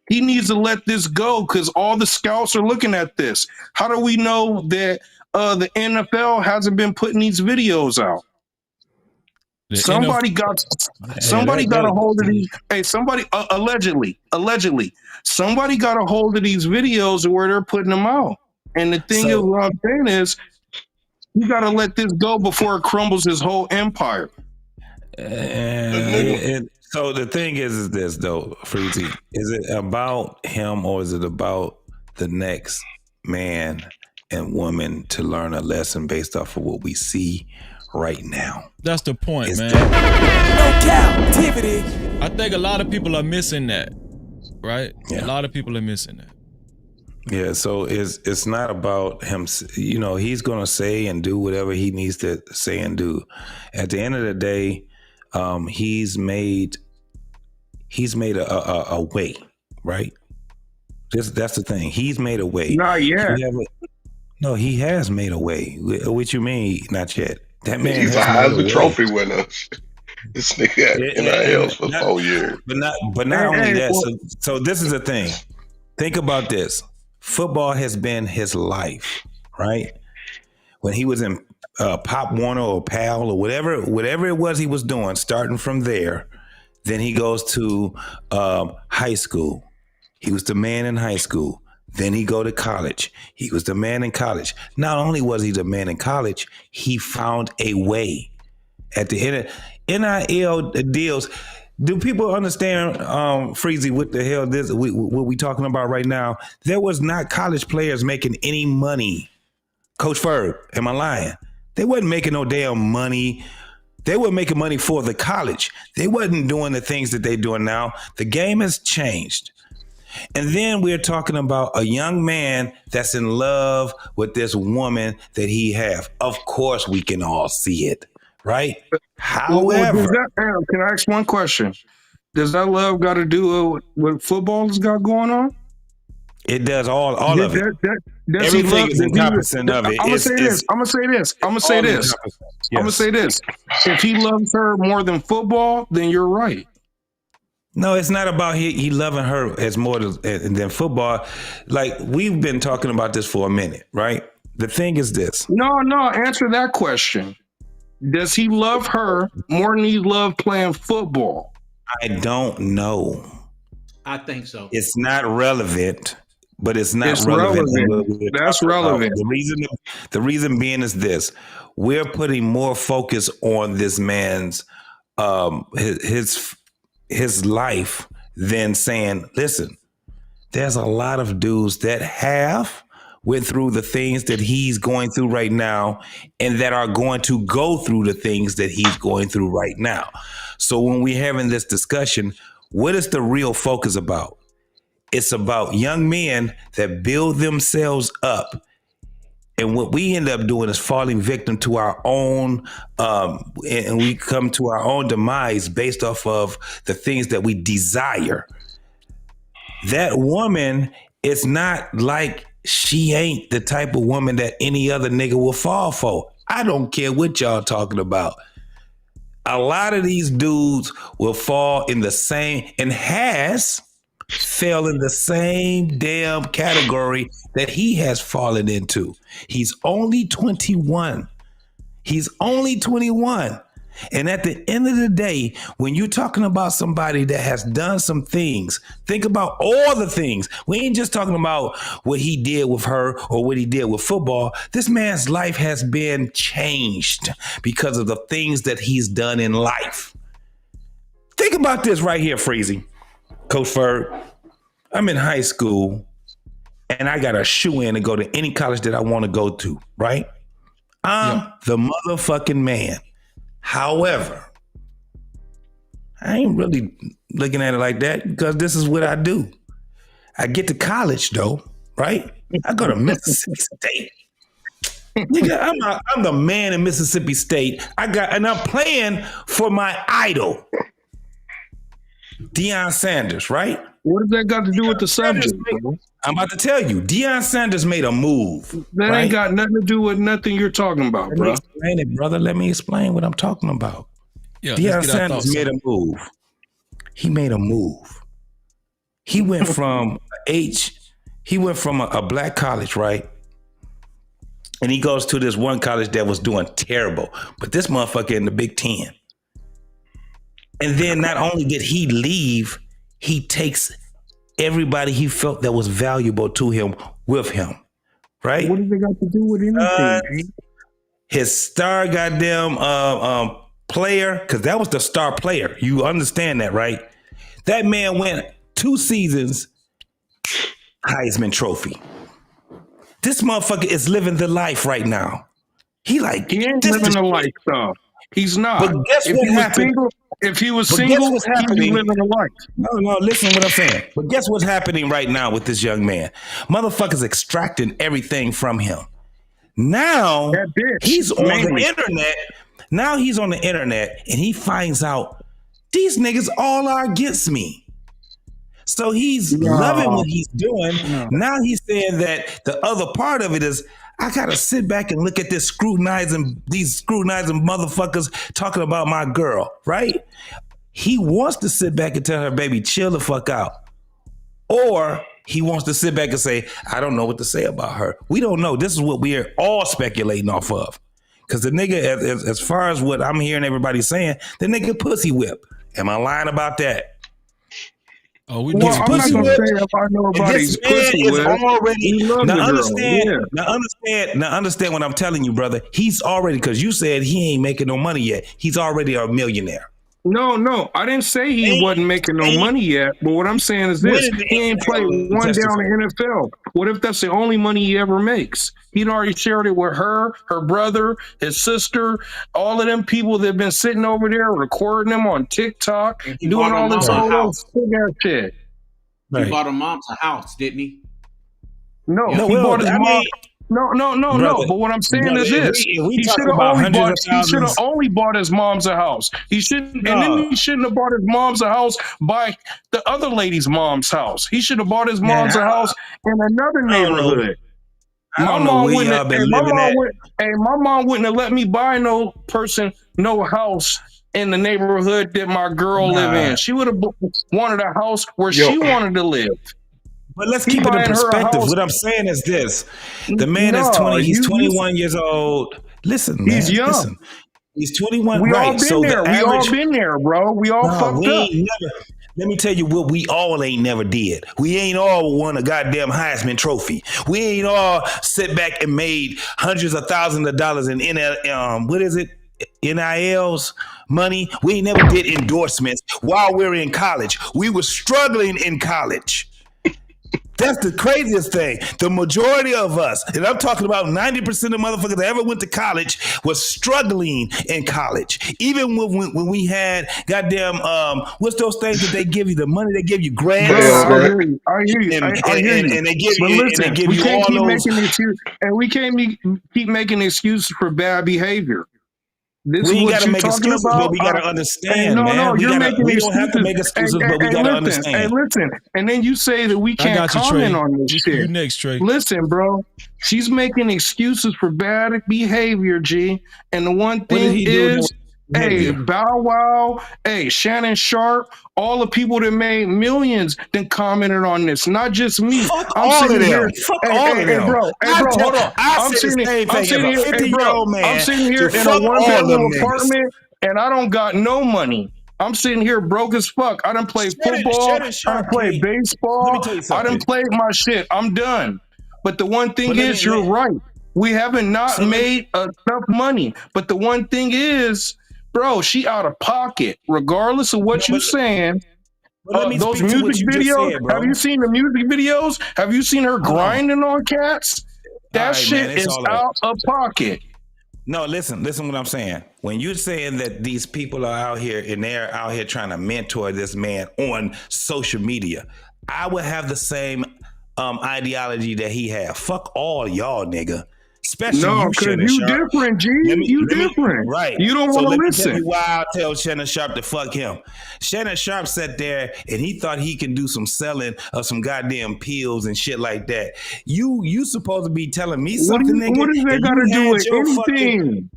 He needs to let this go because all the scouts are looking at this. How do we know that the NFL hasn't been putting these videos out? Somebody got a hold of these. Hey, somebody allegedly, somebody got a hold of these videos where they're putting them out. And the thing is, what I'm saying is, you got to let this go before it crumbles his whole empire. So the thing is this though, Freezy, is it about him or is it about the next man and woman to learn a lesson based off of what we see right now? That's the point, man. No Cap-tivity. I think a lot of people are missing that, right? Yeah. A lot of people are missing that. Yeah, so it's not about him. You know, he's gonna say and do whatever he needs to say and do. At the end of the day, he's made a way, right? That's the thing. He's made a way. Not yet. No, he has made a way. What you mean, not yet? That man he's a Heisman Trophy winner. This nigga had NILs for 4 years. But not only that. So this is the thing. Think about this. Football has been his life, right? When he was in Pop Warner or PAL or whatever it was he was doing, starting from there, then he goes to high school. He was the man in high school. Then he go to college. He was the man in college. Not only was he the man in college, he found a way. At the end of NIL deals, do people understand, Freezy, what the hell what we talking about right now? There was not college players making any money. Coach Ferg, am I lying? They wasn't making no damn money. They were making money for the college. They wasn't doing the things that they're doing now. The game has changed. And then we're talking about a young man that's in love with this woman that he have. Of course, we can all see it, right? However, can I ask one question? Does that love got to do with what football has got going on? It does all of it. Everything is encompassing of it. I'm gonna say this. If he loves her more than football, then you're right. No, it's not about he loving her as more than football. Like, we've been talking about this for a minute, right? The thing is this. No, answer that question. Does he love her more than he loved playing football? I don't know. I think so. It's not relevant, but it's not relevant. That's relevant. The reason being is this. We're putting more focus on this man's his life than saying, listen, there's a lot of dudes that have went through the things that he's going through right now and that are going to go through the things that he's going through right now. So when we're having this discussion, what is the real focus about? It's about young men that build themselves up And what we end up doing is falling victim to our own, and we come to our own demise based off of the things that we desire. That woman is not like, she ain't the type of woman that any other nigga will fall for. I don't care what y'all talking about. A lot of these dudes will fall in the same, and fell in the same damn category that he has fallen into. He's only 21. He's only 21. And at the end of the day, when you're talking about somebody that has done some things, think about all the things. We ain't just talking about what he did with her or what he did with football. This man's life has been changed because of the things that he's done in life. Think about this right here, Freezy. Coach Ferg, I'm in high school and I got a shoe in to go to any college that I want to go to, right? I'm the motherfucking man. However, I ain't really looking at it like that because this is what I do. I get to college though, right? I go to Mississippi State. Nigga, I'm the man in Mississippi State. And I'm playing for my idol, Deion Sanders, right? What does that got to do with the subject? I'm about to tell you. Deion Sanders made a move. That ain't got nothing to do with nothing you're talking about, bro. Let me explain it, brother. Let me explain what I'm talking about. Deion Sanders made a move. He made a move. He went from a black college, right? And he goes to this one college that was doing terrible. But this motherfucker in the Big Ten. And then not only did he leave, he takes everybody he felt that was valuable to him with him, right? What does it got to do with anything? His star goddamn player, because that was the star player. You understand that, right? That man went 2 seasons, Heisman Trophy. This motherfucker is living the life right now. He ain't living the life, though. He's not. But guess what happened? If he was single, he's living a life. No, listen what I'm saying. But guess what's happening right now with this young man? Motherfuckers extracting everything from him. Now he's on the internet. Now he's on the internet and he finds out these niggas all are against me. So he's loving what he's doing. Now he's saying that the other part of it is, I gotta sit back and look at these scrutinizing motherfuckers talking about my girl, right? He wants to sit back and tell her, baby, chill the fuck out. Or he wants to sit back and say, I don't know what to say about her. We don't know. This is what we are all speculating off of. Because the nigga, as far as what I'm hearing everybody saying, the nigga pussy whip. Am I lying about that? Oh, I'm not gonna say if I know about his pussy whip. Now understand what I'm telling you, brother. He's already, because you said he ain't making no money yet. He's already a millionaire. No, I didn't say he wasn't making no money yet. But what I'm saying is this: he ain't played one down in NFL. What if that's the only money he ever makes? He'd already shared it with her brother, his sister, all of them people that've been sitting over there recording them on TikTok, doing all this shit. He bought her mom's a house, didn't he? No, he bought his mom. No. But what I'm saying is this: he should have only bought his mom's a house. He shouldn't, and then he shouldn't have bought his mom's a house by the other lady's mom's house. He should have bought his mom's a house in another neighborhood. My mom wouldn't have let me buy no house in the neighborhood that my girl live in. She would have wanted a house where she wanted to live. But let's keep it in perspective. What I'm saying is this: the man is 20. He's 21 years old. Listen, man. He's young. Listen. He's 21. We right. all been there. We all been there, bro. We all fucked up. Let me tell you what we all ain't never did. We ain't all won a goddamn Heisman Trophy. We ain't all sit back and made hundreds of thousands of dollars in NILs money. We ain't never did endorsements while we were in college. We were struggling in college. That's the craziest thing. The majority of us, and I'm talking about 90% of motherfuckers that ever went to college, was struggling in college. Even when we had goddamn, what's those things that they give you? The money they give you, grants. I hear you. I hear you. And they give But you, listen, and they give we you can't all keep those. making excuses, and we can't keep making excuses for bad behavior. This We is ain't what got to you're make talking excuses, about. but we got to understand, No, man. you're making We excuses. don't have to make excuses, but we got to understand. Hey, listen. And then you say that we I can't got you, comment Trey. on this shit. You next, Trey. Listen, bro. She's making excuses for bad behavior, G. And the one What did thing he do? is, hey, Bow Wow, hey, Shannon Sharp, all the people that made millions then commented on this, not just me. Fuck I'm all sitting of them. here. Fuck Hey, all hey, of hey, them. bro. Hey, bro, hold on. I say the same thing. Sitting If a here, hey, bro. 50-year-old man I'm sitting here to in a fuck all one-bedroom them niggas. apartment, and I don't got no money. I'm sitting here broke as fuck. I done played football. Shannon I Sharp done played can't. baseball. Let me tell you I something. done played my shit. I'm done. But the one thing is, you're right. We haven't not made enough money. But the one thing is, bro, she out of pocket, regardless of what you're saying. But let me Those speak to what music you just videos. said, bro. Have you seen the music videos? Have you seen her grinding on cats? That All right, shit man, it's is all right. out of pocket. No, listen what I'm saying. When you're saying that these people are out here and they're out here trying to mentor this man on social media, I would have the same ideology that he had. Fuck all y'all, nigga. Especially No, you, because Shannon you Sharp. different, G. You different. Right. You don't So want let to me tell listen. you why I tell Shannon Sharp to fuck him. Shannon Sharp sat there and he thought he can do some selling of some goddamn pills and shit like that. You supposed to be telling me something, nigga. What does that and got you to do had with your anything?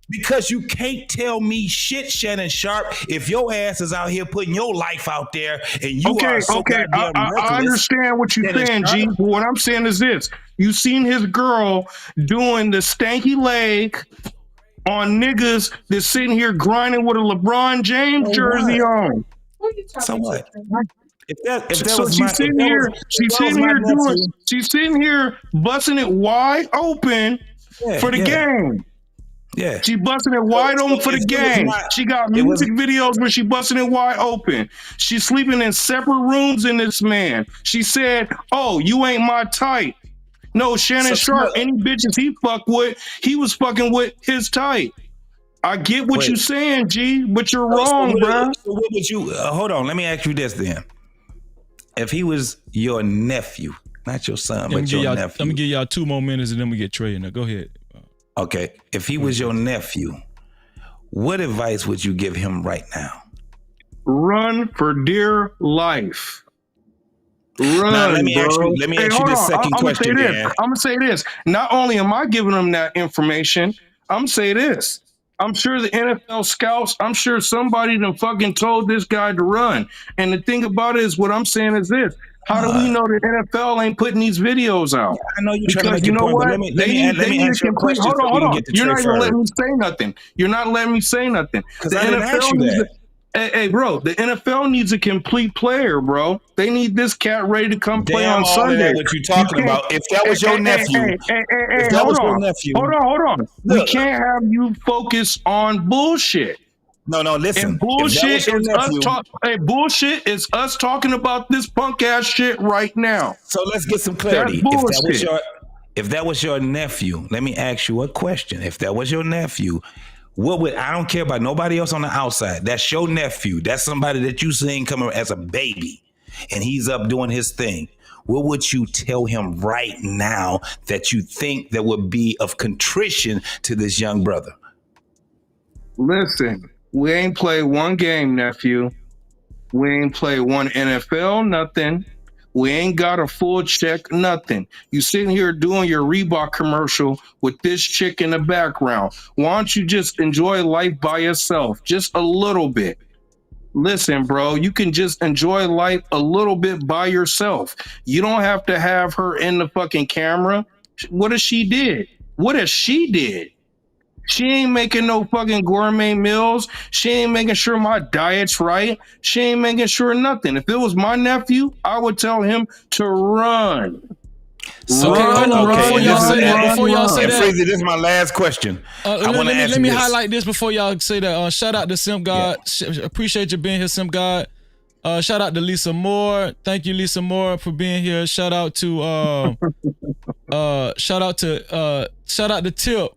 Because you can't tell me shit, Shannon Sharp, if your ass is out here putting your life out there and you are so goddamn reckless. I understand what you're Shannon saying, Sharp. G. But what I'm saying is this: you seen his girl doing the stanky leg on niggas that's sitting here grinding with a LeBron James jersey on. So what? If that So was she's my sitting if that here, was, if that was my nephew, she's sitting here busting it wide open for the game. Yeah. She busting it wide open for the game. She got music videos where she busting it wide open. She's sleeping in separate rooms in this man. She said, "Oh, you ain't my type." No, Shannon Sharp, any bitches he fuck with, he was fucking with his type. I get what you saying, G, but you're wrong, bruh. So what would you hold on, let me ask you this then. If he was your nephew, not your son, but your nephew. Let me give y'all 2 more minutes and then we get Trey in there. Go ahead. Okay. If he was your nephew, what advice would you give him right now? Run for dear life. Run, now, let me bro. ask you this second question, I'm gonna say this. Not only am I giving them that information, I'm gonna say this. I'm sure the NFL scouts, I'm sure somebody done fucking told this guy to run. And the thing about it is, what I'm saying is this. How do we know the NFL ain't putting these videos out? I know you're trying to make you your know point, what? but let me ask you a question. Hold on. You're not even letting me say nothing. You're not letting me say nothing. Because I didn't ask you that. Hey, bro, the NFL needs a complete player, bro. They need this cat ready to come play on Sunday. All that what you talking about. If that was your nephew. If that was your nephew. Hold on. We can't have you focus on bullshit. No, listen. And bullshit is bullshit is us talking about this punk ass shit right now. So let's get some clarity. If that was your nephew, let me ask you a question. If that was your nephew, I don't care about nobody else on the outside. That's your nephew. That's somebody that you seen coming as a baby and he's up doing his thing. What would you tell him right now that you think that would be of contrition to this young brother? Listen, we ain't played one game, nephew. We ain't played one NFL, nothing. We ain't got a full check, nothing. You sitting here doing your Reebok commercial with this chick in the background. Why don't you just enjoy life by yourself? Just a little bit. Listen, bro, you can just enjoy life a little bit by yourself. You don't have to have her in the fucking camera. What has she did? She ain't making no fucking gourmet meals. She ain't making sure my diet's right. She ain't making sure nothing. If it was my nephew, I would tell him to run. So, before y'all say that, Freezy, this is my last question. Let me highlight this before y'all say that. Shout out to Simp God. Appreciate you being here, Simp God. Shout out to Lisa Moore. Thank you, Lisa Moore, for being here. Shout out to Tip.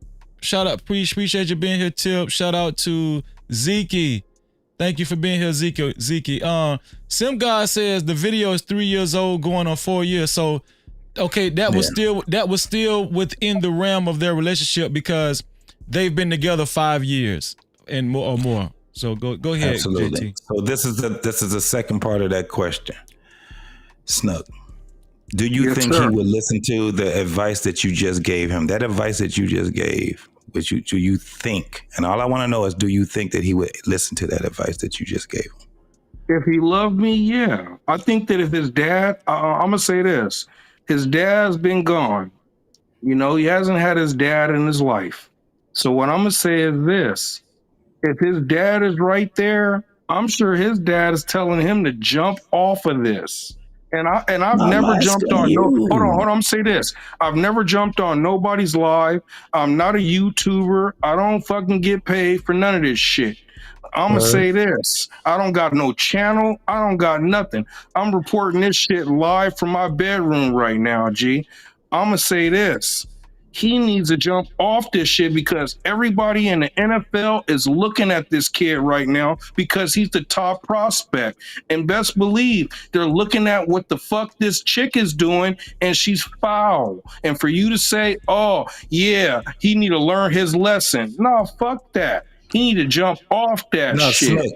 Appreciate you being here, Tip. Shout out to Zeke. Thank you for being here, Zeke. Sim God says the video is 3 years old, going on 4 years. So, okay, that was still within the realm of their relationship because they've been together 5 years and more or more. So go ahead, Absolutely. JT. So this is the second part of that question. Snook, do you think he would listen to the advice that you just gave him? That advice that you just gave, do you think? And all I want to know is, do you think that he would listen to that advice that you just gave him? If he loved me, yeah. I think that if his dad, I'm gonna say this, his dad's been gone. You know, he hasn't had his dad in his life. So what I'm gonna say is this: if his dad is right there, I'm sure his dad is telling him to jump off of this. And I've never jumped on hold on, I'm gonna say this. I've never jumped on nobody's live. I'm not a YouTuber. I don't fucking get paid for none of this shit. I'm gonna say this. I don't got no channel. I don't got nothing. I'm reporting this shit live from my bedroom right now, G. I'm gonna say this. He needs to jump off this shit because everybody in the NFL is looking at this kid right now because he's the top prospect. And best believe they're looking at what the fuck this chick is doing, and she's foul. And for you to say, oh, yeah, he need to learn his lesson. No, fuck that. He need to jump off that shit.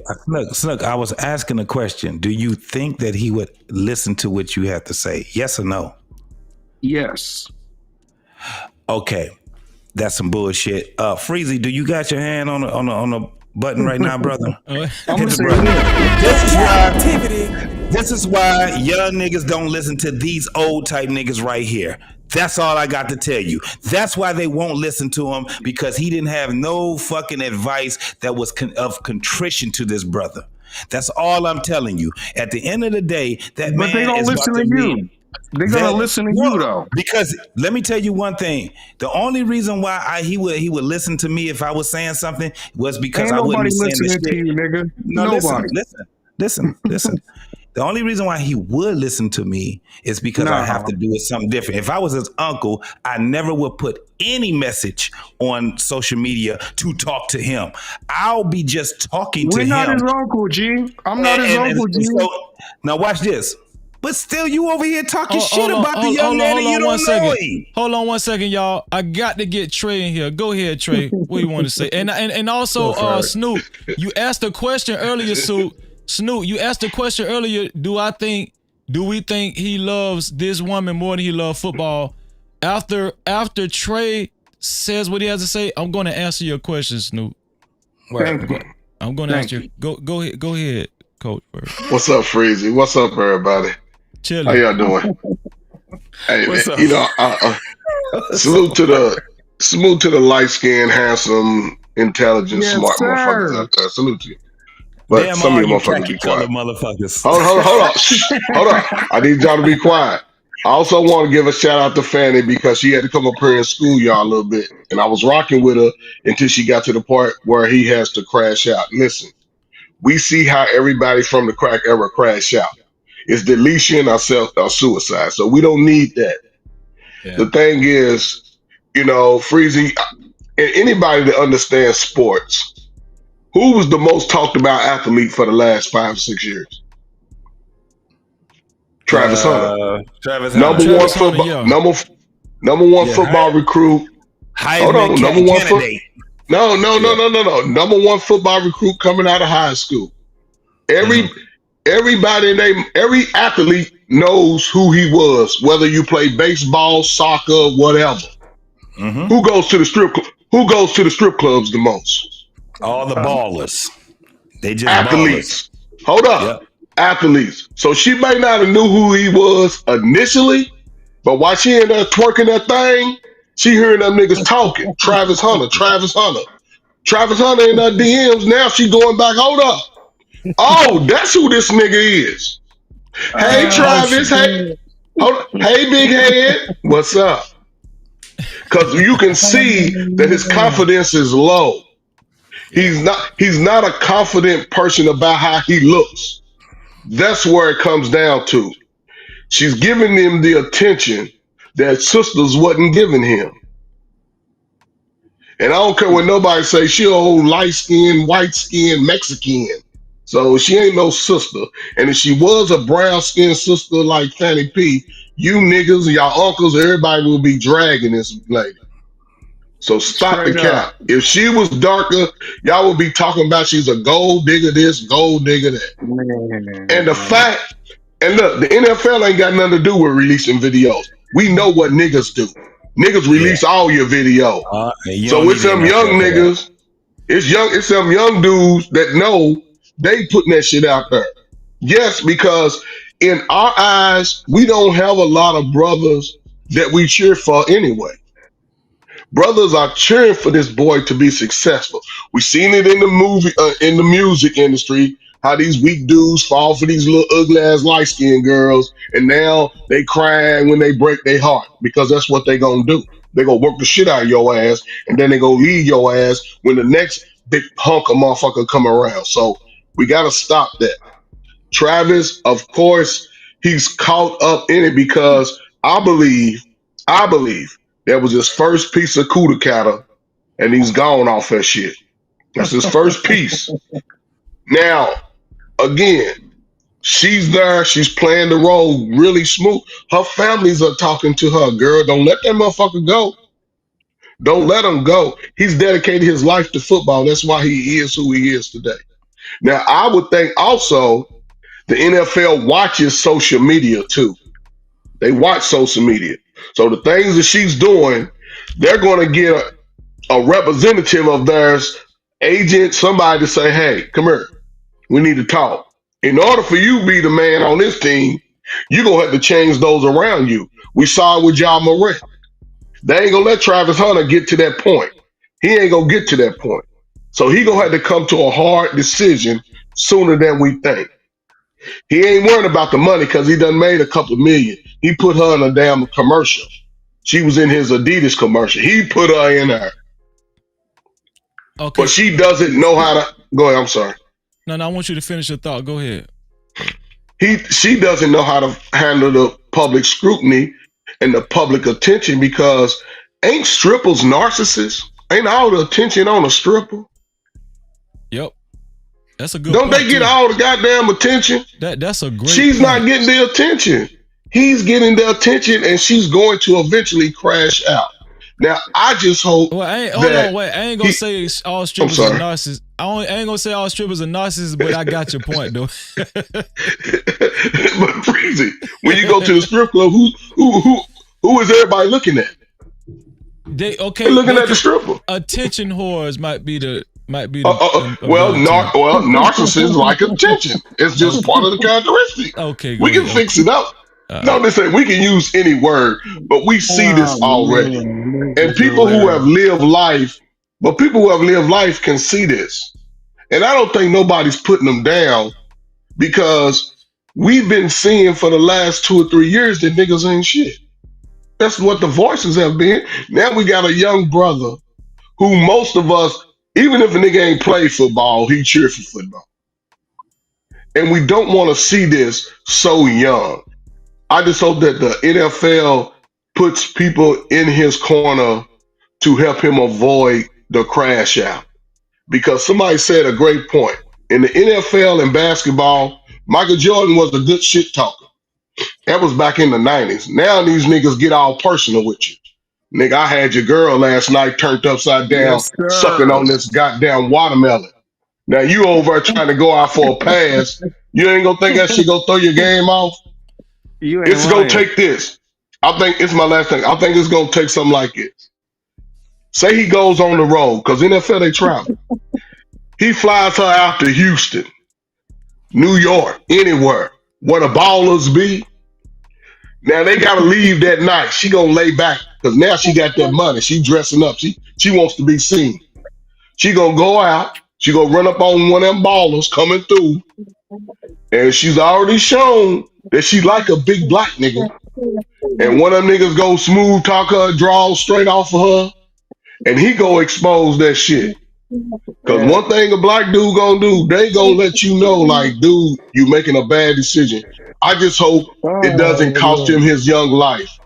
Snook, I was asking a question. Do you think that he would listen to what you have to say? Yes or no? Yes. Okay, that's some bullshit. Freezy, do you got your hand on the button right now, brother? Hit the button. This is why young niggas don't listen to these old type niggas right here. That's all I got to tell you. That's why they won't listen to him, because he didn't have no fucking advice that was of contrition to this brother. That's all I'm telling you. At the end of the day, that man they don't is listen about to you. be. They're gonna listen to you though. Because let me tell you one thing: the only reason why he would listen to me if I was saying something was because I wouldn't be saying the shit. To you, nigga. No, Nobody. Listen. The only reason why he would listen to me is because I have to do it something different. If I was his uncle, I never would put any message on social media to talk to him. I'll be just talking to him. We're not his uncle, G. I'm not his uncle, G. So, now watch this. But still, you over here talking shit about the young man and you don't know him. Hold on 1 second, y'all. I got to get Trey in here. Go ahead, Trey. What do you want to say? And also, Snoop, you asked a question earlier, Snoop, you asked a question earlier. Do we think he loves this woman more than he loves football? After Trey says what he has to say, I'm going to answer your question, Snoop. I'm going to ask you. Go ahead, Coach. What's up, Freezy? What's up, everybody? Chilling. How y'all doing? Hey, man, you know, salute to the light-skinned, handsome, intelligent, smart motherfuckers out there. Salute to you. But damn, some all of you you motherfuckers khaki be quiet. motherfuckers. Hold on. I need y'all to be quiet. I also want to give a shout out to Fanny because she had to come up here and school y'all a little bit. And I was rocking with her until she got to the part where he has to crash out. Listen, we see how everybody from the crack era crash out. It's deletion or suicide. So we don't need that. Yeah. The thing is, you know, Freezy, and anybody that understands sports, who was the most talked about athlete for the last 5 or 6 years? Travis Hunter. Number one football recruit. Hold on, number one candidate. No. Number one football recruit coming out of high school. Every athlete knows who he was, whether you play baseball, soccer, whatever. Who goes to the strip clubs the most? All the ballers. They just athletes. Ballers. Hold up. Yep. Athletes. So she may not have knew who he was initially, but while she in there twerking that thing, she hearing them niggas talking. Travis Hunter in her DMs. Now she going back, hold up. Oh, that's who this nigga is. Hey, Travis. Hey, big head. What's up? Because you can see that his confidence is low. He's not a confident person about how he looks. That's where it comes down to. She's giving him the attention that sisters wasn't giving him. And I don't care what nobody say, she a old light-skinned, white-skinned Mexican. So she ain't no sister. And if she was a brown-skinned sister like Fanny P, you niggas and y'all uncles, everybody will be dragging this lady. So stop the Straight up. cap. If she was darker, y'all would be talking about she's a gold digger this, gold digger that. And the fact, and look, the NFL ain't got nothing to do with releasing videos. We know what niggas do. Niggas release all your video. You So don't it's need the some NFL young for that. niggas, it's some young dudes that know they putting that shit out there. Yes, because in our eyes, we don't have a lot of brothers that we cheer for anyway. Brothers are cheering for this boy to be successful. We seen it in the movie, in the music industry, how these weak dudes fall for these little ugly ass light skinned girls, and now they crying when they break their heart because that's what they gonna do. They gonna work the shit out of your ass, and then they gonna leave your ass when the next big hunk of motherfucker come around. So we gotta stop that. Travis, of course, he's caught up in it because I believe that was his first piece of cooter cutter, and he's gone off that shit. That's his first piece. Now, again, she's there. She's playing the role really smooth. Her families are talking to her. Girl, don't let that motherfucker go. Don't let him go. He's dedicated his life to football. That's why he is who he is today. Now, I would think also the NFL watches social media too. They watch social media. So the things that she's doing, they're going to get a representative of theirs, agent, somebody to say, hey, come here. We need to talk. In order for you to be the man on this team, you're going to have to change those around you. We saw it with John Morant. They ain't going to let Travis Hunter get to that point. He ain't going to get to that point. So he going to have to come to a hard decision sooner than we think. He ain't worrying about the money because he done made a couple of million. He put her in a damn commercial. She was in his Adidas commercial. He put her in there. Okay. But she doesn't know how to go ahead. I'm sorry. No, I want you to finish your thought. Go ahead. She doesn't know how to handle the public scrutiny and the public attention because ain't strippers narcissists? Ain't all the attention on a stripper? Yep. That's a good Don't point, they get too. all the goddamn attention? That's a great She's point. not getting the attention. He's getting the attention, and she's going to eventually crash out. Now, I just hope Well, I ain't gonna say all strippers are sorry. narcissists. I ain't gonna say all strippers are narcissists, but I got your point though. But Breezy, when you go to the strip club, who is everybody looking at? They're looking at the stripper. Attention whores might be the narcissists like attention. It's just part of the characteristic. Okay, we can fix it up. No, listen, we can use any word, but we see this already. And people who have lived life, can see this. And I don't think nobody's putting them down because we've been seeing for the last 2 or 3 years that niggas ain't shit. That's what the voices have been. Now we got a young brother who most of us, even if a nigga ain't played football, he cheer for football. And we don't want to see this so young. I just hope that the NFL puts people in his corner to help him avoid the crash out. Because somebody said a great point. In the NFL and basketball, Michael Jordan was a good shit talker. That was back in the 90s. Now these niggas get all personal with you. Nigga, I had your girl last night turned upside down, Yes, sir. sucking on this goddamn watermelon. Now you over there trying to go out for a pass. You ain't gonna think that shit gonna throw your game off? You ain't It's lying. gonna take this. I think it's my last thing. I think it's gonna take something like it. Say he goes on the road, because NFL they travel. He flies her out to Houston, New York, anywhere, where the ballers be. Now they gotta leave that night. She gonna lay back because now she got that money. She dressing up. She wants to be seen. She gonna go out. She gonna run up on one of them ballers coming through, and she's already shown that she like a big black nigga. And one of them niggas go smooth talk her, draw straight off of her, and he go expose that shit. Because Yeah. one thing a black dude gonna do, they gonna let you know, like, dude, you making a bad decision. I just hope it doesn't cost him Oh, his young life.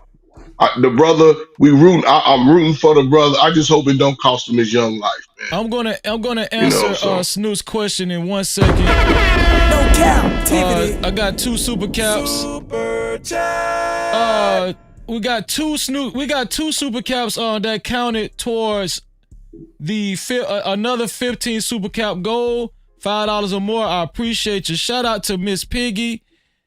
The brother, I'm rooting for the brother. I just hope it don't cost him his young life, man. I'm gonna You know, answer so Snoop's question in 1 second. No Cap-tivity. I got 2 super caps. Super chat. We got 2 super caps that counted towards the another 15 super cap goal, $5 or more. I appreciate you. Shout out to Miss Piggy.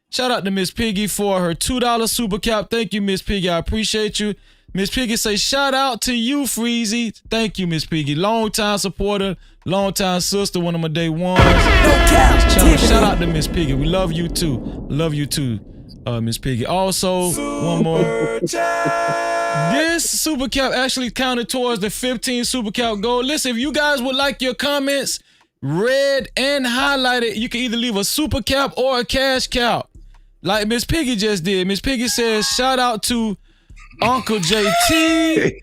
Shout out to Miss Piggy for her $2 super cap. Thank you, Miss Piggy. I appreciate you. Miss Piggy say, shout out to you, Freezy. Thank you, Miss Piggy. Long time supporter, long time sister, one of my day ones. Shout out to Miss Piggy. We love you too. Love you too, Miss Piggy. Also, one more. This super cap actually counted towards the 15 super cap goal. Listen, if you guys would like your comments read and highlighted, you can either leave a super cap or a cash cap, like Miss Piggy just did. Miss Piggy says, shout out to Uncle JT,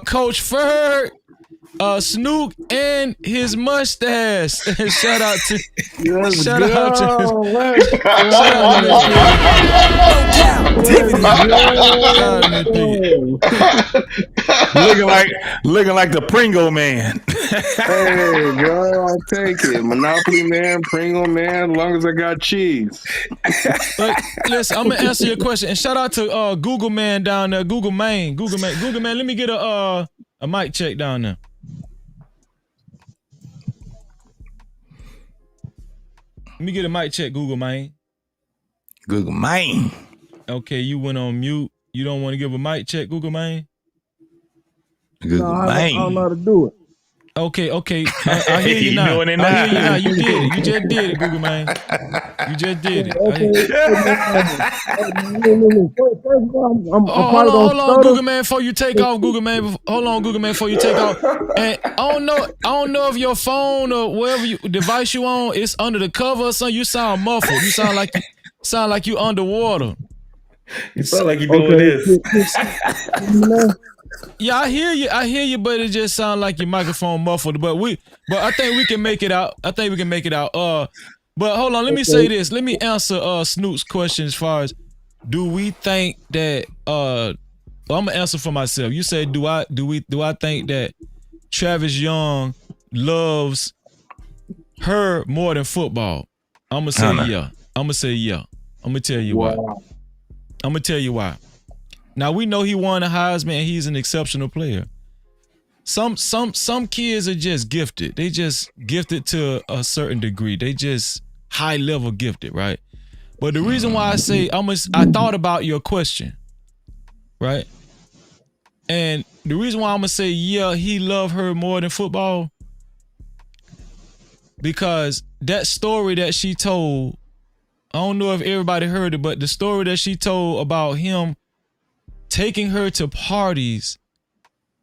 Coach Ferg, Snoop, and his mustache. Shout out to shout out looking like the Pringle man. hey, girl, I'll take it. Monopoly man, Pringle man, as long as I got cheese. But listen, I'm gonna answer your question, and shout out to Google Man down there, Google Man. Let me get a mic check down there. Let me get a mic check, Google Man. Google Man. Okay, you went on mute. You don't want to give a mic check, Google Man? Google Man. I don't know how to do it. Okay. I hear you now. Doing it I hear you now. now. You did it. You just did it, Google Man. You just did it. Hold on, Google Man, before you take off, Google Man. Hold on, Google Man, before you take off. And I don't know if your phone or whatever device you on, it's under the cover or something. You sound muffled. You sound like you underwater. You sound like you're doing this. Yeah, I hear you, but it just sounds like your microphone muffled. But I think we can make it out. But hold on, let me say this. Let me answer Snoop's question as far as, do we think that I'm gonna answer for myself. You say, do I think that Travis Young loves her more than football? I'm gonna say yeah. I'm gonna say yeah. I'm gonna tell you why. I'm gonna tell you why. Now, we know he won a Heisman and he's an exceptional player. Some kids are just gifted. They just gifted to a certain degree. They just high level gifted, right? But the reason why I say I thought about your question, right? And the reason why I'm gonna say yeah, he loved her more than football, because that story that she told, I don't know if everybody heard it, but the story that she told about him taking her to parties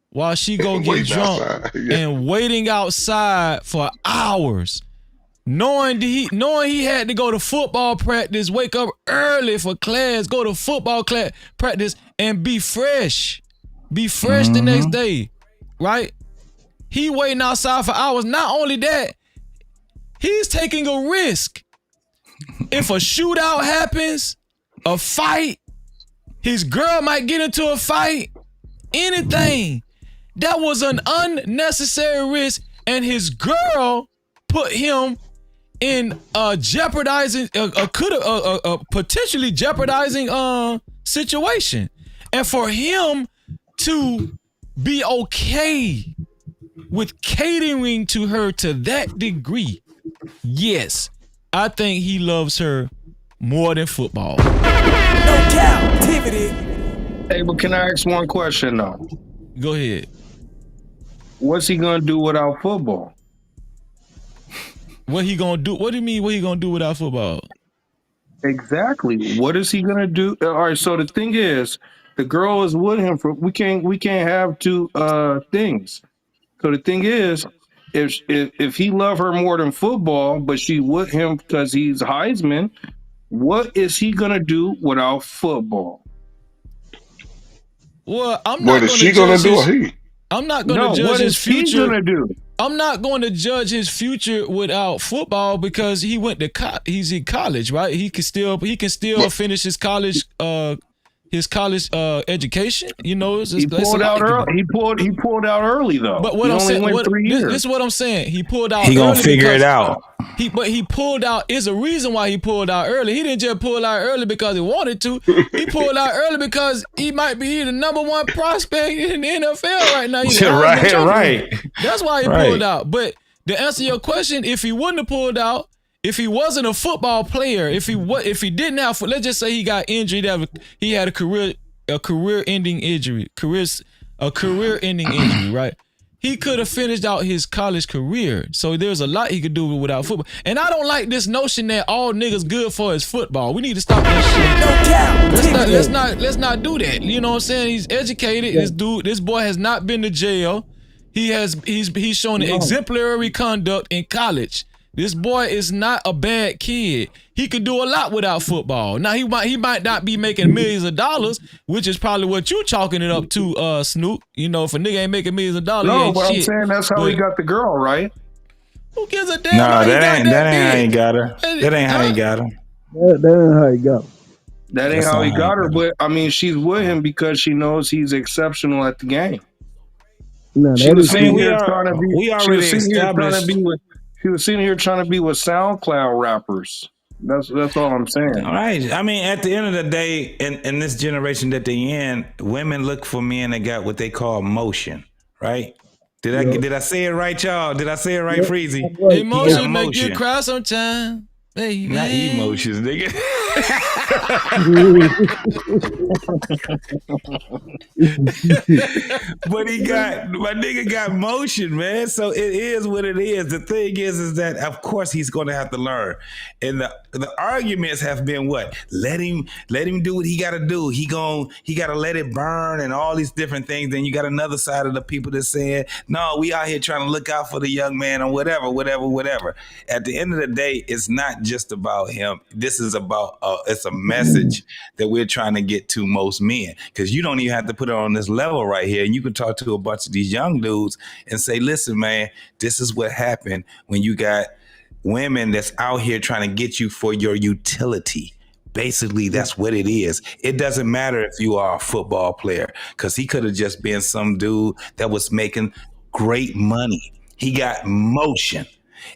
while she go get drunk and waiting outside for hours, knowing he had to go to football practice, wake up early for class, go to football practice, and be fresh the next day, right? He waiting outside for hours. Not only that, he's taking a risk. If a shootout happens, a fight, his girl might get into a fight, anything. That was an unnecessary risk, and his girl put him in a potentially jeopardizing situation. And for him to be okay with catering to her to that degree, yes, I think he loves her more than football. No Cap-tivity. Hey, but can I ask one question though? Go ahead. What's he gonna do without football? What he gonna do? What do you mean? What he gonna do without football? Exactly. What is he gonna do? All right. So the thing is, the girl is with him for. We can't have two things. So the thing is, if he love her more than football, but she with him because he's Heisman, what is he gonna do without football? Well, I'm what not is she gonna do? Or he? I'm not gonna judge what his is he future. gonna do? I'm not going to judge his future without football because he went to he's in college, right? He can still finish his college education. You know, he pulled out early. He pulled out early though. But what he I'm only saying, went 3 years. This is what I'm saying. He pulled out. He gonna figure it out. He pulled out. Is a reason why he pulled out early. He didn't just pull out early because he wanted to. He pulled out early because he might be the number one prospect in the NFL right now. Right. That's why he pulled out. But to answer your question, if he wouldn't have pulled out, if he wasn't a football player, if he didn't have, let's just say he got injured, he had a career-ending injury, right? He could have finished out his college career. So there's a lot he could do without football. And I don't like this notion that all niggas good for is football. We need to stop that shit. Let's not do that. You know what I'm saying? He's educated. Yeah. This boy has not been to jail. He's shown exemplary conduct in college. This boy is not a bad kid. He could do a lot without football. Now he might not be making millions of dollars, which is probably what you chalking it up to, Snoop. You know, if a nigga ain't making millions of dollars, no, but I'm saying that's how he got the girl, right? Who gives a damn? No, that ain't how he got her. That ain't how he got her. That ain't how he got her. That ain't how he got her. But I mean, she's with him because she knows he's exceptional at the game. No, she was sitting here trying to be with SoundCloud rappers. That's all I'm saying. All right. I mean, at the end of the day, in this generation that they in, women look for men that got what they call motion, right? Did I say it right, y'all? Did I say it right, Freezy? Emotion make you cry sometime. Hey, not emotions, nigga. But my nigga got motion, man. So it is what it is. The thing is that of course he's going to have to learn. And the arguments have been what? Let him do what he got to do. He got to let it burn and all these different things. Then you got another side of the people that saying, no, we out here trying to look out for the young man or whatever. At the end of the day, it's not just about him. This is about it's a message that we're trying to get to most men, because you don't even have to put it on this level right here, and you can talk to a bunch of these young dudes and say, listen, man, this is what happened when you got women that's out here trying to get you for your utility. Basically, that's what it is. It doesn't matter if you are a football player, because he could have just been some dude that was making great money. He got motion.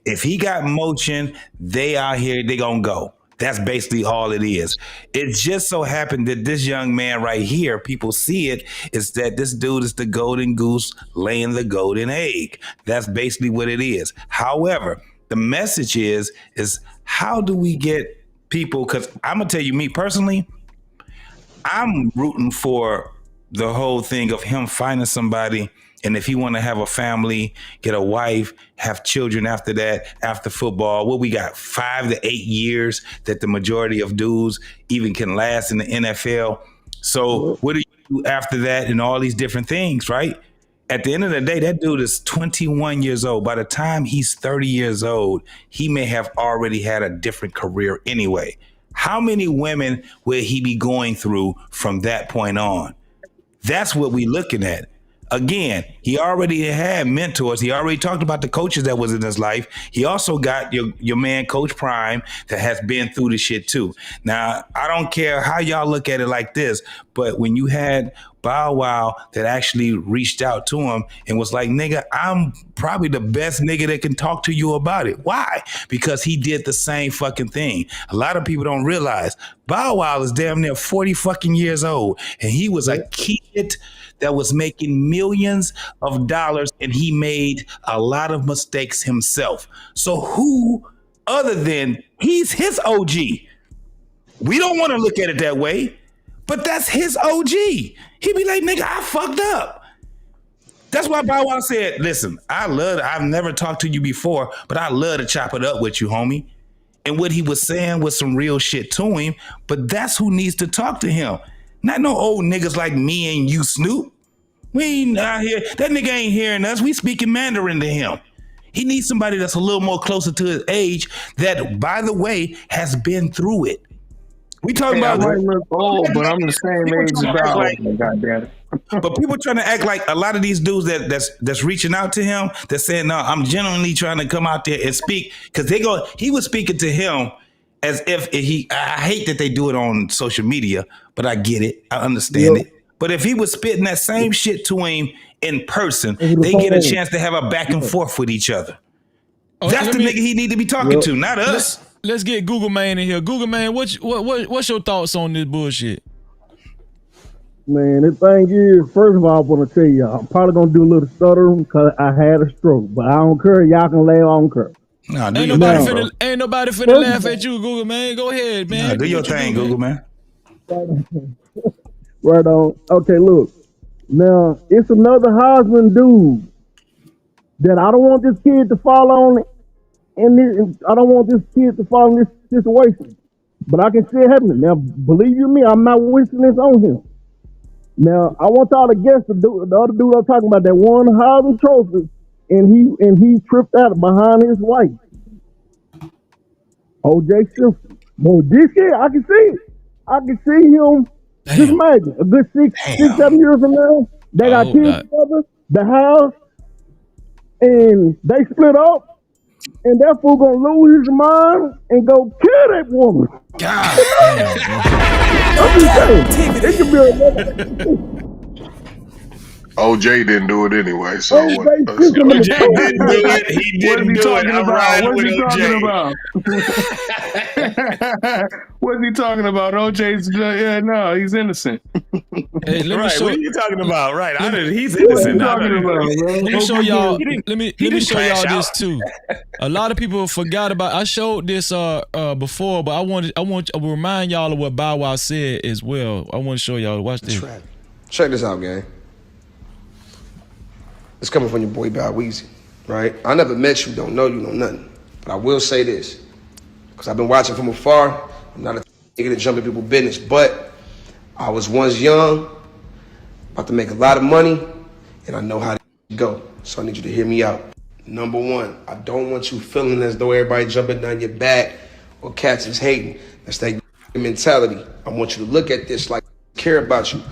If he got motion, they out here, they gonna go. That's basically all it is. It just so happened that this young man right here, people see it, is that this dude is the golden goose laying the golden egg. That's basically what it is. However, the message is how do we get people, because I'm gonna tell you, me personally, I'm rooting for the whole thing of him finding somebody. And if he want to have a family, get a wife, have children after that, after football, what we got 5 to 8 years that the majority of dudes even can last in the NFL. So what do you do after that and all these different things, right? At the end of the day, that dude is 21 years old. By the time he's 30 years old, he may have already had a different career anyway. How many women will he be going through from that point on? That's what we're looking at. Again, he already had mentors. He already talked about the coaches that was in his life. He also got your man, Coach Prime, that has been through the shit too. Now, I don't care how y'all look at it like this, but when you had Bow Wow that actually reached out to him and was like, nigga, I'm probably the best nigga that can talk to you about it. Why? Because he did the same fucking thing. A lot of people don't realize Bow Wow is damn near 40 fucking years old, and he was a kid that was making millions of dollars, and he made a lot of mistakes himself. So who other than he's his OG? We don't want to look at it that way, but that's his OG. He'd be like, nigga, I fucked up. That's why Bow Wow said, listen, I've never talked to you before, but I love to chop it up with you, homie. And what he was saying was some real shit to him, but that's who needs to talk to him. Not no old niggas like me and you, Snoop. We ain't out here. That nigga ain't hearing us. We speaking Mandarin to him. He needs somebody that's a little more closer to his age that, by the way, has been through it. We talking about. I might look old, but I'm the same age as Bow Wow. Goddamn it. But people trying to act like a lot of these dudes that's reaching out to him, they're saying, no, I'm genuinely trying to come out there and speak, because he was speaking to him as if I hate that they do it on social media, but I get it. I understand it. But if he was spitting that same shit to him in person, they get a chance to have a back and forth with each other. That's the nigga he need to be talking to, not us. Let's get Google Man in here. Google Man, what's your thoughts on this bullshit? Man, the thing is, first of all, I want to tell you, I'm probably going to do a little stuttering because I had a stroke. But I don't care. Y'all can laugh, I don't care. Nah, Ain't nobody finna laugh at you, Google Man. Go ahead, man. Nah, do your thing, Google Man. Right on. Okay, look. Now, it's another husband dude that I don't want this kid to fall on, and I don't want this kid to fall in this situation. But I can see it happening. Now, believe you me, I'm not wishing this on him. Now, I want y'all to guess the other dude I'm talking about, that won Heisman Trophy, and he tripped out behind his wife. O.J. Simpson. Well, this kid, I can see it. I can see him. Just imagine, a good 6-7 years from now, they got kids together, the house, and they split up, and that fool gonna lose his mind and go kill that woman. God damn. It could be another. OJ didn't do it anyway, so OJ what? OJ didn't do it. He didn't do it. I'm riding with OJ. What's he talking about? OJ's no, he's innocent. Hey, what are you talking about? Right, he's innocent. Let me show y'all. Let me show y'all this too. A lot of people forgot about. I showed this before, but I want to remind y'all of what Bow Wow said as well. I want to show y'all. Watch this. Check this out, gang. It's coming from your boy Bow Weezy, right? I never met you, don't know you, know nothing. But I will say this, because I've been watching from afar. I'm not a nigga to jump in people's business, but I was once young, about to make a lot of money, and I know how to go. So I need you to hear me out. Number one, I don't want you feeling as though everybody jumping down your back or cats is hating. That's that mentality. I want you to look at this like I care about you.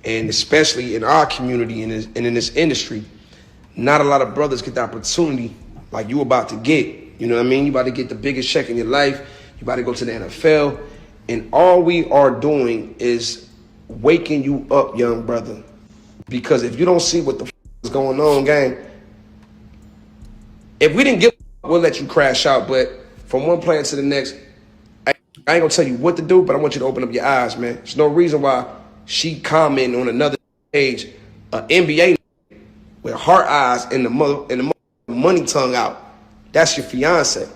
And especially in our community and in this industry, not a lot of brothers get the opportunity like you about to get. You know what I mean? You about to get the biggest check in your life. You about to go to the NFL. And all we are doing is waking you up, young brother. Because if you don't see what the is going on, gang, if we didn't give a we'll let you crash out. But from one player to the next, I ain't going to tell you what to do, but I want you to open up your eyes, man. There's no reason why she commenting on another page, an NBA with heart eyes and the money tongue out. That's your fiance.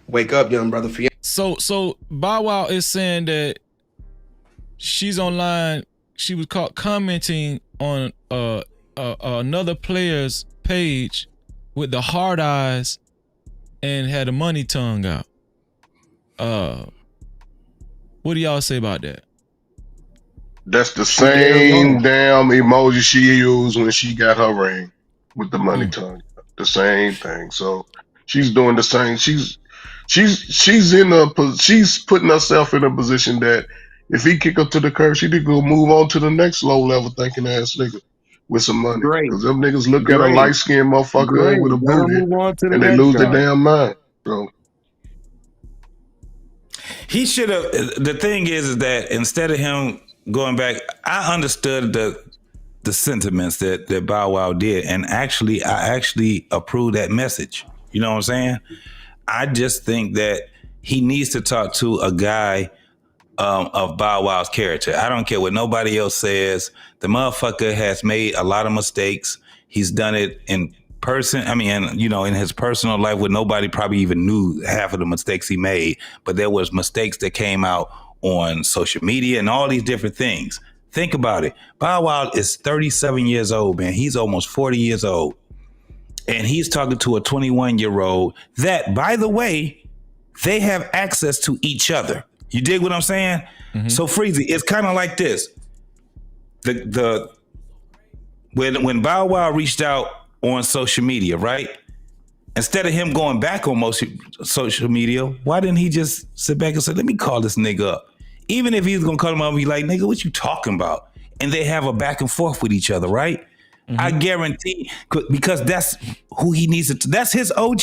Wake up, young brother. So Bow Wow is saying that she's online. She was caught commenting on another player's page with the hard eyes and had a money tongue out. What do y'all say about that? That's the same damn emoji she used when she got her ring with the money tongue. The same thing. So she's doing the same. She's putting herself in a position that if he kick her to the curb, she could go move on to the next low level thinking ass nigga with some money. Because them niggas look at a light skinned motherfucker with a booty and they lose their damn mind. So he should have. The thing is that instead of him going back, I understood the sentiments that Bow Wow did, and I actually approve that message. You know what I'm saying? I just think that he needs to talk to a guy of Bow Wow's character. I don't care what nobody else says. The motherfucker has made a lot of mistakes. He's done it in person. I mean, in his personal life where nobody probably even knew half of the mistakes he made, but there was mistakes that came out on social media and all these different things. Think about it. Bow Wow is 37 years old, man. He's almost 40 years old. And he's talking to a 21-year-old that, by the way, they have access to each other. You dig what I'm saying? Mm-hmm. So Freezy, it's kind of like this. When Bow Wow reached out on social media, right? Instead of him going back on most social media, why didn't he just sit back and say, let me call this nigga up? Even if he's gonna call him up and be like, nigga, what you talking about? and they have a back and forth with each other, right? I guarantee, because that's who he needs to. That's his OG.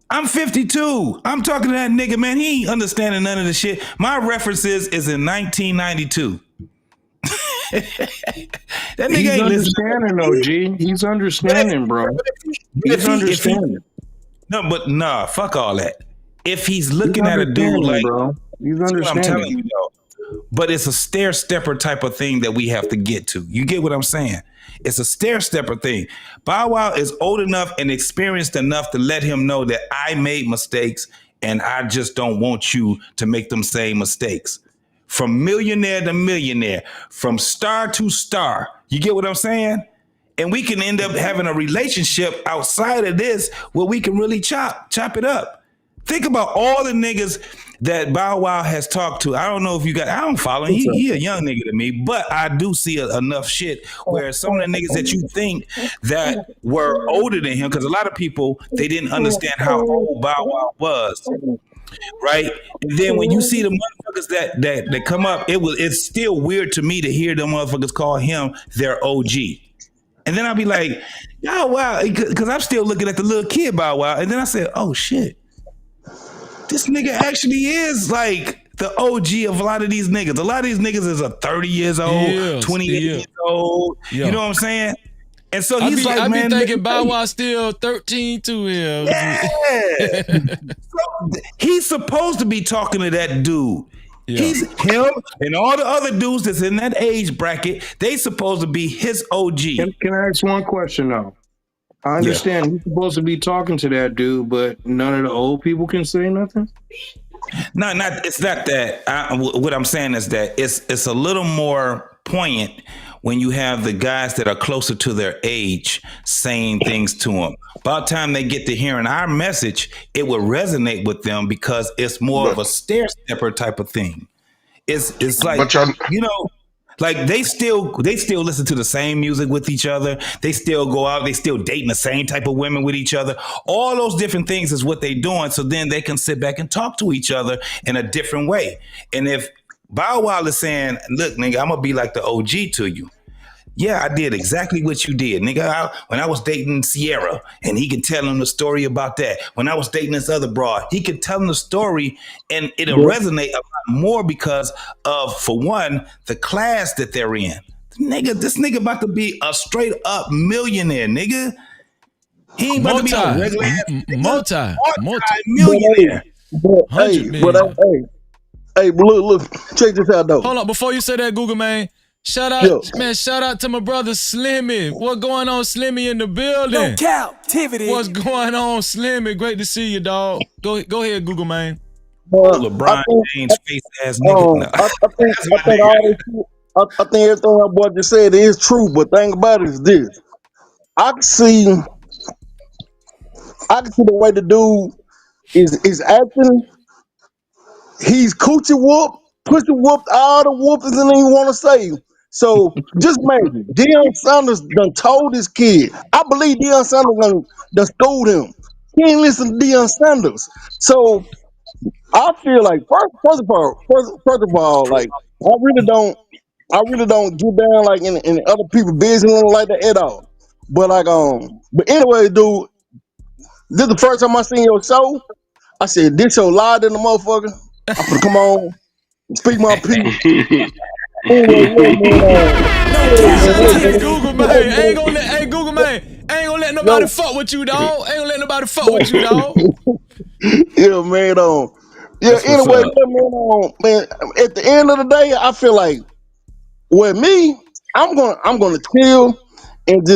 I'm 52. I'm talking to that nigga, man. He ain't understanding none of the shit. My references is in 1992. That nigga He's ain't understanding, though, G. He's understanding, bro. He's understanding. No, but nah, fuck all that. If he's looking at a dude like, bro, he's that's what I'm telling understanding. you, though. But it's a stair stepper type of thing that we have to get to. You get what I'm saying? It's a stair stepper thing. Bow Wow is old enough and experienced enough to let him know that I made mistakes and I just don't want you to make them same mistakes. From millionaire to millionaire, from star to star. You get what I'm saying? And we can end up having a relationship outside of this where we can really chop it up. Think about all the niggas that Bow Wow has talked to. I don't know if you got, I don't follow him. He a young nigga to me, but I do see enough shit where some of the niggas that you think that were older than him, because a lot of people, they didn't understand how old Bow Wow was. Right. And then when you see the motherfuckers that come up, it's still weird to me to hear them motherfuckers call him their OG. And then I'll be like, oh wow, because I'm still looking at the little kid Bow Wow. And then I said, oh shit. This nigga actually is like the OG of a lot of these niggas. A lot of these niggas is a 30 years old, 28 years old. Yeah. You know what I'm saying? And so he's I like, man, be thinking Bow Wow still 13 to him. Yeah. So he's supposed to be talking to that dude. Yeah. He's him and all the other dudes that's in that age bracket. They supposed to be his OG. Can I ask one question though? I understand he's supposed to be talking to that dude, but none of the old people can say nothing. No, it's not that. What I'm saying is that it's a little more poignant when you have the guys that are closer to their age saying things to them. By the time they get to hearing our message, it will resonate with them because it's more of a stair stepper type of thing. It's like, you know, like they still listen to the same music with each other. They still go out. They still dating the same type of women with each other. All those different things is what they doing. So then they can sit back and talk to each other in a different way. And if Bow Wow is saying, look, nigga, I'm going to be like the OG to you. Yeah, I did exactly what you did, nigga. When I was dating Sierra, and he could tell him the story about that. When I was dating this other broad, he could tell him the story, and it'll resonate a lot more because of, for one, the class that they're in. Nigga, this nigga about to be a straight up millionaire, nigga. He ain't about to be a regular multi-millionaire. Hey, look, check this out though. Hold on, before you say that, Google man. Shout out to my brother Slimmy. What going on, Slimmy, in the building? No Cap-tivity. What's going on, Slimmy? Great to see you, dog. Go ahead, Google man. LeBron James face ass nigga. I think everything my boy just said is true, but the thing about it is this. I can see the way the dude is acting. He's coochie whoop, pussy whooped, all the whoopings and you want to say. So just imagine, Deion Sanders done told this kid. I believe Deion Sanders done schooled him. He ain't listen to Deion Sanders. So I feel like first of all, like I really don't get down like in other people's business like that at all. But but anyway, dude, this is the first time I seen your show. I said, this show live in the motherfucker. I'm gonna come on, speak my piece. Google man, I ain't gonna let nobody fuck with you, dog. Ain't gonna let nobody fuck with you, dog. Yeah, man. Anyway, man. At the end of the day, I feel like with me, I'm gonna chill and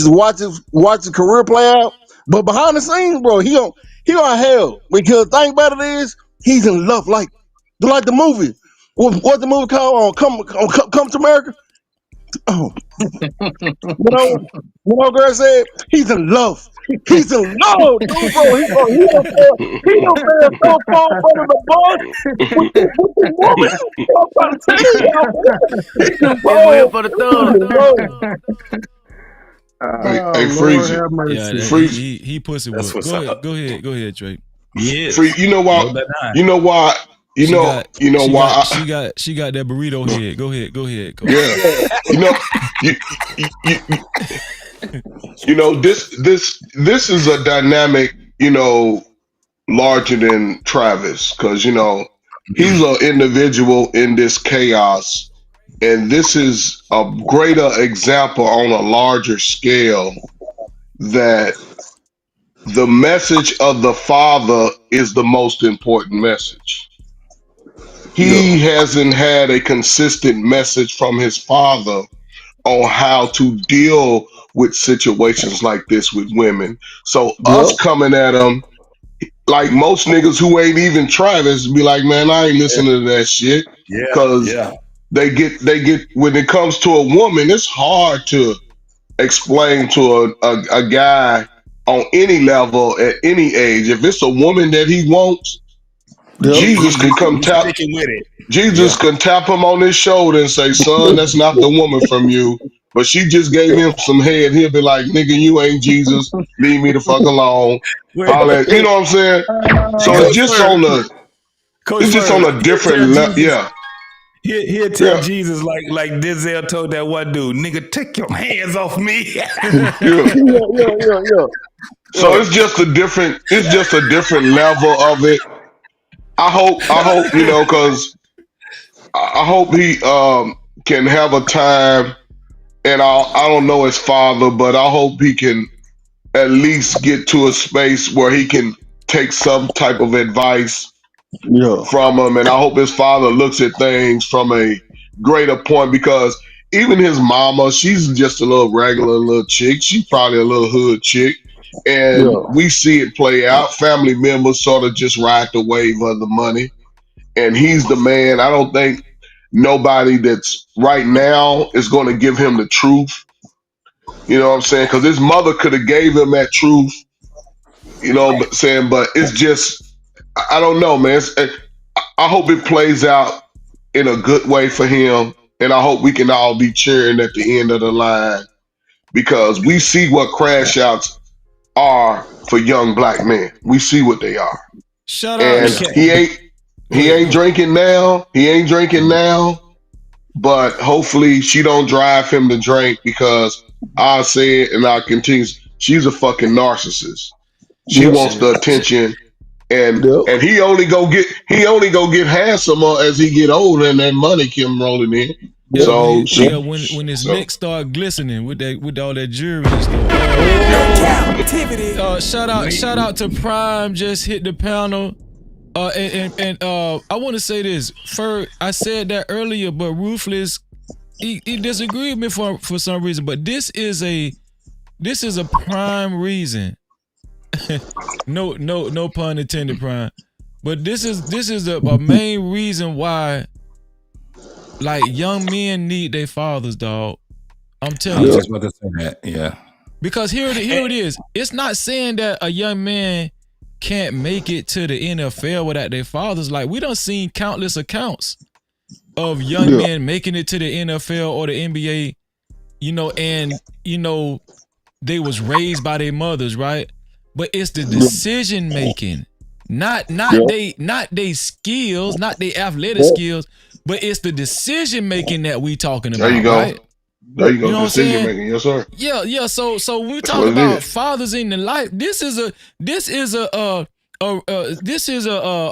watch his career play out. But behind the scenes, bro, he on hell because the thing about it is he's in love, like the movie. What's the movie called? Come to America. Oh, you know, girl said he's in love. He's in love, dude, bro. He don't feel so far under the bus with the woman. I'm trying to tell you, He's real for the thug. Hey, Freezy. He pussy whoop. Go ahead, Drake. Yeah. You know why? you know why? She got that burrito head. Go ahead, Coach. Yeah, you know, you know this is a dynamic, larger than Travis, because he's an individual in this chaos, and this is a greater example on a larger scale that the message of the father is the most important message. He hasn't had a consistent message from his father on how to deal with situations like this with women. So us coming at him, like most niggas who ain't even Travis, be like, man, I ain't listening to that shit. Cause they get when it comes to a woman, it's hard to explain to a guy on any level at any age. If it's a woman that he wants, Jesus can come tap. With it. Jesus can tap him on his shoulder and say, son, that's not the woman from you. But she just gave him some head. He'll be like, nigga, you ain't Jesus. Leave me the fuck alone. All that, you know what I'm saying? So it's just on a different level. Yeah. He'll tell Jesus like Denzel told that one dude, nigga, take your hands off me. So it's just a different level of it. I hope, because I hope he can have a time, and I don't know his father, but I hope he can at least get to a space where he can take some type of advice from him, and I hope his father looks at things from a greater point, because even his mama, she's just a little regular little chick. She's probably a little hood chick, and we see it play out. Family members sort of just ride the wave of the money, and he's the man. I don't think nobody that's right now is going to give him the truth. You know what I'm saying? Because his mother could have gave him that truth. But it's just, I don't know, man. I hope it plays out in a good way for him, and I hope we can all be cheering at the end of the line, because we see what crash outs are for young black men. We see what they are. Shut and up. he ain't drinking now. He ain't drinking now, but hopefully she don't drive him to drink, because I say it and I continue. She's a fucking narcissist. She wants the attention. And he only go get handsomer as he get older, and that money come rolling in. When his neck start glistening with all that jewelry and stuff. Shout out to Prime, just hit the panel. And I want to say this. I said that earlier, but Ruthless, he disagreed with me for some reason. But this is a prime reason. No pun intended, Prime. But this is a main reason why, like, young men need their fathers, dog. I'm telling you. I was just about to say that, yeah. Because here it is. It's not saying that a young man can't make it to the NFL without their fathers. Like, we done seen countless accounts of young men making it to the NFL or the NBA, and they was raised by their mothers, right? But it's the decision making, not they skills, not they athletic skills, but it's the decision making that we talking about. There you go. Right? There you go. You know Decision making, yes sir. Yeah. So when we talk about fathers in the life, this is a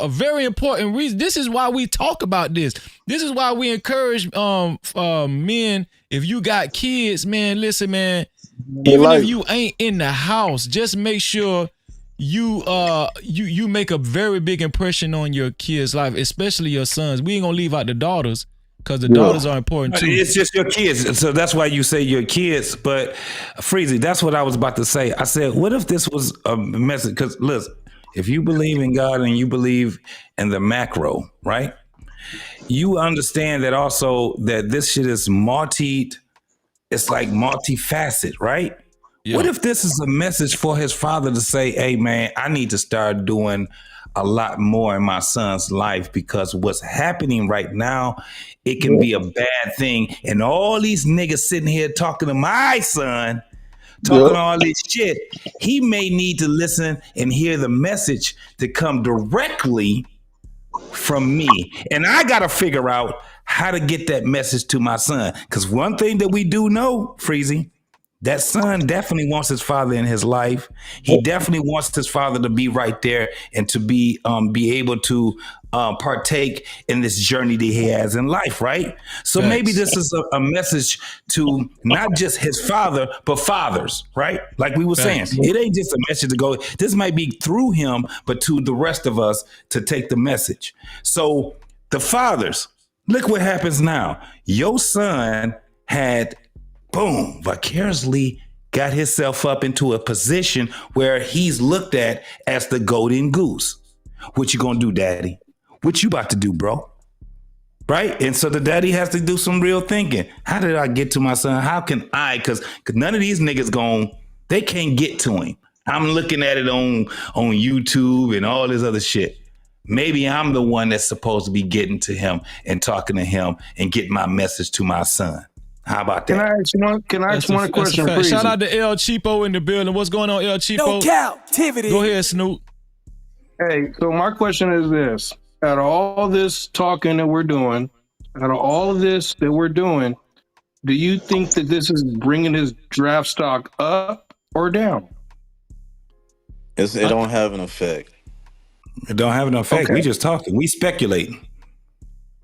very important reason. This is why we talk about this. This is why we encourage men. If you got kids, man, listen, man. Even if you ain't in the house, just make sure you make a very big impression on your kids' life, especially your sons. We ain't gonna leave out the daughters, because the daughters are important too. It's just your kids. So that's why you say your kids. But Freezy, that's what I was about to say. I said, what if this was a message? Because listen, if you believe in God and you believe in the macro, right? You understand that also that this shit is it's like multifaceted, right? Yeah. What if this is a message for his father to say, hey man, I need to start doing a lot more in my son's life, because what's happening right now, it can be a bad thing. And all these niggas sitting here talking to my son, talking all this shit, he may need to listen and hear the message to come directly from me. And I got to figure out how to get that message to my son. Because one thing that we do know, Freezy, that son definitely wants his father in his life. He definitely wants his father to be right there and to be able to partake in this journey that he has in life, right? So maybe this is a message to not just his father, but fathers, right? Like we were saying, it ain't just a message to go. This might be through him, but to the rest of us to take the message. So the fathers, look what happens now. Your son had, boom, vicariously got himself up into a position where he's looked at as the golden goose. What you gonna do, daddy? What you about to do, bro? Right? And so the daddy has to do some real thinking. How did I get to my son? How can I? Because none of these niggas they can't get to him. I'm looking at it on YouTube and all this other shit. Maybe I'm the one that's supposed to be getting to him and talking to him and getting my message to my son. How about that? Can I ask one question? Shout out to El Cheapo in the building. What's going on, El Cheapo? No Cap-tivity. Go ahead, Snoop. Hey, so my question is this. Out of all this talking that we're doing, out of all of this that we're doing, do you think that this is bringing his draft stock up or down? It don't have an effect. It don't have an effect. Okay. We just talking. We speculating.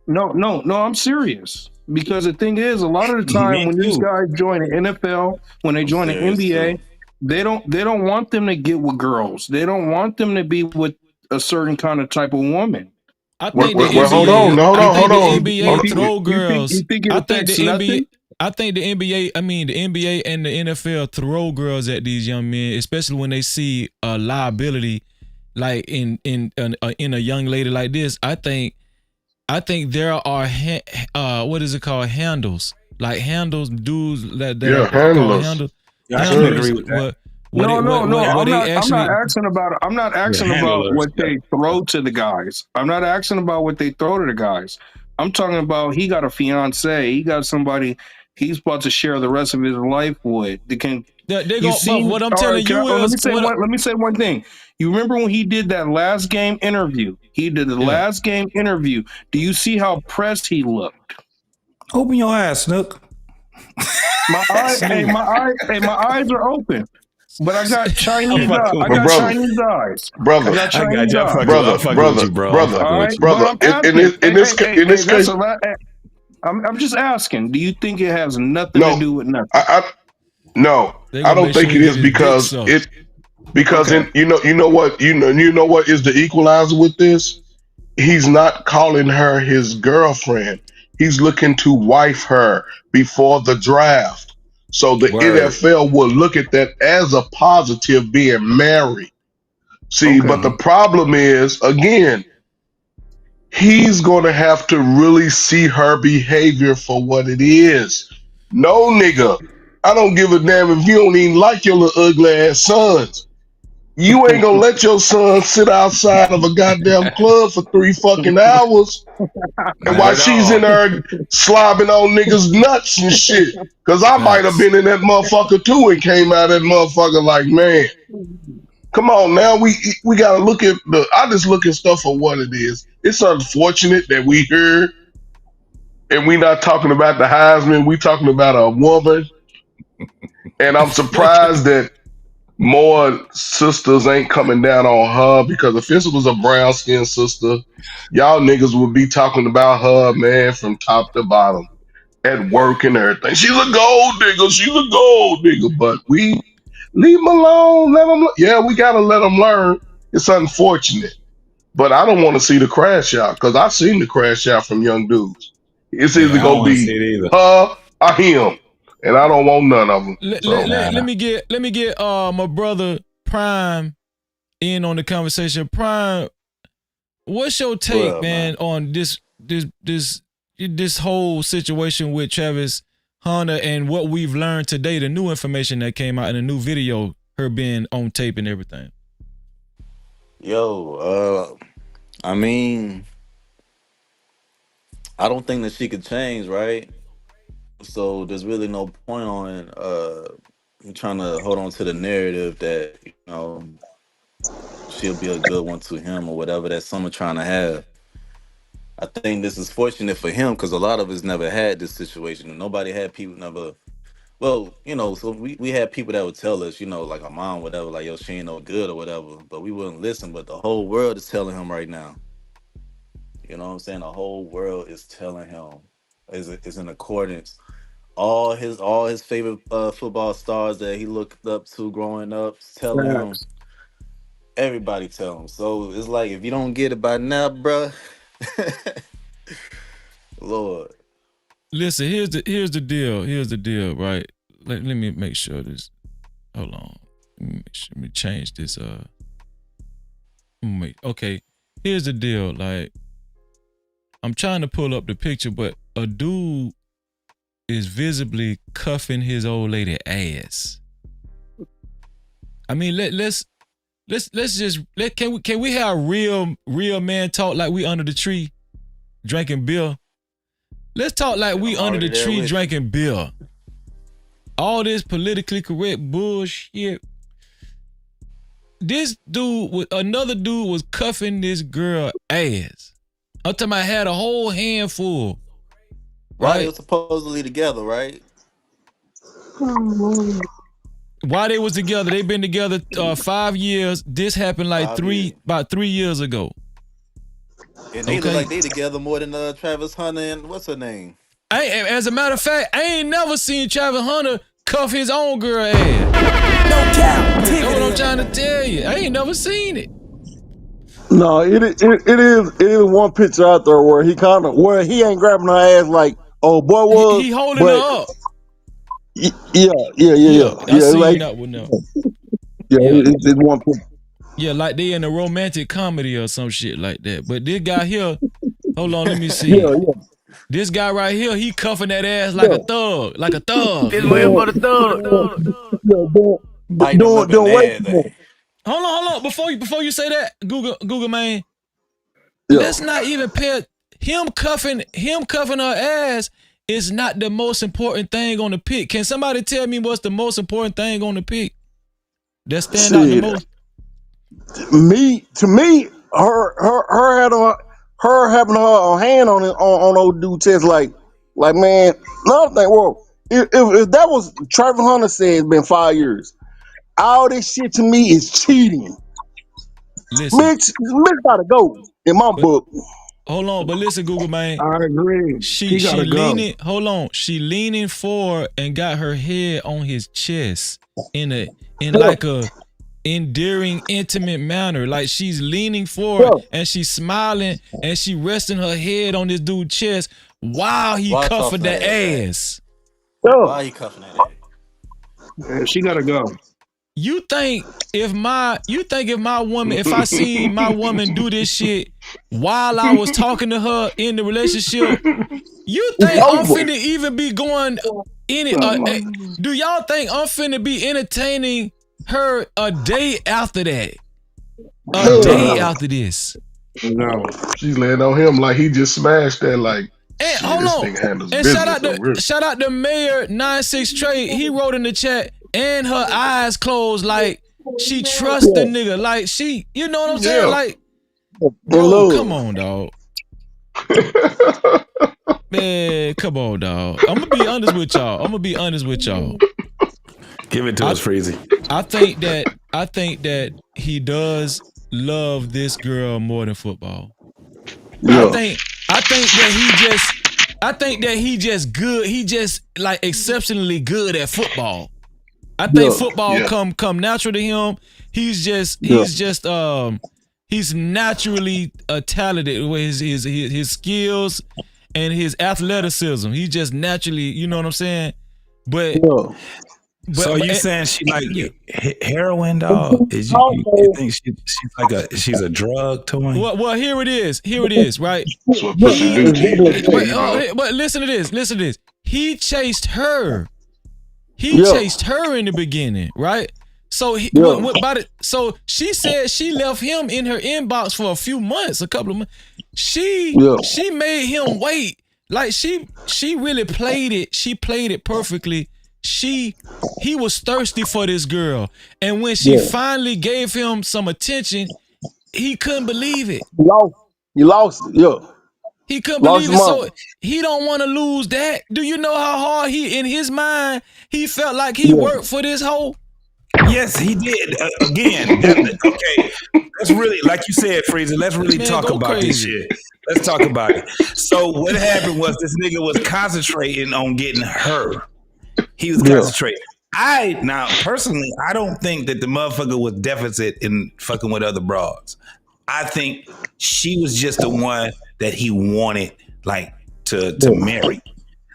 No, I'm serious. Because the thing is, a lot of the time when these guys join the NFL, when they join the NBA, they don't want them to get with girls. They don't want them to be with a certain kind of type of woman. I think the NBA throw girls. I think the NBA and the NFL throw girls at these young men, especially when they see a liability like in a young lady like this. I think there are what is it called, handles, like handles, dudes that are handlers. Handles. I should agree with that. I'm not asking about what they throw to the guys. I'm not asking about what they throw to the guys. I'm talking about he got a fiance. He got somebody he's about to share the rest of his life with. What I'm telling you is, let me say one thing. You remember when he did that last game interview? Last game interview. Do you see how pressed he looked? Open your eyes, Snook. My eyes are open. But I got Chinese eyes. Chinese eyes. Brother. I got Chinese eyes. Brother. In this case, I'm just asking. Do you think it has nothing to do with nothing? No, I don't think it is because you know what is the equalizer with this? He's not calling her his girlfriend. He's looking to wife her before the draft. So the NFL will look at that as a positive, being married. See, but the problem is, again, he's going to have to really see her behavior for what it is. No, nigga, I don't give a damn if you don't even like your little ugly ass sons. You ain't gonna let your son sit outside of a goddamn club for 3 fucking hours and while she's in there slobbing on niggas' nuts and shit. Cause I might have been in that motherfucker too and came out of that motherfucker like, man, come on now. We gotta look at I just look at stuff for what it is. It's unfortunate that we heard and we not talking about the Heisman, we talking about a woman. And I'm surprised that more sisters ain't coming down on her, because if this was a brown skinned sister, y'all niggas would be talking about her, man, from top to bottom at work and everything. She's a gold digger. But we leave them alone. Let them. Yeah, we gotta let them learn. It's unfortunate, but I don't want to see the crash out, because I've seen the crash out from young dudes. It's either gonna be her or him. And I don't want none of them. Let me get my brother Prime in on the conversation. Prime, what's your take, man, on this whole situation with Travis Hunter and what we've learned today, the new information that came out in the new video, her being on tape and everything? Yo, I mean, I don't think that she could change, right? So there's really no point on trying to hold on to the narrative that, she'll be a good one to him or whatever that someone trying to have. I think this is fortunate for him because a lot of us never had this situation. Nobody had people never. Well, so we had people that would tell us, like our mom, whatever, like, yo, she ain't no good or whatever, but we wouldn't listen. But the whole world is telling him right now. You know what I'm saying? The whole world is telling him is in accordance. All his favorite football stars that he looked up to growing up telling him. Facts. Everybody tell him. So it's like if you don't get it by now, bruh, Lord. Listen, here's the deal. Here's the deal, right? Let me make sure this. Hold on. Let me change this. Okay. Here's the deal. Like, I'm trying to pull up the picture, but a dude is visibly cuffing his old lady ass. I mean, can we have real man talk like we under the tree drinking beer? Let's talk like we under the tree drinking beer. All this politically correct bullshit. Another dude was cuffing this girl ass. I'm talking about had a whole handful. Right? They were supposedly together, right? While they was together, they've been together 5 years. This happened like about 3 years ago. And they look like they together more than Travis Hunter and what's her name? As a matter of fact, I ain't never seen Travis Hunter cuff his own girl ass. No cap. That's what I'm trying to tell you. I ain't never seen it. No, it is one picture out there where he ain't grabbing her ass like old boy was. He holding her up. Yeah. I seen like, that one now. Yeah, it's one picture. Yeah, like they in a romantic comedy or some shit like that. But this guy here, hold on, let me see. Yeah. This guy right here, he cuffing that ass like a thug, This way for the thug. Don't wait for it. Hold on. Before you say that, Google man. Yeah. Let's not even pay him cuffing her ass is not the most important thing on the pic. Can somebody tell me what's the most important thing on the pic? That stand out the most? To me, her having her hand on old dude chest, like man, another thing. Well, if that was Travis Hunter said it's been 5 years, all this shit to me is cheating. Mitch gotta go in my book. Hold on, but listen, Google man. I agree. She leaning. Hold on. She leaning forward and got her head on his chest in like a endearing, intimate manner. Like she's leaning forward and she's smiling and she resting her head on this dude's chest while he cuffing the ass. Why he cuffing that ass? Yeah, she gotta go. You think if I seen my woman do this shit while I was talking to her in the relationship, you think I'm finna even be going in it? Do y'all think I'm finna be entertaining her a day after that? A day after this? No. She's laying on him like he just smashed that like. And hold on. And shout out to Mayor 96 Trey. He wrote in the chat, and her eyes closed like she trusts the nigga. Like she, you know what I'm saying? Like, bro, come on, dog. Man, come on, dog. I'm gonna be honest with y'all. Give it to us, Freezy. I think that he does love this girl more than football. Yeah. I think that he just good. He just like exceptionally good at football. I think football come natural to him. He's naturally talented with his skills and his athleticism. He's just naturally, you know what I'm saying? But so are you saying she like heroin, dog? You think she's a drug toy? Well, here it is, right? But listen to this. He chased her. Chased her in the beginning, right? So so she said she left him in her inbox for a couple of months. She made him wait. Like she really played it. She played it perfectly. He was thirsty for this girl, and when she finally gave him some attention, he couldn't believe it. You lost it, He couldn't Lost believe it, his so mind. he don't want to lose that. Do you know how hard he, in his mind, he felt like he Yeah. worked for this hoe? Yes, he did. Okay, let's really, like you said, Freezer, let's really Man, talk go about this crazy. shit. Let's talk about it. So what happened was this nigga was concentrating on getting her. He was Yeah. concentrating. Now personally, I don't think that the motherfucker was deficit in fucking with other broads. I think she was just the one that he wanted, like, to marry.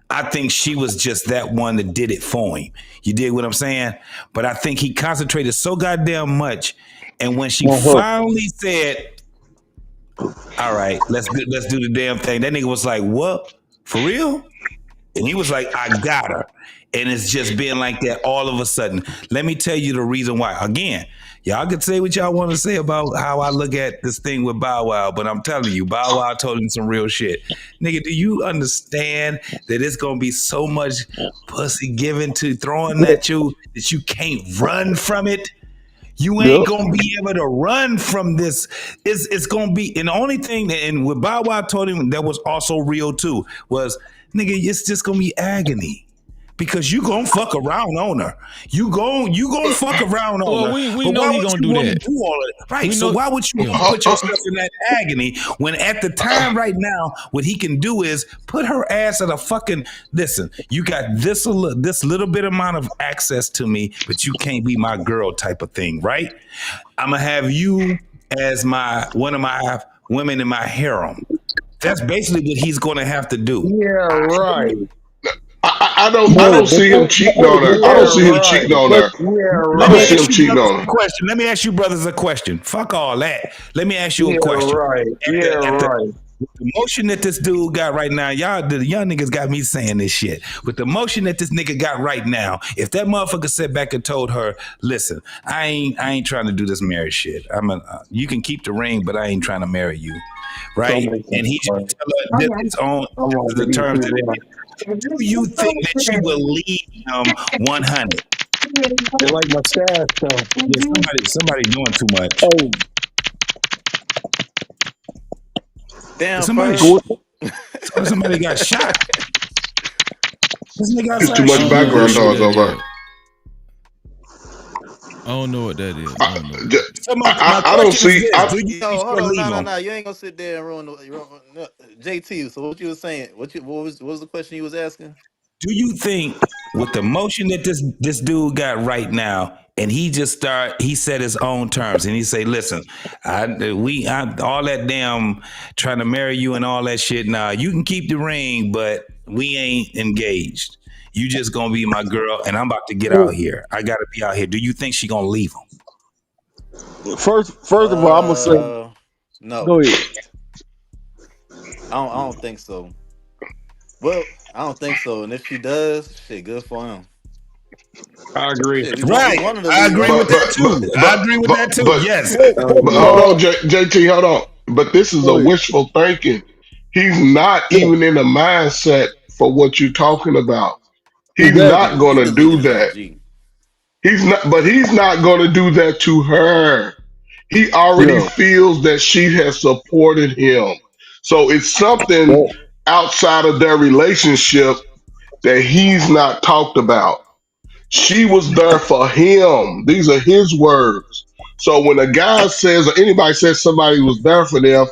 I think she was just that one that did it for him. You dig what I'm saying? But I think he concentrated so goddamn much, and when she finally said, "All right, let's do the damn thing," that nigga was like, "What? For real?" And he was like, "I got her." And it's just been like that all of a sudden. Let me tell you the reason why. Again, y'all could say what y'all want to say about how I look at this thing with Bow Wow, but I'm telling you, Bow Wow told him some real shit. Nigga, do you understand that it's going to be so much pussy given to throwing at you that you can't run from it? You ain't gonna be able to run from this. It's gonna be, and the only thing that, and what Bow Wow told him that was also real too was, nigga, it's just gonna be agony. Because you gonna fuck around on her. You gonna fuck around on Well, her. we But know why he would gonna you do want to that. do all of it? Right. We So know- why would you want to put yourself in that agony when at the time right now, what he can do is put her ass at a fucking, listen, you got this little bit amount of access to me, but you can't be my girl type of thing, right? I'm gonna have you as one of my women in my harem. That's basically what he's gonna have to do. Yeah, right. I don't see him cheating on her. I don't see him cheating on her. I Let me don't see ask him you cheating brothers on a her. question. Let me ask you brothers a question. Fuck all that. Let me ask you a question. The motion that this dude got right now, the young niggas got me saying this shit. With the motion that this nigga got right now, if that motherfucker sat back and told her, "Listen, I ain't trying to do this marriage shit. You can keep the ring, but I ain't trying to marry you." Right? And he just tell her that it's on the terms of it. Do you think that she will leave him 100? They like my stash, though. Yeah, somebody doing too much. Damn, Somebody got shot. This nigga There's too outside much shooting. background noise over. I don't know what that is. I don't know. So my I don't question is see. this: do you Yo, think hold she'll on, leave him? no. You ain't gonna sit there and ruin no, JT. So what you was saying? What was the question you was asking? Do you think with the motion that this dude got right now, and he set his own terms, and he say, "Listen, I all that damn trying to marry you and all that shit. Nah, you can keep the ring, but we ain't engaged. You just gonna be my girl, and I'm about to get out here. I gotta be out here." Do you think she gonna leave him? First of all, I'm gonna say, No. go ahead. I don't think so. Well, I don't think so. And if she does, shit, good for him. I agree. Shit, we Right. wanted to I leave, agree right? with that too. I agree with that too. Yes. But hold on, JT, hold on. But this is Go a ahead. wishful thinking. He's not even in the mindset for what you're talking about. He's not Exactly. going He to do deleted his that. IG. He's not going to do that to her. He already Yeah. feels that she has supported him. So it's something Yeah. outside of their relationship that he's not talked about. She was there for him. These are his words. So when a guy says, or anybody says somebody was there for them,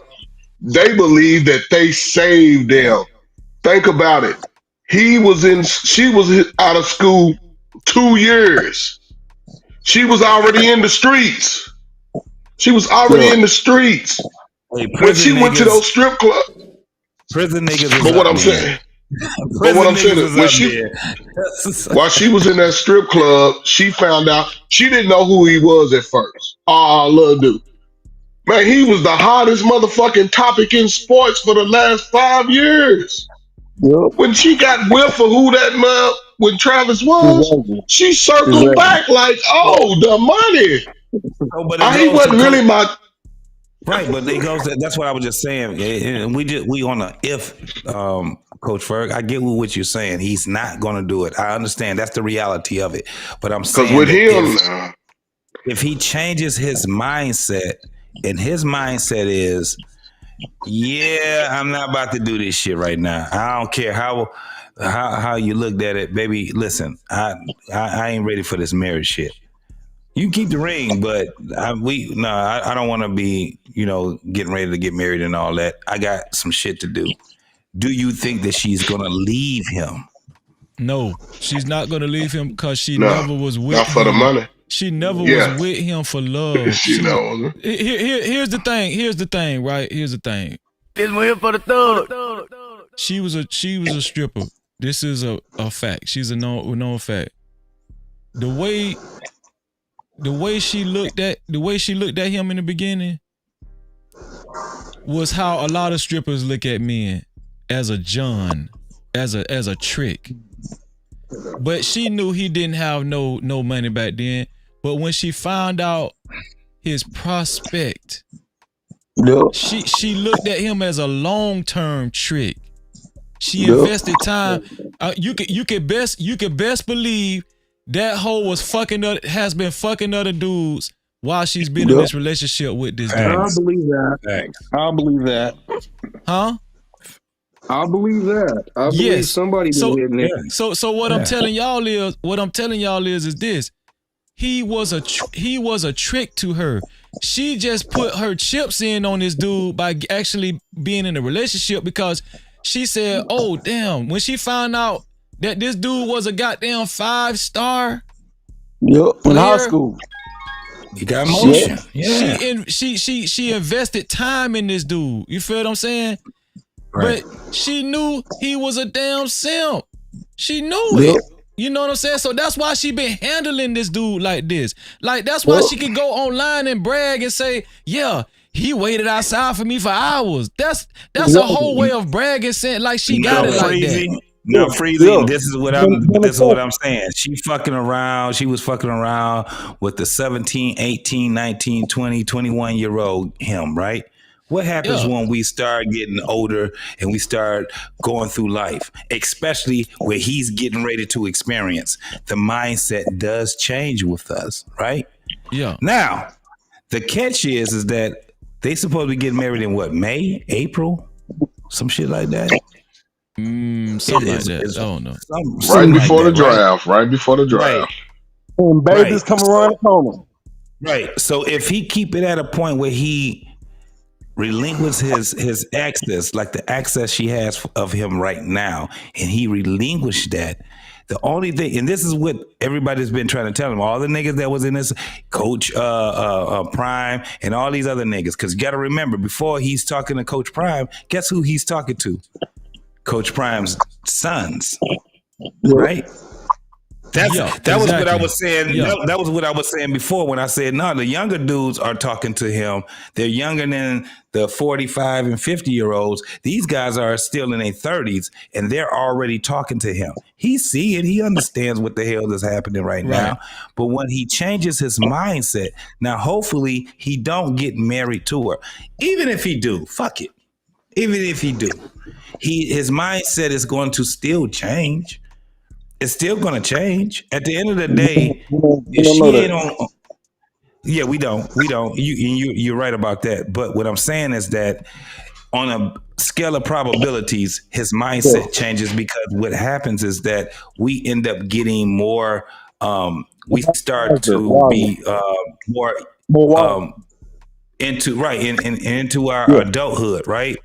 they believe that they saved them. Think about it. She was out of school 2 years. She was already in the streets. She was already Yeah. in the streets. Hey, When she went to those strip clubs, prison niggas is but what up I'm there. saying, but what Prison I'm saying niggas is is when up she there. while she was in that strip club, she found out she didn't know who he was at first. Lil dude. Man, he was the hottest motherfucking topic in sports for the last 5 years. Yep. When she got whiff for who that man when Travis was, Exactly. she circled Exactly. back like, oh, the money. Oh, but it He goes to wasn't really my right, but it goes. That's what I was just saying. And we on a if, Coach Ferg. I get what you're saying. He's not going to do it. I understand. That's the reality of it. But I'm because saying with that him, if he changes his mindset, and his mindset is, Yeah, I'm not about to do this shit right now. I don't care how you looked at it, baby. Listen, I ain't ready for this marriage shit. You keep the ring, but I don't want to be, getting ready to get married and all that. I got some shit to do. Do you think that she's gonna leave him? No, she's not gonna leave him because she No, never was with not him. for the money. She never Yeah. was with him for love. She knows. Here's the thing. Here's the thing. Right. Here's the thing. This one here for the thug. She was a stripper. This is a fact. She's a known fact. The way she looked at him in the beginning was how a lot of strippers look at men, as a John, as a trick. But she knew he didn't have no money back then. But when she found out his prospect, she looked at him as a long-term trick. She invested time. You could best believe that hoe has been fucking other dudes while she's been in this relationship with this dude. I believe that. I'll believe that. Huh? I'll believe that. I believe somebody been hitting it. So what I'm telling y'all is this. He was a trick to her. She just put her chips in on this dude by actually being in a relationship, because she said, "Oh damn!" When she found out that this dude was a goddamn 5-star. In high school. He got motion. She invested time in this dude. You feel what I'm saying? Right. But she knew he was a damn simp. She knew it. You know what I'm saying? So that's why she been handling this dude like this. Like, that's why she could go online and brag and say, "Yeah, he waited outside for me for hours." That's a whole way of bragging, saying like she got it like that. No, Freezy, this is what I'm saying. She was fucking around with the 17, 18, 19, 20, 21-year-old him, right? What happens when we start getting older and we start going through life, especially where he's getting ready to experience? The mindset does change with us, right? Yeah. Now, the catch is that they supposed to be getting married in what, May, April? Some shit like that. Something like that. I don't know. Right before the draft. Right before the draft. And babies come around the corner. Right. So if he keep it at a point where he relinquish his access, like the access she has of him right now, and he relinquished that, the only thing, and this is what everybody's been trying to tell him, all the niggas that was in this, Coach Prime and all these other niggas, because you got to remember, before he's talking to Coach Prime, guess who he's talking to? Coach Prime's sons, right? That was what I was saying. That was what I was saying before when I said, no, the younger dudes are talking to him. They're younger than the 45 and 50-year-olds. These guys are still in their 30s, and they're already talking to him. He see it. He understands what the hell is happening right now. But when he changes his mindset, now hopefully he don't get married to her. Even if he do, fuck it. Even if he do, his mindset is going to still change. It's still going to change. At the end of the day, if she ain't on, we don't. You're right about that. But what I'm saying is that on a scale of probabilities, his mindset changes, because what happens is that we end up getting more. We start to be more into our adulthood, right?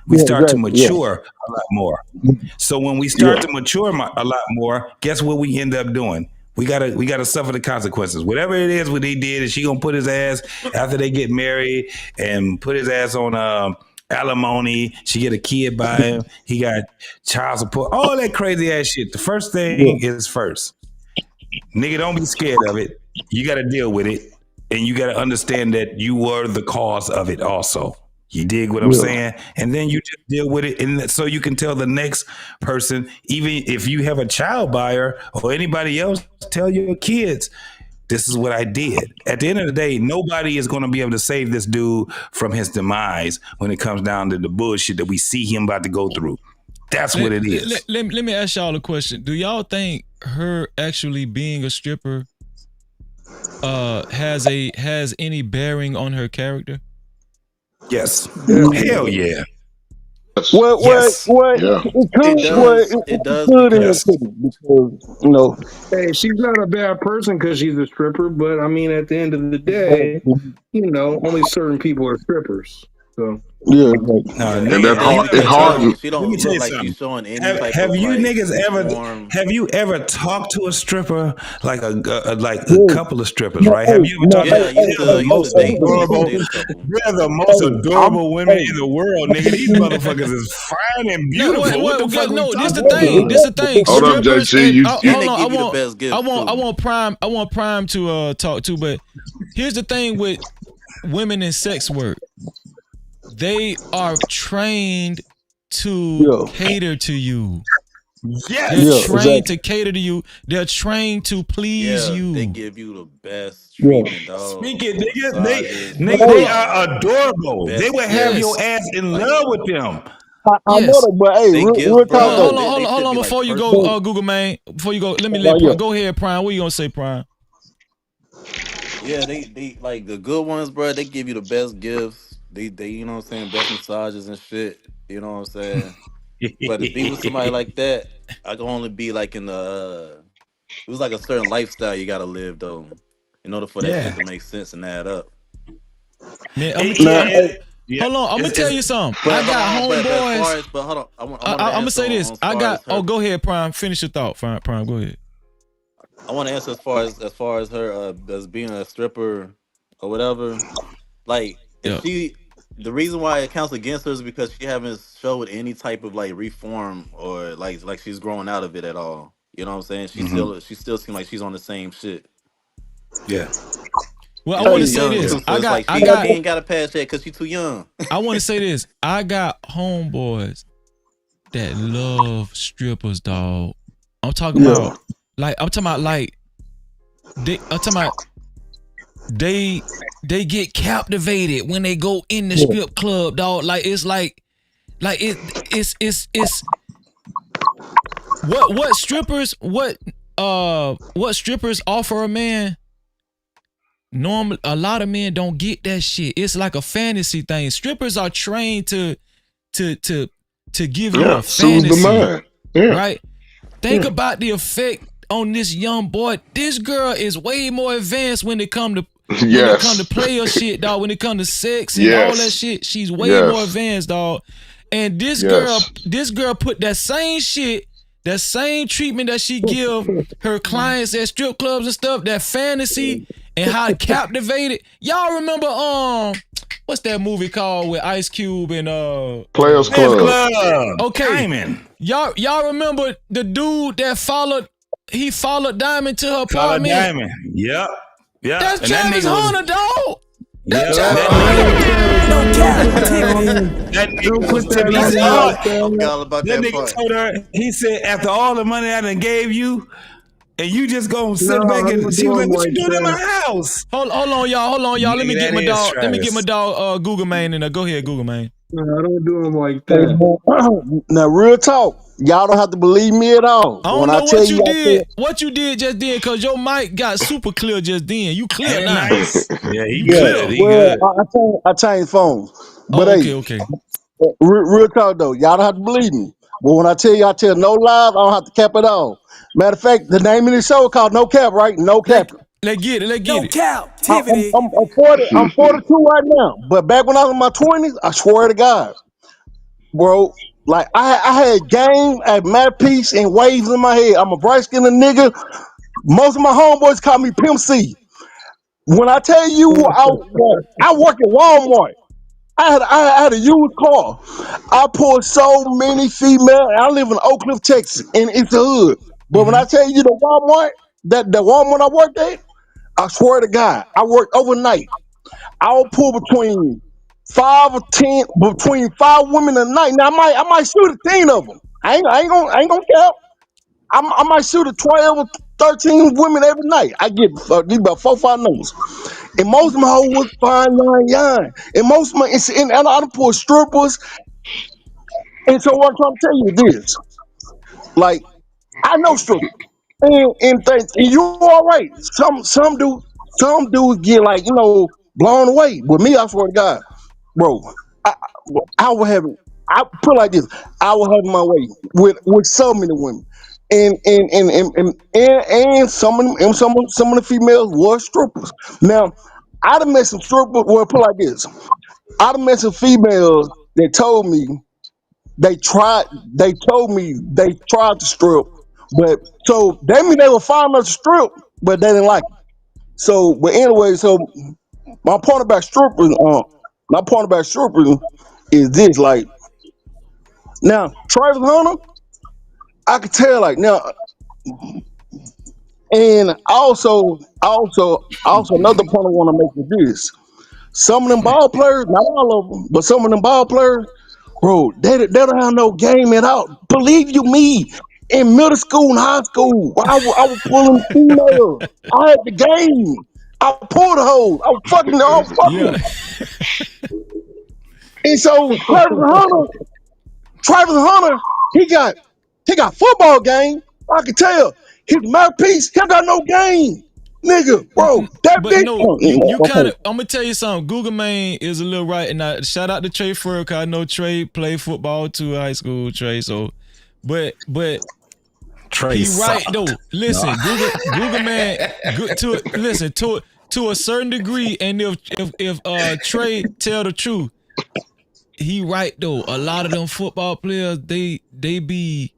We start to mature a lot more. So when we start to mature a lot more, guess what we end up doing? We gotta suffer the consequences. Whatever it is what he did, is she gonna put his ass after they get married and put his ass on alimony. She get a kid by him. He got child support, all that crazy ass shit. The first thing is first. Nigga, don't be scared of it. You gotta deal with it, and you gotta understand that you were the cause of it also. You dig what I'm saying? And then you just deal with it. And so you can tell the next person, even if you have a child buyer or anybody else, tell your kids, this is what I did. At the end of the day, nobody is going to be able to save this dude from his demise when it comes down to the bullshit that we see him about to go through. That's what it is. Let me ask y'all a question. Do y'all think her actually being a stripper has any bearing on her character? Yes. Definitely. Hell yeah. Yes. What Yeah. it It could does. It it does could and it because Yes. couldn't because you know. Hey, she's not a bad person because she's a stripper, but I mean, at the end of the day, only certain people are strippers. So, Yeah, No, yeah, And nigga, that it you hard. don't It ever take talk? hard. long. She Let me don't tell look you like she's something. showing any Have, type have of you like niggas ever reform. have you ever talked to a stripper like a yeah. couple of strippers, No, right? Have hey, you ever no, talked to? Yeah, hey, hey, They're I the hey, used hey, to most hey, date. I listen, used to adorable. date a couple. They're the most hey, adorable women in the world, nigga. These hey, motherfuckers is fine and No, beautiful. What the fuck we no, this talking the about? thing. This the thing. Hold up, Strippers JC. and You And hold they on. give you the best gifts I too. want Prime. I want Prime to talk to. But here's the thing with women in sex work. They are trained to yeah, cater to you. They're yeah, Yes. trained exactly. to cater to you. They're trained to please Yeah, they you. give you the best Yeah. treatment, dog. Speak it, nigga. Massages, They Hey, are the adorable. They best would have Yes. your gifts. ass in Like love with them. I know Yes. that, but hey, they real gifts, talk bro. though. They Hold should on. be like Before you go, But, personal. Google man. Before you go, let me let yeah, Go ahead, Prime. What you gonna say, Prime? Yeah, they like the good ones, bro. They give you the best gifts. They you know what I'm saying, best massages and shit. You know what I'm saying. But to be with somebody like that, I can only be like in the. It was like a certain lifestyle you gotta live though, in order for that shit Yeah. to make sense and add up. Man, I'm gonna It, tell. now, yeah, I'm, it, yeah. hold on. I'm gonna tell It's you something. I But hold got on, but as far homeboys. as but hold on, I I, wanted to I'm gonna answer say this. on as I far got. as Oh, her. go ahead, Prime. Finish your thought, Prime. Go ahead. I want to answer as far as her as being a stripper or whatever. Like if Yeah. she, the reason why it counts against her is because she haven't showed any type of like reform or like she's growing out of it at all. You know what I'm saying? She still seems like she's on the same shit. yeah. Well, I And want hey, to she's say young this. Yeah. too, so it's like I can I she got. say, ain't got to pass that because she's too young. I want to say this. I got homeboys that love strippers, dog. I'm talking yeah, about. I'm talking about I'm talking about they they get captivated when they go in the yeah, strip club, dog. It's what strippers what strippers offer a man. Normally, a lot of men don't get that shit. It's like a fantasy thing. Strippers are trained to to to give you Yeah. a Soothe the fantasy, mind. Yeah. right? Think Yeah. about the effect on this young boy. This girl is way more advanced when it come to Yes. player shit, dog. When it come to sex and all that Yes. shit, she's way more Yes. advanced, dog. And Yes. this girl put that same shit, that same treatment that she give her clients at strip clubs and stuff, that fantasy and how captivated. Y'all remember what's that movie called with Ice Cube and Players Players Club. Club. okay. Diamond. Y'all remember the dude that followed Diamond to her Follow apartment? Diamond. Yep. Yep. That's And that Travis nigga was Hunter, dog. yep. That's That Travis nigga no, Hunter. Travis No Hunter, don't put that captivity. on. that Don't nigga was put that tipping. He on said, me "Oh, like I that. forgot all about that that nigga part. told her." He said, "After all the money I done gave you, and you just gonna No, sit back I and," don't she do was like, them "What you like doing in that. my house?" Hold on, y'all. Let me Nigga, get that my is dog. Let me get my Travis. dog Google man in there. Go ahead, Google man. No, I don't do them like hey, that. man, now real talk. Y'all don't have to believe me at all. I When don't I know tell what you, you I did. tell What you did just then, cause your mic got super clear just then. You clear Ain't now. nice. Yeah, he You yeah. good. clear. He Well, good. I changed phones, but Oh, hey, okay. real talk though. Y'all don't have to believe me. But when I tell you, I tell no lies. I don't have to cap at all. Matter of fact, the name of the show is called No Cap, right? No Let Cap. let get it. Let get No it. captivity. I'm 40. I'm 42 right now. But back when I was in my 20s, I swear to God, bro. Like I had game at my piece and waves in my head. I'm a bright skinned nigga. Most of my homeboys call me Pimp C. When I tell you I work at Walmart. I had a used car. I pulled so many female. I live in Oak Cliff, Texas, and it's a hood. But when Mm-hmm. I tell you the Walmart, that the Walmart I worked at, I swear to God, I worked overnight. I'll pull between 5 or 10, between 5 women a night. Now I might shoot 10 of them. I ain't gonna count. I might shoot 12 or 13 women every night. I get these about 4 or 5 numbers. And most of my hoes was fine, young. And most of my and I done pull strippers. And so what I'm trying to tell you is this. Like, I know strippers. And you all right. Some dudes get like, blown away. With me, I swear to God. bro. I, I will have. I put it like this. I will have my way with so many women, and some of them, and some of the females were strippers. Now, I done met some strippers. Well, put it like this. I done met some females that told me they tried. They told me they tried to strip, but so that mean they were fine enough to strip, but they didn't like it. So, but anyway, so my point about strippers, my point about strippers is this: like now, Travis Hunter, I could tell like now, and also another point I want to make is this: some of them ball players, not all of them, but some of them ball players, bro, they don't have no game at all. Believe you me, in middle school and high school, I was pulling females. I had the game. I pulled the hose. I was fucking. Yeah. And so Travis Hunter, he got football game. I can tell his mouthpiece. He got no game, nigga, bro. That But bitch. no, you kind of. I'm gonna tell you something. Google Man is a little right, and I shout out to Trey Fur, cause I know Trey played football too, high school. Trey, so, but Trey he right sucked. though. Listen, No. Google Man, to a certain degree, and if Trey tell the truth, he right though. A lot of them football players, they be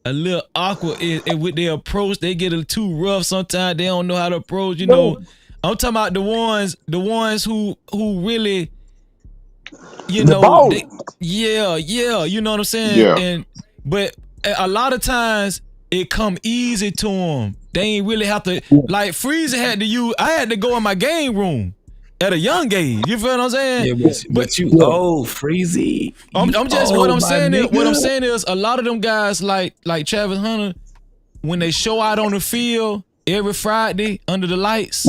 a little awkward with their approach. They get a little too rough sometimes. They don't know how to approach. You know, I'm talking about the ones who really, you know, yeah, you know what I'm saying. Yeah. But a lot of times it come easy to them. They ain't really have to like Freezer had to use. I had to go in my game room at a young age. You feel what I'm saying? Yeah, but you old Freezy. I'm just what I'm saying is nigga. what I'm saying is a lot of them guys like Travis Hunter, when they show out on the field every Friday under the lights,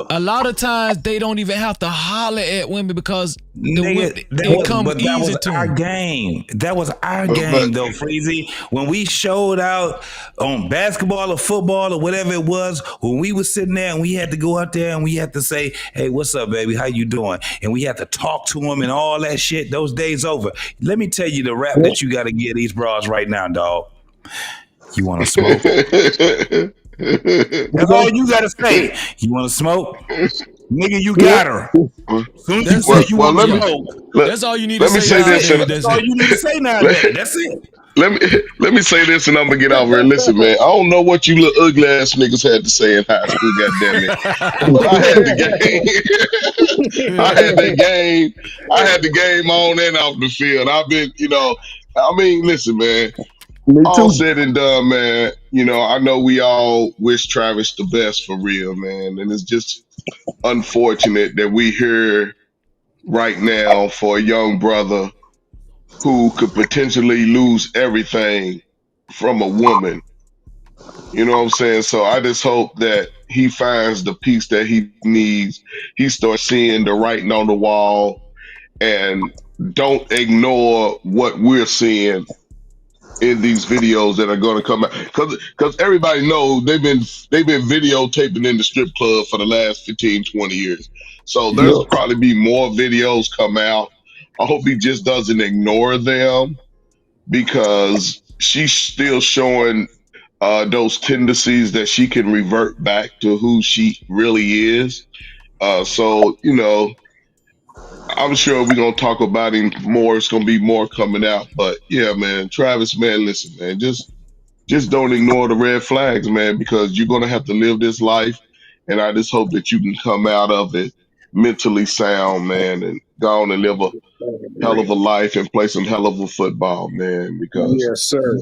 a lot of times they don't even have to holler at women because it come easy to our them. game. That was our game, though, Freezy. When we showed out on basketball or football or whatever it was, when we was sitting there and we had to go out there and we had to say, "Hey, what's up, baby? How you doing?" And we had to talk to them and all that shit. Those days over. Let me tell you the rap that you got to give these bras right now, dog. You want to smoke? That's all you gotta say. You want to smoke? Nigga, you got her. Soon as you say you want to smoke, that's all you need to say. Let me say this. That's all you need to say nowadays. That's it. Let me say this, and I'm gonna get out here. Listen, man, I don't know what you little ugly ass niggas had to say in high school. Goddamn it! But I had the game. I had the game. I had the game on and off the field. I've been, I mean, listen, man. All said and done, man. I know we all wish Travis the best for real, man. And it's just unfortunate that we here right now for a young brother who could potentially lose everything from a woman. You know what I'm saying? So I just hope that he finds the peace that he needs. He starts seeing the writing on the wall and don't ignore what we're seeing in these videos that are going to come out, because everybody knows they've been videotaping in the strip club for the last 15, 20 years. So there's probably be more videos come out. I hope he just doesn't ignore them, because she's still showing those tendencies that she can revert back to who she really is. So I'm sure we're going to talk about him more. It's going to be more coming out. But yeah, man, Travis, man, listen, man, just don't ignore the red flags, man, because you're going to have to live this life. And I just hope that you can come out of it mentally sound, man, and go on and live a hell of a life and play some hell of a football, man, because, Yes, sir.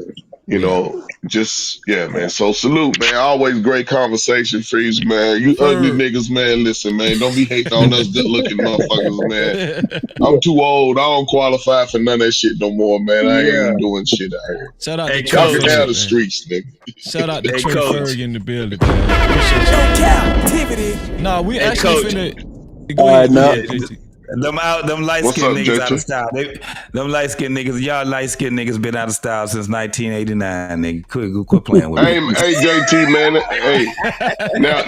man. So salute, man. Always great conversation, Freeze, man. You ugly niggas, man. Listen, man, don't be hating on us good looking motherfuckers, man. I'm too old. I don't qualify for none of that shit no more, man. I ain't even doing shit out here. Shout out to Talking Trey down Ferg, the streets, nigga. Shout out to Trey Ferg in the building, man. Appreciate you. Cap-tivity. Nah, we actually finna. All right, now. Them light What's skinned up, niggas out of JT? style. Them light skinned niggas, y'all light skinned niggas been out of style since 1989. Nigga, quit playing with me. Hey, JT, man. Hey, now,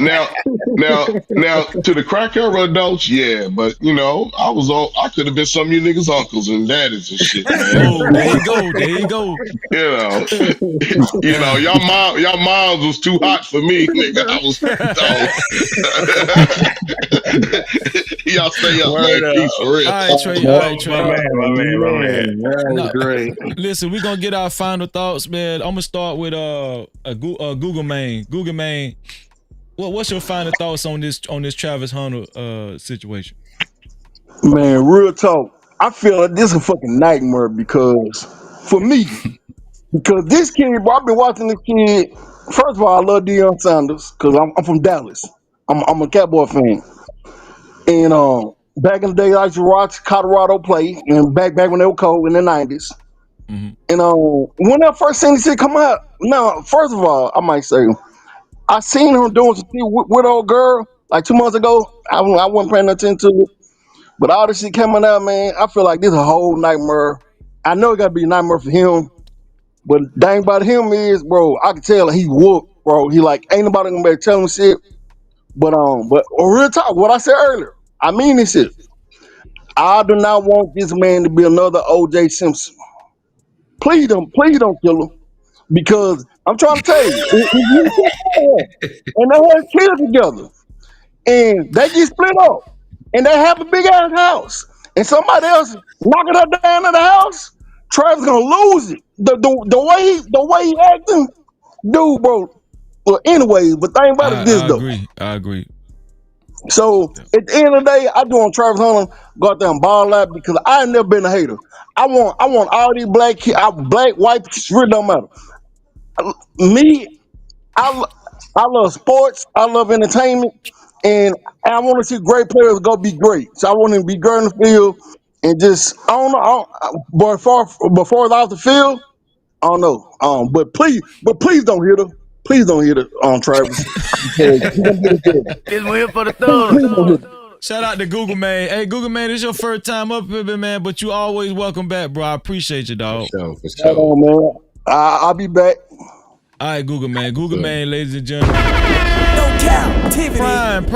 to the crackhead adults, yeah, but I could have been some of you niggas' uncles and daddies and shit, man. Oh, there you go. There you go. Y'all moms was too hot for me, nigga. I was y'all stay up, Word man. up. Peace for real. All right, Trey. All right, Trey. My man. That was great. Listen, we're gonna get our final thoughts, man. I'm gonna start with Google Main. Google Main. What's your final thoughts on this Travis Hunter situation? Man, real talk. I feel like this is a fucking nightmare because for me, because this kid, bro, I've been watching this kid. First of all, I love Deion Sanders because I'm from Dallas. I'm a Cowboy fan. And back in the day, I used to watch Colorado play, and back when they were cold in the '90s. Mm-hmm. And when I first seen this shit come out, now first of all, I might say I seen him doing some shit with old girl like 2 months ago. I wasn't paying attention to it, but all this shit coming out, man, I feel like this is a whole nightmare. I know it got to be a nightmare for him, but the thing about him is, bro, I can tell he whooped, bro. He like ain't nobody gonna be telling him shit. But real talk, what I said earlier, I mean this shit. I do not want this man to be another O.J. Simpson. Please don't kill him. Because I'm trying to tell you, if you and they have kids together, and they get split up, and they have a big ass house, and somebody else knocking her down in the house, Travis gonna lose it. The way he acting, dude, bro. Well, anyways, but thing about it is this though. I agree. So at the end of the day, I do want Travis Hunter go out there and ball out because I ain't never been a hater. I want all these black kids, black, white, it really don't matter. Me, I love sports. I love entertainment, and I want to see great players go be great. So I want them to be great in the field, and just I don't know. But before it's off the field, I don't know. But please don't hit her. Please don't hit her, Travis. This one here for the thug. Shout out to Google Man. Hey, Google Man, this your first time up here, man, but you always welcome back, bro. I appreciate you, dog. For sure. Man. I'll be back. All right, Google Man. Google Man, ladies and gentlemen. No Cap-tivity.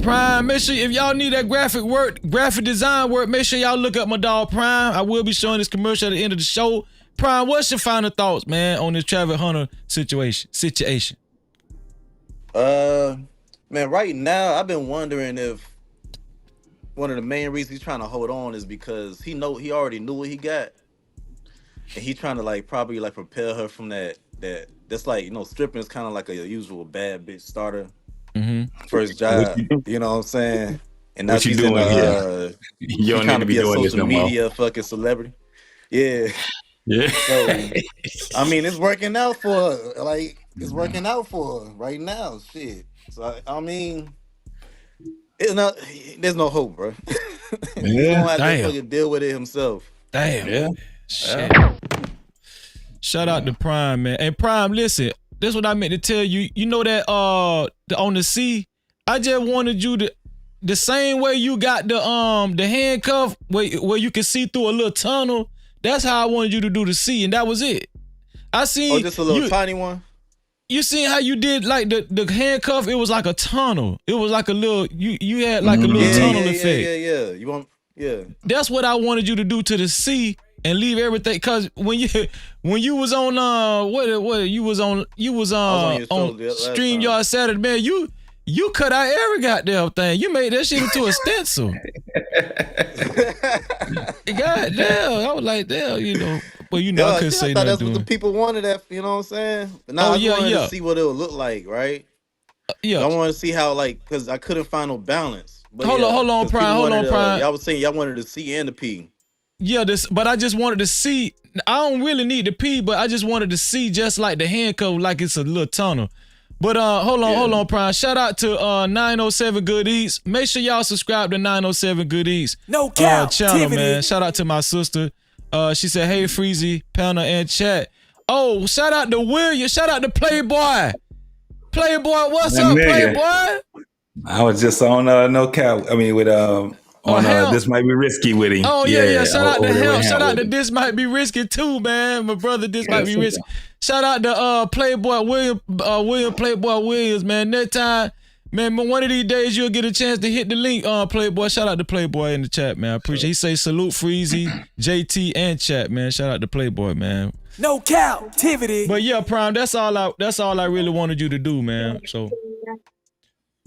Prime. Make sure if y'all need that graphic design work, make sure y'all look up my dog Prime. I will be showing this commercial at the end of the show. Prime, what's your final thoughts, man, on this Travis Hunter situation? Man, right now I've been wondering if one of the main reasons he's trying to hold on is because he already knew what he got, and he's trying to probably prepare her from that's stripping is kind of like a usual bad bitch starter first job. You know what I'm saying? And now What you she's doing in You don't need to be a doing this social no more. media fucking celebrity. Yeah. Yeah. So I mean, it's working out for her. It's working out for her right now. Shit. So I mean, there's no hope, bro. He's gonna have to fucking deal with it himself. Damn. Yeah. Shit. Shout out to Prime, man. And Prime, listen, this is what I meant to tell you. You know that on the sea, I just wanted you to the same way you got the handcuff where you can see through a little tunnel. That's how I wanted you to do the C, and that was it. I seen just a little tiny one. You seen how you did the handcuff? It was like a tunnel. It was like a little you had like a little tunnel effect. Yeah. That's what I wanted you to do to the C and leave everything. Cause when you was on you was on StreamYard Saturday, man, you cut out every goddamn thing. You made that shit into a stencil. Goddamn, I was like, damn, but I couldn't say I thought nothing. that's what the people wanted. You know what I'm saying? But now I wanted to see what it would look like, right? Yeah, I wanted to see how because I couldn't find no balance. But hold on, Prime. Y'all was saying y'all wanted the C and the P. Yeah, but I just wanted to see. I don't really need the P, but I just wanted to see just like the handcuff, like it's a little tunnel. But hold on, Prime. Shout out to 907 Good Eats. Make sure y'all subscribe to 907 Good Eats. No Cap channel, man. Shout out to my sister. She said, "Hey, Freezy, panel and chat." Oh, shout out to William. Shout out to Playboy. Playboy, what's up, nigga. Playboy? I was just on No Cap. I mean, with on Hell. This Might Be Risky with him. Oh yeah. Shout out to over there Hell. with Shout him out to with him. This Might Be Risky too, man. My brother, This Might Be Yes, Risky. Shout out to Playboy William Playboy Williams, man. That time, man, one of these days you'll get a chance to hit the link on Playboy. Shout out to Playboy in the chat, man. I appreciate it. He say salute Freezy, JT, and chat, man. Shout out to Playboy, man. No Cap-tivity. But yeah, Prime, that's all I really wanted you to do, man. So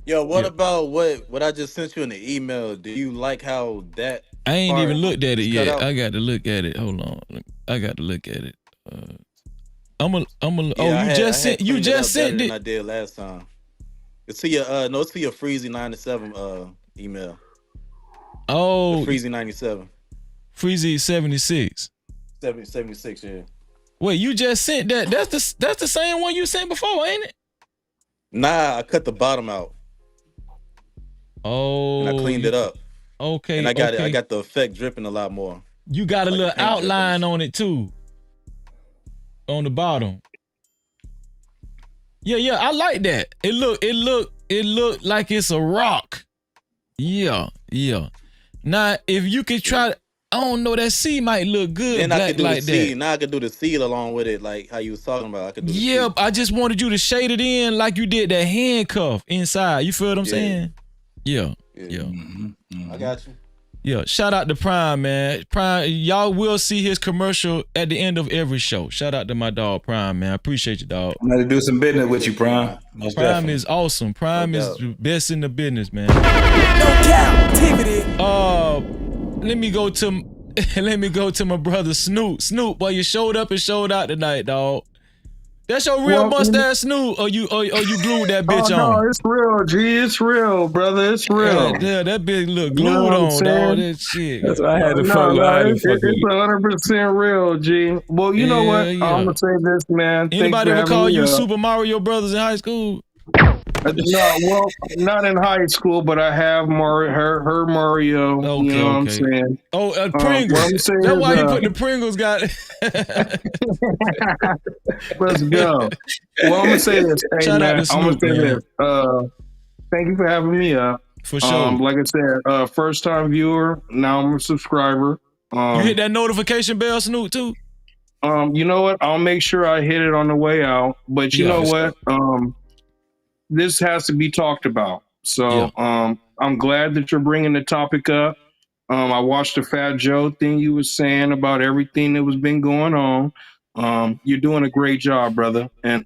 Yo, what about what I just sent you in the email? Do you like how that? I ain't part even looked at it is cut yet. out? I got to look at it. Hold on. I got to look at it. I'm a. Yeah, you just sent it. I did last time. It's to your no, it's to your Freezy 97 email. Oh, Freezy 97. Freezy 76. 76, yeah. Wait, you just sent that? That's the same one you sent before, ain't it? Nah, I cut the bottom out. Oh, and I cleaned it up. Okay, and I got it. I got the effect dripping a lot more. You got a little outline on it too, on the bottom. Yeah, I like that. It look like it's a rock. Yeah. Now, if you could try, I don't know, that C might look good. Then I could do like the seed. Now I could do the seed along with it, like how you was talking about. I could do the seed. I just wanted you to shade it in like you did that handcuff inside. You feel what I'm saying? Yeah. I got you. Yeah, shout out to Prime, man. Prime, y'all will see his commercial at the end of every show. Shout out to my dog Prime, man. I appreciate you, dog. I'm gonna do some business with you, Prime. Most Prime definitely. is awesome. Prime is best in the business, man. No Cap-tivity. Let me go to my brother Snoop. Snoop, boy, you showed up and showed out tonight, dog. That's your real mustache, Snoop, or you glued that bitch on? No, it's real, G. It's real, brother. It's real. Yeah, that bitch look glued on, dog. That shit. That's why I had to fuck with you. It's 100% real, G. Well, you know what? Yeah. I'm gonna say this, man. Anybody ever call you Super Mario Brothers in high school? No, well, not in high school, but I have her Mario. Okay, you know what I'm saying? Oh, Pringles. That's why you put the Pringles got it. Let's go. Well, I'm gonna say this. Hey, Shout out man, to Snoop, I'm gonna say man. this. Thank you for having me up. For sure. Like I said, first time viewer. Now I'm a subscriber. You hit that notification bell, Snoop, too? You know what? I'll make sure I hit it on the way out. But you know what? This has to be talked about. So I'm glad that you're bringing the topic up. I watched the Fat Joe thing you was saying about everything that was been going on. You're doing a great job, brother. And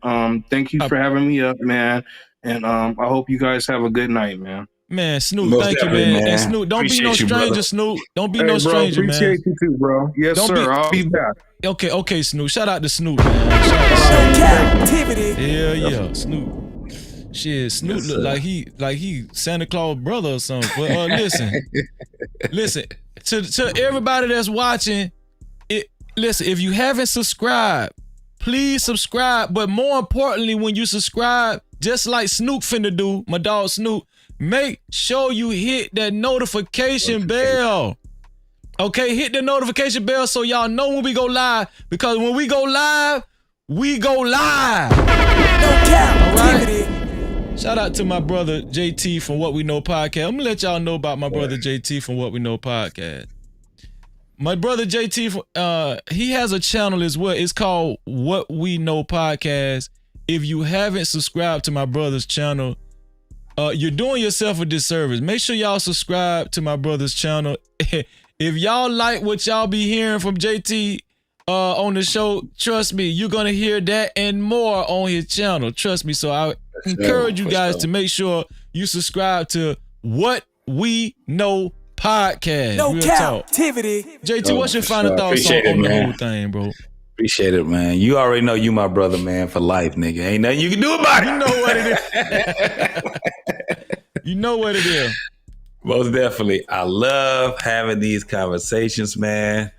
thank you for having me up, man. And I hope you guys have a good night, man. Man, Snoop, thank you, man. And Snoop, don't be no stranger, Snoop. Don't be no stranger, man. Appreciate you too, bro. Yes, sir. I'll be back. Okay, Snoop. Shout out to Snoop, man. Captivity. Yeah, Snoop. Shit, Snoop look like he Santa Claus brother or something. But listen. To everybody that's watching, listen. If you haven't subscribed, please subscribe. But more importantly, when you subscribe, just like Snoop finna do, my dog Snoop, make sure you hit that notification bell. Okay, hit the notification bell so y'all know when we go live. Because when we go live, we go live. All right. Shout out to my brother JT from What We Know Podcast. I'm gonna let y'all know about my brother JT from What We Know Podcast. My brother JT, he has a channel as well. It's called What We Know Podcast. If you haven't subscribed to my brother's channel, you're doing yourself a disservice. Make sure y'all subscribe to my brother's channel. If y'all like what y'all be hearing from JT on the show, trust me, you're gonna hear that and more on his channel. Trust me. So I encourage you guys to make sure you subscribe to What We Know Podcast. No Real talk. Captivity. JT, what's your final thoughts on the whole thing, bro? Appreciate it, man. You already know you my brother, man, for life, nigga. Ain't nothing you can do about it. You know what it is. You know what it is. Most definitely. I love having these conversations, man.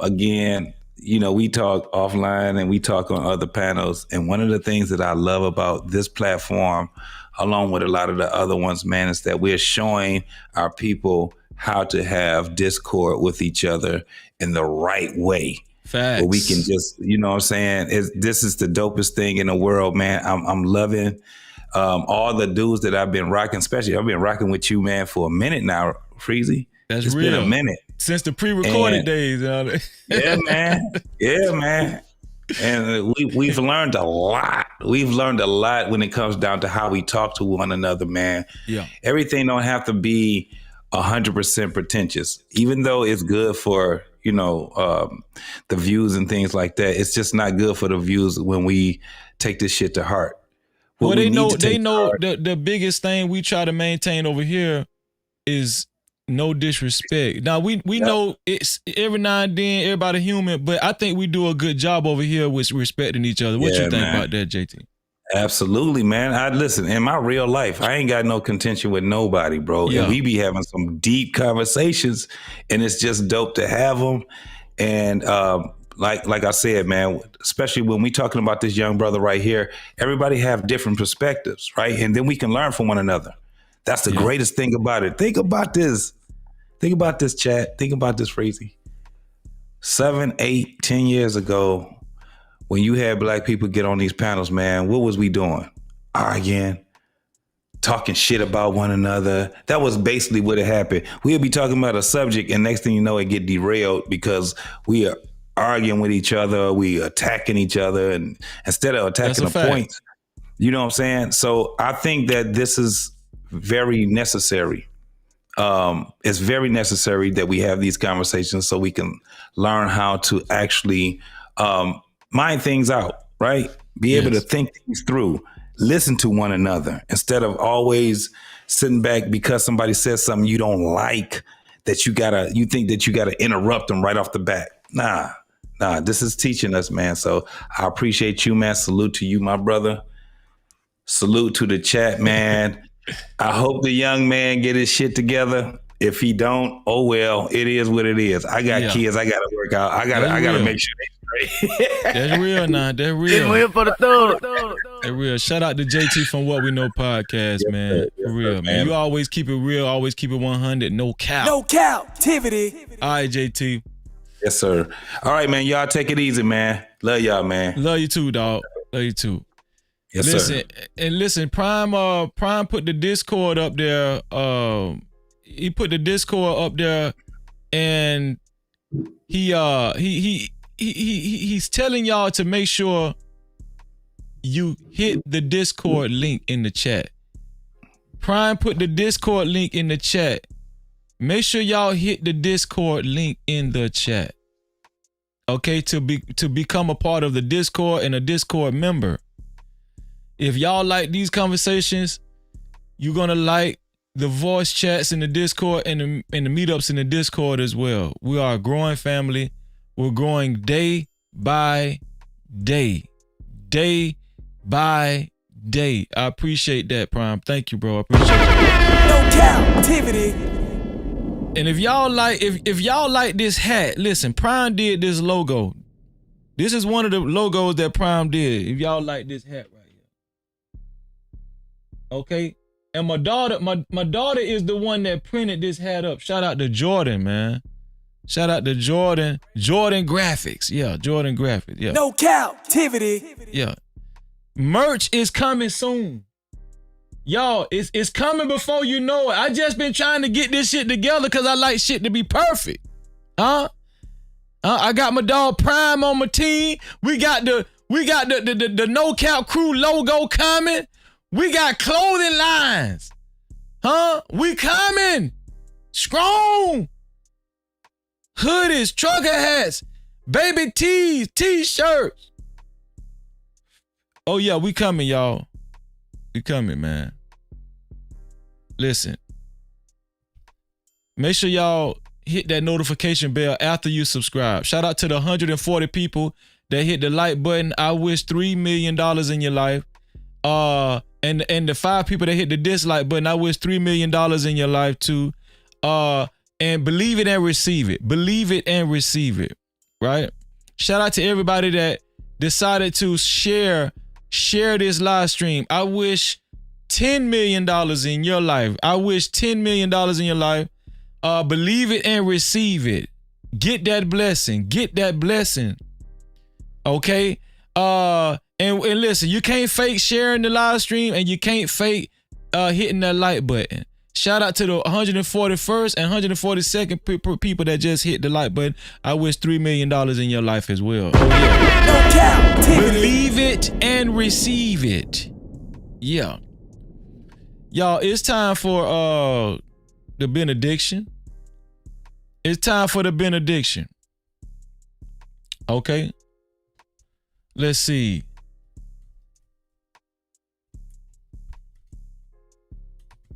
Again, you know, we talk offline and we talk on other panels. And one of the things that I love about this platform, along with a lot of the other ones, man, is that we're showing our people how to have discord with each other in the right way. Facts. Where we can just, you know what I'm saying? This is the dopest thing in the world, man. I'm loving All the dudes that I've been rocking, especially I've been rocking with you, man, for a minute now, Freezy. That's it's real. been a minute. Since the pre-recorded days. Yeah, man. Yeah, man. And we've learned a lot. We've learned a lot when it comes down to how we talk to one another, man. Yeah. Everything don't have to be 100% pretentious, even though it's good for, the views and things like that. It's just not good for the views when we take this shit to heart. Well, they know the biggest thing we try to maintain over here is no disrespect. Now we know it's every now and then everybody human, but I think we do a good job over here with respecting each other. What you think about that, JT? Absolutely, man. I listen, in my real life, I ain't got no contention with nobody, bro. Yeah. And we be having some deep conversations, and it's just dope to have them. And like I said, man, especially when we talking about this young brother right here, everybody have different perspectives, right? And then we can learn from one another. That's the greatest thing about it. Think about this. Think about this, chat. Think about this, Freezy. 7, 8, 10 years ago, when you had black people get on these panels, man, what was we doing? Arguing, talking shit about one another. That was basically what had happened. We'll be talking about a subject, and next thing you know, it get derailed because we are arguing with each other, we attacking each other, and instead of attacking the point, you know what I'm saying? So I think that this is very necessary. It's very necessary that we have these conversations so we can learn how to actually mind things out, right? Be able to think things through, listen to one another instead of always sitting back because somebody says something you don't like that you think that you gotta interrupt them right off the bat. Nah, this is teaching us, man. So I appreciate you, man. Salute to you, my brother. Salute to the chat, man. I hope the young man get his shit together. If he don't, oh well, it is what it is. I got kids I gotta work out. I gotta make sure they straight. That's real now. That's real. Win for the third. That's real. Shout out to JT from What We Know podcast, man. For real, man. You always keep it real, always keep it 100. No cap. No Cap-tivity. All right, JT. Yes, sir. All right, man. Y'all take it easy, man. Love y'all, man. Love you too, dog. Love you too. Yes, listen, sir. And listen, Prime put the Discord up there. He put the Discord up there, and he's telling y'all to make sure you hit the Discord link in the chat. Prime put the Discord link in the chat. Make sure y'all hit the Discord link in the chat. Okay, to become a part of the Discord and a Discord member. If y'all like these conversations, you're gonna like the voice chats in the Discord and the meetups in the Discord as well. We are a growing family. We're growing day by day. Day by day. I appreciate that, Prime. Thank you, bro. I appreciate it. No Cap-tivity. And if y'all like this hat, listen, Prime did this logo. This is one of the logos that Prime did. If y'all like this hat right here. Okay? And my daughter is the one that printed this hat up. Shout out to Jordan, man. Shout out to Jordan. Jordan Graphics. Yeah, Jordan Graphics. Yeah. No Cap-tivity. Yeah. Merch is coming soon. Y'all, it's coming before you know it. I just been trying to get this shit together because I like shit to be perfect. I got my dog Prime on my team. We got the No Cap Crew logo coming. We got clothing lines. We coming. Strong. Hoodies, trucker hats, baby tees, t-shirts. Oh yeah, we coming, y'all. We coming, man. Listen. Make sure y'all hit that notification bell after you subscribe. Shout out to the 140 people that hit the like button. I wish $3 million in your life. And the 5 people that hit the dislike button, I wish $3 million in your life too. And believe it and receive it. Believe it and receive it. Right? Shout out to everybody that decided to share this live stream. I wish $10 million in your life. I wish $10 million in your life. Believe it and receive it. Get that blessing. Get that blessing. Okay? And listen, you can't fake sharing the live stream, and you can't fake hitting that like button. Shout out to the 141st and 142nd people that just hit the like button. I wish $3 million in your life as well. Oh yeah. Believe it and receive it. Yeah. Y'all, it's time for the benediction. It's time for the benediction. Okay. Let's see.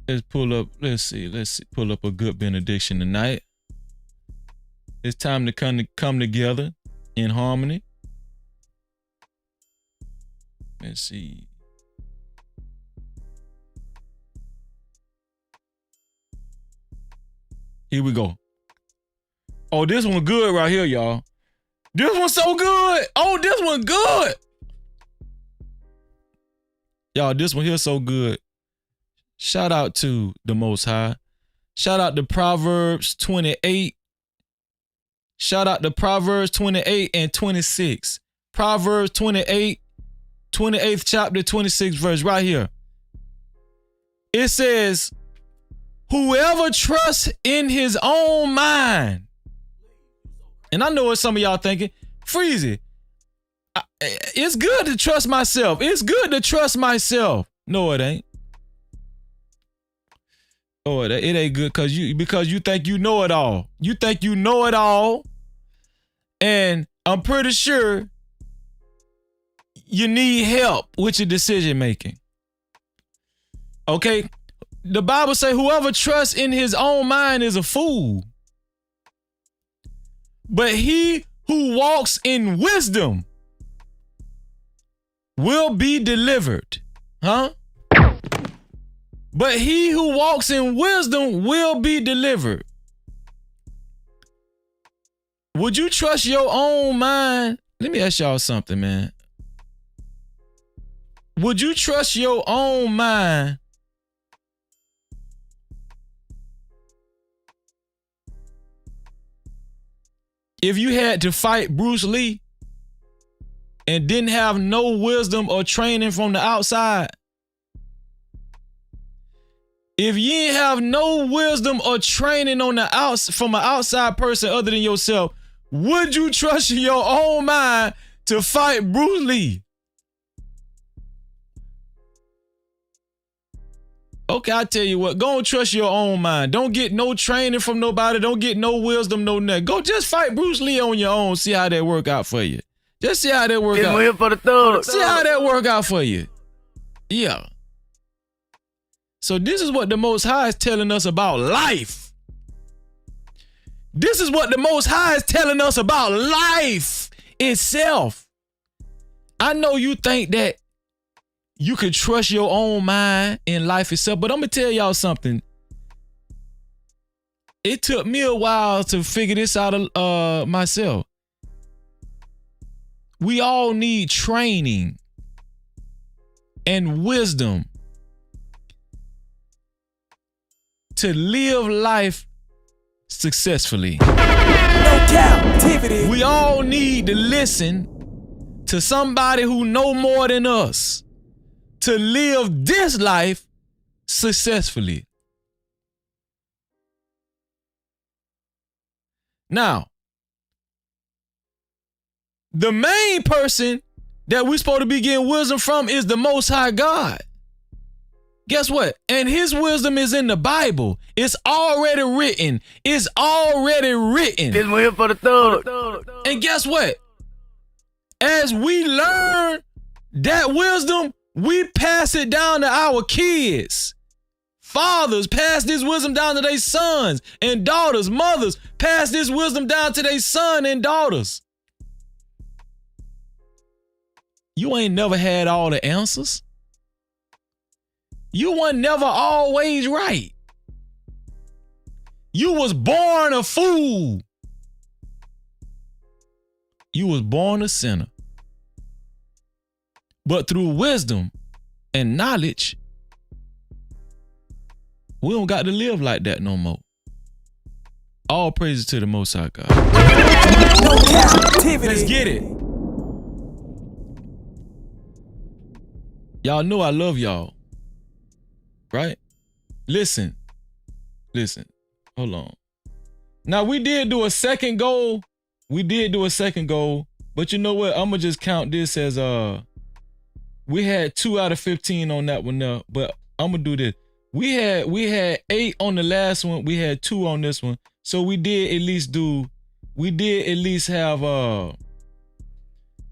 Let's pull up a good benediction tonight. It's time to come together in harmony. Let's see. Here we go. Oh, this one good right here, y'all. This one's so good. Oh, this one good. Y'all, this one here so good. Shout out to the Most High. Shout out to Proverbs 28. Shout out to Proverbs 28 and 26. Proverbs 28, 28th chapter, 26th verse right here. It says, whoever trusts in his own mind. And I know what some of y'all thinking. Freezy, it's good to trust myself. It's good to trust myself. No, it ain't. Oh, it ain't good because you think you know it all. You think you know it all. And I'm pretty sure you need help with your decision making. Okay? The Bible say whoever trusts in his own mind is a fool. But he who walks in wisdom will be delivered. Huh? But he who walks in wisdom will be delivered. Would you trust your own mind? Let me ask y'all something, man. Would you trust your own mind if you had to fight Bruce Lee and didn't have no wisdom or training from the outside? If you ain't have no wisdom or training on the from an outside person other than yourself, would you trust your own mind to fight Bruce Lee? Okay, I tell you what, go and trust your own mind. Don't get no training from nobody. Don't get no wisdom, no nothing. Go just fight Bruce Lee on your own. See how that work out for you. Just see how that work out. Here for the thug. See how that work out for you. Yeah. So this is what the Most High is telling us about life. This is what the Most High is telling us about life itself. I know you think that you can trust your own mind in life itself, but I'm going to tell y'all something. It took me a while to figure this out myself. We all need training and wisdom to live life successfully. No Cap-tivity. We all need to listen to somebody who know more than us to live this life successfully. Now, the main person that we're supposed to be getting wisdom from is the Most High God. Guess what? And his wisdom is in the Bible. It's already written. It's already written. This one here for the thug. And guess what? As we learn that wisdom, we pass it down to our kids. Fathers pass this wisdom down to their sons and daughters. Mothers pass this wisdom down to their sons and daughters. You ain't never had all the answers. You weren't never always right. You was born a fool. You was born a sinner. But through wisdom and knowledge, we don't got to live like that no more. All praises to the Most High God. Let's get it. Y'all know I love y'all. Right? Listen. Hold on. Now we did do a second goal. But you know what? I'm gonna just count this as we had 2 out of 15 on that one now, but I'm gonna do this. We had 8 on the last one. We had 2 on this one. So we did at least have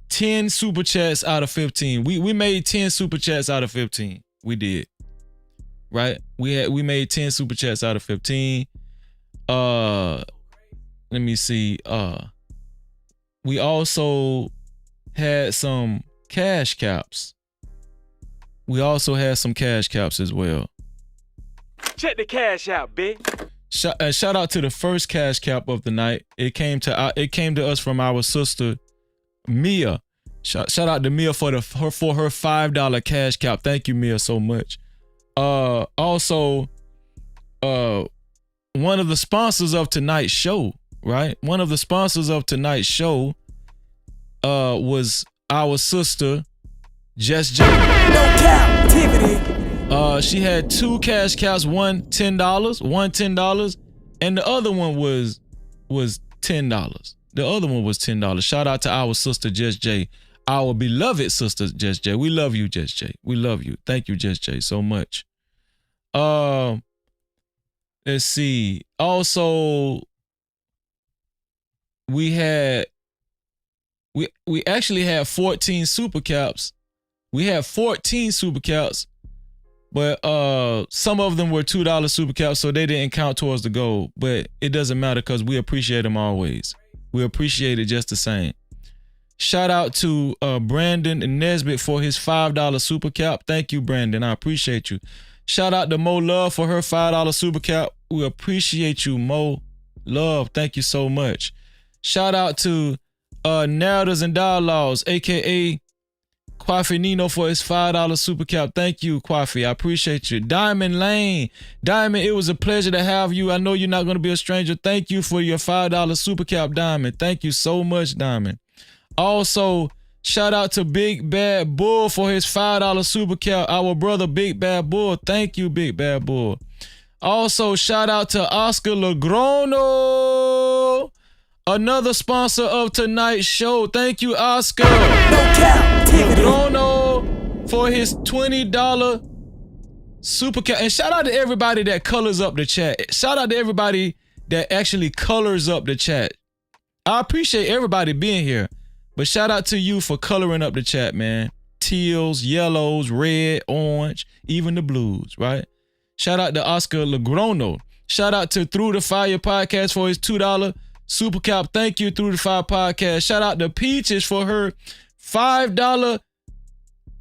10 super chats out of 15. We made 10 super chats out of 15. We did. Right? We made 10 super chats out of 15. Let me see. We also had some cash caps. As well. Check the cash out, bitch. Shout out to the first cash cap of the night. It came to us from our sister Mia. Shout out to Mia for her $5 cash cap. Thank you, Mia, so much. Also, one of the sponsors of tonight's show, right? One of the sponsors of tonight's show was our sister Just J. No Cap-tivity. She had 2 cash caps, one $10, and the other one was $10. The other one was $10. Shout out to our sister Just J, our beloved sister Just J. We love you, Just J. We love you. Thank you, Just J, so much. Let's see. Also, we actually had 14 super caps. We had 14 super caps, but some of them were $2 super caps, so they didn't count towards the goal. But it doesn't matter because we appreciate them always. We appreciate it just the same. Shout out to Brandon Nesbitt for his $5 super cap. Thank you, Brandon. I appreciate you. Shout out to Mo Love for her $5 super cap. We appreciate you, Mo Love. Thank you so much. Shout out to Narratives and Dialogues, aka Kwafi Nino, for his $5 super cap. Thank you, Kwafi. I appreciate you. Diamond Lane. Diamond, it was a pleasure to have you. I know you're not going to be a stranger. Thank you for your $5 super cap, Diamond. Thank you so much, Diamond. Also, shout out to Big Bad Bull for his $5 super cap. Our brother, Big Bad Bull. Thank you, Big Bad Bull. Also, shout out to Oscar Lagrono, another sponsor of tonight's show. Thank you, Oscar Lagrono, for his $20 super cap. And shout out to everybody that colors up the chat. Shout out to everybody that actually colors up the chat. I appreciate everybody being here, but shout out to you for coloring up the chat, man. Teals, yellows, red, orange, even the blues, right? Shout out to Oscar Lagrono. Shout out to Through the Fire Podcast for his $2 super cap. Thank you, Through the Fire Podcast. Shout out to Peaches for her $5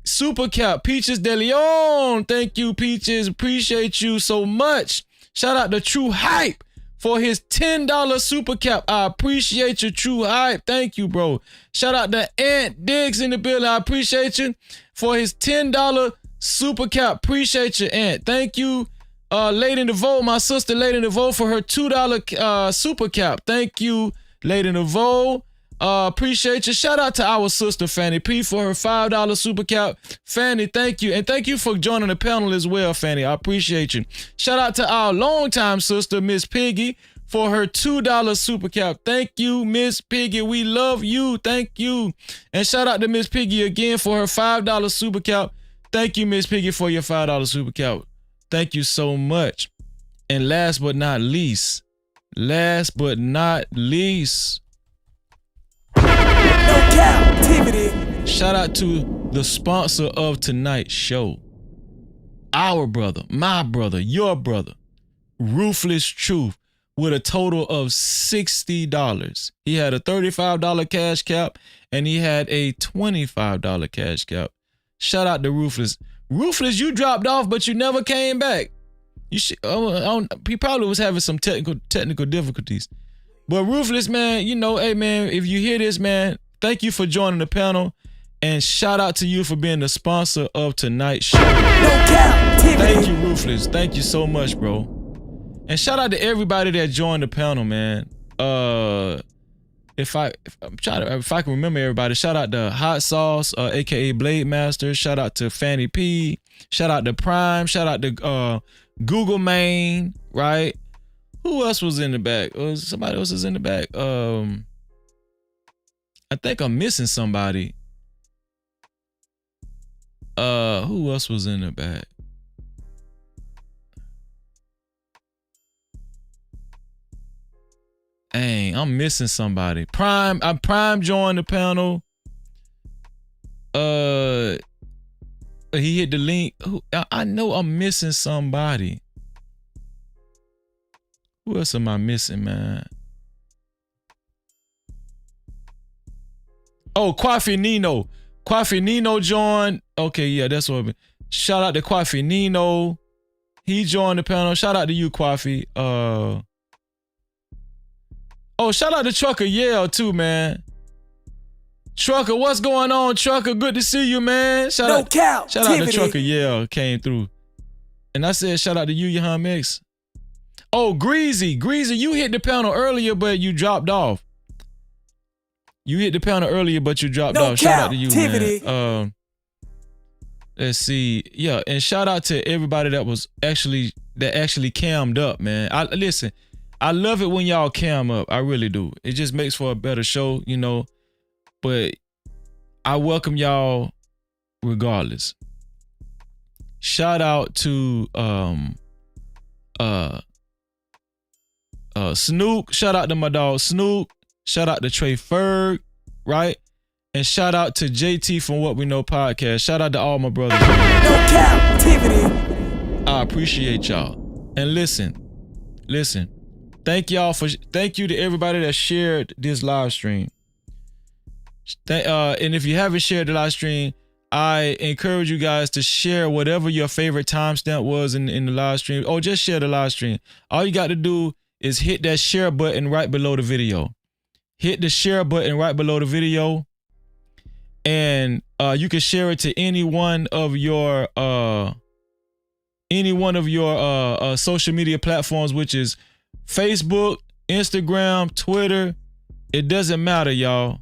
super cap. Peaches de Leon. Thank you, Peaches. Appreciate you so much. Shout out to True Hype for his $10 super cap. I appreciate you, True Hype. Thank you, bro. Shout out to Ant Diggs in the building. I appreciate you for his $10 super cap. Appreciate you, Ant. Thank you, Lady Nevo, my sister Lady Nevo, for her $2 super cap. Thank you, Lady Nevo. Appreciate you. Shout out to our sister Fanny P for her $5 super cap. Fanny, thank you. And thank you for joining the panel as well, Fanny. I appreciate you. Shout out to our longtime sister, Miss Piggy, for her $2 super cap. Thank you, Miss Piggy. We love you. Thank you. And shout out to Miss Piggy again for her $5 super cap. Thank you, Miss Piggy, for your $5 super cap. Thank you so much. And last but not least, No Cap-tivity. shout out to the sponsor of tonight's show. Our brother, my brother, your brother, Ruthless Truth, with a total of $60. He had a $35 cash cap and he had a $25 cash cap. Shout out to Ruthless. Ruthless, you dropped off, but you never came back. He probably was having some technical difficulties. But Ruthless, man, you know, hey, man, if you hear this, man, thank you for joining the panel. And shout out to you for being the sponsor of tonight's show. Thank you, Ruthless. Thank you so much, bro. And shout out to everybody that joined the panel, man. if I can remember everybody, shout out to Hot Sauce, aka Blade Master. Shout out to Fanny P. Shout out to Prime. Shout out to Google Main. Right? Who else was in the back? Somebody else is in the back. I think I'm missing somebody. Who else was in the back? Dang, I'm missing somebody. Prime joined the panel. He hit the link. I know I'm missing somebody. Who else am I missing, man? Oh, Kwafi Nino. Kwafi Nino joined. Okay, yeah, that's what I mean. Shout out to Kwafi Nino. He joined the panel. Shout out to you, Kwafi. Oh, shout out to Trucker Yale too, man. Trucker, what's going on, Trucker? Good to see you, man. Shout out to Trucker Yale came through. And I said shout out to you, Yohan Mix. Oh, Greasy, you hit the panel earlier, but you dropped off. You hit the panel earlier, but you dropped off. Shout out to you, man. Let's see. Yeah, and shout out to everybody that actually cammed up, man. Listen, I love it when y'all cam up. I really do. It just makes for a better show, you know. But I welcome y'all regardless. Shout out to Snook. Shout out to my dog Snook. Shout out to Trey Ferg, right? And shout out to JT from What We Know Podcast. Shout out to all my brothers. No Cap-tivity. I appreciate y'all. And listen. Thank you to everybody that shared this live stream. And if you haven't shared the live stream, I encourage you guys to share whatever your favorite timestamp was in the live stream. Or just share the live stream. All you got to do is hit that share button right below the video. Hit the share button right below the video. And you can share it to any one of your social media platforms, which is Facebook, Instagram, Twitter. It doesn't matter, y'all.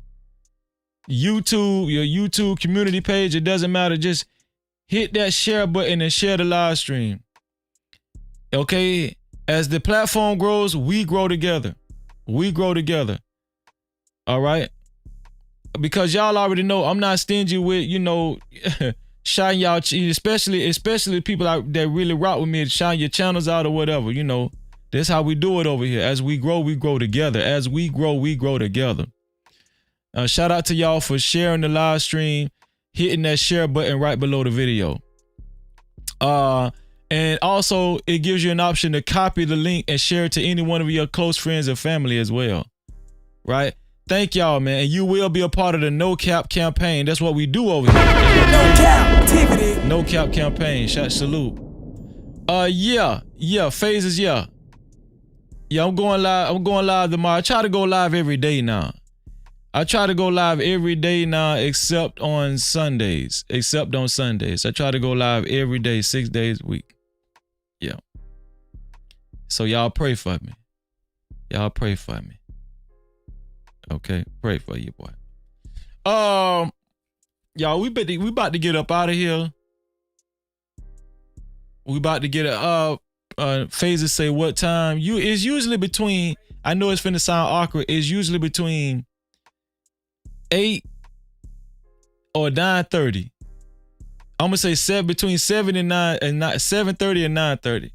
YouTube, your YouTube community page, it doesn't matter. Just hit that share button and share the live stream. Okay? As the platform grows, we grow together. We grow together. All right? Because y'all already know I'm not stingy with, you know, shine y'all, especially people that really rock with me, shine your channels out or whatever, you know. That's how we do it over here. As we grow together. As we grow together. Shout out to y'all for sharing the live stream, hitting that share button right below the video. And also, it gives you an option to copy the link and share it to any one of your close friends and family as well. Right? Thank y'all, man. And you will be a part of the No Cap campaign. That's what we do over here. No Cap-tivity. No Cap campaign. Salute. Yeah. Phases, yeah. Yeah, I'm going live tomorrow. I try to go live every day now. I try to go live every day now except on Sundays. I try to go live every day, 6 days a week. Yeah. So y'all pray for me. Okay, pray for you, boy. Y'all, we about to get up out of here. We about to get Phases say what time? It's usually between, I know it's finna sound awkward, it's usually between 8 or 9:30. I'm gonna say between 7 and 9 and 7:30 and 9:30.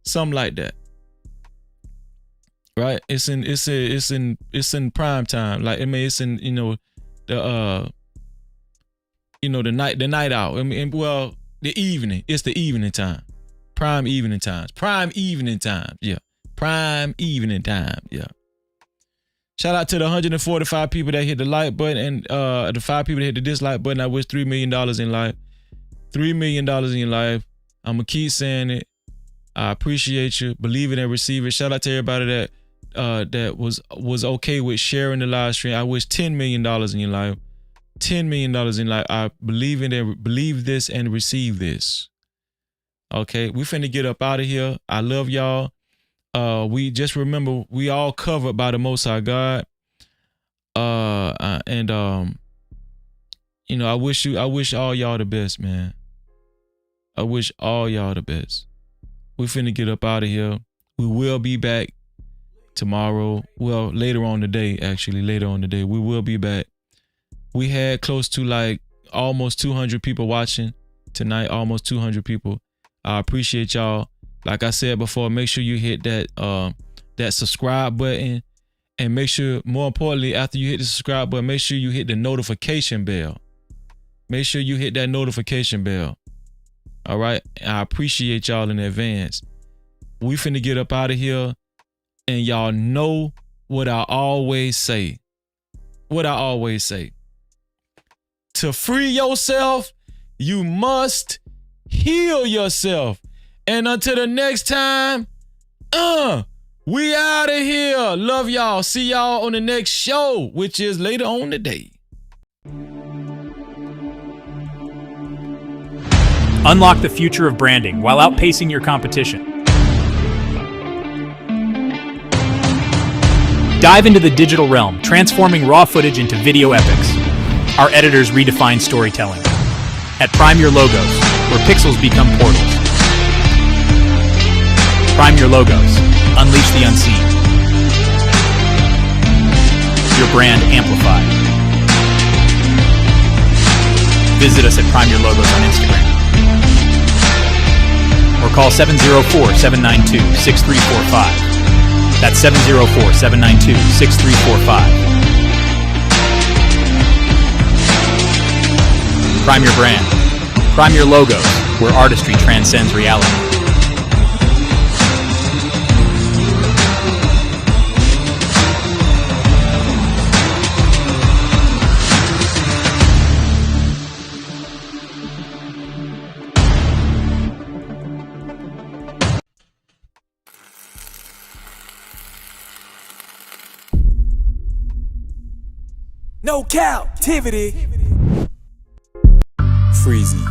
Something like that. Right? It's in prime time. Like, I mean, it's in, you know, the night out. I mean, well, the evening. It's the evening time. Prime evening times. Yeah. Prime evening time. Yeah. Shout out to the 145 people that hit the like button and the 5 people that hit the dislike button. I wish $3 million in life. $3 million in your life. I'm going to keep saying it. I appreciate you. Believe it and receive it. Shout out to everybody that was okay with sharing the live stream. I wish $10 million in your life. $10 million in life. I believe in it. Believe this and receive this. Okay, we finna get up out of here. I love y'all. We just remember we all covered by the Most High God. You know, I wish all y'all the best, man. I wish all y'all the best. We finna get up out of here. We will be back tomorrow. Well, later on today, actually, later on today, we will be back. We had close to like almost 200 people watching tonight, almost 200 people. I appreciate y'all. Like I said before, make sure you hit that subscribe button, and make sure, more importantly, after you hit the subscribe button, make sure you hit the notification bell. Make sure you hit that notification bell. All right. I appreciate y'all in advance. We finna get up out of here. And y'all know what I always say. What I always say. To free yourself, you must heal yourself. And until the next time, we out of here. Love y'all. See y'all on the next show, which is later on today. Unlock the future of branding while outpacing your competition. Dive into the digital realm, transforming raw footage into video epics. Our editors redefine storytelling. At Prime Your Logos, where pixels become portals. Prime Your Logos. Unleash the unseen. Your brand amplified. Visit us at Prime Your Logos on Instagram. Or call 704-792-6345. That's 704-792-6345. Prime your brand. Prime your logos, where artistry transcends reality. No Cap-tivity. Freezy.